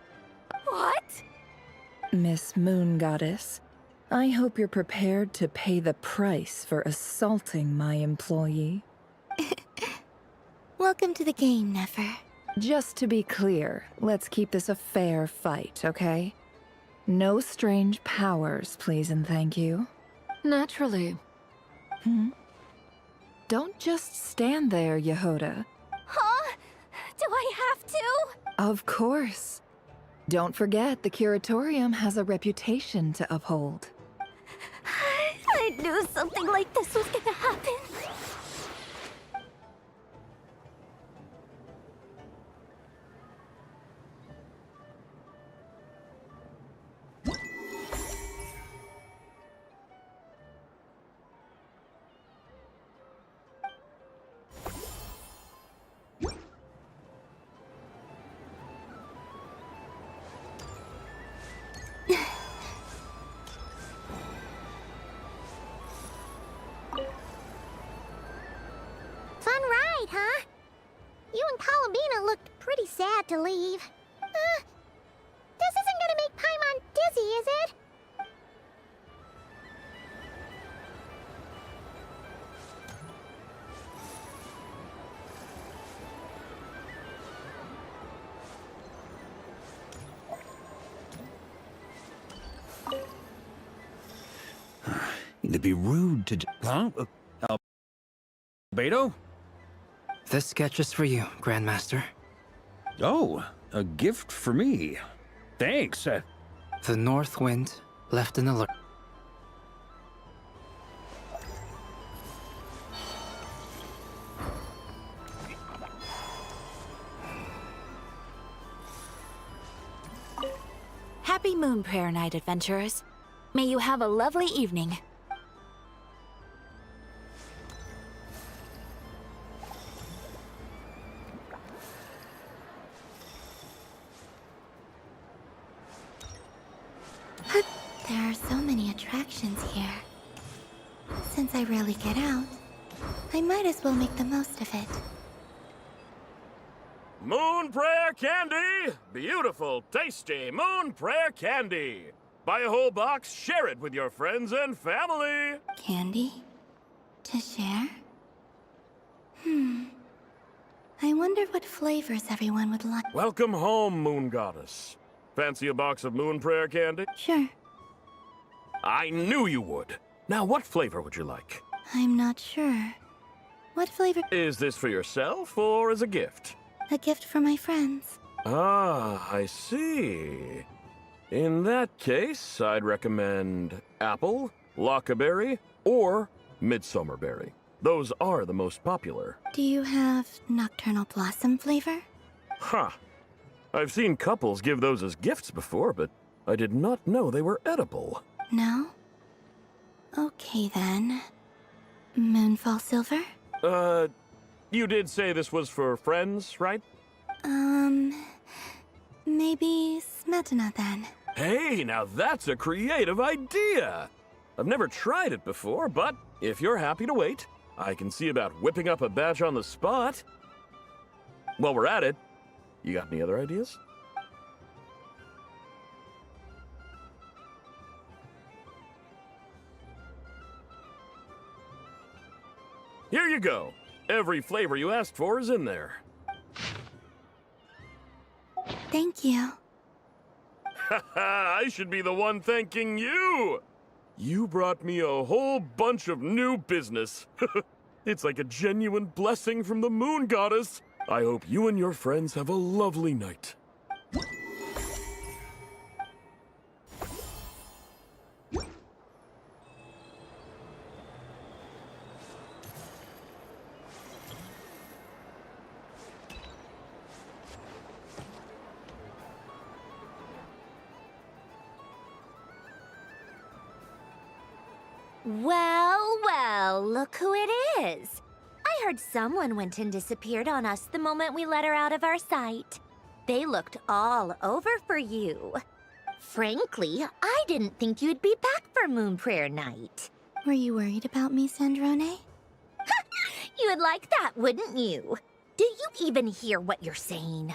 What? Miss Moon Goddess, I hope you're prepared to pay the price for assaulting my employee. Welcome to the game, Nefer. Just to be clear, let's keep this a fair fight, okay? No strange powers, please and thank you. Naturally. Don't just stand there, Yehoda. Huh? Do I have to? Of course. Don't forget, the Curatorium has a reputation to uphold. I knew something like this was gonna happen. sad to leave. This isn't gonna make Paimon dizzy, is it? It'd be rude to... Huh? Beto? This sketch is for you, Grandmaster. Oh, a gift for me. Thanks. The North Wind left an alert. Happy Moon Prayer Night, adventurers. May you have a lovely evening. There are so many attractions here. Since I rarely get out, I might as well make the most of it. Moon Prayer Candy! Beautiful, tasty Moon Prayer Candy! Buy a whole box, share it with your friends and family! Candy? To share? I wonder what flavors everyone would like. Welcome home, Moon Goddess. Fancy a box of Moon Prayer Candy? Sure. I knew you would. Now, what flavor would you like? I'm not sure. What flavor? Is this for yourself or as a gift? A gift for my friends. Ah, I see. In that case, I'd recommend apple, lockaberry, or midsummer berry. Those are the most popular. Do you have nocturnal blossom flavor? Huh. I've seen couples give those as gifts before, but I did not know they were edible. No? Okay then. Moonfall silver? You did say this was for friends, right? Maybe smetana then. Hey, now that's a creative idea! I've never tried it before, but if you're happy to wait, I can see about whipping up a batch on the spot. While we're at it, you got any other ideas? Here you go. Every flavor you asked for is in there. Thank you. Haha, I should be the one thanking you! You brought me a whole bunch of new business. It's like a genuine blessing from the Moon Goddess. I hope you and your friends have a lovely night. Well, well, look who it is. I heard someone went and disappeared on us the moment we let her out of our sight. They looked all over for you. Frankly, I didn't think you'd be back for Moon Prayer Night. Were you worried about me, Sandrone? You would like that, wouldn't you? Do you even hear what you're saying?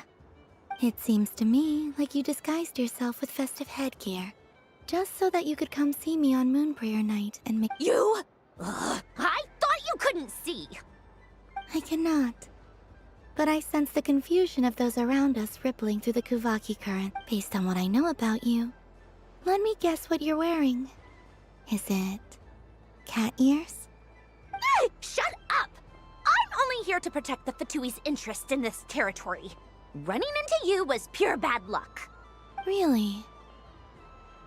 It seems to me like you disguised yourself with festive headgear, just so that you could come see me on Moon Prayer Night and make— You? I thought you couldn't see! I cannot. But I sense the confusion of those around us rippling through the Kuvaki current. Based on what I know about you, let me guess what you're wearing. Is it cat ears? Hey, shut up! I'm only here to protect the Fatui's interest in this territory. Running into you was pure bad luck. Really?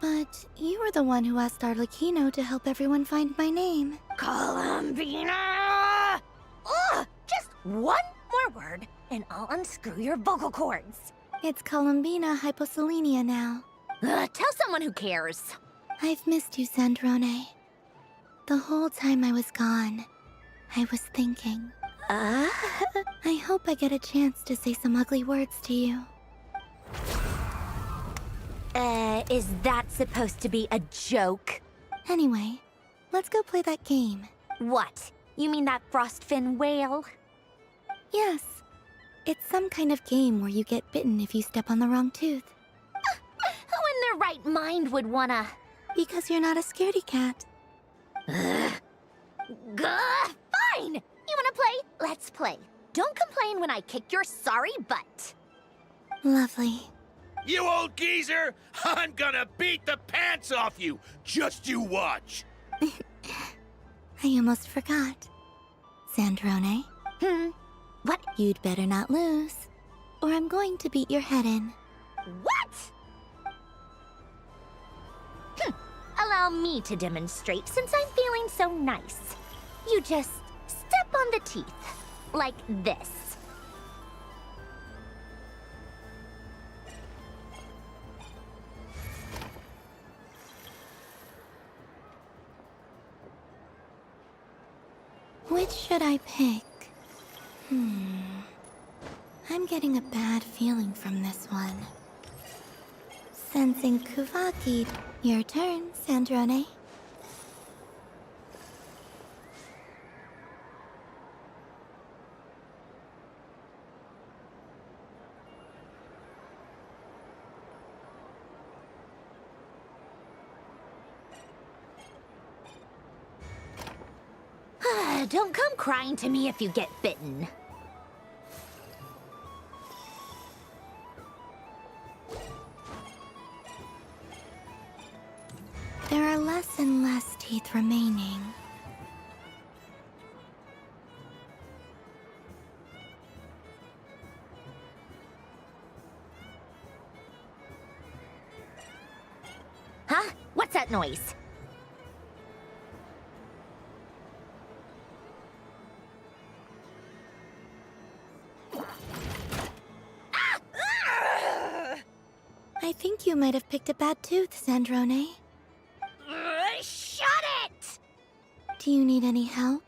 But you were the one who asked Arlecchino to help everyone find my name. Columbina! Ugh! Just one more word, and I'll unscrew your vocal cords. It's Columbina Hyposelenia now. Tell someone who cares. I've missed you, Sandrone. The whole time I was gone, I was thinking. I hope I get a chance to say some ugly words to you. Is that supposed to be a joke? Anyway, let's go play that game. What? You mean that frostfin whale? Yes. It's some kind of game where you get bitten if you step on the wrong tooth. Who in their right mind would wanna... Because you're not a scaredy cat. Fine! You wanna play? Let's play. Don't complain when I kick your sorry butt. Lovely. You old geezer! I'm gonna beat the pants off you! Just you watch! I almost forgot. Sandrone? What? You'd better not lose, or I'm going to beat your head in. What? Allow me to demonstrate since I'm feeling so nice. You just step on the teeth, like this. Which should I pick? I'm getting a bad feeling from this one. Sensing Kuvaki. Your turn, Sandrone. Don't come crying to me if you get bitten. There are less and less teeth remaining. Huh? What's that noise? I think you might have picked a bad tooth, Sandrone. Shut it! Do you need any help?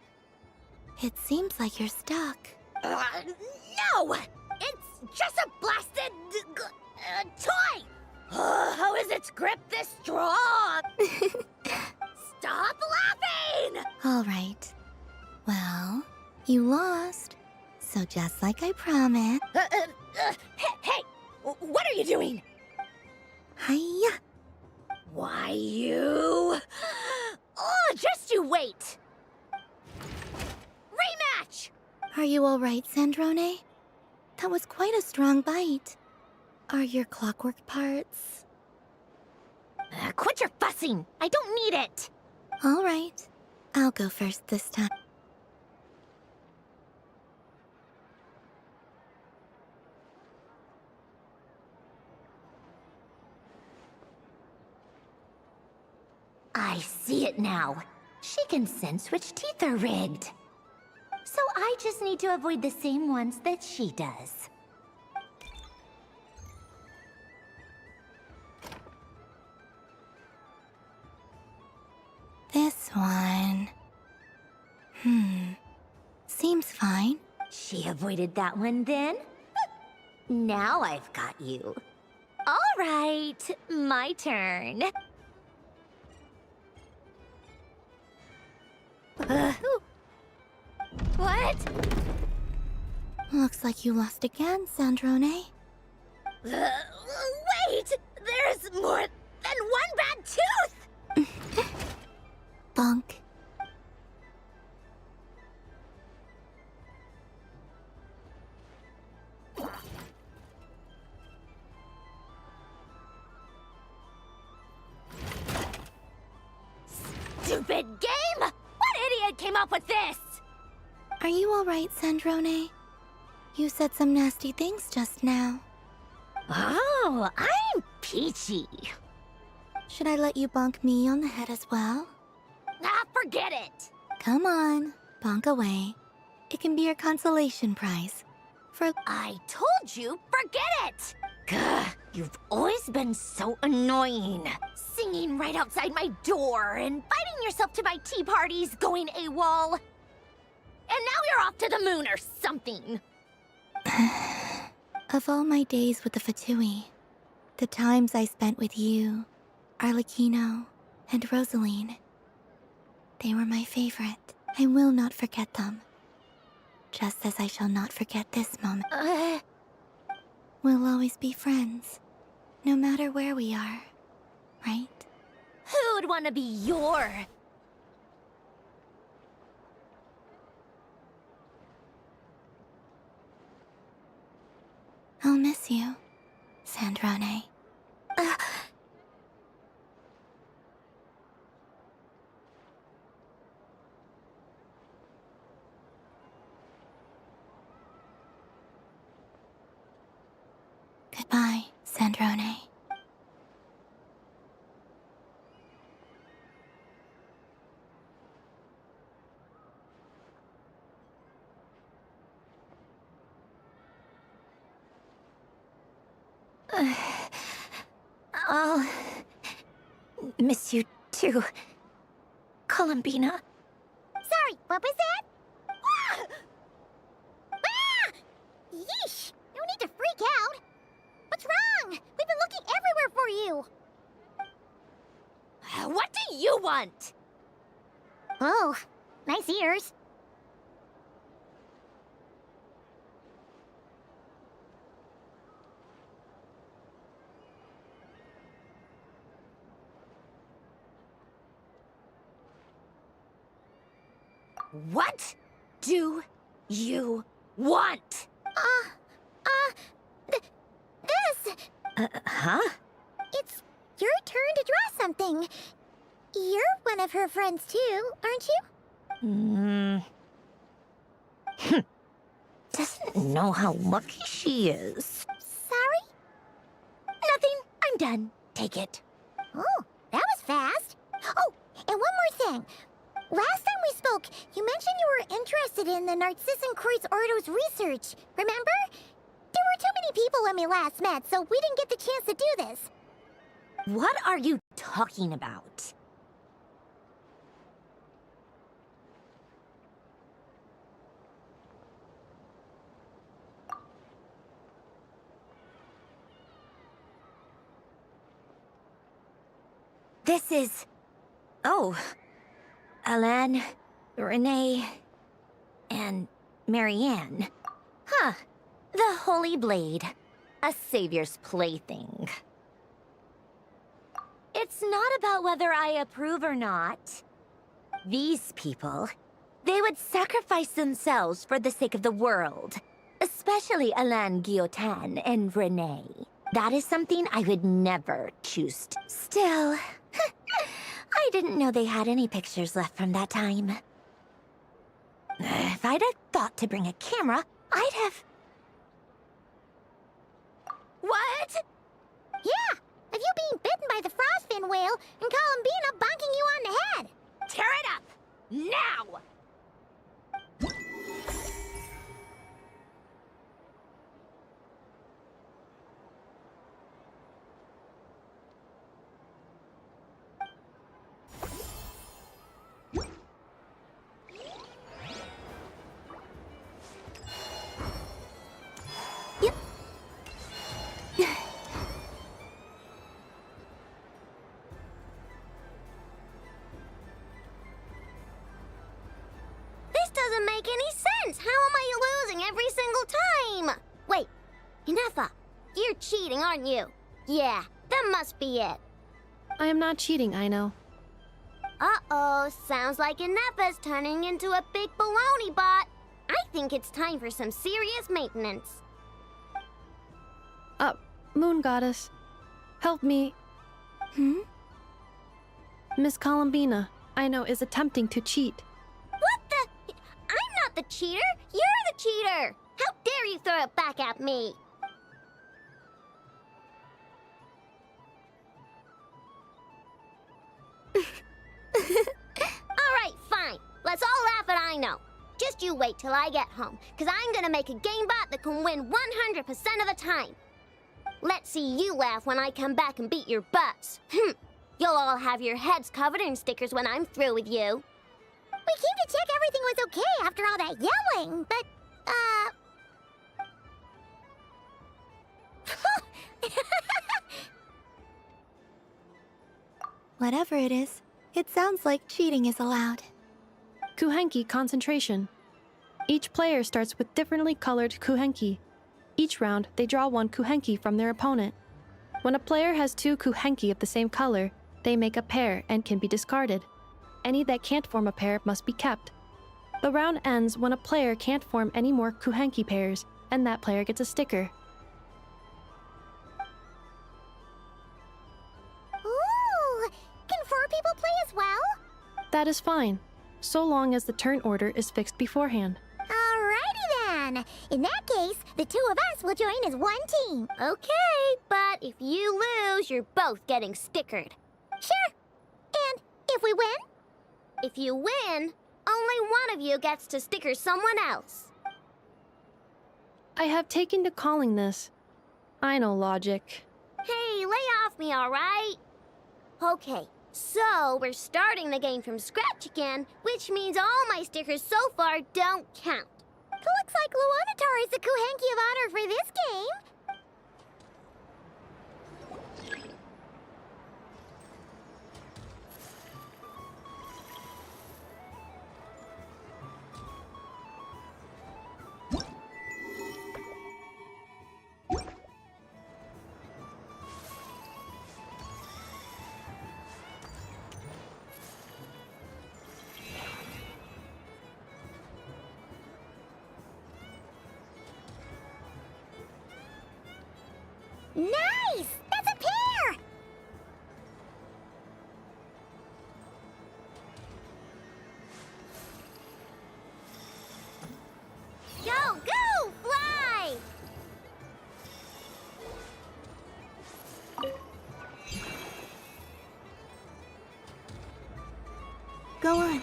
It seems like you're stuck. No! It's just a blasted... toy! How is its grip this strong? Stop laughing! All right. Well, you lost. So just like I promised... Hey! What are you doing? Hiya! Why, you... Oh, just you wait! Rematch! Are you all right, Sandrone? That was quite a strong bite. Are your clockwork parts? Quit your fussing! I don't need it! All right. I'll go first this time. I see it now. She can sense which teeth are rigged. So I just need to avoid the same ones that she does. This one... Seems fine. She avoided that one then? Now I've got you. All right, my turn. What? Looks like you lost again, Sandrone. Wait! There's more than one bad tooth! Bonk. Stupid game! What idiot came up with this? Are you all right, Sandrone? You said some nasty things just now. Oh, I'm peachy. Should I let you bonk me on the head as well? Ah, forget it! Come on, bonk away. It can be your consolation prize. For I told you, forget it! Gah, you've always been so annoying. Singing right outside my door, inviting yourself to my tea parties, going AWOL. And now you're off to the moon or something. Of all my days with the Fatui, the times I spent with you, Arlecchino, and Rosaline, they were my favorite. I will not forget them. just as I shall not forget this moment. We'll always be friends, no matter where we are, right? Who'd want to be your... I'll miss you, Sandrone. Goodbye, Sandrone. I'll miss you too, Columbina. Sorry, what was that? Ah! Ah! Yeesh! No need to freak out. What's wrong? We've been looking everywhere for you. What do you want? Oh, nice ears. What do you want? This. Huh? It's your turn to draw something. You're one of her friends too, aren't you? Doesn't know how lucky she is. Sorry? Nothing. I'm done. Take it. Oh, that was fast. Oh, and one more thing. Last time we spoke, you mentioned you were interested in the Narcissan Kreuz Ordo's research, remember? There were too many people when we last met, so we didn't get the chance to do this. What are you talking about? This is... Oh... Alan, Renee, and Marianne. Huh. The Holy Blade. A savior's plaything. It's not about whether I approve or not. These people, they would sacrifice themselves for the sake of the world. Especially Alan Guillotin and Renee. That is something I would never choose to... Still... I didn't know they had any pictures left from that time. If I'd have thought to bring a camera, I'd have... What? Yeah, of you being bitten by the frostfin whale and Columbina bonking you on the head. Tear it up! Now! Doesn't make any sense. How am I losing every single time? Wait, Inefa, you're cheating, aren't you? Yeah, that must be it. I am not cheating, I know. Uh-oh, sounds like Inefa's turning into a big baloney bot. I think it's time for some serious maintenance. Moon Goddess, help me. Miss Columbina, I know, is attempting to cheat. What the? I'm not the cheater. You're the cheater. How dare you throw it back at me? All right, fine. Let's all laugh at I know. Just you wait till I get home, because I'm going to make a game bot that can win 100% of the time. Let's see you laugh when I come back and beat your butts. You'll all have your heads covered in stickers when I'm through with you. We came to check everything was okay after all that yelling, but, Whatever it is, it sounds like cheating is allowed. Kuhenki concentration. Each player starts with differently colored kuhenki. Each round, they draw one kuhenki from their opponent. When a player has 2 kuhenki of the same color, they make a pair and can be discarded. Any that can't form a pair must be kept. The round ends when a player can't form any more kuhenki pairs, and that player gets a sticker. Ooh! Can 4 people play as well? That is fine, so long as the turn order is fixed beforehand. Alrighty then! In that case, the 2 of us will join as one team. Okay, but if you lose, you're both getting stickered. Sure. And if we win? If you win, only one of you gets to sticker someone else. I have taken to calling this. I know logic. Hey, lay off me, alright? Okay, so we're starting the game from scratch again, which means all my stickers so far don't count. Looks like Luonatar is the Kuhenki of honor for this game. Nice! That's a pair! Go, go, fly! Go on.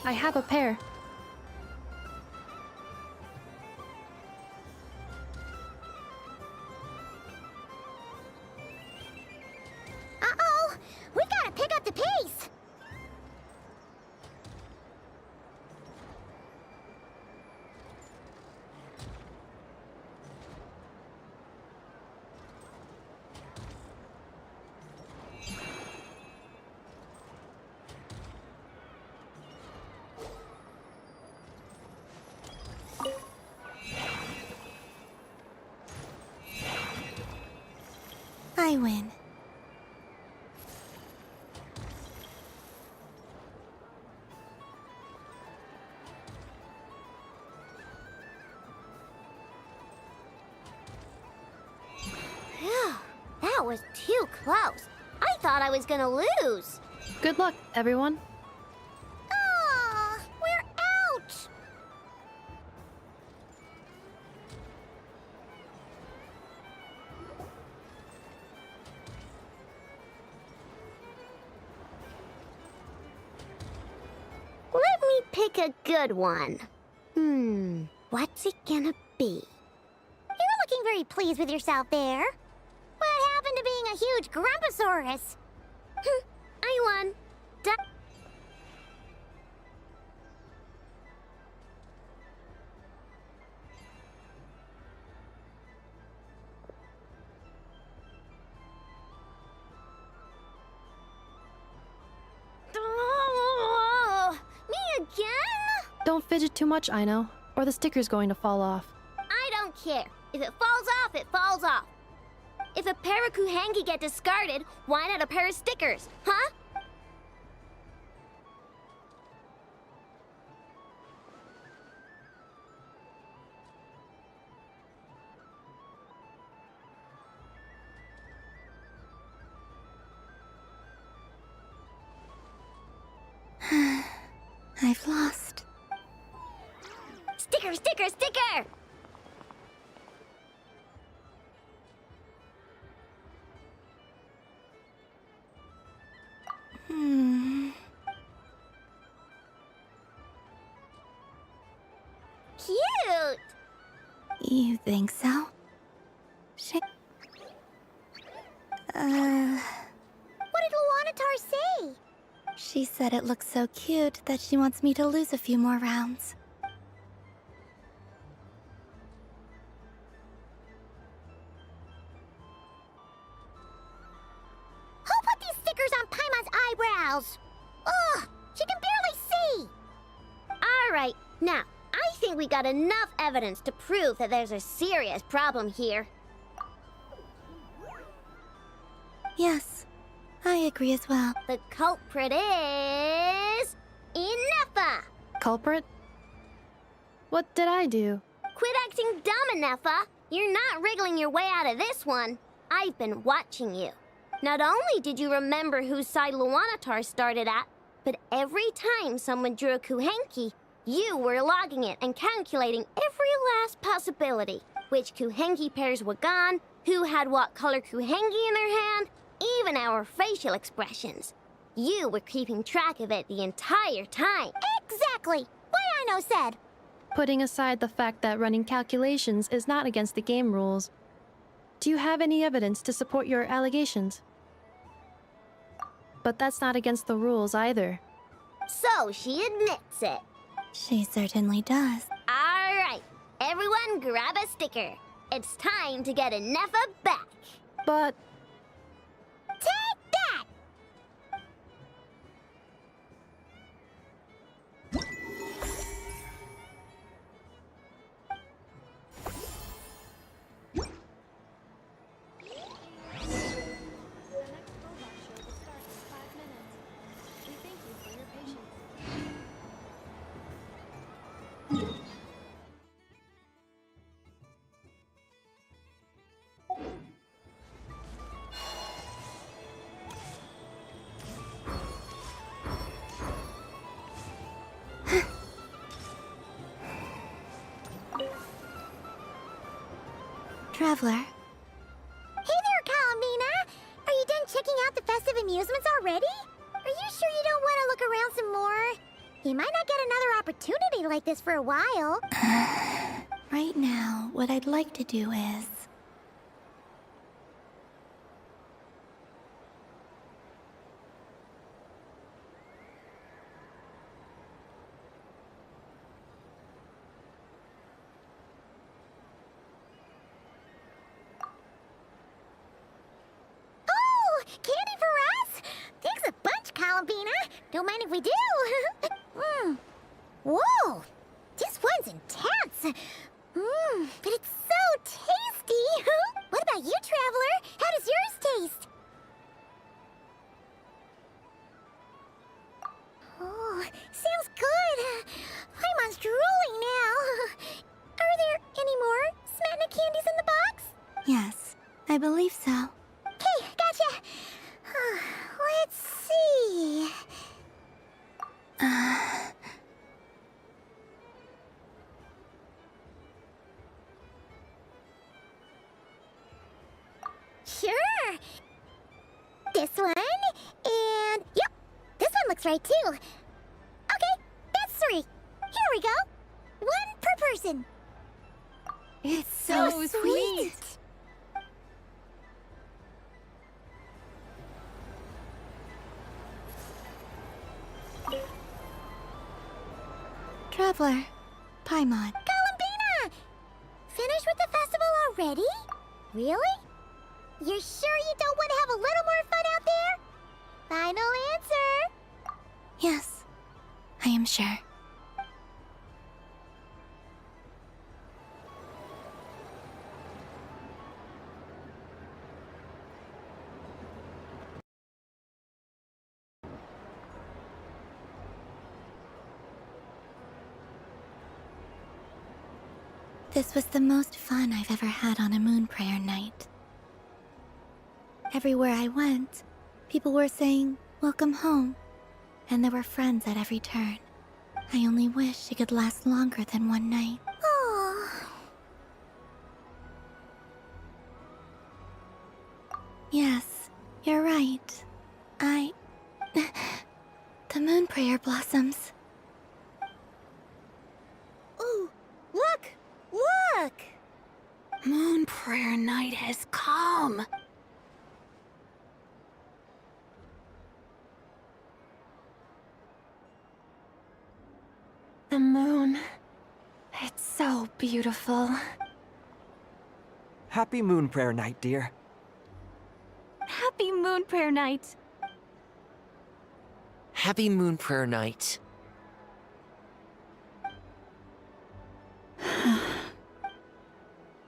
I have a pair. Uh-oh! We gotta pick up the pace! I win. Phew, that was too close. I thought I was gonna lose. Good luck, everyone. Aw, we're out! Let me pick a good one. What's it gonna be? You're looking very pleased with yourself there. What happened to being a huge Grumposaurus? I won. Me again? Don't fidget too much, I know, or the sticker's going to fall off. I don't care. If it falls off, it falls off. If a pair of Kuhengi get discarded, why not a pair of stickers, huh? I've lost. Sticker, sticker, sticker! Cute! You think so? What did Luonatar say? She said it looks so cute that she wants me to lose a few more rounds. stickers on Paimon's eyebrows. Ugh, she can barely see. Alright, now, I think we got enough evidence to prove that there's a serious problem here. Yes, I agree as well. The culprit is... Ineffa! Culprit? What did I do? Quit acting dumb, Ineffa! You're not wriggling your way out of this one. I've been watching you. Not only did you remember whose side Luanatar started at, but every time someone drew a Kuhenki, you were logging it and calculating every last possibility. Which Kuhenki pairs were gone, who had what color Kuhenki in their hand, even our facial expressions. You were keeping track of it the entire time. Exactly! Why I no said. Putting aside the fact that running calculations is not against the game rules, do you have any evidence to support your allegations? But that's not against the rules either. So she admits it. She certainly does. Alright, everyone grab a sticker. It's time to get Ineffa back. But... Take that! Traveler. Hey there, Colomina! Are you done checking out the festive amusements already? Are you sure you don't want to look around some more? You might not get another opportunity like this for a while. Right now, what I'd like to do is... Candy for us? Thanks a bunch, Columbina. Don't mind if we do. Whoa, this one's intense. But it's so tasty. What about you, Traveler? How does yours taste? Oh, sounds good. Paimon's drooling now. Are there any more Smatna candies in the box? Yes, I believe so. Okay, gotcha. Let's see. Sure. This one, and yep, this one looks right too. Okay, that's 3. Here we go. 1 per person. It's so sweet. Traveler, Paimon. Columbina! Finished with the festival already? Really? You're sure you don't want to have a little more fun out there? Final answer? Yes, I am sure. This was the most fun I've ever had on a moon prayer night. Everywhere I went, people were saying, "Welcome home," and there were friends at every turn. I only wish it could last longer than one night. Oh. Yes, you're right. The moon prayer blossoms. Ooh, look! Look! Moon prayer night has come. The moon. It's so beautiful. Happy Moon Prayer Night, dear. Happy moon prayer night. Happy Moon Prayer Night.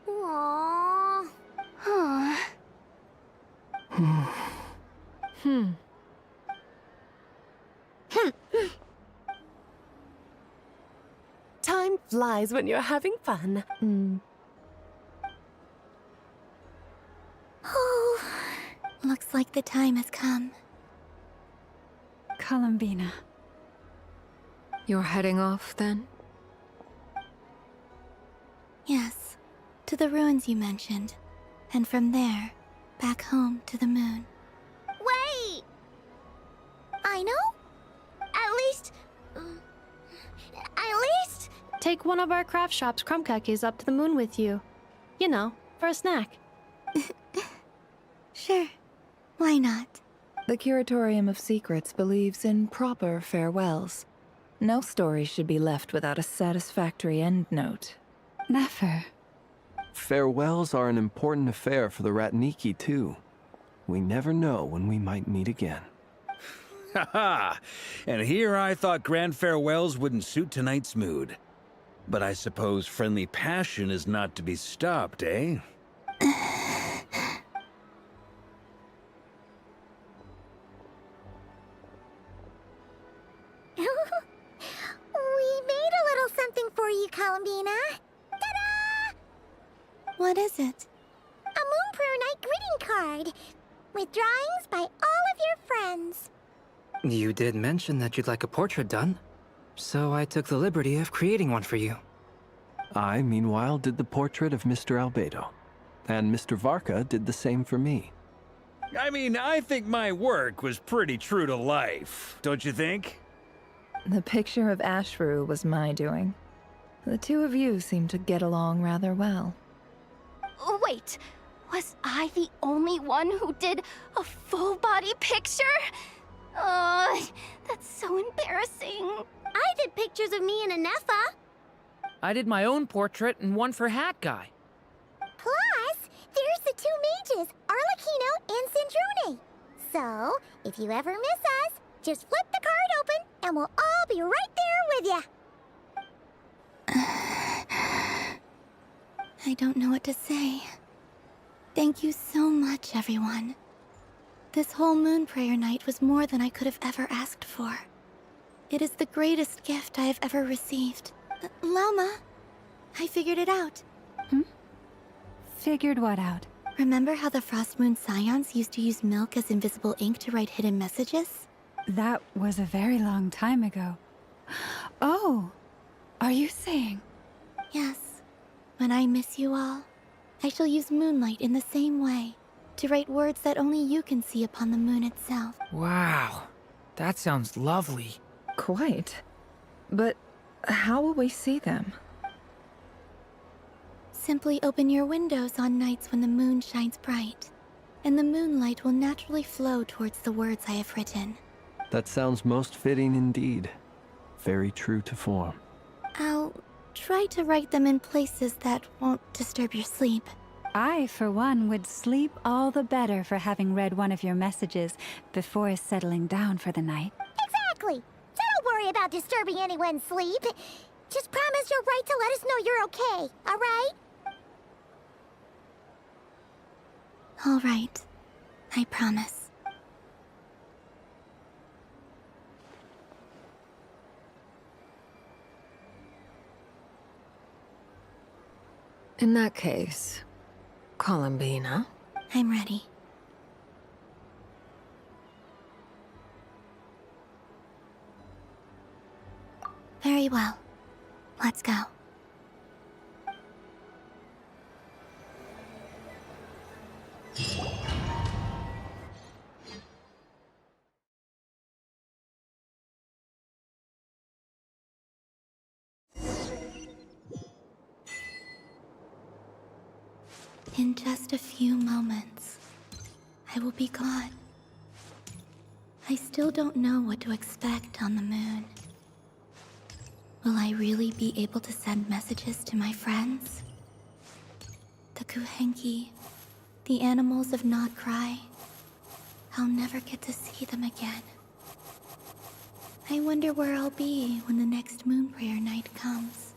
Aww. Huh. Time flies when you're having fun. Oh, looks like the time has come. Columbina. You're heading off, then? Yes, to the ruins you mentioned. And from there, back home to the moon. Wait! I know? At least... Take one of our craft shop's crumb cookies up to the moon with you. You know, for a snack. Sure. Why not? The Curatorium of Secrets believes in proper farewells. No story should be left without a satisfactory endnote. Never. Farewells are an important affair for the Ratniki, too. We never know when we might meet again. Ha-ha! And here I thought grand farewells wouldn't suit tonight's mood. But I suppose friendly passion is not to be stopped, eh? We made a little something for you, Columbina. Ta-da! What is it? A Moon Prayer Night greeting card. With drawings by all of your friends. You did mention that you'd like a portrait done, so I took the liberty of creating one for you. I, meanwhile, did the portrait of Mr. Albedo, and Mr. Varka did the same for me. I mean, I think my work was pretty true to life, don't you think? The picture of Ashru was my doing. The two of you seem to get along rather well. Wait, was I the only one who did a full-body picture? That's so embarrassing. I did pictures of me and Anefa. I did my own portrait and one for Hat Guy. Plus, there's the two mages, Arlecchino and Sandrone. So, if you ever miss us, just flip the card open and we'll all be right there with you. I don't know what to say. Thank you so much, everyone. This whole Moon Prayer Night was more than I could have ever asked for. It is the greatest gift I have ever received. Lauma, I figured it out. Figured what out? Remember how the Frost Moon Scions used to use milk as invisible ink to write hidden messages? That was a very long time ago. Oh, are you saying? Yes. When I miss you all, I shall use moonlight in the same way, to write words that only you can see upon the moon itself. Wow, that sounds lovely. Quite. But how will we see them? Simply open your windows on nights when the moon shines bright, and the moonlight will naturally flow towards the words I have written. That sounds most fitting indeed. Very true to form. I'll try to write them in places that won't disturb your sleep. I, for one, would sleep all the better for having read one of your messages before settling down for the night. Exactly. So don't worry about disturbing anyone's sleep. Just promise you'll write to let us know you're okay, all right? All right. I promise. In that case, Columbina. I'm ready. Very well. Let's go. In just a few moments, I will be gone. I still don't know what to expect on the moon. Will I really be able to send messages to my friends? The Kuhenki, the animals of Not Cry. I'll never get to see them again. I wonder where I'll be when the next moon prayer night comes.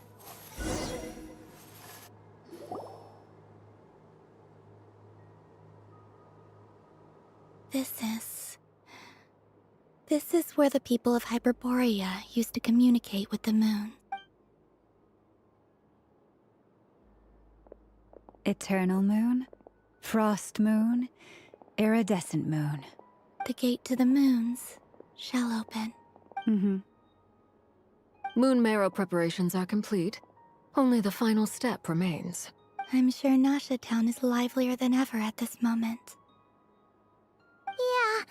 This is where the people of Hyperborea used to communicate with the moon. Eternal moon, frost moon, iridescent moon. The gate to the moons shall open. Moon marrow preparations are complete. Only the final step remains. I'm sure Nasha Town is livelier than ever at this moment. Yeah,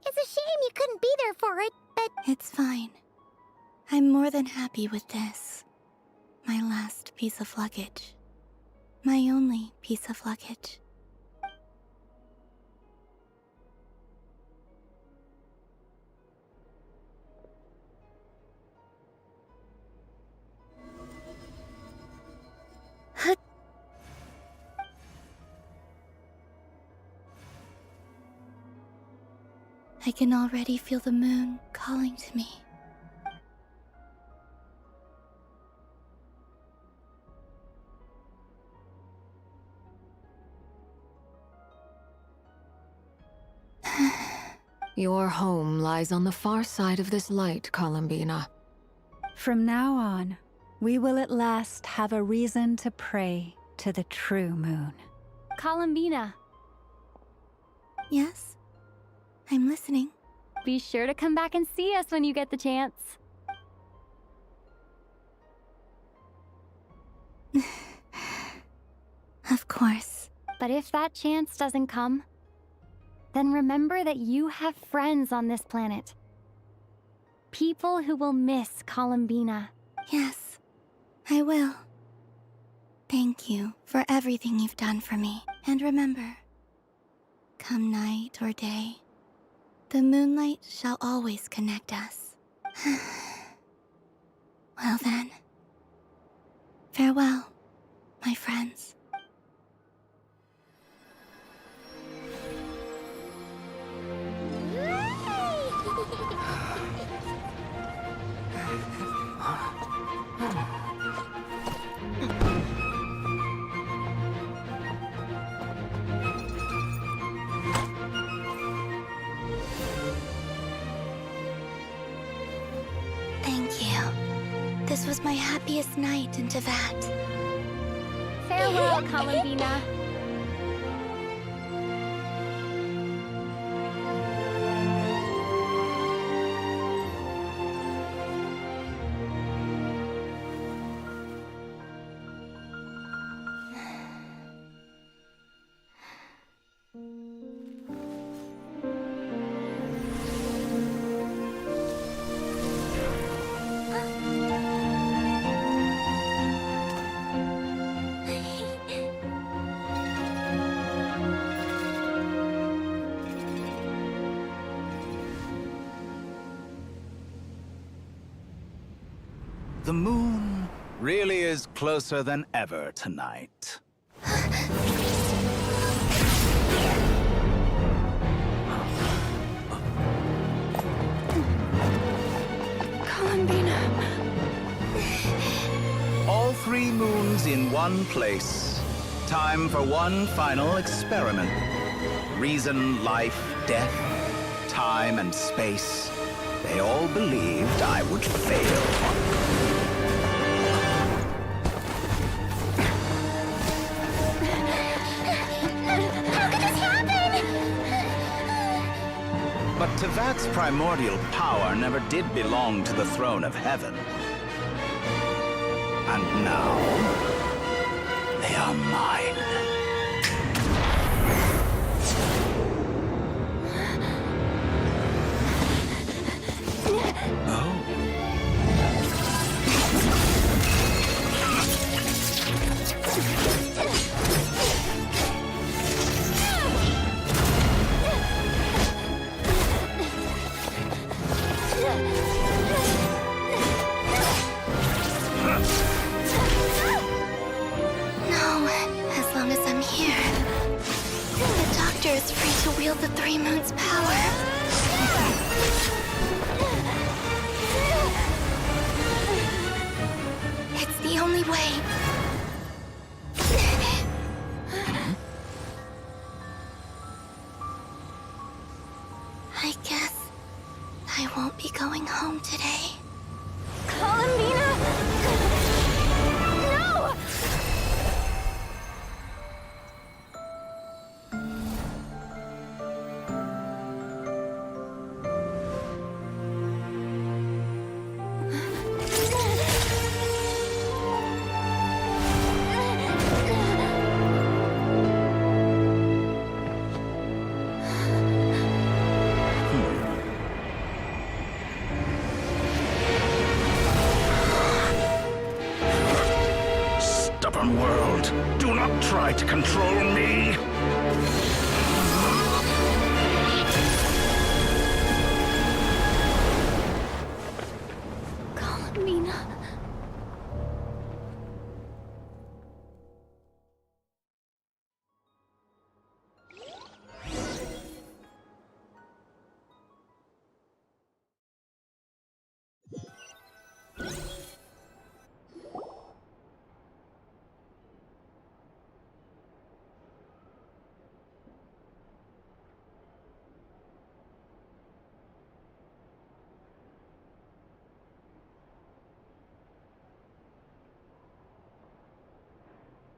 it's a shame you couldn't be there for it, but... It's fine. I'm more than happy with this. My last piece of luggage. My only piece of luggage. I can already feel the moon calling to me. Your home lies on the far side of this light, Columbina. From now on, we will at last have a reason to pray to the true moon. Columbina. Yes? I'm listening. Be sure to come back and see us when you get the chance. Of course. But if that chance doesn't come, then remember that you have friends on this planet. People who will miss Columbina. Yes, I will. Thank you for everything you've done for me. And remember, come night or day, the moonlight shall always connect us. Well then, farewell, my friends. Thank you. This was my happiest night in Tevat. Farewell, Columbina. The moon really is closer than ever tonight. Columbina. All three moons in one place. Time for one final experiment. Reason, life, death, time and space. They all believed I would fail. But Tevat's primordial power never did belong to the throne of heaven. And now, they are mine. Is free to wield the Three Moons' power. the only way. I guess I won't be going home today. Columbina! No! Stubborn world, do not try to control me! Columbina.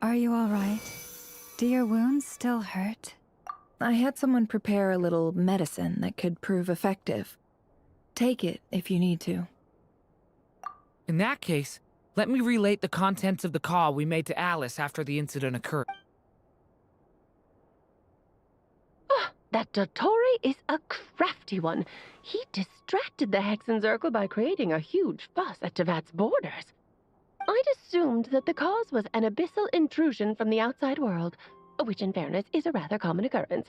Are you all right? Do your wounds still hurt? I had someone prepare a little medicine that could prove effective. Take it if you need to. In that case, let me relate the contents of the call we made to Alice after the incident occurred. That Dottore is a crafty one. He distracted the Hexenzirkel by creating a huge fuss at Tevat's borders. I'd assumed that the cause was an abyssal intrusion from the outside world, which in fairness is a rather common occurrence.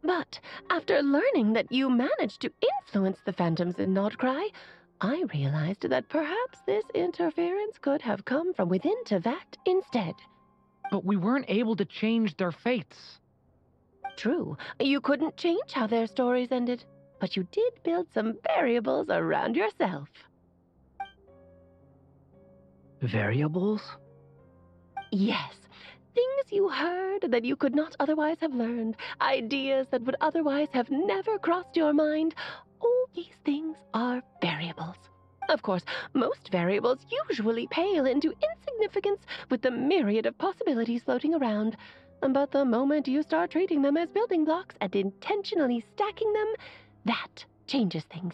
But after learning that you managed to influence the phantoms in Nordkrai, I realized that perhaps this interference could have come from within Tevat instead. But we weren't able to change their fates. True, you couldn't change how their stories ended, but you did build some variables around yourself. Variables? Yes. Things you heard that you could not otherwise have learned. Ideas that would otherwise have never crossed your mind. All these things are variables. Of course, most variables usually pale into insignificance with the myriad of possibilities floating around. But the moment you start treating them as building blocks and intentionally stacking them, that changes things.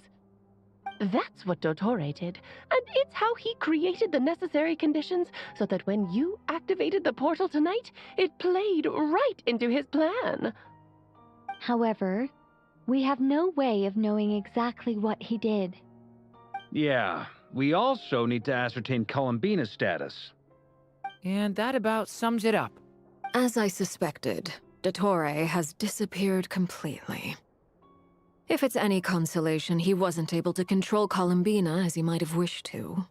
That's what Dottore did, and it's how he created the necessary conditions so that when you activated the portal tonight, it played right into his plan. However, we have no way of knowing exactly what he did. Yeah, we also need to ascertain Columbina's status. And that about sums it up. As I suspected, Dottore has disappeared completely. If it's any consolation, he wasn't able to control Columbina as he might have wished to.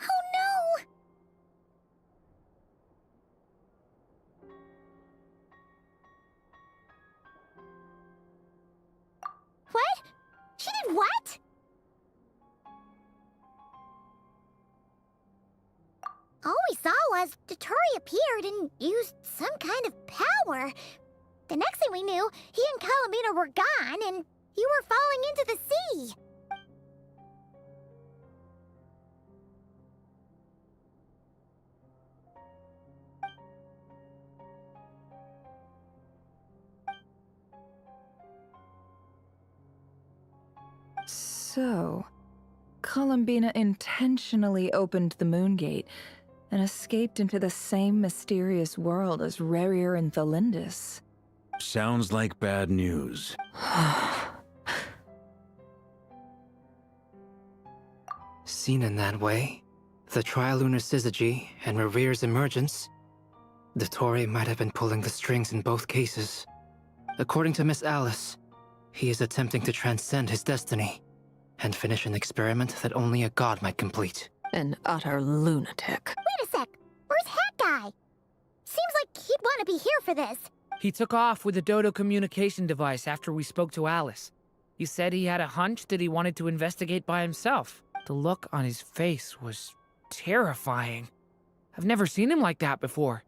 Oh no! What? She did what? All we saw was Dottore appeared and used some kind of power. The next thing we knew, he and Columbina were gone and you were falling into the sea. So, Columbina intentionally opened the Moon Gate and escaped into the same mysterious world as Rerir and Thalindus. Sounds like bad news. Seen in that way, the trilunar syzygy and Rerir's emergence, Dottore might have been pulling the strings in both cases. According to Miss Alice, he is attempting to transcend his destiny and finish an experiment that only a god might complete. An utter lunatic. Wait a sec, where's Hat Guy? Seems like he'd want to be here for this. He took off with the Dodo communication device after we spoke to Alice. He said he had a hunch that he wanted to investigate by himself. The look on his face was terrifying. I've never seen him like that before.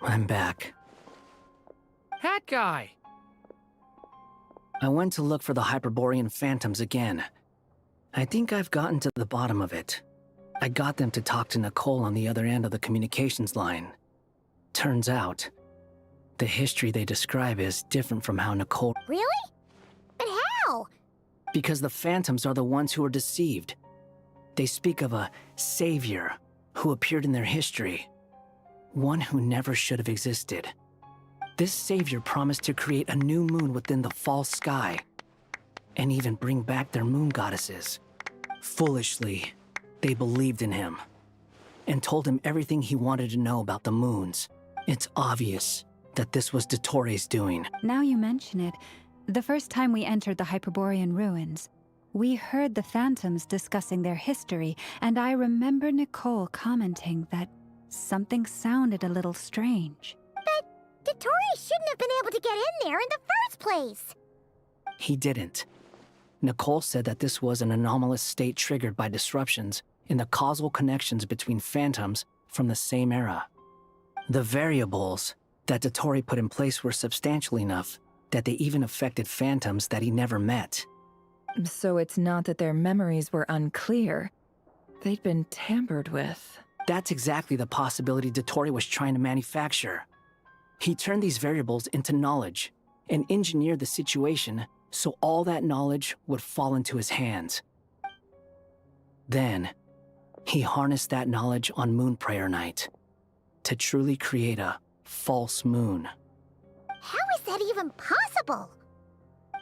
I'm back. Hat guy! I went to look for the Hyperborean phantoms again. I think I've gotten to the bottom of it. I got them to talk to Nicole on the other end of the communications line. Turns out, the history they describe is different from how Nicole... Really? But how? Because the phantoms are the ones who are deceived. They speak of a savior who appeared in their history. One who never should have existed. This savior promised to create a new moon within the false sky, and even bring back their moon goddesses. Foolishly, they believed in him, and told him everything he wanted to know about the moons. It's obvious that this was Dottore doing. Now you mention it, the first time we entered the Hyperborean ruins, we heard the phantoms discussing their history, and I remember Nicole commenting that something sounded a little strange. But Dottore shouldn't have been able to get in there in the first place. He didn't. Nicole said that this was an anomalous state triggered by disruptions in the causal connections between phantoms from the same era. The variables that Dottore put in place were substantial enough that they even affected phantoms that he never met. So it's not that their memories were unclear. They'd been tampered with. That's exactly the possibility Dottore was trying to manufacture. He turned these variables into knowledge and engineered the situation so all that knowledge would fall into his hands. Then, he harnessed that knowledge on Moon Prayer Night to truly create a false moon. How is that even possible?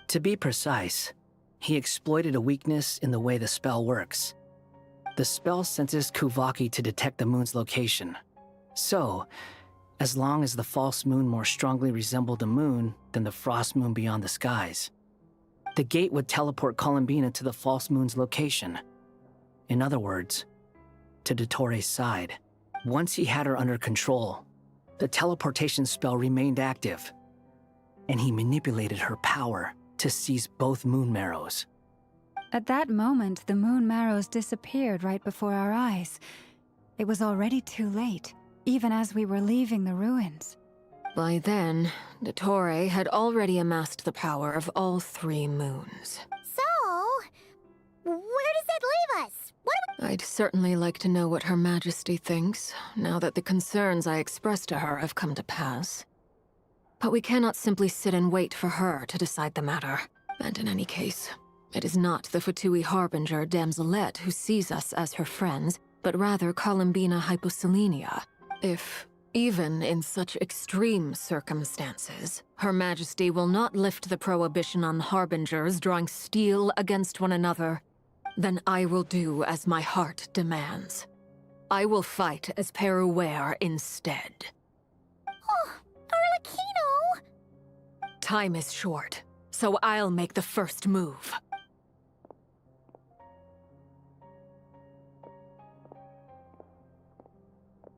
To be precise, he exploited a weakness in the way the spell works. The spell senses Kuvaki to detect the moon's location. So, as long as the false moon more strongly resembled the moon than the frost moon beyond the skies, the gate would teleport Columbina to the false moon's location. In other words, to Dottore's side. Once he had her under control, the teleportation spell remained active, and he manipulated her power to seize both moon marrows. At that moment, the moon marrows disappeared right before our eyes. It was already too late, even as we were leaving the ruins. By then, Dottore had already amassed the power of all 3 moons. So, where does that leave us? I'd certainly like to know what Her Majesty thinks, now that the concerns I expressed to her have come to pass. But we cannot simply sit and wait for her to decide the matter. And in any case, it is not the Fatui Harbinger Damselette who sees us as her friends, but rather Columbina Hyposelenia. If, even in such extreme circumstances, Her Majesty will not lift the prohibition on Harbingers drawing steel against one another, then I will do as my heart demands. I will fight as Peruware instead. Oh, Arlecchino! Time is short, so I'll make the first move.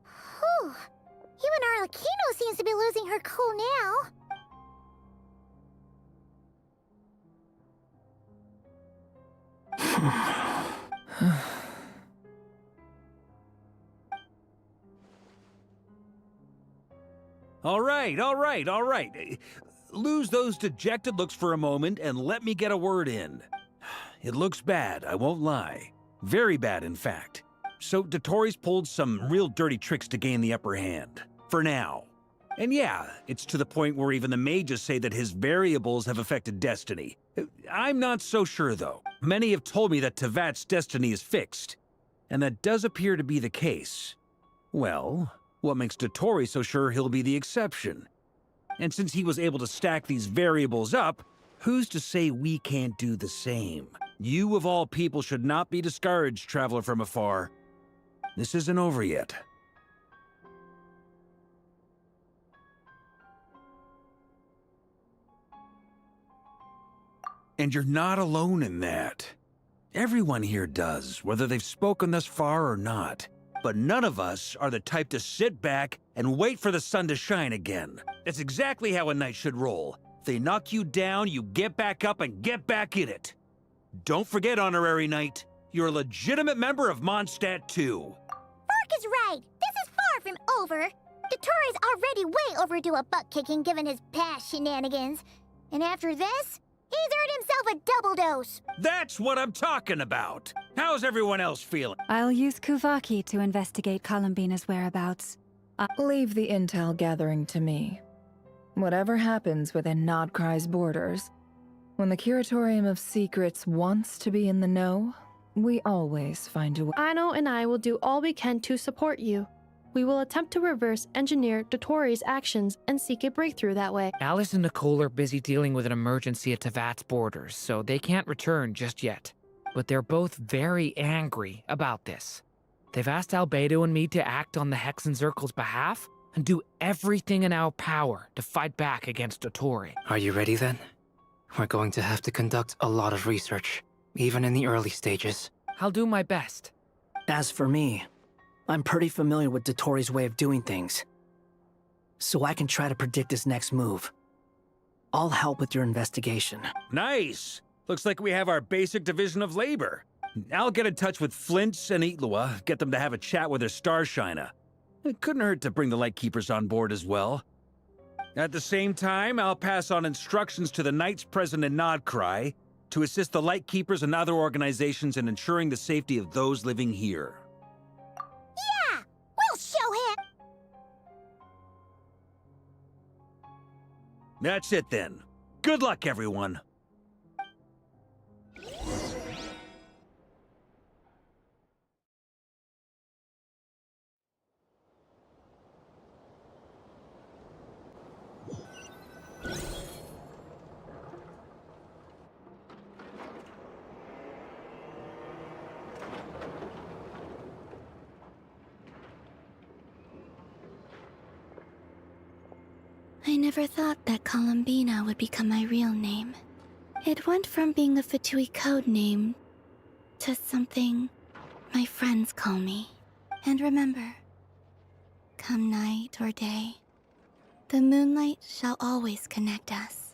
Whew. Even Arlecchino seems to be losing her cool now. All right. Lose those dejected looks for a moment and let me get a word in. It looks bad, I won't lie. Very bad, in fact. So Dottore's pulled some real dirty tricks to gain the upper hand. For now. And yeah, it's to the point where even the mages say that his variables have affected destiny. I'm not so sure, though. Many have told me that Tevat's destiny is fixed. And that does appear to be the case. Well, what makes Dottore so sure he'll be the exception? And since he was able to stack these variables up, who's to say we can't do the same? You of all people should not be discouraged, traveler from afar. This isn't over yet. And you're not alone in that. Everyone here does, whether they've spoken thus far or not. But none of us are the type to sit back and wait for the sun to shine again. That's exactly how a knight should roll. If they knock you down, you get back up and get back in it. Don't forget, Honorary Knight, you're a legitimate member of Mondstadt too. Mark is right. This is far from over. Dottoro's already way overdue a butt-kicking given his past shenanigans. And after this, he's earned himself a double dose. That's what I'm talking about. How's everyone else feeling? I'll use Kuvaki to investigate Columbina's whereabouts. Leave the intel gathering to me. Whatever happens within Nodkrai's borders, when the Curatorium of Secrets wants to be in the know, we always find a way. Ano and I will do all we can to support you. We will attempt to reverse engineer Dottori's actions and seek a breakthrough that way. Alice and Nicole are busy dealing with an emergency at Tevat's borders, so they can't return just yet. But they're both very angry about this. They've asked Albedo and me to act on the Hexen Circle's behalf and do everything in our power to fight back against Dottori. Are you ready then? We're going to have to conduct a lot of research, even in the early stages. I'll do my best. As for me, I'm pretty familiar with Dottori's way of doing things, so I can try to predict his next move. I'll help with your investigation. Nice! Looks like we have our basic division of labor. I'll get in touch with Flints and Eatlua, get them to have a chat with their Starshiner. It couldn't hurt to bring the Lightkeepers on board as well. At the same time, I'll pass on instructions to the Knights present in Nodkrai to assist the Lightkeepers and other organizations in ensuring the safety of those living here. Yeah! We'll show him! That's it then. Good luck, everyone. I never thought that Columbina would become my real name. It went from being a Fatui code name to something my friends call me. And remember, come night or day, the moonlight shall always connect us.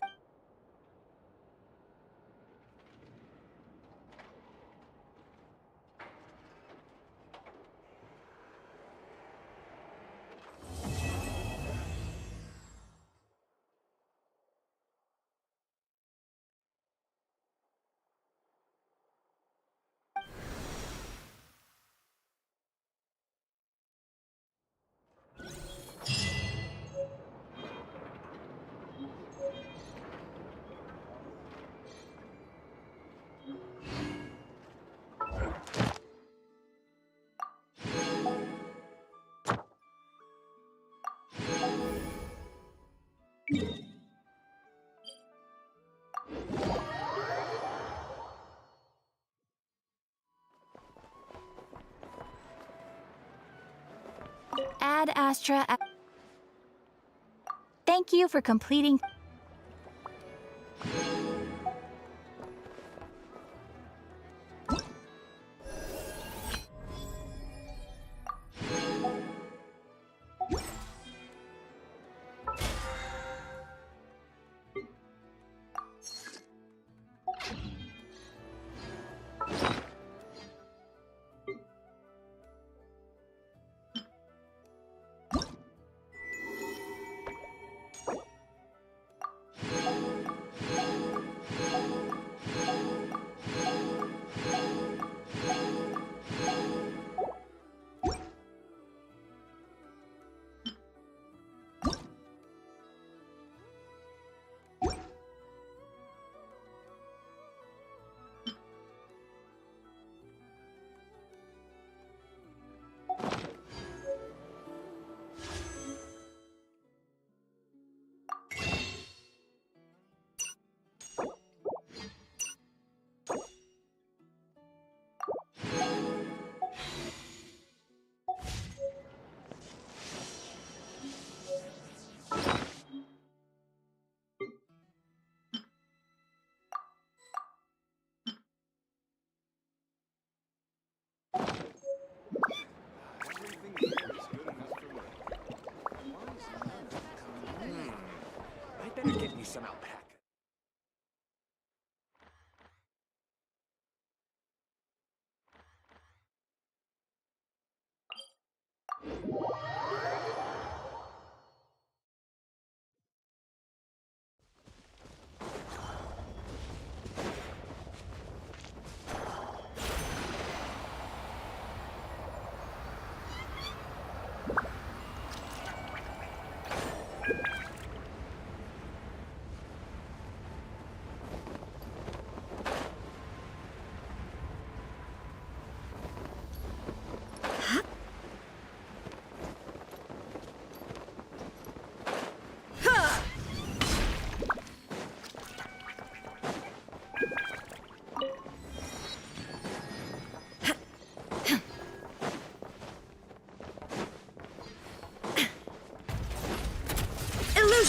Ad Astra. Thank you for completing.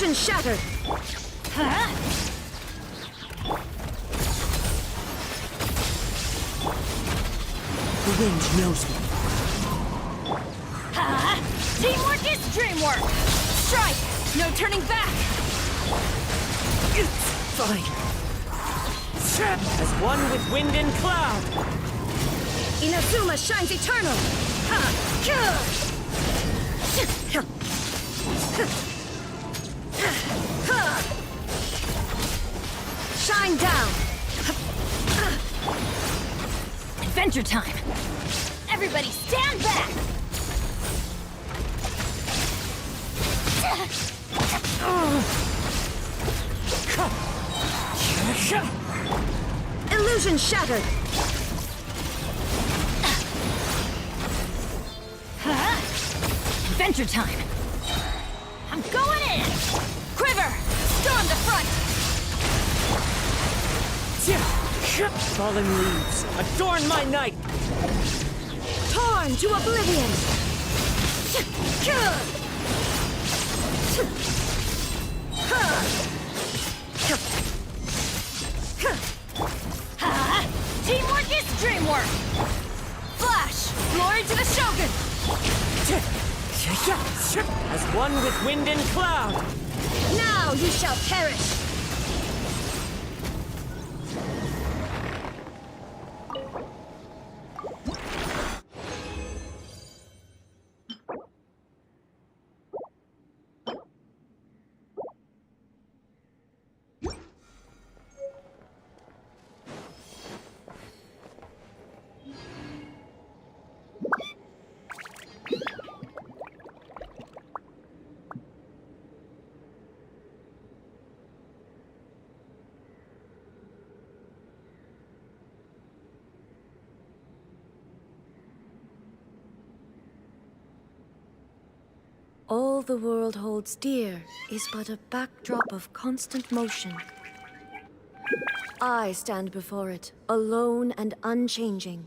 Illusion shattered! The range knows me. Teamwork is dreamwork! Strike! No turning back! It's fine. As one with wind and cloud! Inazuma shines eternal! Shine down! Adventure time! Everybody stand back! Illusion shattered! Adventure time! I'm going in! Quiver! Storm the front! Falling leaves, adorn my night! Torn to oblivion! Teamwork is dreamwork! Flash! Glory to the Shogun! As one with wind and cloud! Now you shall perish! All the world holds dear is but a backdrop of constant motion. I stand before it, alone and unchanging.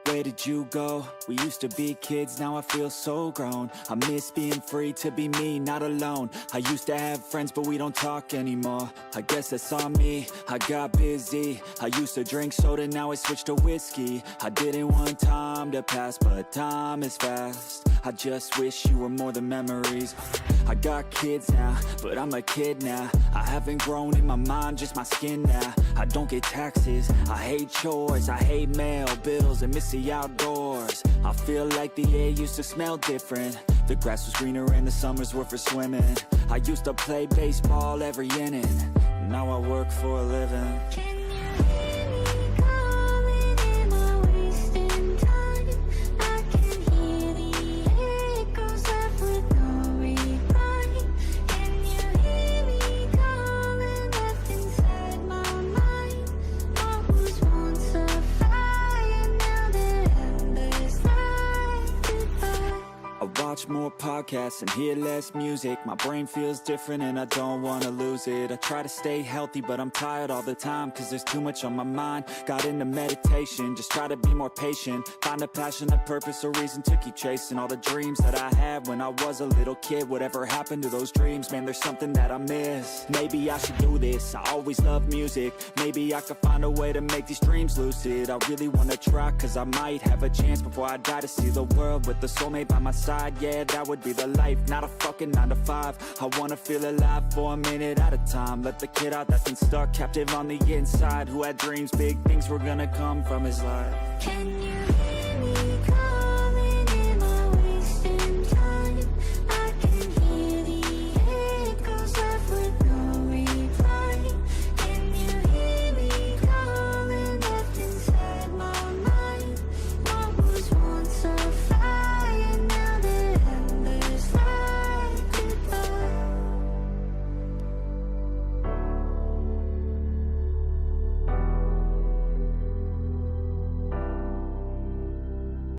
Where did you go? We used to be kids, now I feel so grown. I miss being free to be me, not alone. I used to have friends, but we don't talk anymore. I guess that's on me, I got busy. I used to drink soda, now I switched to whiskey. I didn't want time to pass, but time is fast. I just wish you were more than memories. I got kids now, but I'm a kid now. I haven't grown in my mind, just my skin now. I don't get taxes, I hate chores, I hate mail, bills, and miss the outdoors. I feel like the air used to smell different. The grass was greener and the summers were for swimming. I used to play baseball every inning. Now I work for a living. More podcasts and hear less music. My brain feels different and I don't want to lose it. I try to stay healthy but I'm tired all the time, cause there's too much on my mind. Got into meditation, just try to be more patient. Find a passion, a purpose, a reason to keep chasing all the dreams that I had when I was a little kid. Whatever happened to those dreams? Man, there's something that I miss. Maybe I should do this, I always loved music. Maybe I could find a way to make these dreams lucid. I really want to try, cause I might have a chance before I die to see the world with a soulmate by my side. Yeah, that would be the life, not a fucking 9 to 5. I wanna feel alive for a minute at a time. Let the kid out that's been stuck captive on the inside, who had dreams, big things were gonna come from his life.